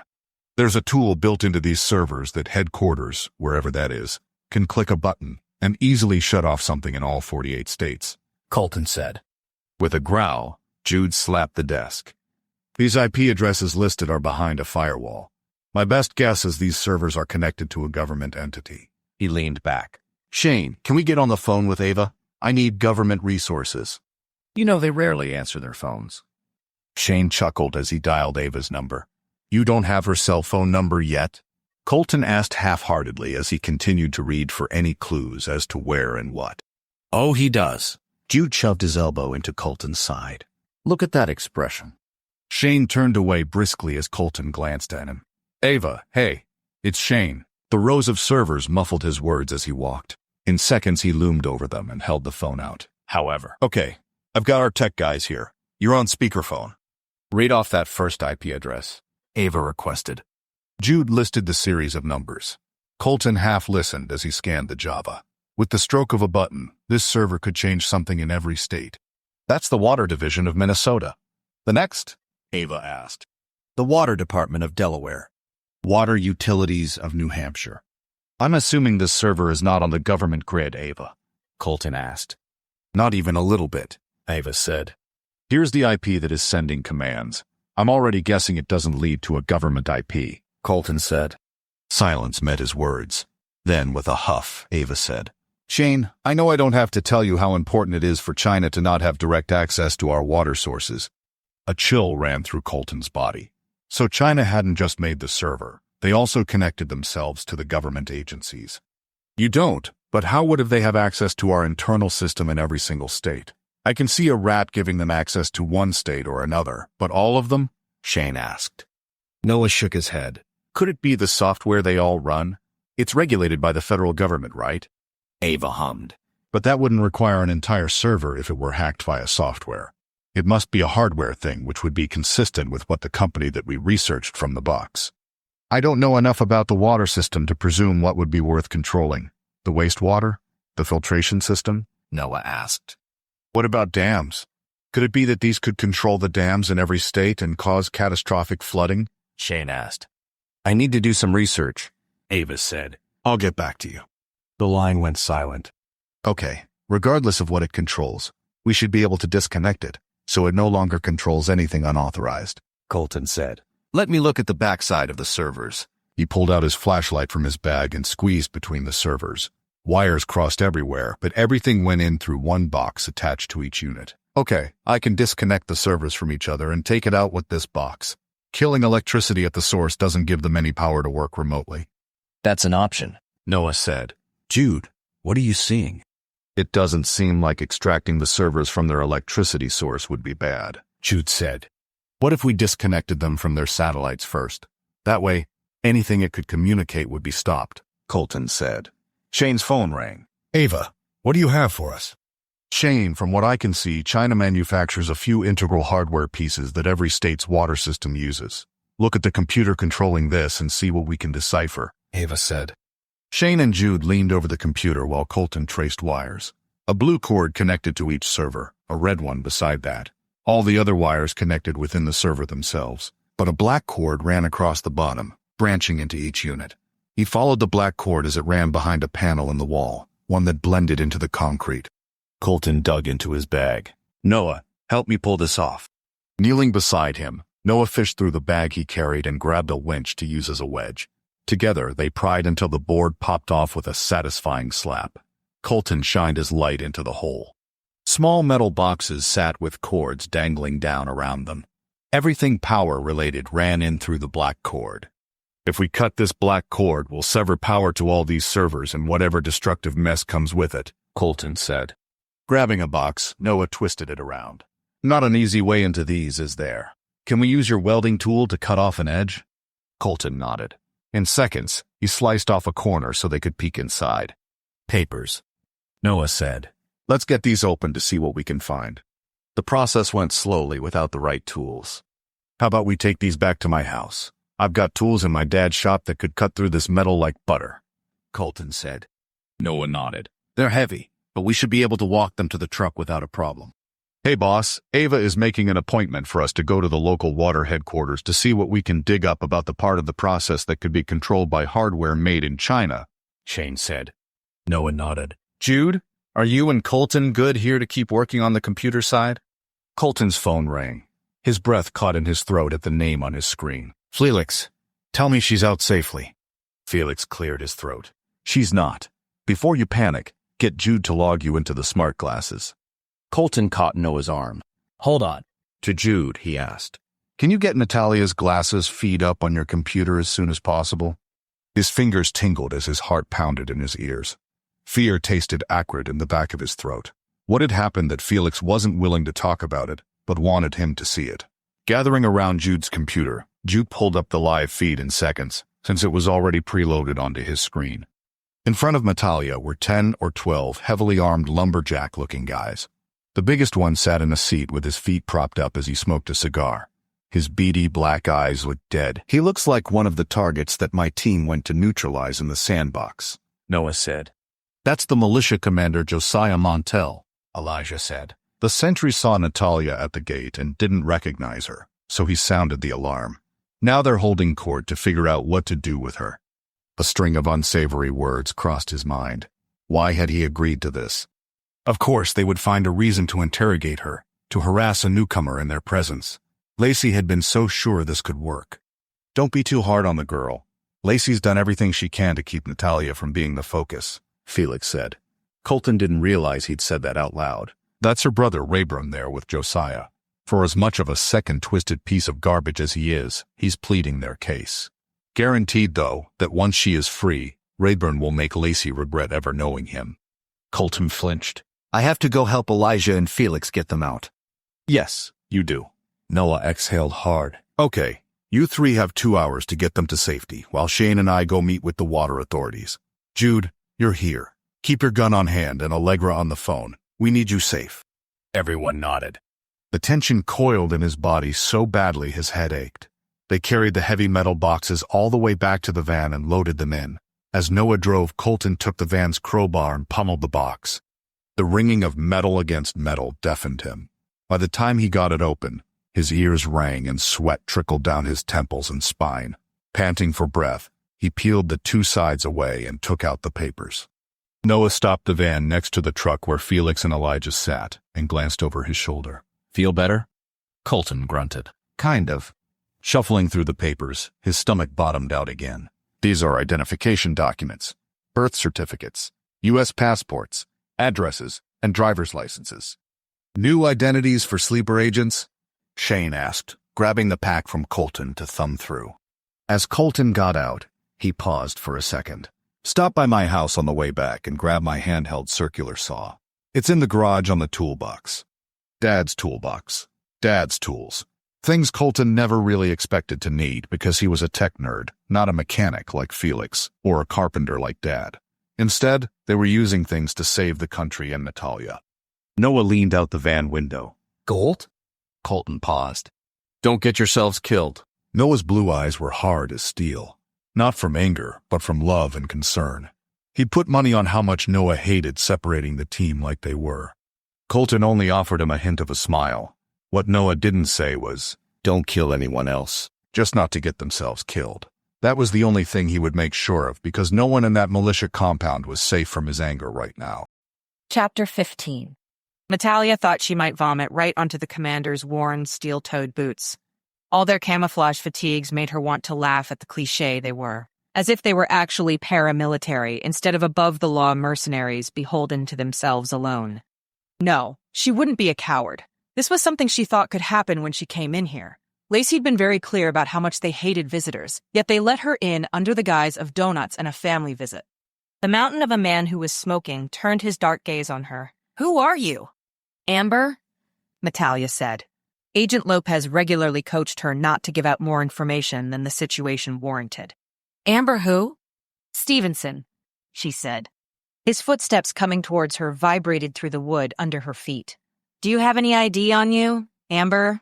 There's a tool built into these servers that headquarters, wherever that is, can click a button and easily shut off something in all 48 states, Colton said. With a growl, Jude slapped the desk. These IP addresses listed are behind a firewall. My best guess is these servers are connected to a government entity. He leaned back. Shane, can we get on the phone with Ava? I need government resources. You know they rarely answer their phones. Shane chuckled as he dialed Ava's number. You don't have her cell phone number yet? Colton asked half-heartedly as he continued to read for any clues as to where and what. Oh, he does. Jude shoved his elbow into Colton's side. Look at that expression. Shane turned away briskly as Colton glanced at him. Ava, hey, it's Shane. The rows of servers muffled his words as he walked. In seconds, he loomed over them and held the phone out. However, Okay, I've got our tech guys here. You're on speakerphone. Read off that first IP address, Ava requested. Jude listed the series of numbers. Colton half listened as he scanned the Java. With the stroke of a button, this server could change something in every state. That's the Water Division of Minnesota. The next? Ava asked. The Water Department of Delaware. Water Utilities of New Hampshire. I'm assuming this server is not on the government grid, Ava, Colton asked. Not even a little bit, Ava said. Here's the IP that is sending commands. I'm already guessing it doesn't lead to a government IP, Colton said. Silence met his words. Then, with a huff, Ava said, Shane, I know I don't have to tell you how important it is for China to not have direct access to our water sources. A chill ran through Colton's body. So China hadn't just made the server. They also connected themselves to the government agencies. You don't, but how would they have access to our internal system in every single state? I can see a rat giving them access to one state or another, but all of them? Shane asked. Noah shook his head. Could it be the software they all run? It's regulated by the federal government, right? Ava hummed. But that wouldn't require an entire server if it were hacked via software. It must be a hardware thing, which would be consistent with what the company that we researched from the box. I don't know enough about the water system to presume what would be worth controlling. The wastewater? The filtration system? Noah asked. What about dams? Could it be that these could control the dams in every state and cause catastrophic flooding? Shane asked. I need to do some research, Ava said. I'll get back to you. The line went silent. Okay, regardless of what it controls, we should be able to disconnect it, so it no longer controls anything unauthorized, Colton said. Let me look at the backside of the servers. He pulled out his flashlight from his bag and squeezed between the servers. Wires crossed everywhere, but everything went in through one box attached to each unit. Okay, I can disconnect the servers from each other and take it out with this box. Killing electricity at the source doesn't give them any power to work remotely. That's an option, Noah said. Jude, what are you seeing? It doesn't seem like extracting the servers from their electricity source would be bad, Jude said. What if we disconnected them from their satellites first? That way, anything it could communicate would be stopped, Colton said. Shane's phone rang. Ava, what do you have for us? Shane, from what I can see, China manufactures a few integral hardware pieces that every state's water system uses. Look at the computer controlling this and see what we can decipher, Ava said. Shane and Jude leaned over the computer while Colton traced wires. A blue cord connected to each server, a red one beside that. All the other wires connected within the server themselves, but a black cord ran across the bottom, branching into each unit. He followed the black cord as it ran behind a panel in the wall, one that blended into the concrete. Colton dug into his bag. Noah, help me pull this off. Kneeling beside him, Noah fished through the bag he carried and grabbed a winch to use as a wedge. Together, they pried until the board popped off with a satisfying slap. Colton shined his light into the hole. Small metal boxes sat with cords dangling down around them. Everything power-related ran in through the black cord. If we cut this black cord, we'll sever power to all these servers and whatever destructive mess comes with it, Colton said. Grabbing a box, Noah twisted it around. Not an easy way into these, is there? Can we use your welding tool to cut off an edge? Colton nodded. In seconds, he sliced off a corner so they could peek inside. Papers, Noah said. Let's get these open to see what we can find. The process went slowly without the right tools. How about we take these back to my house? I've got tools in my dad's shop that could cut through this metal like butter, Colton said. Noah nodded. They're heavy, but we should be able to walk them to the truck without a problem. Hey boss, Ava is making an appointment for us to go to the local water headquarters to see what we can dig up about the part of the process that could be controlled by hardware made in China, Shane said. Noah nodded. Jude, are you and Colton good here to keep working on the computer side? Colton's phone rang. His breath caught in his throat at the name on his screen. Felix, tell me she's out safely. Felix cleared his throat. She's not. Before you panic, get Jude to log you into the smart glasses. Colton caught Noah's arm. Hold on. To Jude, he asked, can you get Natalia's glasses feed up on your computer as soon as possible? His fingers tingled as his heart pounded in his ears. Fear tasted acrid in the back of his throat. What had happened that Felix wasn't willing to talk about it, but wanted him to see it? Gathering around Jude's computer, Jude pulled up the live feed in seconds, since it was already preloaded onto his screen. In front of Natalia were 10 or 12 heavily armed lumberjack-looking guys. The biggest one sat in a seat with his feet propped up as he smoked a cigar. His beady black eyes looked dead. He looks like one of the targets that my team went to neutralize in the sandbox, Noah said. That's the militia commander Josiah Montel, Elijah said. The sentry saw Natalia at the gate and didn't recognize her, so he sounded the alarm. Now they're holding court to figure out what to do with her. A string of unsavory words crossed his mind. Why had he agreed to this? Of course, they would find a reason to interrogate her, to harass a newcomer in their presence. Lacey had been so sure this could work. Don't be too hard on the girl. Lacey's done everything she can to keep Natalia from being the focus, Felix said. Colton didn't realize he'd said that out loud. That's her brother Rayburn there with Josiah. For as much of a second twisted piece of garbage as he is, he's pleading their case. Guaranteed, though, that once she is free, Rayburn will make Lacey regret ever knowing him. Colton flinched. I have to go help Elijah and Felix get them out. Yes, you do. Noah exhaled hard. Okay, you three have 2 hours to get them to safety, while Shane and I go meet with the water authorities. Jude, you're here. Keep your gun on hand and Allegra on the phone. We need you safe. Everyone nodded. The tension coiled in his body so badly his head ached. They carried the heavy metal boxes all the way back to the van and loaded them in. As Noah drove, Colton took the van's crowbar and pummeled the box. The ringing of metal against metal deafened him. By the time he got it open, his ears rang and sweat trickled down his temples and spine. Panting for breath, he peeled the 2 sides away and took out the papers. Noah stopped the van next to the truck where Felix and Elijah sat and glanced over his shoulder. Feel better? Colton grunted. Kind of. Shuffling through the papers, his stomach bottomed out again. These are identification documents, birth certificates, U.S. passports, addresses, and driver's licenses. New identities for sleeper agents? Shane asked, grabbing the pack from Colton to thumb through. As Colton got out, he paused for a second. Stop by my house on the way back and grab my handheld circular saw. It's in the garage on the toolbox. Dad's toolbox. Dad's tools. Things Colton never really expected to need because he was a tech nerd, not a mechanic like Felix or a carpenter like Dad. Instead, they were using things to save the country and Natalia. Noah leaned out the van window. Gold? Colton paused. Don't get yourselves killed. Noah's blue eyes were hard as steel. Not from anger, but from love and concern. He'd put money on how much Noah hated separating the team like they were. Colton only offered him a hint of a smile. What Noah didn't say was, Don't kill anyone else. just not to get themselves killed. That was the only thing he would make sure of because no one in that militia compound was safe from his anger right now. Chapter 15. Natalia thought she might vomit right onto the commander's worn, steel-toed boots. All their camouflage fatigues made her want to laugh at the cliché they were, as if they were actually paramilitary instead of above-the-law mercenaries beholden to themselves alone. No, she wouldn't be a coward. This was something she thought could happen when she came in here. Lacey'd been very clear about how much they hated visitors, yet they let her in under the guise of donuts and a family visit. The mountain of a man who was smoking turned his dark gaze on her. "Who are you?" "Amber," Natalia said. Agent Lopez regularly coached her not to give out more information than the situation warranted. "Amber who?" "Stevenson," she said. His footsteps coming towards her vibrated through the wood under her feet. "Do you have any ID on you, Amber?"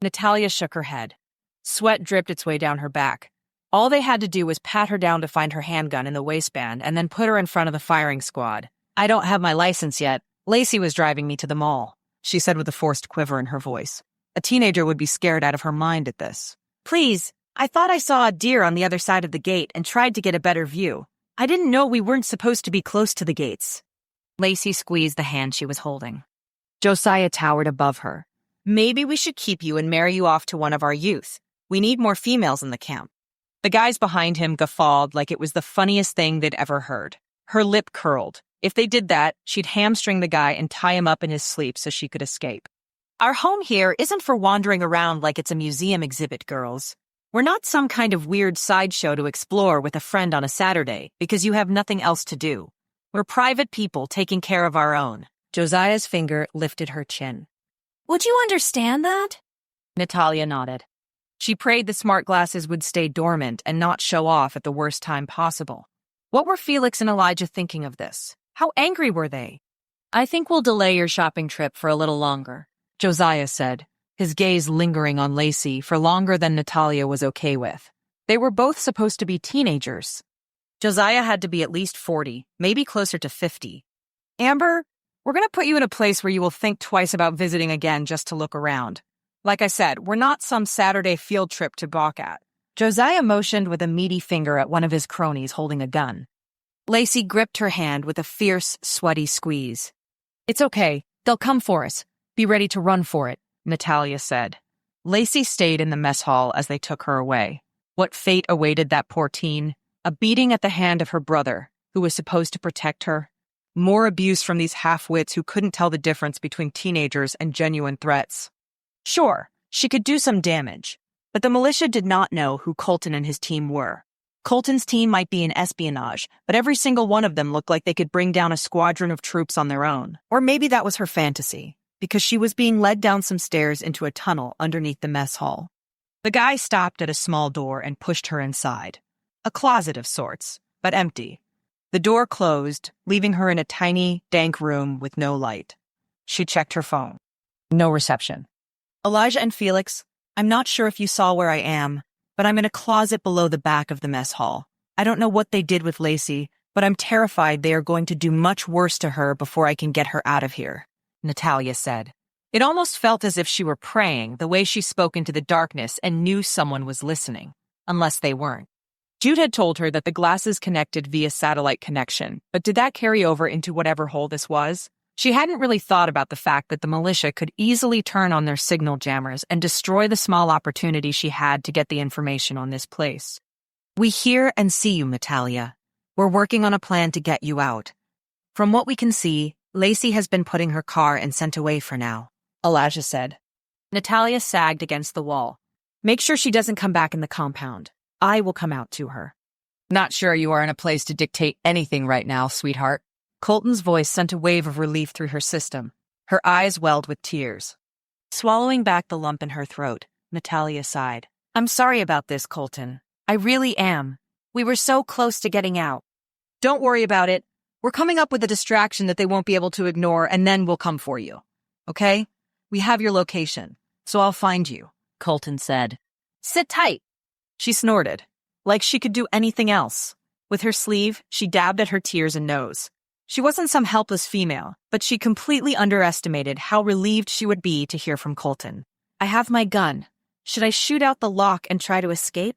Natalia shook her head. Sweat dripped its way down her back. All they had to do was pat her down to find her handgun in the waistband and then put her in front of the firing squad. "I don't have my license yet. Lacey was driving me to the mall," she said with a forced quiver in her voice. A teenager would be scared out of her mind at this. "Please, I thought I saw a deer on the other side of the gate and tried to get a better view. I didn't know we weren't supposed to be close to the gates." Lacey squeezed the hand she was holding. Josiah towered above her. "Maybe we should keep you and marry you off to one of our youth. We need more females in the camp." The guys behind him guffawed like it was the funniest thing they'd ever heard. Her lip curled. If they did that, she'd hamstring the guy and tie him up in his sleep so she could escape. "Our home here isn't for wandering around like it's a museum exhibit, girls. We're not some kind of weird sideshow to explore with a friend on a Saturday because you have nothing else to do. We're private people taking care of our own." Josiah's finger lifted her chin. "Would you understand that?" Natalia nodded. She prayed the smart glasses would stay dormant and not show off at the worst time possible. What were Felix and Elijah thinking of this? How angry were they? "I think we'll delay your shopping trip for a little longer," Josiah said, his gaze lingering on Lacey for longer than Natalia was okay with. They were both supposed to be teenagers. Josiah had to be at least 40, maybe closer to 50. "Amber, we're going to put you in a place where you will think twice about visiting again just to look around. Like I said, we're not some Saturday field trip to balk at." Josiah motioned with a meaty finger at one of his cronies holding a gun. Lacey gripped her hand with a fierce, sweaty squeeze. "It's okay. They'll come for us. Be ready to run for it," Natalia said. Lacey stayed in the mess hall as they took her away. What fate awaited that poor teen? A beating at the hand of her brother, who was supposed to protect her. More abuse from these half-wits who couldn't tell the difference between teenagers and genuine threats. Sure, she could do some damage, but the militia did not know who Colton and his team were. Colton's team might be in espionage, but every single one of them looked like they could bring down a squadron of troops on their own. Or maybe that was her fantasy, because she was being led down some stairs into a tunnel underneath the mess hall. The guy stopped at a small door and pushed her inside. A closet of sorts, but empty. The door closed, leaving her in a tiny, dank room with no light. She checked her phone. No reception. Elijah and Felix, I'm not sure if you saw where I am, but I'm in a closet below the back of the mess hall. I don't know what they did with Lacey, but I'm terrified they are going to do much worse to her before I can get her out of here, Natalia said. It almost felt as if she were praying, the way she spoke into the darkness and knew someone was listening, unless they weren't. Jude had told her that the glasses connected via satellite connection, but did that carry over into whatever hole this was? She hadn't really thought about the fact that the militia could easily turn on their signal jammers and destroy the small opportunity she had to get the information on this place. We hear and see you, Natalia. We're working on a plan to get you out. From what we can see, Lacey has been put in her car and sent away for now, Elijah said. Natalia sagged against the wall. Make sure she doesn't come back in the compound. I will come out to her. Not sure you are in a place to dictate anything right now, sweetheart. Colton's voice sent a wave of relief through her system. Her eyes welled with tears. Swallowing back the lump in her throat, Natalia sighed. I'm sorry about this, Colton. I really am. We were so close to getting out. Don't worry about it. We're coming up with a distraction that they won't be able to ignore, and then we'll come for you. Okay? We have your location, so I'll find you, Colton said. Sit tight. She snorted, like she could do anything else. With her sleeve, she dabbed at her tears and nose. She wasn't some helpless female, but she completely underestimated how relieved she would be to hear from Colton. I have my gun. Should I shoot out the lock and try to escape?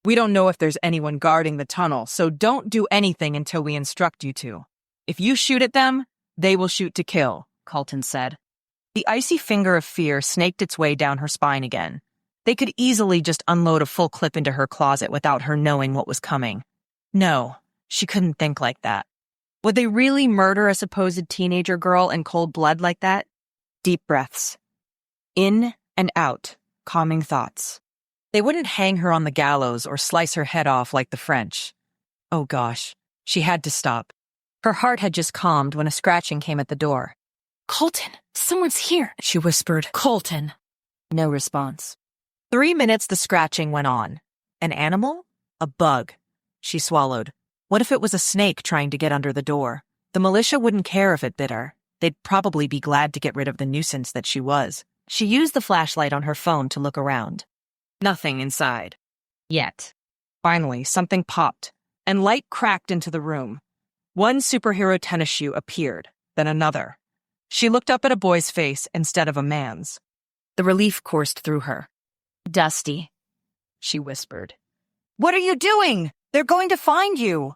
We don't know if there's anyone guarding the tunnel, so don't do anything until we instruct you to. If you shoot at them, they will shoot to kill, Colton said. The icy finger of fear snaked its way down her spine again. They could easily just unload a full clip into her closet without her knowing what was coming. No, she couldn't think like that. Would they really murder a supposed teenager girl in cold blood like that? Deep breaths. In and out, calming thoughts. They wouldn't hang her on the gallows or slice her head off like the French. Oh gosh, she had to stop. Her heart had just calmed when a scratching came at the door. Colton, someone's here, she whispered. Colton. No response. 3 minutes the scratching went on. An animal? A bug. She swallowed. What if it was a snake trying to get under the door? The militia wouldn't care if it bit her. They'd probably be glad to get rid of the nuisance that she was. She used the flashlight on her phone to look around. Nothing inside. Yet. Finally, something popped, and light cracked into the room. One superhero tennis shoe appeared, then another. She looked up at a boy's face instead of a man's. The relief coursed through her. Dusty, she whispered. What are you doing? They're going to find you.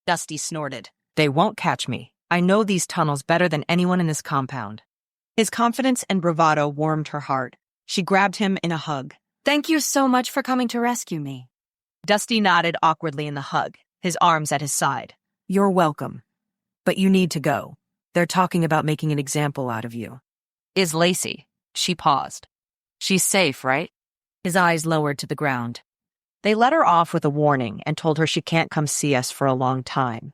Dusty snorted. They won't catch me. I know these tunnels better than anyone in this compound. His confidence and bravado warmed her heart. She grabbed him in a hug. Thank you so much for coming to rescue me. Dusty nodded awkwardly in the hug, his arms at his side. You're welcome. But you need to go. They're talking about making an example out of you. Is Lacey? She paused. She's safe, right? His eyes lowered to the ground. They let her off with a warning and told her she can't come see us for a long time.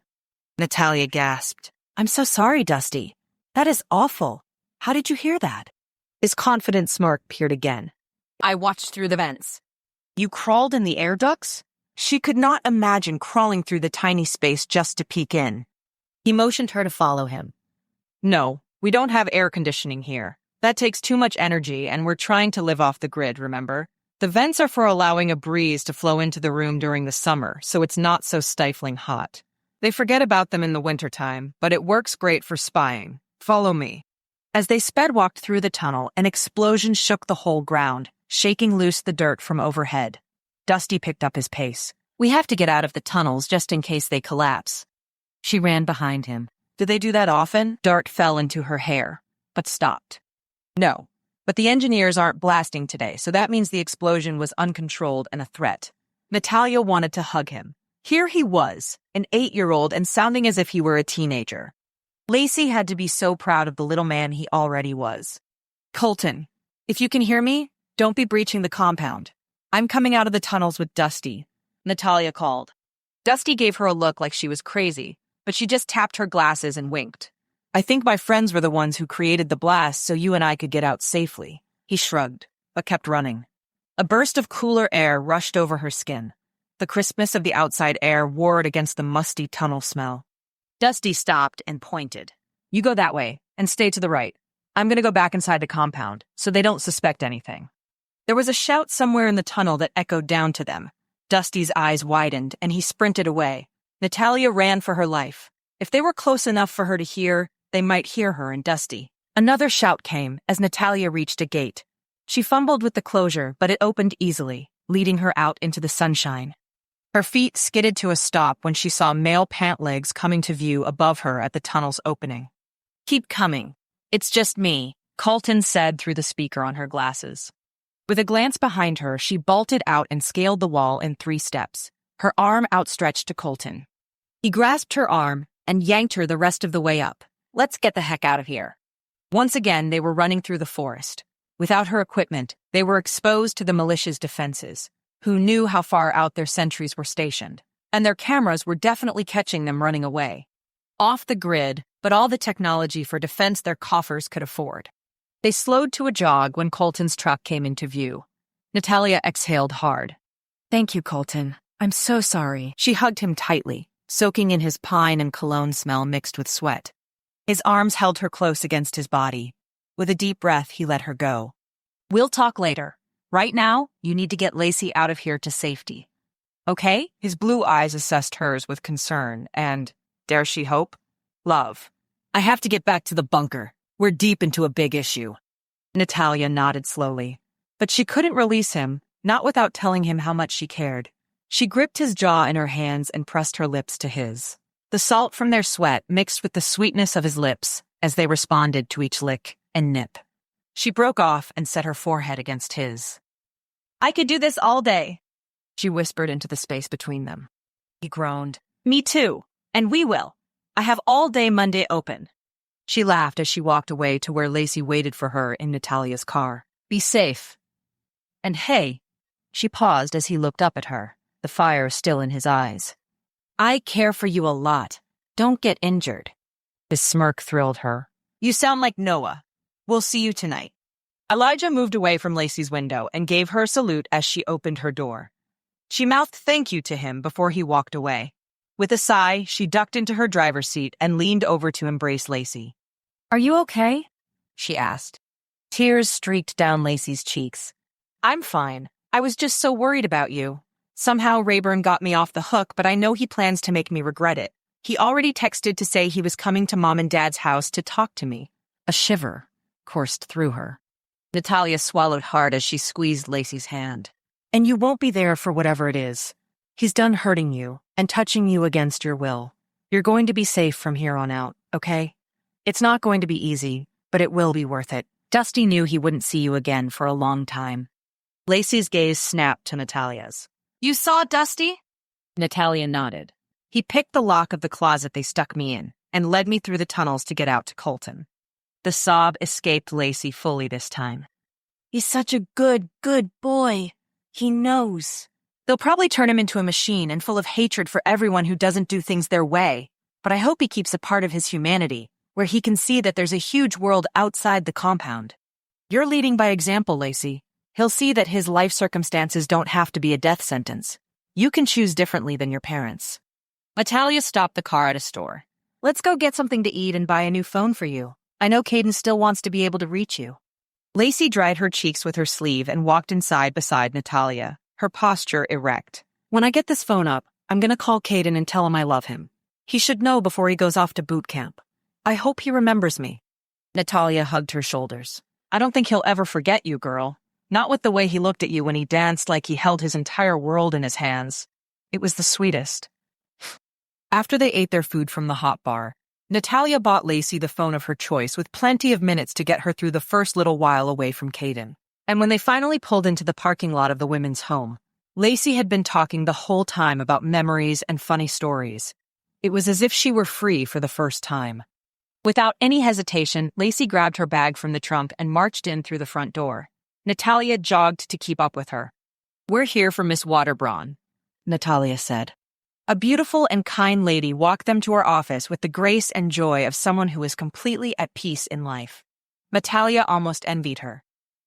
Natalia gasped. I'm so sorry, Dusty. That is awful. How did you hear that? His confident smirk peered again. I watched through the vents. You crawled in the air ducts? She could not imagine crawling through the tiny space just to peek in. He motioned her to follow him. No, we don't have air conditioning here. That takes too much energy, and we're trying to live off the grid, remember? The vents are for allowing a breeze to flow into the room during the summer, so it's not so stifling hot. They forget about them in the wintertime, but it works great for spying. Follow me. As they walked through the tunnel, an explosion shook the whole ground, shaking loose the dirt from overhead. Dusty picked up his pace. We have to get out of the tunnels just in case they collapse. She ran behind him. Do they do that often? Dart fell into her hair, but stopped. No. But the engineers aren't blasting today, so that means the explosion was uncontrolled and a threat. Natalia wanted to hug him. Here he was, an 8-year-old and sounding as if he were a teenager. Lacey had to be so proud of the little man he already was. Colton, if you can hear me, don't be breaching the compound. I'm coming out of the tunnels with Dusty, Natalia called. Dusty gave her a look like she was crazy, but she just tapped her glasses and winked. I think my friends were the ones who created the blast so you and I could get out safely. He shrugged, but kept running. A burst of cooler air rushed over her skin. The crispness of the outside air warred against the musty tunnel smell. Dusty stopped and pointed. You go that way, and stay to the right. I'm going to go back inside the compound, so they don't suspect anything. There was a shout somewhere in the tunnel that echoed down to them. Dusty's eyes widened, and he sprinted away. Natalia ran for her life. If they were close enough for her to hear, they might hear her and Dusty. Another shout came as Natalia reached a gate. She fumbled with the closure, but it opened easily, leading her out into the sunshine. Her feet skidded to a stop when she saw male pant legs coming to view above her at the tunnel's opening. Keep coming. It's just me, Colton said through the speaker on her glasses. With a glance behind her, she bolted out and scaled the wall in 3 steps, her arm outstretched to Colton. He grasped her arm and yanked her the rest of the way up. Let's get the heck out of here. Once again, they were running through the forest. Without her equipment, they were exposed to the militia's defenses, who knew how far out their sentries were stationed, and their cameras were definitely catching them running away. Off the grid, but all the technology for defense their coffers could afford. They slowed to a jog when Colton's truck came into view. Natalia exhaled hard. Thank you, Colton. I'm so sorry. She hugged him tightly, soaking in his pine and cologne smell mixed with sweat. His arms held her close against his body. With a deep breath, he let her go. We'll talk later. Right now, you need to get Lacey out of here to safety. Okay? His blue eyes assessed hers with concern and, dare she hope, love. I have to get back to the bunker. We're deep into a big issue. Natalia nodded slowly, but she couldn't release him, not without telling him how much she cared. She gripped his jaw in her hands and pressed her lips to his. The salt from their sweat mixed with the sweetness of his lips as they responded to each lick and nip. She broke off and set her forehead against his. I could do this all day, she whispered into the space between them. He groaned. Me too, and we will. I have all day Monday open. She laughed as she walked away to where Lacey waited for her in Natalia's car. Be safe. And hey, she paused as he looked up at her, the fire still in his eyes. I care for you a lot. Don't get injured. His smirk thrilled her. You sound like Noah. We'll see you tonight. Elijah moved away from Lacey's window and gave her a salute as she opened her door. She mouthed thank you to him before he walked away. With a sigh, she ducked into her driver's seat and leaned over to embrace Lacey. Are you okay? She asked. Tears streaked down Lacey's cheeks. I'm fine. I was just so worried about you. Somehow Rayburn got me off the hook, but I know he plans to make me regret it. He already texted to say he was coming to Mom and Dad's house to talk to me. A shiver coursed through her. Natalia swallowed hard as she squeezed Lacey's hand. And you won't be there for whatever it is. He's done hurting you and touching you against your will. You're going to be safe from here on out, okay? It's not going to be easy, but it will be worth it. Dusty knew he wouldn't see you again for a long time. Lacey's gaze snapped to Natalia's. You saw Dusty? Natalia nodded. He picked the lock of the closet they stuck me in and led me through the tunnels to get out to Colton. The sob escaped Lacey fully this time. He's such a good boy. He knows. They'll probably turn him into a machine and full of hatred for everyone who doesn't do things their way, but I hope he keeps a part of his humanity, where he can see that there's a huge world outside the compound. You're leading by example, Lacey. He'll see that his life circumstances don't have to be a death sentence. You can choose differently than your parents. Natalia stopped the car at a store. Let's go get something to eat and buy a new phone for you. I know Caden still wants to be able to reach you. Lacey dried her cheeks with her sleeve and walked inside beside Natalia, her posture erect. When I get this phone up, I'm gonna call Caden and tell him I love him. He should know before he goes off to boot camp. I hope he remembers me. Natalia hugged her shoulders. I don't think he'll ever forget you, girl. Not with the way he looked at you when he danced like he held his entire world in his hands. It was the sweetest. After they ate their food from the hot bar, Natalia bought Lacey the phone of her choice with plenty of minutes to get her through the first little while away from Caden. And when they finally pulled into the parking lot of the women's home, Lacey had been talking the whole time about memories and funny stories. It was as if she were free for the first time. Without any hesitation, Lacey grabbed her bag from the trunk and marched in through the front door. Natalia jogged to keep up with her. We're here for Miss Waterbraun, Natalia said. A beautiful and kind lady walked them to her office with the grace and joy of someone who is completely at peace in life. Natalia almost envied her.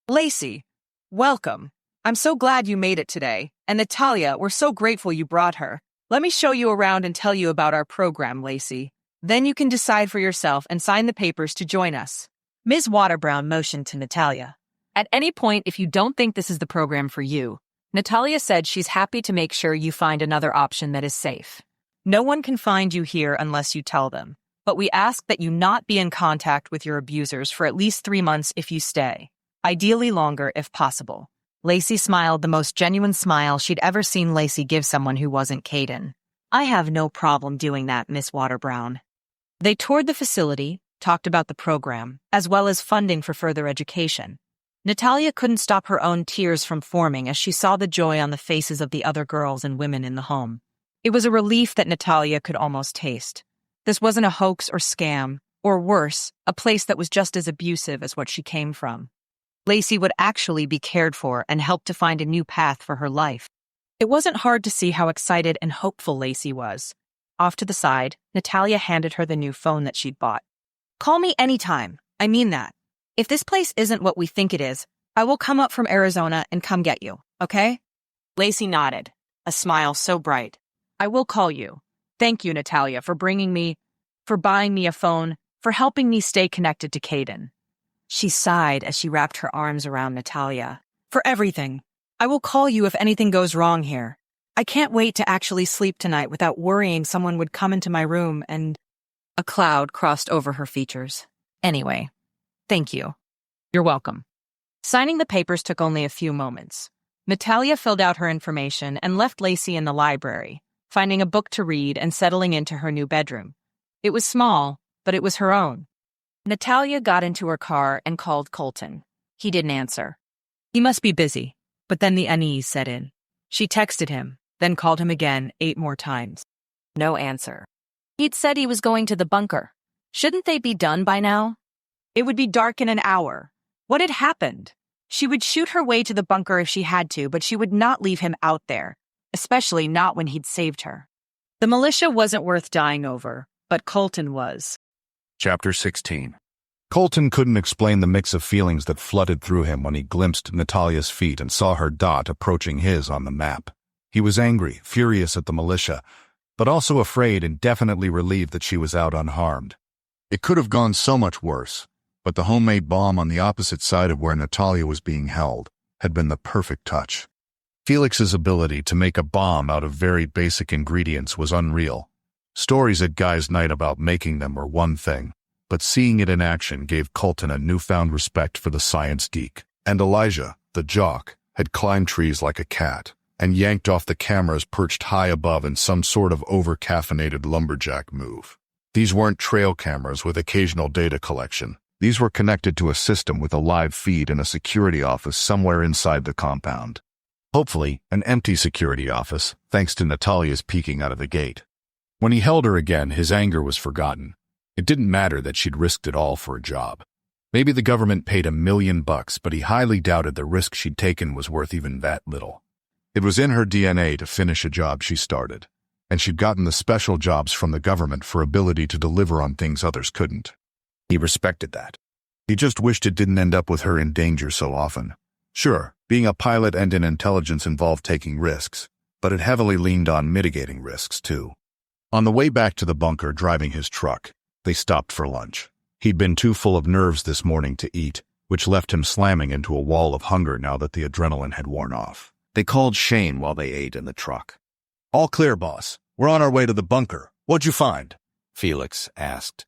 "Lacey, welcome. I'm so glad you made it today. And Natalia, we're so grateful you brought her. Let me show you around and tell you about our program, Lacey. Then you can decide for yourself and sign the papers to join us." Ms. Waterbrown motioned to Natalia. "At any point, if you don't think this is the program for you," Natalia said she's happy to make sure you find another option that is safe. "No one can find you here unless you tell them, but we ask that you not be in contact with your abusers for at least 3 months if you stay, ideally longer if possible." Lacey smiled the most genuine smile she'd ever seen Lacey give someone who wasn't Caden. "I have no problem doing that, Miss Waterbrown." They toured the facility, talked about the program, as well as funding for further education. Natalia couldn't stop her own tears from forming as she saw the joy on the faces of the other girls and women in the home. It was a relief that Natalia could almost taste. This wasn't a hoax or scam, or worse, a place that was just as abusive as what she came from. Lacey would actually be cared for and help to find a new path for her life. It wasn't hard to see how excited and hopeful Lacey was. Off to the side, Natalia handed her the new phone that she'd bought. "Call me anytime. I mean that. If this place isn't what we think it is, I will come up from Arizona and come get you, okay?" Lacey nodded, a smile so bright. "I will call you. Thank you, Natalia, for buying me a phone, for helping me stay connected to Caden." She sighed as she wrapped her arms around Natalia. "For everything. I will call you if anything goes wrong here. I can't wait to actually sleep tonight without worrying someone would come into my room and—" A cloud crossed over her features. "Anyway, thank you. You're welcome." Signing the papers took only a few moments. Natalia filled out her information and left Lacey in the library, finding a book to read and settling into her new bedroom. It was small, but it was her own. Natalia got into her car and called Colton. He didn't answer. He must be busy, but then the unease set in. She texted him, then called him again 8 more times. No answer. He'd said he was going to the bunker. Shouldn't they be done by now? It would be dark in an hour. What had happened? She would shoot her way to the bunker if she had to, but she would not leave him out there, especially not when he'd saved her. The militia wasn't worth dying over, but Colton was. Chapter 16. Colton couldn't explain the mix of feelings that flooded through him when he glimpsed Natalia's feet and saw her dot approaching his on the map. He was angry, furious at the militia, but also afraid and definitely relieved that she was out unharmed. It could have gone so much worse, but the homemade bomb on the opposite side of where Natalia was being held had been the perfect touch. Felix's ability to make a bomb out of very basic ingredients was unreal. Stories at Guy's Night about making them were one thing, but seeing it in action gave Colton a newfound respect for the science geek. And Elijah, the jock, had climbed trees like a cat and yanked off the cameras perched high above in some sort of over-caffeinated lumberjack move. These weren't trail cameras with occasional data collection. These were connected to a system with a live feed in a security office somewhere inside the compound. Hopefully, an empty security office, thanks to Natalia's peeking out of the gate. When he held her again, his anger was forgotten. It didn't matter that she'd risked it all for a job. Maybe the government paid $1 million, but he highly doubted the risk she'd taken was worth even that little. It was in her DNA to finish a job she started, and she'd gotten the special jobs from the government for ability to deliver on things others couldn't. He respected that. He just wished it didn't end up with her in danger so often. Sure, being a pilot and in intelligence involved taking risks, but it heavily leaned on mitigating risks, too. On the way back to the bunker driving his truck, they stopped for lunch. He'd been too full of nerves this morning to eat, which left him slamming into a wall of hunger now that the adrenaline had worn off. They called Shane while they ate in the truck. "All clear, boss. We're on our way to the bunker. What'd you find?" Felix asked.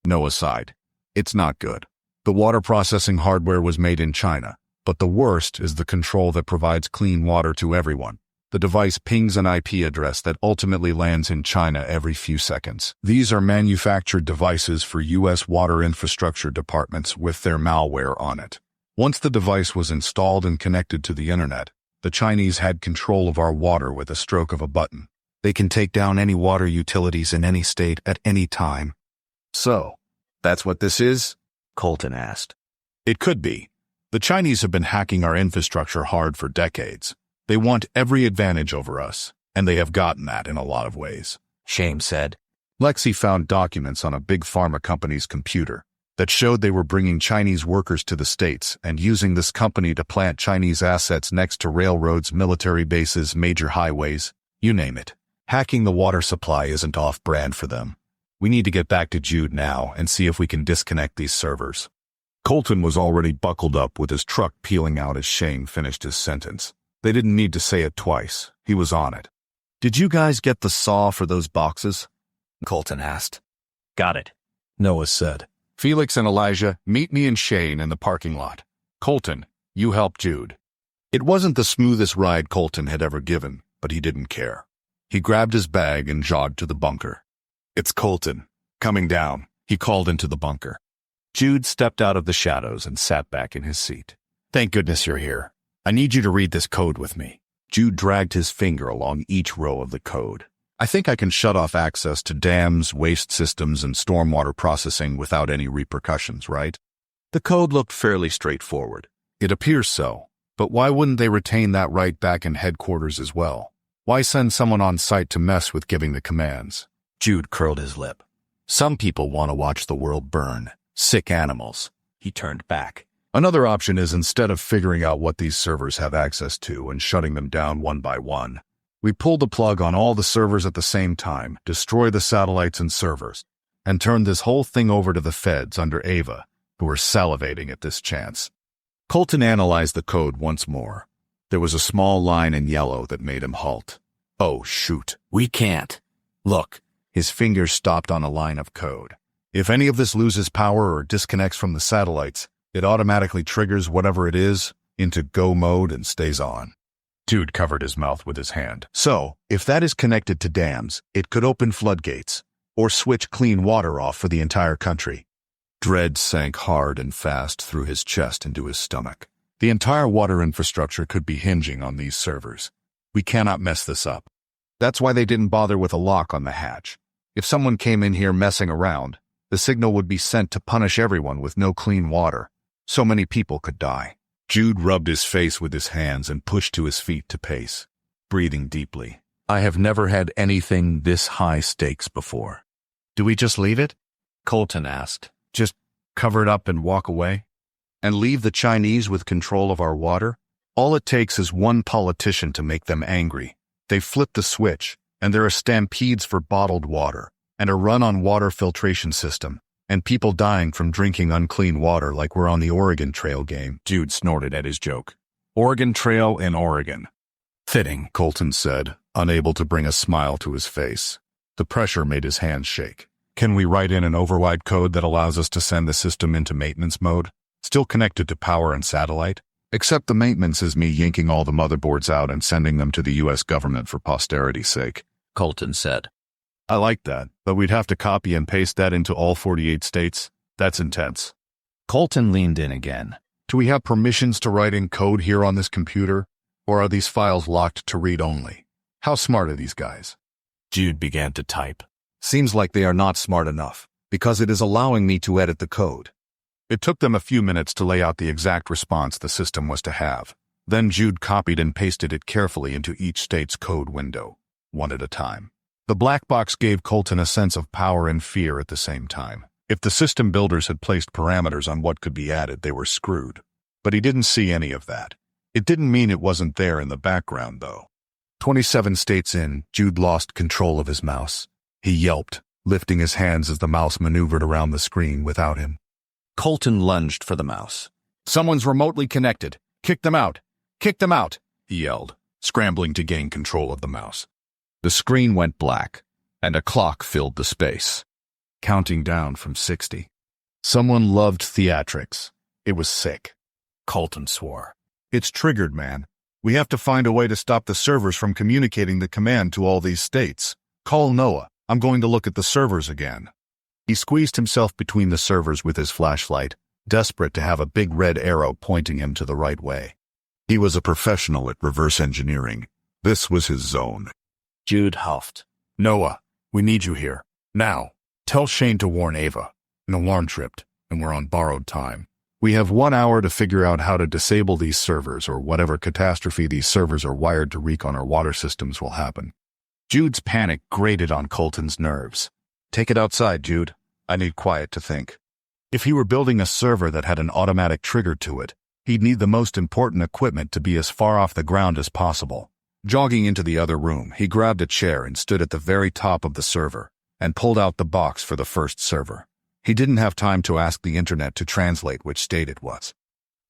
Noah sighed. "It's not good. The water processing hardware was made in China, but the worst is the control that provides clean water to everyone. The device pings an IP address that ultimately lands in China every few seconds. These are manufactured devices for U.S. water infrastructure departments with their malware on it. Once the device was installed and connected to the internet, the Chinese had control of our water with a stroke of a button. They can take down any water utilities in any state at any time." "So, that's what this is?" Colton asked. "It could be. The Chinese have been hacking our infrastructure hard for decades. They want every advantage over us, And they have gotten that in a lot of ways. Shame said. Lexi found documents on a big pharma company's computer that showed they were bringing Chinese workers to the States and using this company to plant Chinese assets next to railroads, military bases, major highways, you name it. Hacking the water supply isn't off-brand for them. We need to get back to Jude now and see if we can disconnect these servers. Colton was already buckled up with his truck peeling out as Shane finished his sentence. They didn't need to say it twice. He was on it. Did you guys get the saw for those boxes? Colton asked. Got it. Noah said. Felix and Elijah, meet me and Shane in the parking lot. Colton, you help Jude. It wasn't the smoothest ride Colton had ever given, but he didn't care. He grabbed his bag and jogged to the bunker. It's Colton. Coming down, he called into the bunker. Jude stepped out of the shadows and sat back in his seat. Thank goodness you're here. I need you to read this code with me. Jude dragged his finger along each row of the code. I think I can shut off access to dams, waste systems, and stormwater processing without any repercussions, right? The code looked fairly straightforward. It appears so, but why wouldn't they retain that right back in headquarters as well? Why send someone on site to mess with giving the commands? Jude curled his lip. Some people want to watch the world burn. Sick animals. He turned back. Another option is instead of figuring out what these servers have access to and shutting them down one by one, we pull the plug on all the servers at the same time, destroy the satellites and servers, and turn this whole thing over to the feds under Ava, who are salivating at this chance. Colton analyzed the code once more. There was a small line in yellow that made him halt. Oh, shoot. We can't. Look. His fingers stopped on a line of code. If any of this loses power or disconnects from the satellites, it automatically triggers whatever it is into go mode and stays on. Jude covered his mouth with his hand. So, if that is connected to dams, it could open floodgates, or switch clean water off for the entire country. Dread sank hard and fast through his chest into his stomach. The entire water infrastructure could be hinging on these servers. We cannot mess this up. That's why they didn't bother with a lock on the hatch. If someone came in here messing around, the signal would be sent to punish everyone with no clean water. So many people could die. Jude rubbed his face with his hands and pushed to his feet to pace, breathing deeply. I have never had anything this high stakes before. Do we just leave it? Colton asked. Just cover it up and walk away? And leave the Chinese with control of our water? All it takes is one politician to make them angry. They flip the switch, and there are stampedes for bottled water, and a run on water filtration system, and people dying from drinking unclean water like we're on the Oregon Trail game. Jude snorted at his joke. Oregon Trail in Oregon. Fitting, Colton said, unable to bring a smile to his face. The pressure made his hands shake. Can we write in an override code that allows us to send the system into maintenance mode? Still connected to power and satellite? Except the maintenance is me yanking all the motherboards out and sending them to the U.S. government for posterity's sake. Colton said. I like that, but we'd have to copy and paste that into all 48 states. That's intense. Colton leaned in again. Do we have permissions to write in code here on this computer? Or are these files locked to read only? How smart are these guys? Jude began to type. Seems like they are not smart enough, because it is allowing me to edit the code. It took them a few minutes to lay out the exact response the system was to have. Then Jude copied and pasted it carefully into each state's code window, one at a time. The black box gave Colton a sense of power and fear at the same time. If the system builders had placed parameters on what could be added, they were screwed. But he didn't see any of that. It didn't mean it wasn't there in the background, though. 27 states in, Jude lost control of his mouse. He yelped, lifting his hands as the mouse maneuvered around the screen without him. Colton lunged for the mouse. Someone's remotely connected. Kick them out. Kick them out, he yelled, scrambling to gain control of the mouse. The screen went black, and a clock filled the space, counting down from 60. Someone loved theatrics. It was sick. Colton swore. It's triggered, man. We have to find a way to stop the servers from communicating the command to all these states. Call Noah. I'm going to look at the servers again. He squeezed himself between the servers with his flashlight, desperate to have a big red arrow pointing him to the right way. He was a professional at reverse engineering. This was his zone. Jude huffed. Noah, we need you here. Now. Tell Shane to warn Ava. An alarm tripped, and we're on borrowed time. We have 1 hour to figure out how to disable these servers or whatever catastrophe these servers are wired to wreak on our water systems will happen. Jude's panic grated on Colton's nerves. Take it outside, Jude. I need quiet to think. If he were building a server that had an automatic trigger to it, he'd need the most important equipment to be as far off the ground as possible. Jogging into the other room, he grabbed a chair and stood at the very top of the server, and pulled out the box for the first server. He didn't have time to ask the internet to translate which state it was.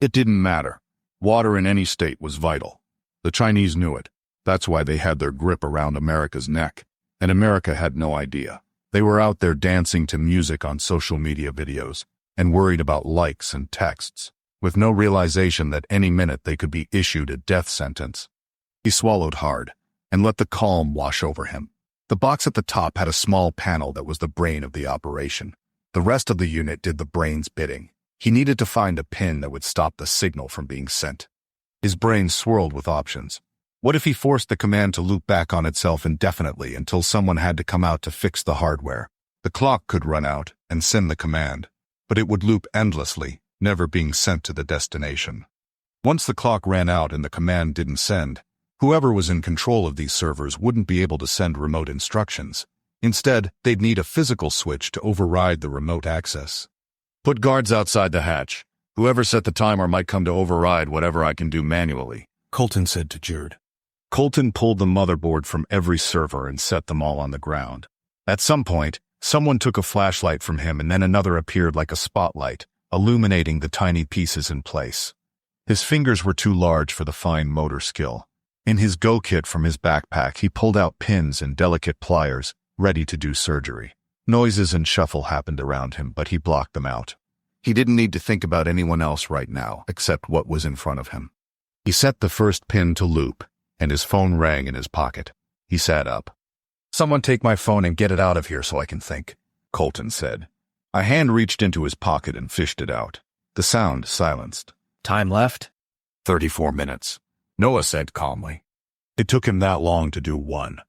It didn't matter. Water in any state was vital. The Chinese knew it. That's why they had their grip around America's neck, and America had no idea. They were out there dancing to music on social media videos, and worried about likes and texts, with no realization that any minute they could be issued a death sentence. He swallowed hard, and let the calm wash over him. The box at the top had a small panel that was the brain of the operation. The rest of the unit did the brain's bidding. He needed to find a pin that would stop the signal from being sent. His brain swirled with options. What if he forced the command to loop back on itself indefinitely until someone had to come out to fix the hardware? The clock could run out and send the command, but it would loop endlessly, never being sent to the destination. Once the clock ran out and the command didn't send, whoever was in control of these servers wouldn't be able to send remote instructions. Instead, they'd need a physical switch to override the remote access. Put guards outside the hatch. Whoever set the timer might come to override whatever I can do manually, Colton said to Jude. Colton pulled the motherboard from every server and set them all on the ground. At some point, someone took a flashlight from him and then another appeared like a spotlight, illuminating the tiny pieces in place. His fingers were too large for the fine motor skill. In his go kit from his backpack, he pulled out pins and delicate pliers, ready to do surgery. Noises and shuffle happened around him, but he blocked them out. He didn't need to think about anyone else right now, except what was in front of him. He set the first pin to loop, and his phone rang in his pocket. He sat up. "Someone take my phone and get it out of here so I can think," Colton said. A hand reached into his pocket and fished it out. The sound silenced. Time left? 34 minutes, Noah said calmly. It took him that long to do one.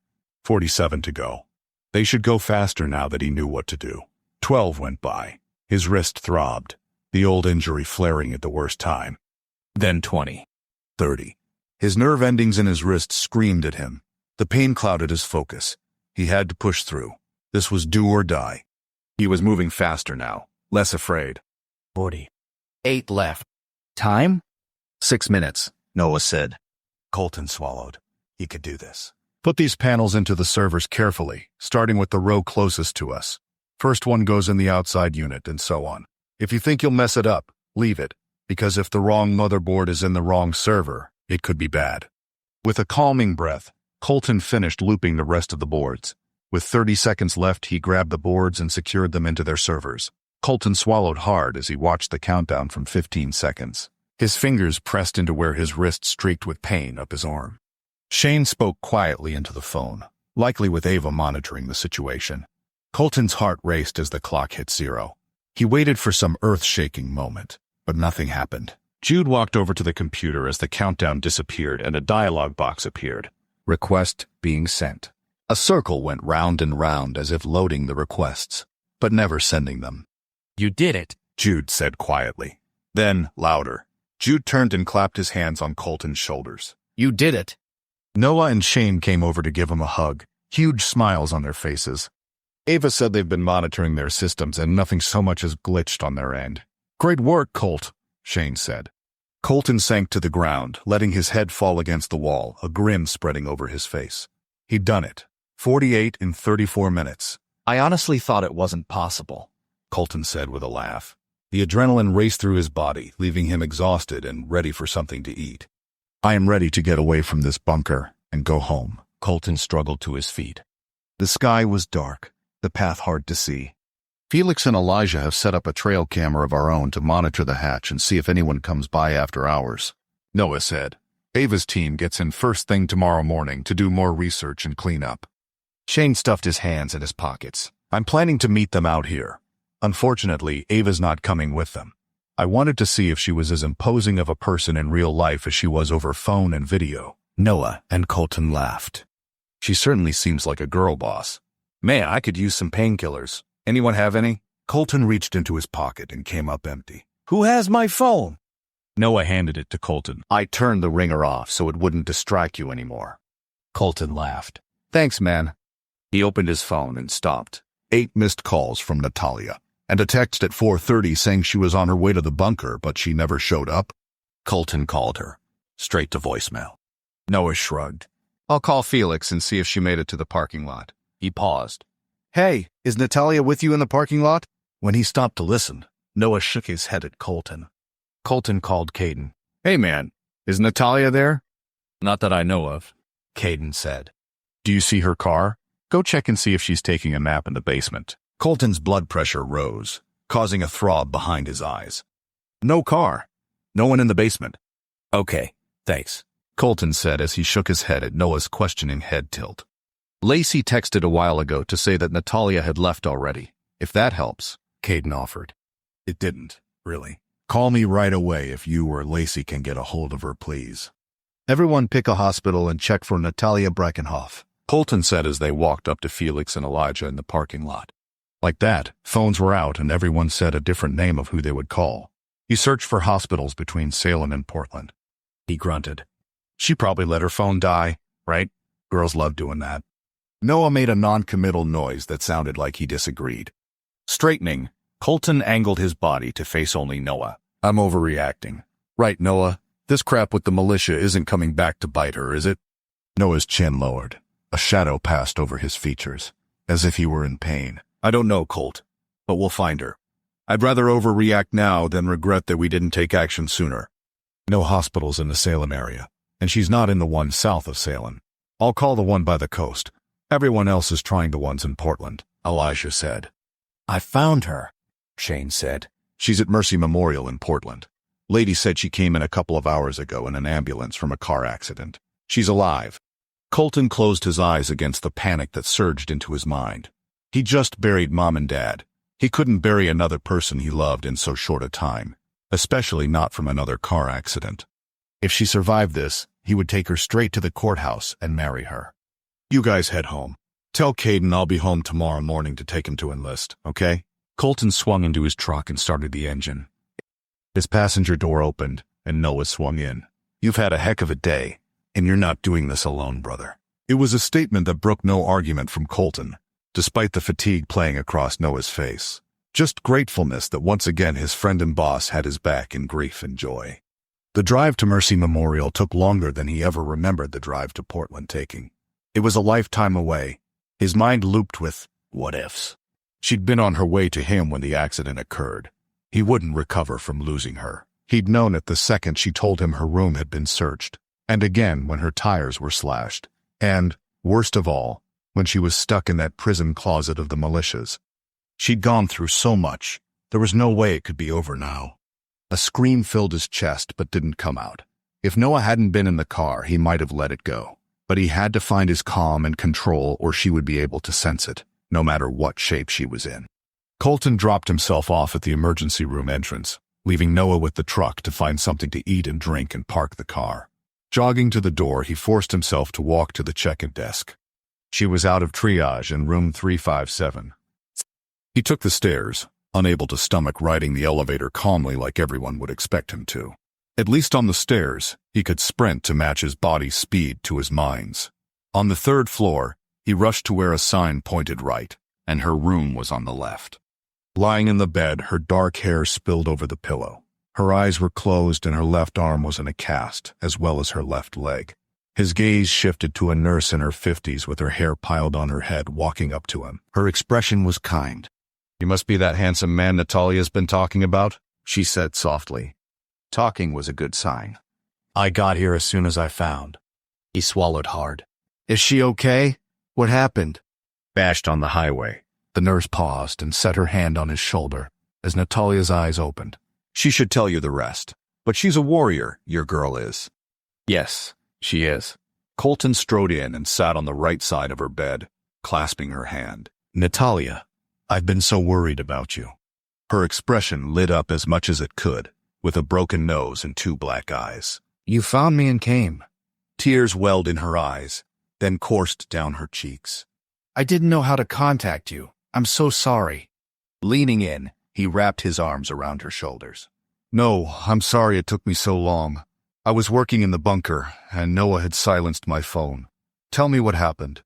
47 to go. They should go faster now that he knew what to do. 12 went by. His wrist throbbed, the old injury flaring at the worst time. Then 20. 30. His nerve endings in his wrist screamed at him. The pain clouded his focus. He had to push through. This was do or die. He was moving faster now, less afraid. 48 left. Time? 6 minutes, Noah said. Colton swallowed. He could do this. Put these panels into the servers carefully, starting with the row closest to us. First one goes in the outside unit, and so on. If you think you'll mess it up, leave it, because if the wrong motherboard is in the wrong server, it could be bad. With a calming breath, Colton finished looping the rest of the boards. With 30 seconds left, he grabbed the boards and secured them into their servers. Colton swallowed hard as he watched the countdown from 15 seconds. His fingers pressed into where his wrist streaked with pain up his arm. Shane spoke quietly into the phone, likely with Ava monitoring the situation. Colton's heart raced as the clock hit 0. He waited for some earth-shaking moment, but nothing happened. Jude walked over to the computer as the countdown disappeared and a dialog box appeared. Request being sent. A circle went round and round as if loading the requests, but never sending them. You did it, Jude said quietly. Then, louder. Jude turned and clapped his hands on Colton's shoulders. You did it. Noah and Shane came over to give him a hug, huge smiles on their faces. Ava said they've been monitoring their systems and nothing so much as glitched on their end. Great work, Colt, Shane said. Colton sank to the ground, letting his head fall against the wall, a grin spreading over his face. He'd done it. 48 in 34 minutes. I honestly thought it wasn't possible, Colton said with a laugh. The adrenaline raced through his body, leaving him exhausted and ready for something to eat. I am ready to get away from this bunker and go home. Colton struggled to his feet. The sky was dark, the path hard to see. Felix and Elijah have set up a trail camera of our own to monitor the hatch and see if anyone comes by after hours, Noah said. Ava's team gets in first thing tomorrow morning to do more research and clean up. Shane stuffed his hands in his pockets. I'm planning to meet them out here. Unfortunately, Ava's not coming with them. I wanted to see if she was as imposing of a person in real life as she was over phone and video. Noah and Colton laughed. She certainly seems like a girl boss. Man, I could use some painkillers. Anyone have any? Colton reached into his pocket and came up empty. Who has my phone? Noah handed it to Colton. I turned the ringer off so it wouldn't distract you anymore. Colton laughed. Thanks, man. He opened his phone and stopped. 8 missed calls from Natalia, and a text at 4:30 saying she was on her way to the bunker, but she never showed up. Colton called her, straight to voicemail. Noah shrugged. I'll call Felix and see if she made it to the parking lot. He paused. Hey, is Natalia with you in the parking lot? When he stopped to listen, Noah shook his head at Colton. Colton called Caden. Hey, man, is Natalia there? Not that I know of, Caden said. Do you see her car? Go check and see if she's taking a nap in the basement. Colton's blood pressure rose, causing a throb behind his eyes. No car. No one in the basement. Okay, thanks, Colton said as he shook his head at Noah's questioning head tilt. Lacey texted a while ago to say that Natalia had left already. If that helps, Caden offered. It didn't, really. Call me right away if you or Lacey can get a hold of her, please. Everyone pick a hospital and check for Natalia Brekenhof, Colton said as they walked up to Felix and Elijah in the parking lot. Like that, phones were out and everyone said a different name of who they would call. He searched for hospitals between Salem and Portland. He grunted. She probably let her phone die, right? Girls love doing that. Noah made a non-committal noise that sounded like he disagreed. Straightening, Colton angled his body to face only Noah. I'm overreacting. Right, Noah? This crap with the militia isn't coming back to bite her, is it? Noah's chin lowered. A shadow passed over his features, as if he were in pain. I don't know, Colt, but we'll find her. I'd rather overreact now than regret that we didn't take action sooner. No hospitals in the Salem area, and she's not in the one south of Salem. I'll call the one by the coast. Everyone else is trying the ones in Portland, Elijah said. I found her, Shane said. She's at Mercy Memorial in Portland. Lady said she came in a couple of hours ago in an ambulance from a car accident. She's alive. Colton closed his eyes against the panic that surged into his mind. He just buried Mom and Dad. He couldn't bury another person he loved in so short a time, especially not from another car accident. If she survived this, he would take her straight to the courthouse and marry her. You guys head home. Tell Caden I'll be home tomorrow morning to take him to enlist, okay? Colton swung into his truck and started the engine. His passenger door opened, and Noah swung in. You've had a heck of a day, and you're not doing this alone, brother. It was a statement that broke no argument from Colton, despite the fatigue playing across Noah's face. Just gratefulness that once again his friend and boss had his back in grief and joy. The drive to Mercy Memorial took longer than he ever remembered the drive to Portland taking. It was a lifetime away. His mind looped with what-ifs. She'd been on her way to him when the accident occurred. He wouldn't recover from losing her. He'd known it the second she told him her room had been searched, and again when her tires were slashed, and, worst of all, when she was stuck in that prison closet of the militias. She'd gone through so much, there was no way it could be over now. A scream filled his chest but didn't come out. If Noah hadn't been in the car, he might have let it go. But he had to find his calm and control or she would be able to sense it, no matter what shape she was in. Colton dropped himself off at the emergency room entrance, leaving Noah with the truck to find something to eat and drink and park the car. Jogging to the door, he forced himself to walk to the check-in desk. She was out of triage in room 357. He took the stairs, unable to stomach riding the elevator calmly like everyone would expect him to. At least on the stairs, he could sprint to match his body's speed to his mind's. On the third floor, he rushed to where a sign pointed right, and her room was on the left. Lying in the bed, her dark hair spilled over the pillow. Her eyes were closed and her left arm was in a cast, as well as her left leg. His gaze shifted to a nurse in her 50s with her hair piled on her head walking up to him. Her expression was kind. You must be that handsome man Natalia's been talking about, she said softly. Talking was a good sign. I got here as soon as I found. He swallowed hard. Is she okay? What happened? Bashed on the highway. The nurse paused and set her hand on his shoulder as Natalia's eyes opened. She should tell you the rest. But she's a warrior, your girl is. Yes, she is. Colton strode in and sat on the right side of her bed, clasping her hand. Natalia, I've been so worried about you. Her expression lit up as much as it could, with a broken nose and two black eyes. You found me and came. Tears welled in her eyes, then coursed down her cheeks. I didn't know how to contact you. I'm so sorry. Leaning in, he wrapped his arms around her shoulders. No, I'm sorry it took me so long. I was working in the bunker, and Noah had silenced my phone. Tell me what happened.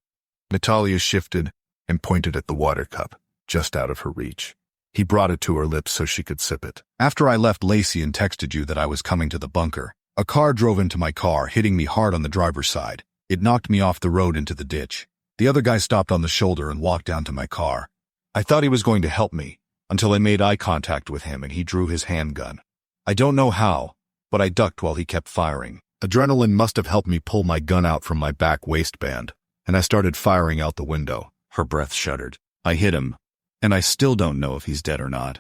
Natalia shifted and pointed at the water cup, just out of her reach. He brought it to her lips so she could sip it. After I left Lacey and texted you that I was coming to the bunker, a car drove into my car, hitting me hard on the driver's side. It knocked me off the road into the ditch. The other guy stopped on the shoulder and walked down to my car. I thought he was going to help me, until I made eye contact with him and he drew his handgun. I don't know how, but I ducked while he kept firing. Adrenaline must have helped me pull my gun out from my back waistband, and I started firing out the window. Her breath shuddered. I hit him, and I still don't know if he's dead or not.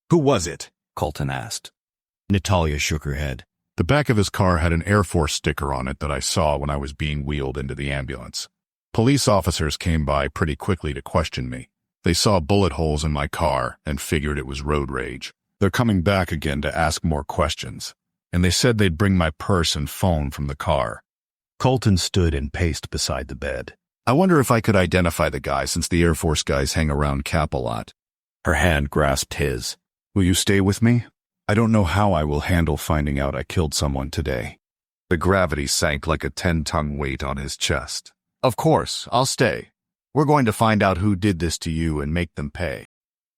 Who was it? Colton asked. Natalia shook her head. The back of his car had an Air Force sticker on it that I saw when I was being wheeled into the ambulance. Police officers came by pretty quickly to question me. They saw bullet holes in my car and figured it was road rage. They're coming back again to ask more questions, and they said they'd bring my purse and phone from the car. Colton stood and paced beside the bed. I wonder if I could identify the guy since the Air Force guys hang around Cap a lot. Her hand grasped his. Will you stay with me? I don't know how I will handle finding out I killed someone today. The gravity sank like a 10-ton weight on his chest. Of course, I'll stay. We're going to find out who did this to you and make them pay.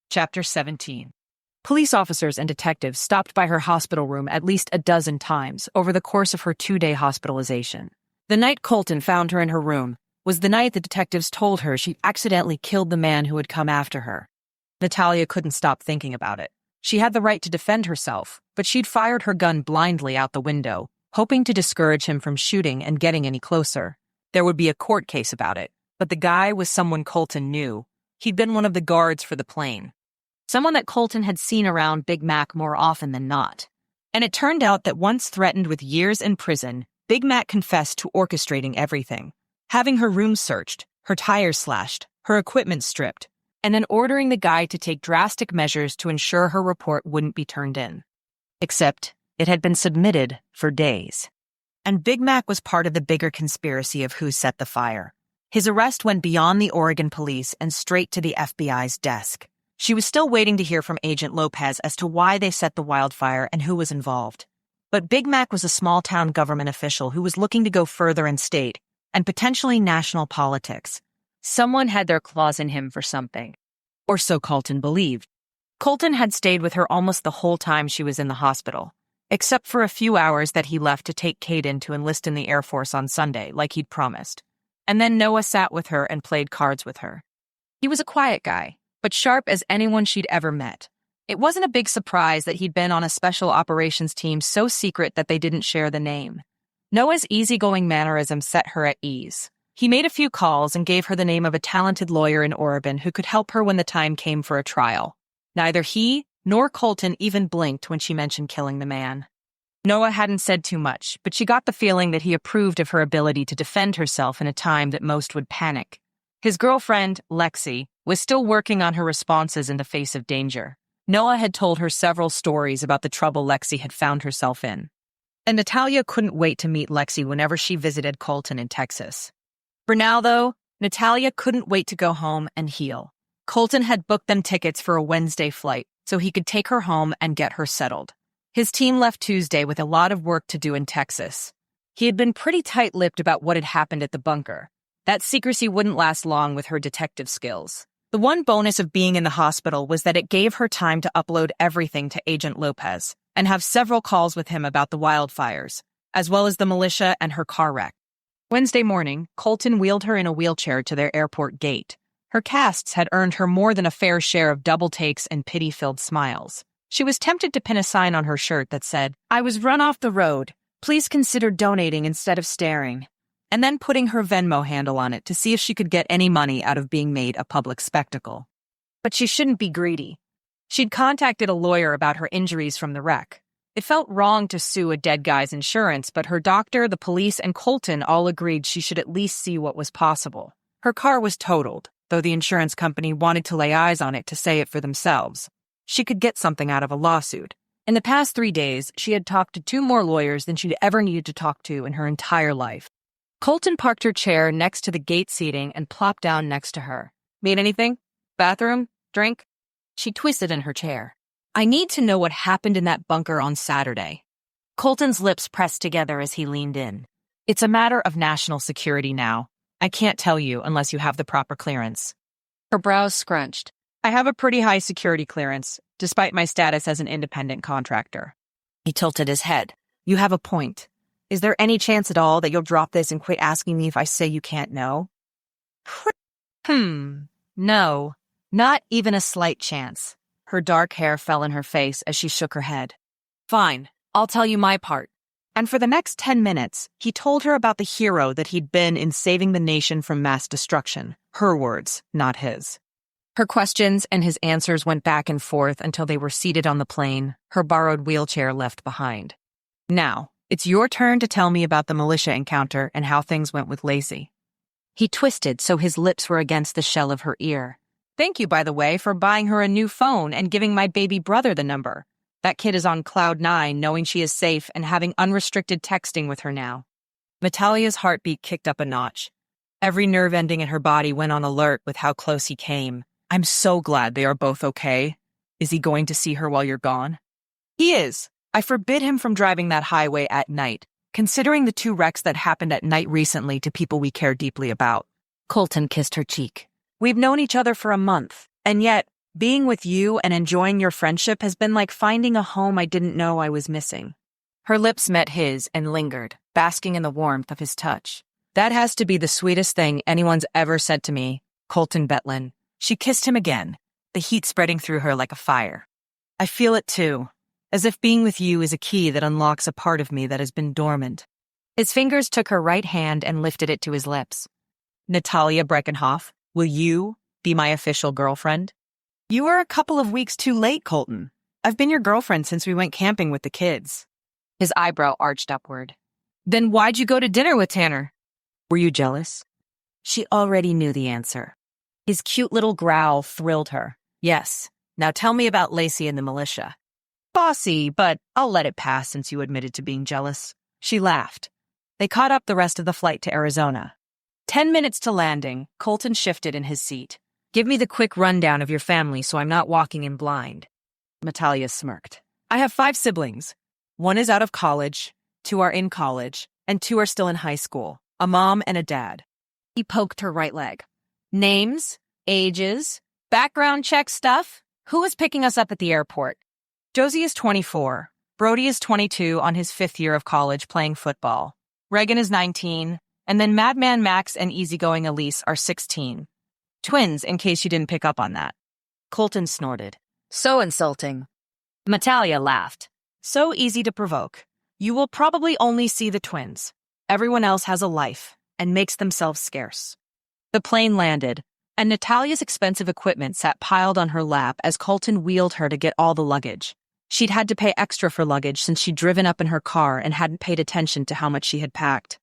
Chapter 17. Police officers and detectives stopped by her hospital room at least a dozen times over the course of her 2-day hospitalization. The night Colton found her in her room was the night the detectives told her she'd accidentally killed the man who had come after her. Natalia couldn't stop thinking about it. She had the right to defend herself, but she'd fired her gun blindly out the window, hoping to discourage him from shooting and getting any closer. There would be a court case about it, but the guy was someone Colton knew. He'd been one of the guards for the plane. Someone that Colton had seen around Big Mac more often than not. And it turned out that once threatened with years in prison, Big Mac confessed to orchestrating everything. Having her room searched, her tires slashed, her equipment stripped, and then ordering the guy to take drastic measures to ensure her report wouldn't be turned in. Except, it had been submitted for days. And Big Mac was part of the bigger conspiracy of who set the fire. His arrest went beyond the Oregon police and straight to the FBI's desk. She was still waiting to hear from Agent Lopez as to why they set the wildfire and who was involved. But Big Mac was a small-town government official who was looking to go further in state and potentially national politics. Someone had their claws in him for something. Or so Colton believed. Colton had stayed with her almost the whole time she was in the hospital, except for a few hours that he left to take Caden to enlist in the Air Force on Sunday, like he'd promised. And then Noah sat with her and played cards with her. He was a quiet guy, but sharp as anyone she'd ever met. It wasn't a big surprise that he'd been on a special operations team so secret that they didn't share the name. Noah's easygoing mannerism set her at ease. He made a few calls and gave her the name of a talented lawyer in Oregon who could help her when the time came for a trial. Neither he nor Colton even blinked when she mentioned killing the man. Noah hadn't said too much, but she got the feeling that he approved of her ability to defend herself in a time that most would panic. His girlfriend, Lexi, was still working on her responses in the face of danger. Noah had told her several stories about the trouble Lexi had found herself in. And Natalia couldn't wait to meet Lexi whenever she visited Colton in Texas. For now, though, Natalia couldn't wait to go home and heal. Colton had booked them tickets for a Wednesday flight so he could take her home and get her settled. His team left Tuesday with a lot of work to do in Texas. He had been pretty tight-lipped about what had happened at the bunker. That secrecy wouldn't last long with her detective skills. The one bonus of being in the hospital was that it gave her time to upload everything to Agent Lopez and have several calls with him about the wildfires, as well as the militia and her car wreck. Wednesday morning, Colton wheeled her in a wheelchair to their airport gate. Her casts had earned her more than a fair share of double takes and pity-filled smiles. She was tempted to pin a sign on her shirt that said, "I was run off the road. Please consider donating instead of staring," and then putting her Venmo handle on it to see if she could get any money out of being made a public spectacle. But she shouldn't be greedy. She'd contacted a lawyer about her injuries from the wreck. It felt wrong to sue a dead guy's insurance, but her doctor, the police, and Colton all agreed she should at least see what was possible. Her car was totaled, though the insurance company wanted to lay eyes on it to say it for themselves. She could get something out of a lawsuit. In the past 3 days, she had talked to 2 more lawyers than she'd ever needed to talk to in her entire life. Colton parked her chair next to the gate seating and plopped down next to her. "Need anything? Bathroom? Drink?" She twisted in her chair. "I need to know what happened in that bunker on Saturday." Colton's lips pressed together as he leaned in. "It's a matter of national security now, I can't tell you unless you have the proper clearance. Her brows scrunched. I have a pretty high security clearance, despite my status as an independent contractor. He tilted his head. You have a point. Is there any chance at all that you'll drop this and quit asking me if I say you can't know? No, not even a slight chance. Her dark hair fell in her face as she shook her head. Fine, I'll tell you my part. And for the next 10 minutes, he told her about the hero that he'd been in saving the nation from mass destruction. Her words, not his. Her questions and his answers went back and forth until they were seated on the plane, her borrowed wheelchair left behind. Now, it's your turn to tell me about the militia encounter and how things went with Lacey. He twisted so his lips were against the shell of her ear. Thank you, by the way, for buying her a new phone and giving my baby brother the number. That kid is on cloud 9, knowing she is safe and having unrestricted texting with her now. Natalia's heartbeat kicked up a notch. Every nerve ending in her body went on alert with how close he came. I'm so glad they are both okay. Is he going to see her while you're gone? He is. I forbid him from driving that highway at night, considering the 2 wrecks that happened at night recently to people we care deeply about. Colton kissed her cheek. We've known each other for a month, and yet, being with you and enjoying your friendship has been like finding a home I didn't know I was missing. Her lips met his and lingered, basking in the warmth of his touch. That has to be the sweetest thing anyone's ever said to me, Colton Betlan. She kissed him again, the heat spreading through her like a fire. I feel it too, as if being with you is a key that unlocks a part of me that has been dormant. His fingers took her right hand and lifted it to his lips. Natalia Brekenhof, will you be my official girlfriend? You are a couple of weeks too late, Colton. I've been your girlfriend since we went camping with the kids. His eyebrow arched upward. Then why'd you go to dinner with Tanner? Were you jealous? She already knew the answer. His cute little growl thrilled her. Yes. Now tell me about Lacey and the militia. Bossy, but I'll let it pass since you admitted to being jealous. She laughed. They caught up the rest of the flight to Arizona. 10 minutes to landing, Colton shifted in his seat. Give me the quick rundown of your family so I'm not walking in blind. Natalia smirked. I have 5 siblings. 1 is out of college, 2 are in college, and 2 are still in high school. A mom and a dad. He poked her right leg. Names, ages, background check stuff. Who is picking us up at the airport? Josie is 24. Brody is 22 on his 5th year of college playing football. Reagan is 19. And then Madman Max and easygoing Elise are 16. Twins, in case you didn't pick up on that. Colton snorted. So insulting. Natalia laughed. So easy to provoke. You will probably only see the twins. Everyone else has a life and makes themselves scarce. The plane landed, and Natalia's expensive equipment sat piled on her lap as Colton wheeled her to get all the luggage. She'd had to pay extra for luggage since she'd driven up in her car and hadn't paid attention to how much she had packed.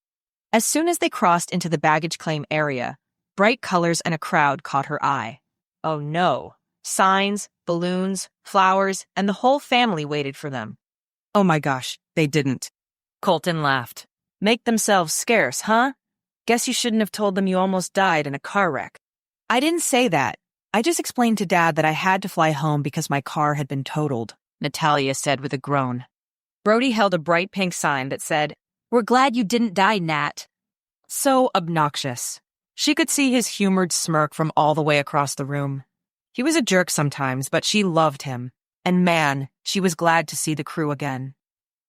As soon as they crossed into the baggage claim area, bright colors and a crowd caught her eye. Oh no. Signs, balloons, flowers, and the whole family waited for them. Oh my gosh, they didn't. Colton laughed. Make themselves scarce, huh? Guess you shouldn't have told them you almost died in a car wreck. I didn't say that. I just explained to Dad that I had to fly home because my car had been totaled, Natalia said with a groan. Brody held a bright pink sign that said, We're glad you didn't die, Nat. So obnoxious. She could see his humored smirk from all the way across the room. He was a jerk sometimes, but she loved him. And man, she was glad to see the crew again.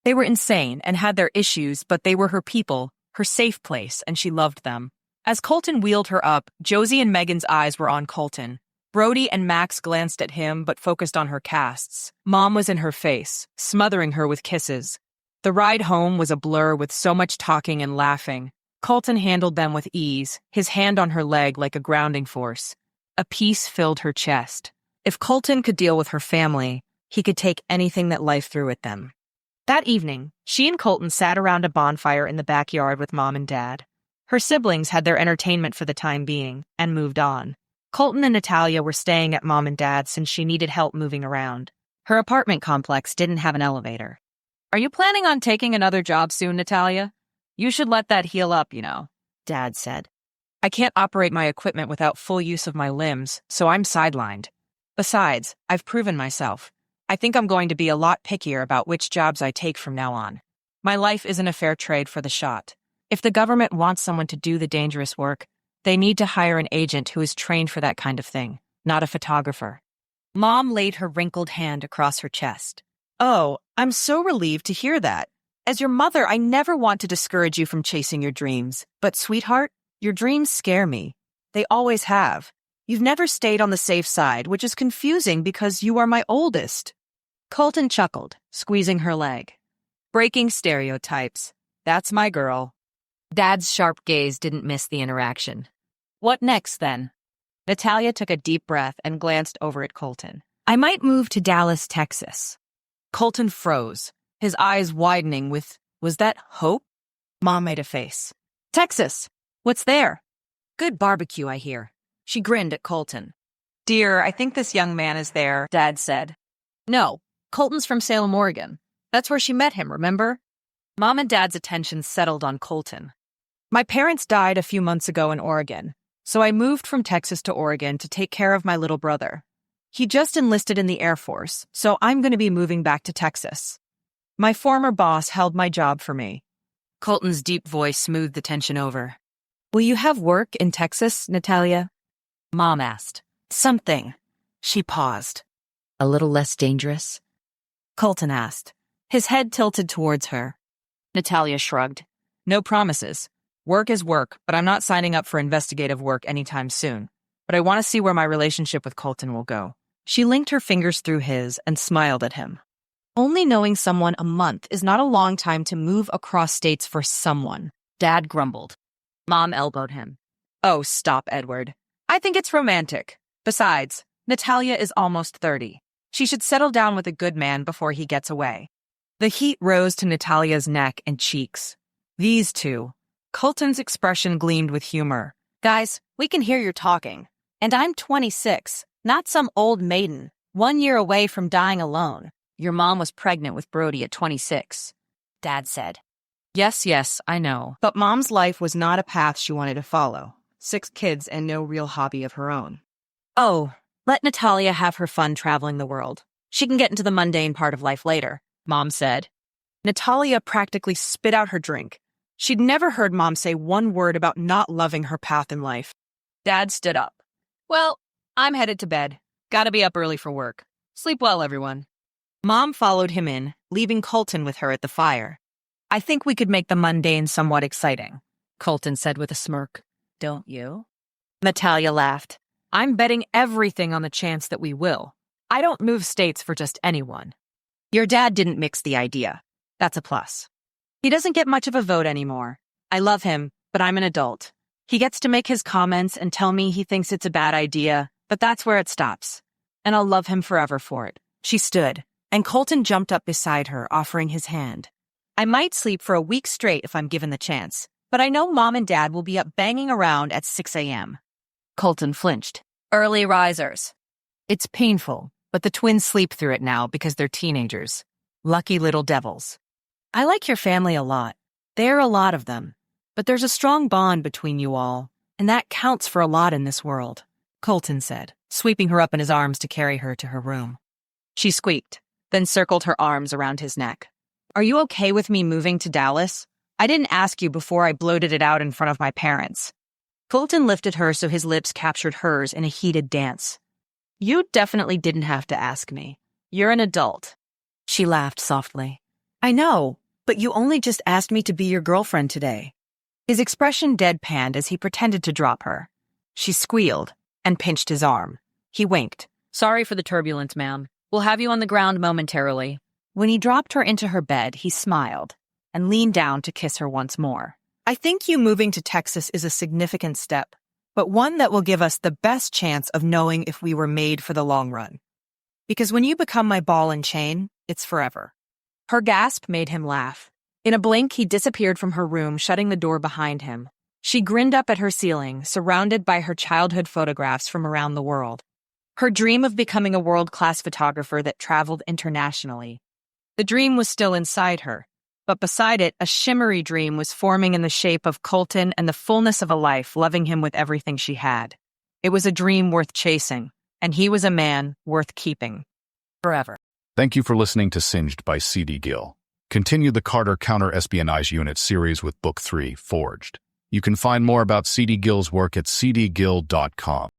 They were insane and had their issues, but they were her people, her safe place, and she loved them. As Colton wheeled her up, Josie and Megan's eyes were on Colton. Brody and Max glanced at him but focused on her casts. Mom was in her face, smothering her with kisses. The ride home was a blur with so much talking and laughing. Colton handled them with ease, his hand on her leg like a grounding force. A peace filled her chest. If Colton could deal with her family, he could take anything that life threw at them. That evening, she and Colton sat around a bonfire in the backyard with Mom and Dad. Her siblings had their entertainment for the time being and moved on. Colton and Natalia were staying at Mom and Dad since she needed help moving around. Her apartment complex didn't have an elevator. Are you planning on taking another job soon, Natalia? You should let that heal up, Dad said. I can't operate my equipment without full use of my limbs, so I'm sidelined. Besides, I've proven myself. I think I'm going to be a lot pickier about which jobs I take from now on. My life isn't a fair trade for the shot. If the government wants someone to do the dangerous work, They need to hire an agent who is trained for that kind of thing, not a photographer. Mom laid her wrinkled hand across her chest. Oh, I'm so relieved to hear that. As your mother, I never want to discourage you from chasing your dreams. But, sweetheart, your dreams scare me. They always have. You've never stayed on the safe side, which is confusing because you are my oldest. Colton chuckled, squeezing her leg. Breaking stereotypes. That's my girl. Dad's sharp gaze didn't miss the interaction. What next, then? Natalia took a deep breath and glanced over at Colton. I might move to Dallas, Texas. Colton froze, his eyes widening with, was that hope? Mom made a face. Texas! What's there? Good barbecue, I hear. She grinned at Colton. Dear, I think this young man is there, Dad said. No, Colton's from Salem, Oregon. That's where she met him, remember? Mom and Dad's attention settled on Colton. My parents died a few months ago in Oregon, so I moved from Texas to Oregon to take care of my little brother. He just enlisted in the Air Force, so I'm going to be moving back to Texas. My former boss held my job for me. Colton's deep voice smoothed the tension over. Will you have work in Texas, Natalia? Mom asked. Something. She paused. A little less dangerous? Colton asked. His head tilted towards her. Natalia shrugged. No promises. Work is work, but I'm not signing up for investigative work anytime soon. But I want to see where my relationship with Colton will go. She linked her fingers through his and smiled at him. Only knowing someone a month is not a long time to move across states for someone, Dad grumbled. Mom elbowed him. Oh, stop, Edward. I think it's romantic. Besides, Natalia is almost 30. She should settle down with a good man before he gets away. The heat rose to Natalia's neck and cheeks. These two. Colton's expression gleamed with humor. Guys, we can hear you're talking. And I'm 26, not some old maiden, 1 year away from dying alone. Your mom was pregnant with Brody at 26, Dad said. Yes, I know. But Mom's life was not a path she wanted to follow. 6 kids and no real hobby of her own. Oh, let Natalia have her fun traveling the world. She can get into the mundane part of life later, Mom said. Natalia practically spit out her drink. She'd never heard Mom say one word about not loving her path in life. Dad stood up. Well, I'm headed to bed. Gotta be up early for work. Sleep well, everyone. Mom followed him in, leaving Colton with her at the fire. I think we could make the mundane somewhat exciting, Colton said with a smirk. Don't you? Natalia laughed. I'm betting everything on the chance that we will. I don't move states for just anyone. Your dad didn't mix the idea. That's a plus. He doesn't get much of a vote anymore. I love him, but I'm an adult. He gets to make his comments and tell me he thinks it's a bad idea, but that's where it stops. And I'll love him forever for it. She stood, and Colton jumped up beside her, offering his hand. I might sleep for a week straight if I'm given the chance, but I know Mom and Dad will be up banging around at 6 a.m. Colton flinched. Early risers. It's painful, but the twins sleep through it now because they're teenagers. Lucky little devils. I like your family a lot. There are a lot of them. But there's a strong bond between you all, and that counts for a lot in this world, Colton said, sweeping her up in his arms to carry her to her room. She squeaked, then circled her arms around his neck. Are you okay with me moving to Dallas? I didn't ask you before I bloated it out in front of my parents. Colton lifted her so his lips captured hers in a heated dance. You definitely didn't have to ask me. You're an adult. She laughed softly. I know, but you only just asked me to be your girlfriend today. His expression deadpanned as he pretended to drop her. She squealed and pinched his arm. He winked. Sorry for the turbulence, ma'am. We'll have you on the ground momentarily. When he dropped her into her bed, he smiled and leaned down to kiss her once more. I think you moving to Texas is a significant step, but one that will give us the best chance of knowing if we were made for the long run. Because when you become my ball and chain, it's forever. Her gasp made him laugh. In a blink, he disappeared from her room, shutting the door behind him. She grinned up at her ceiling, surrounded by her childhood photographs from around the world. Her dream of becoming a world-class photographer that traveled internationally. The dream was still inside her, but beside it, a shimmery dream was forming in the shape of Colton and the fullness of a life, loving him with everything she had. It was a dream worth chasing, and he was a man worth keeping. Forever. Thank you for listening to Singed by C.D. Gill. Continue the Carter Counter-Espionage Unit series with Book 3, Forged. You can find more about C.D. Gill's work at cdgill.com.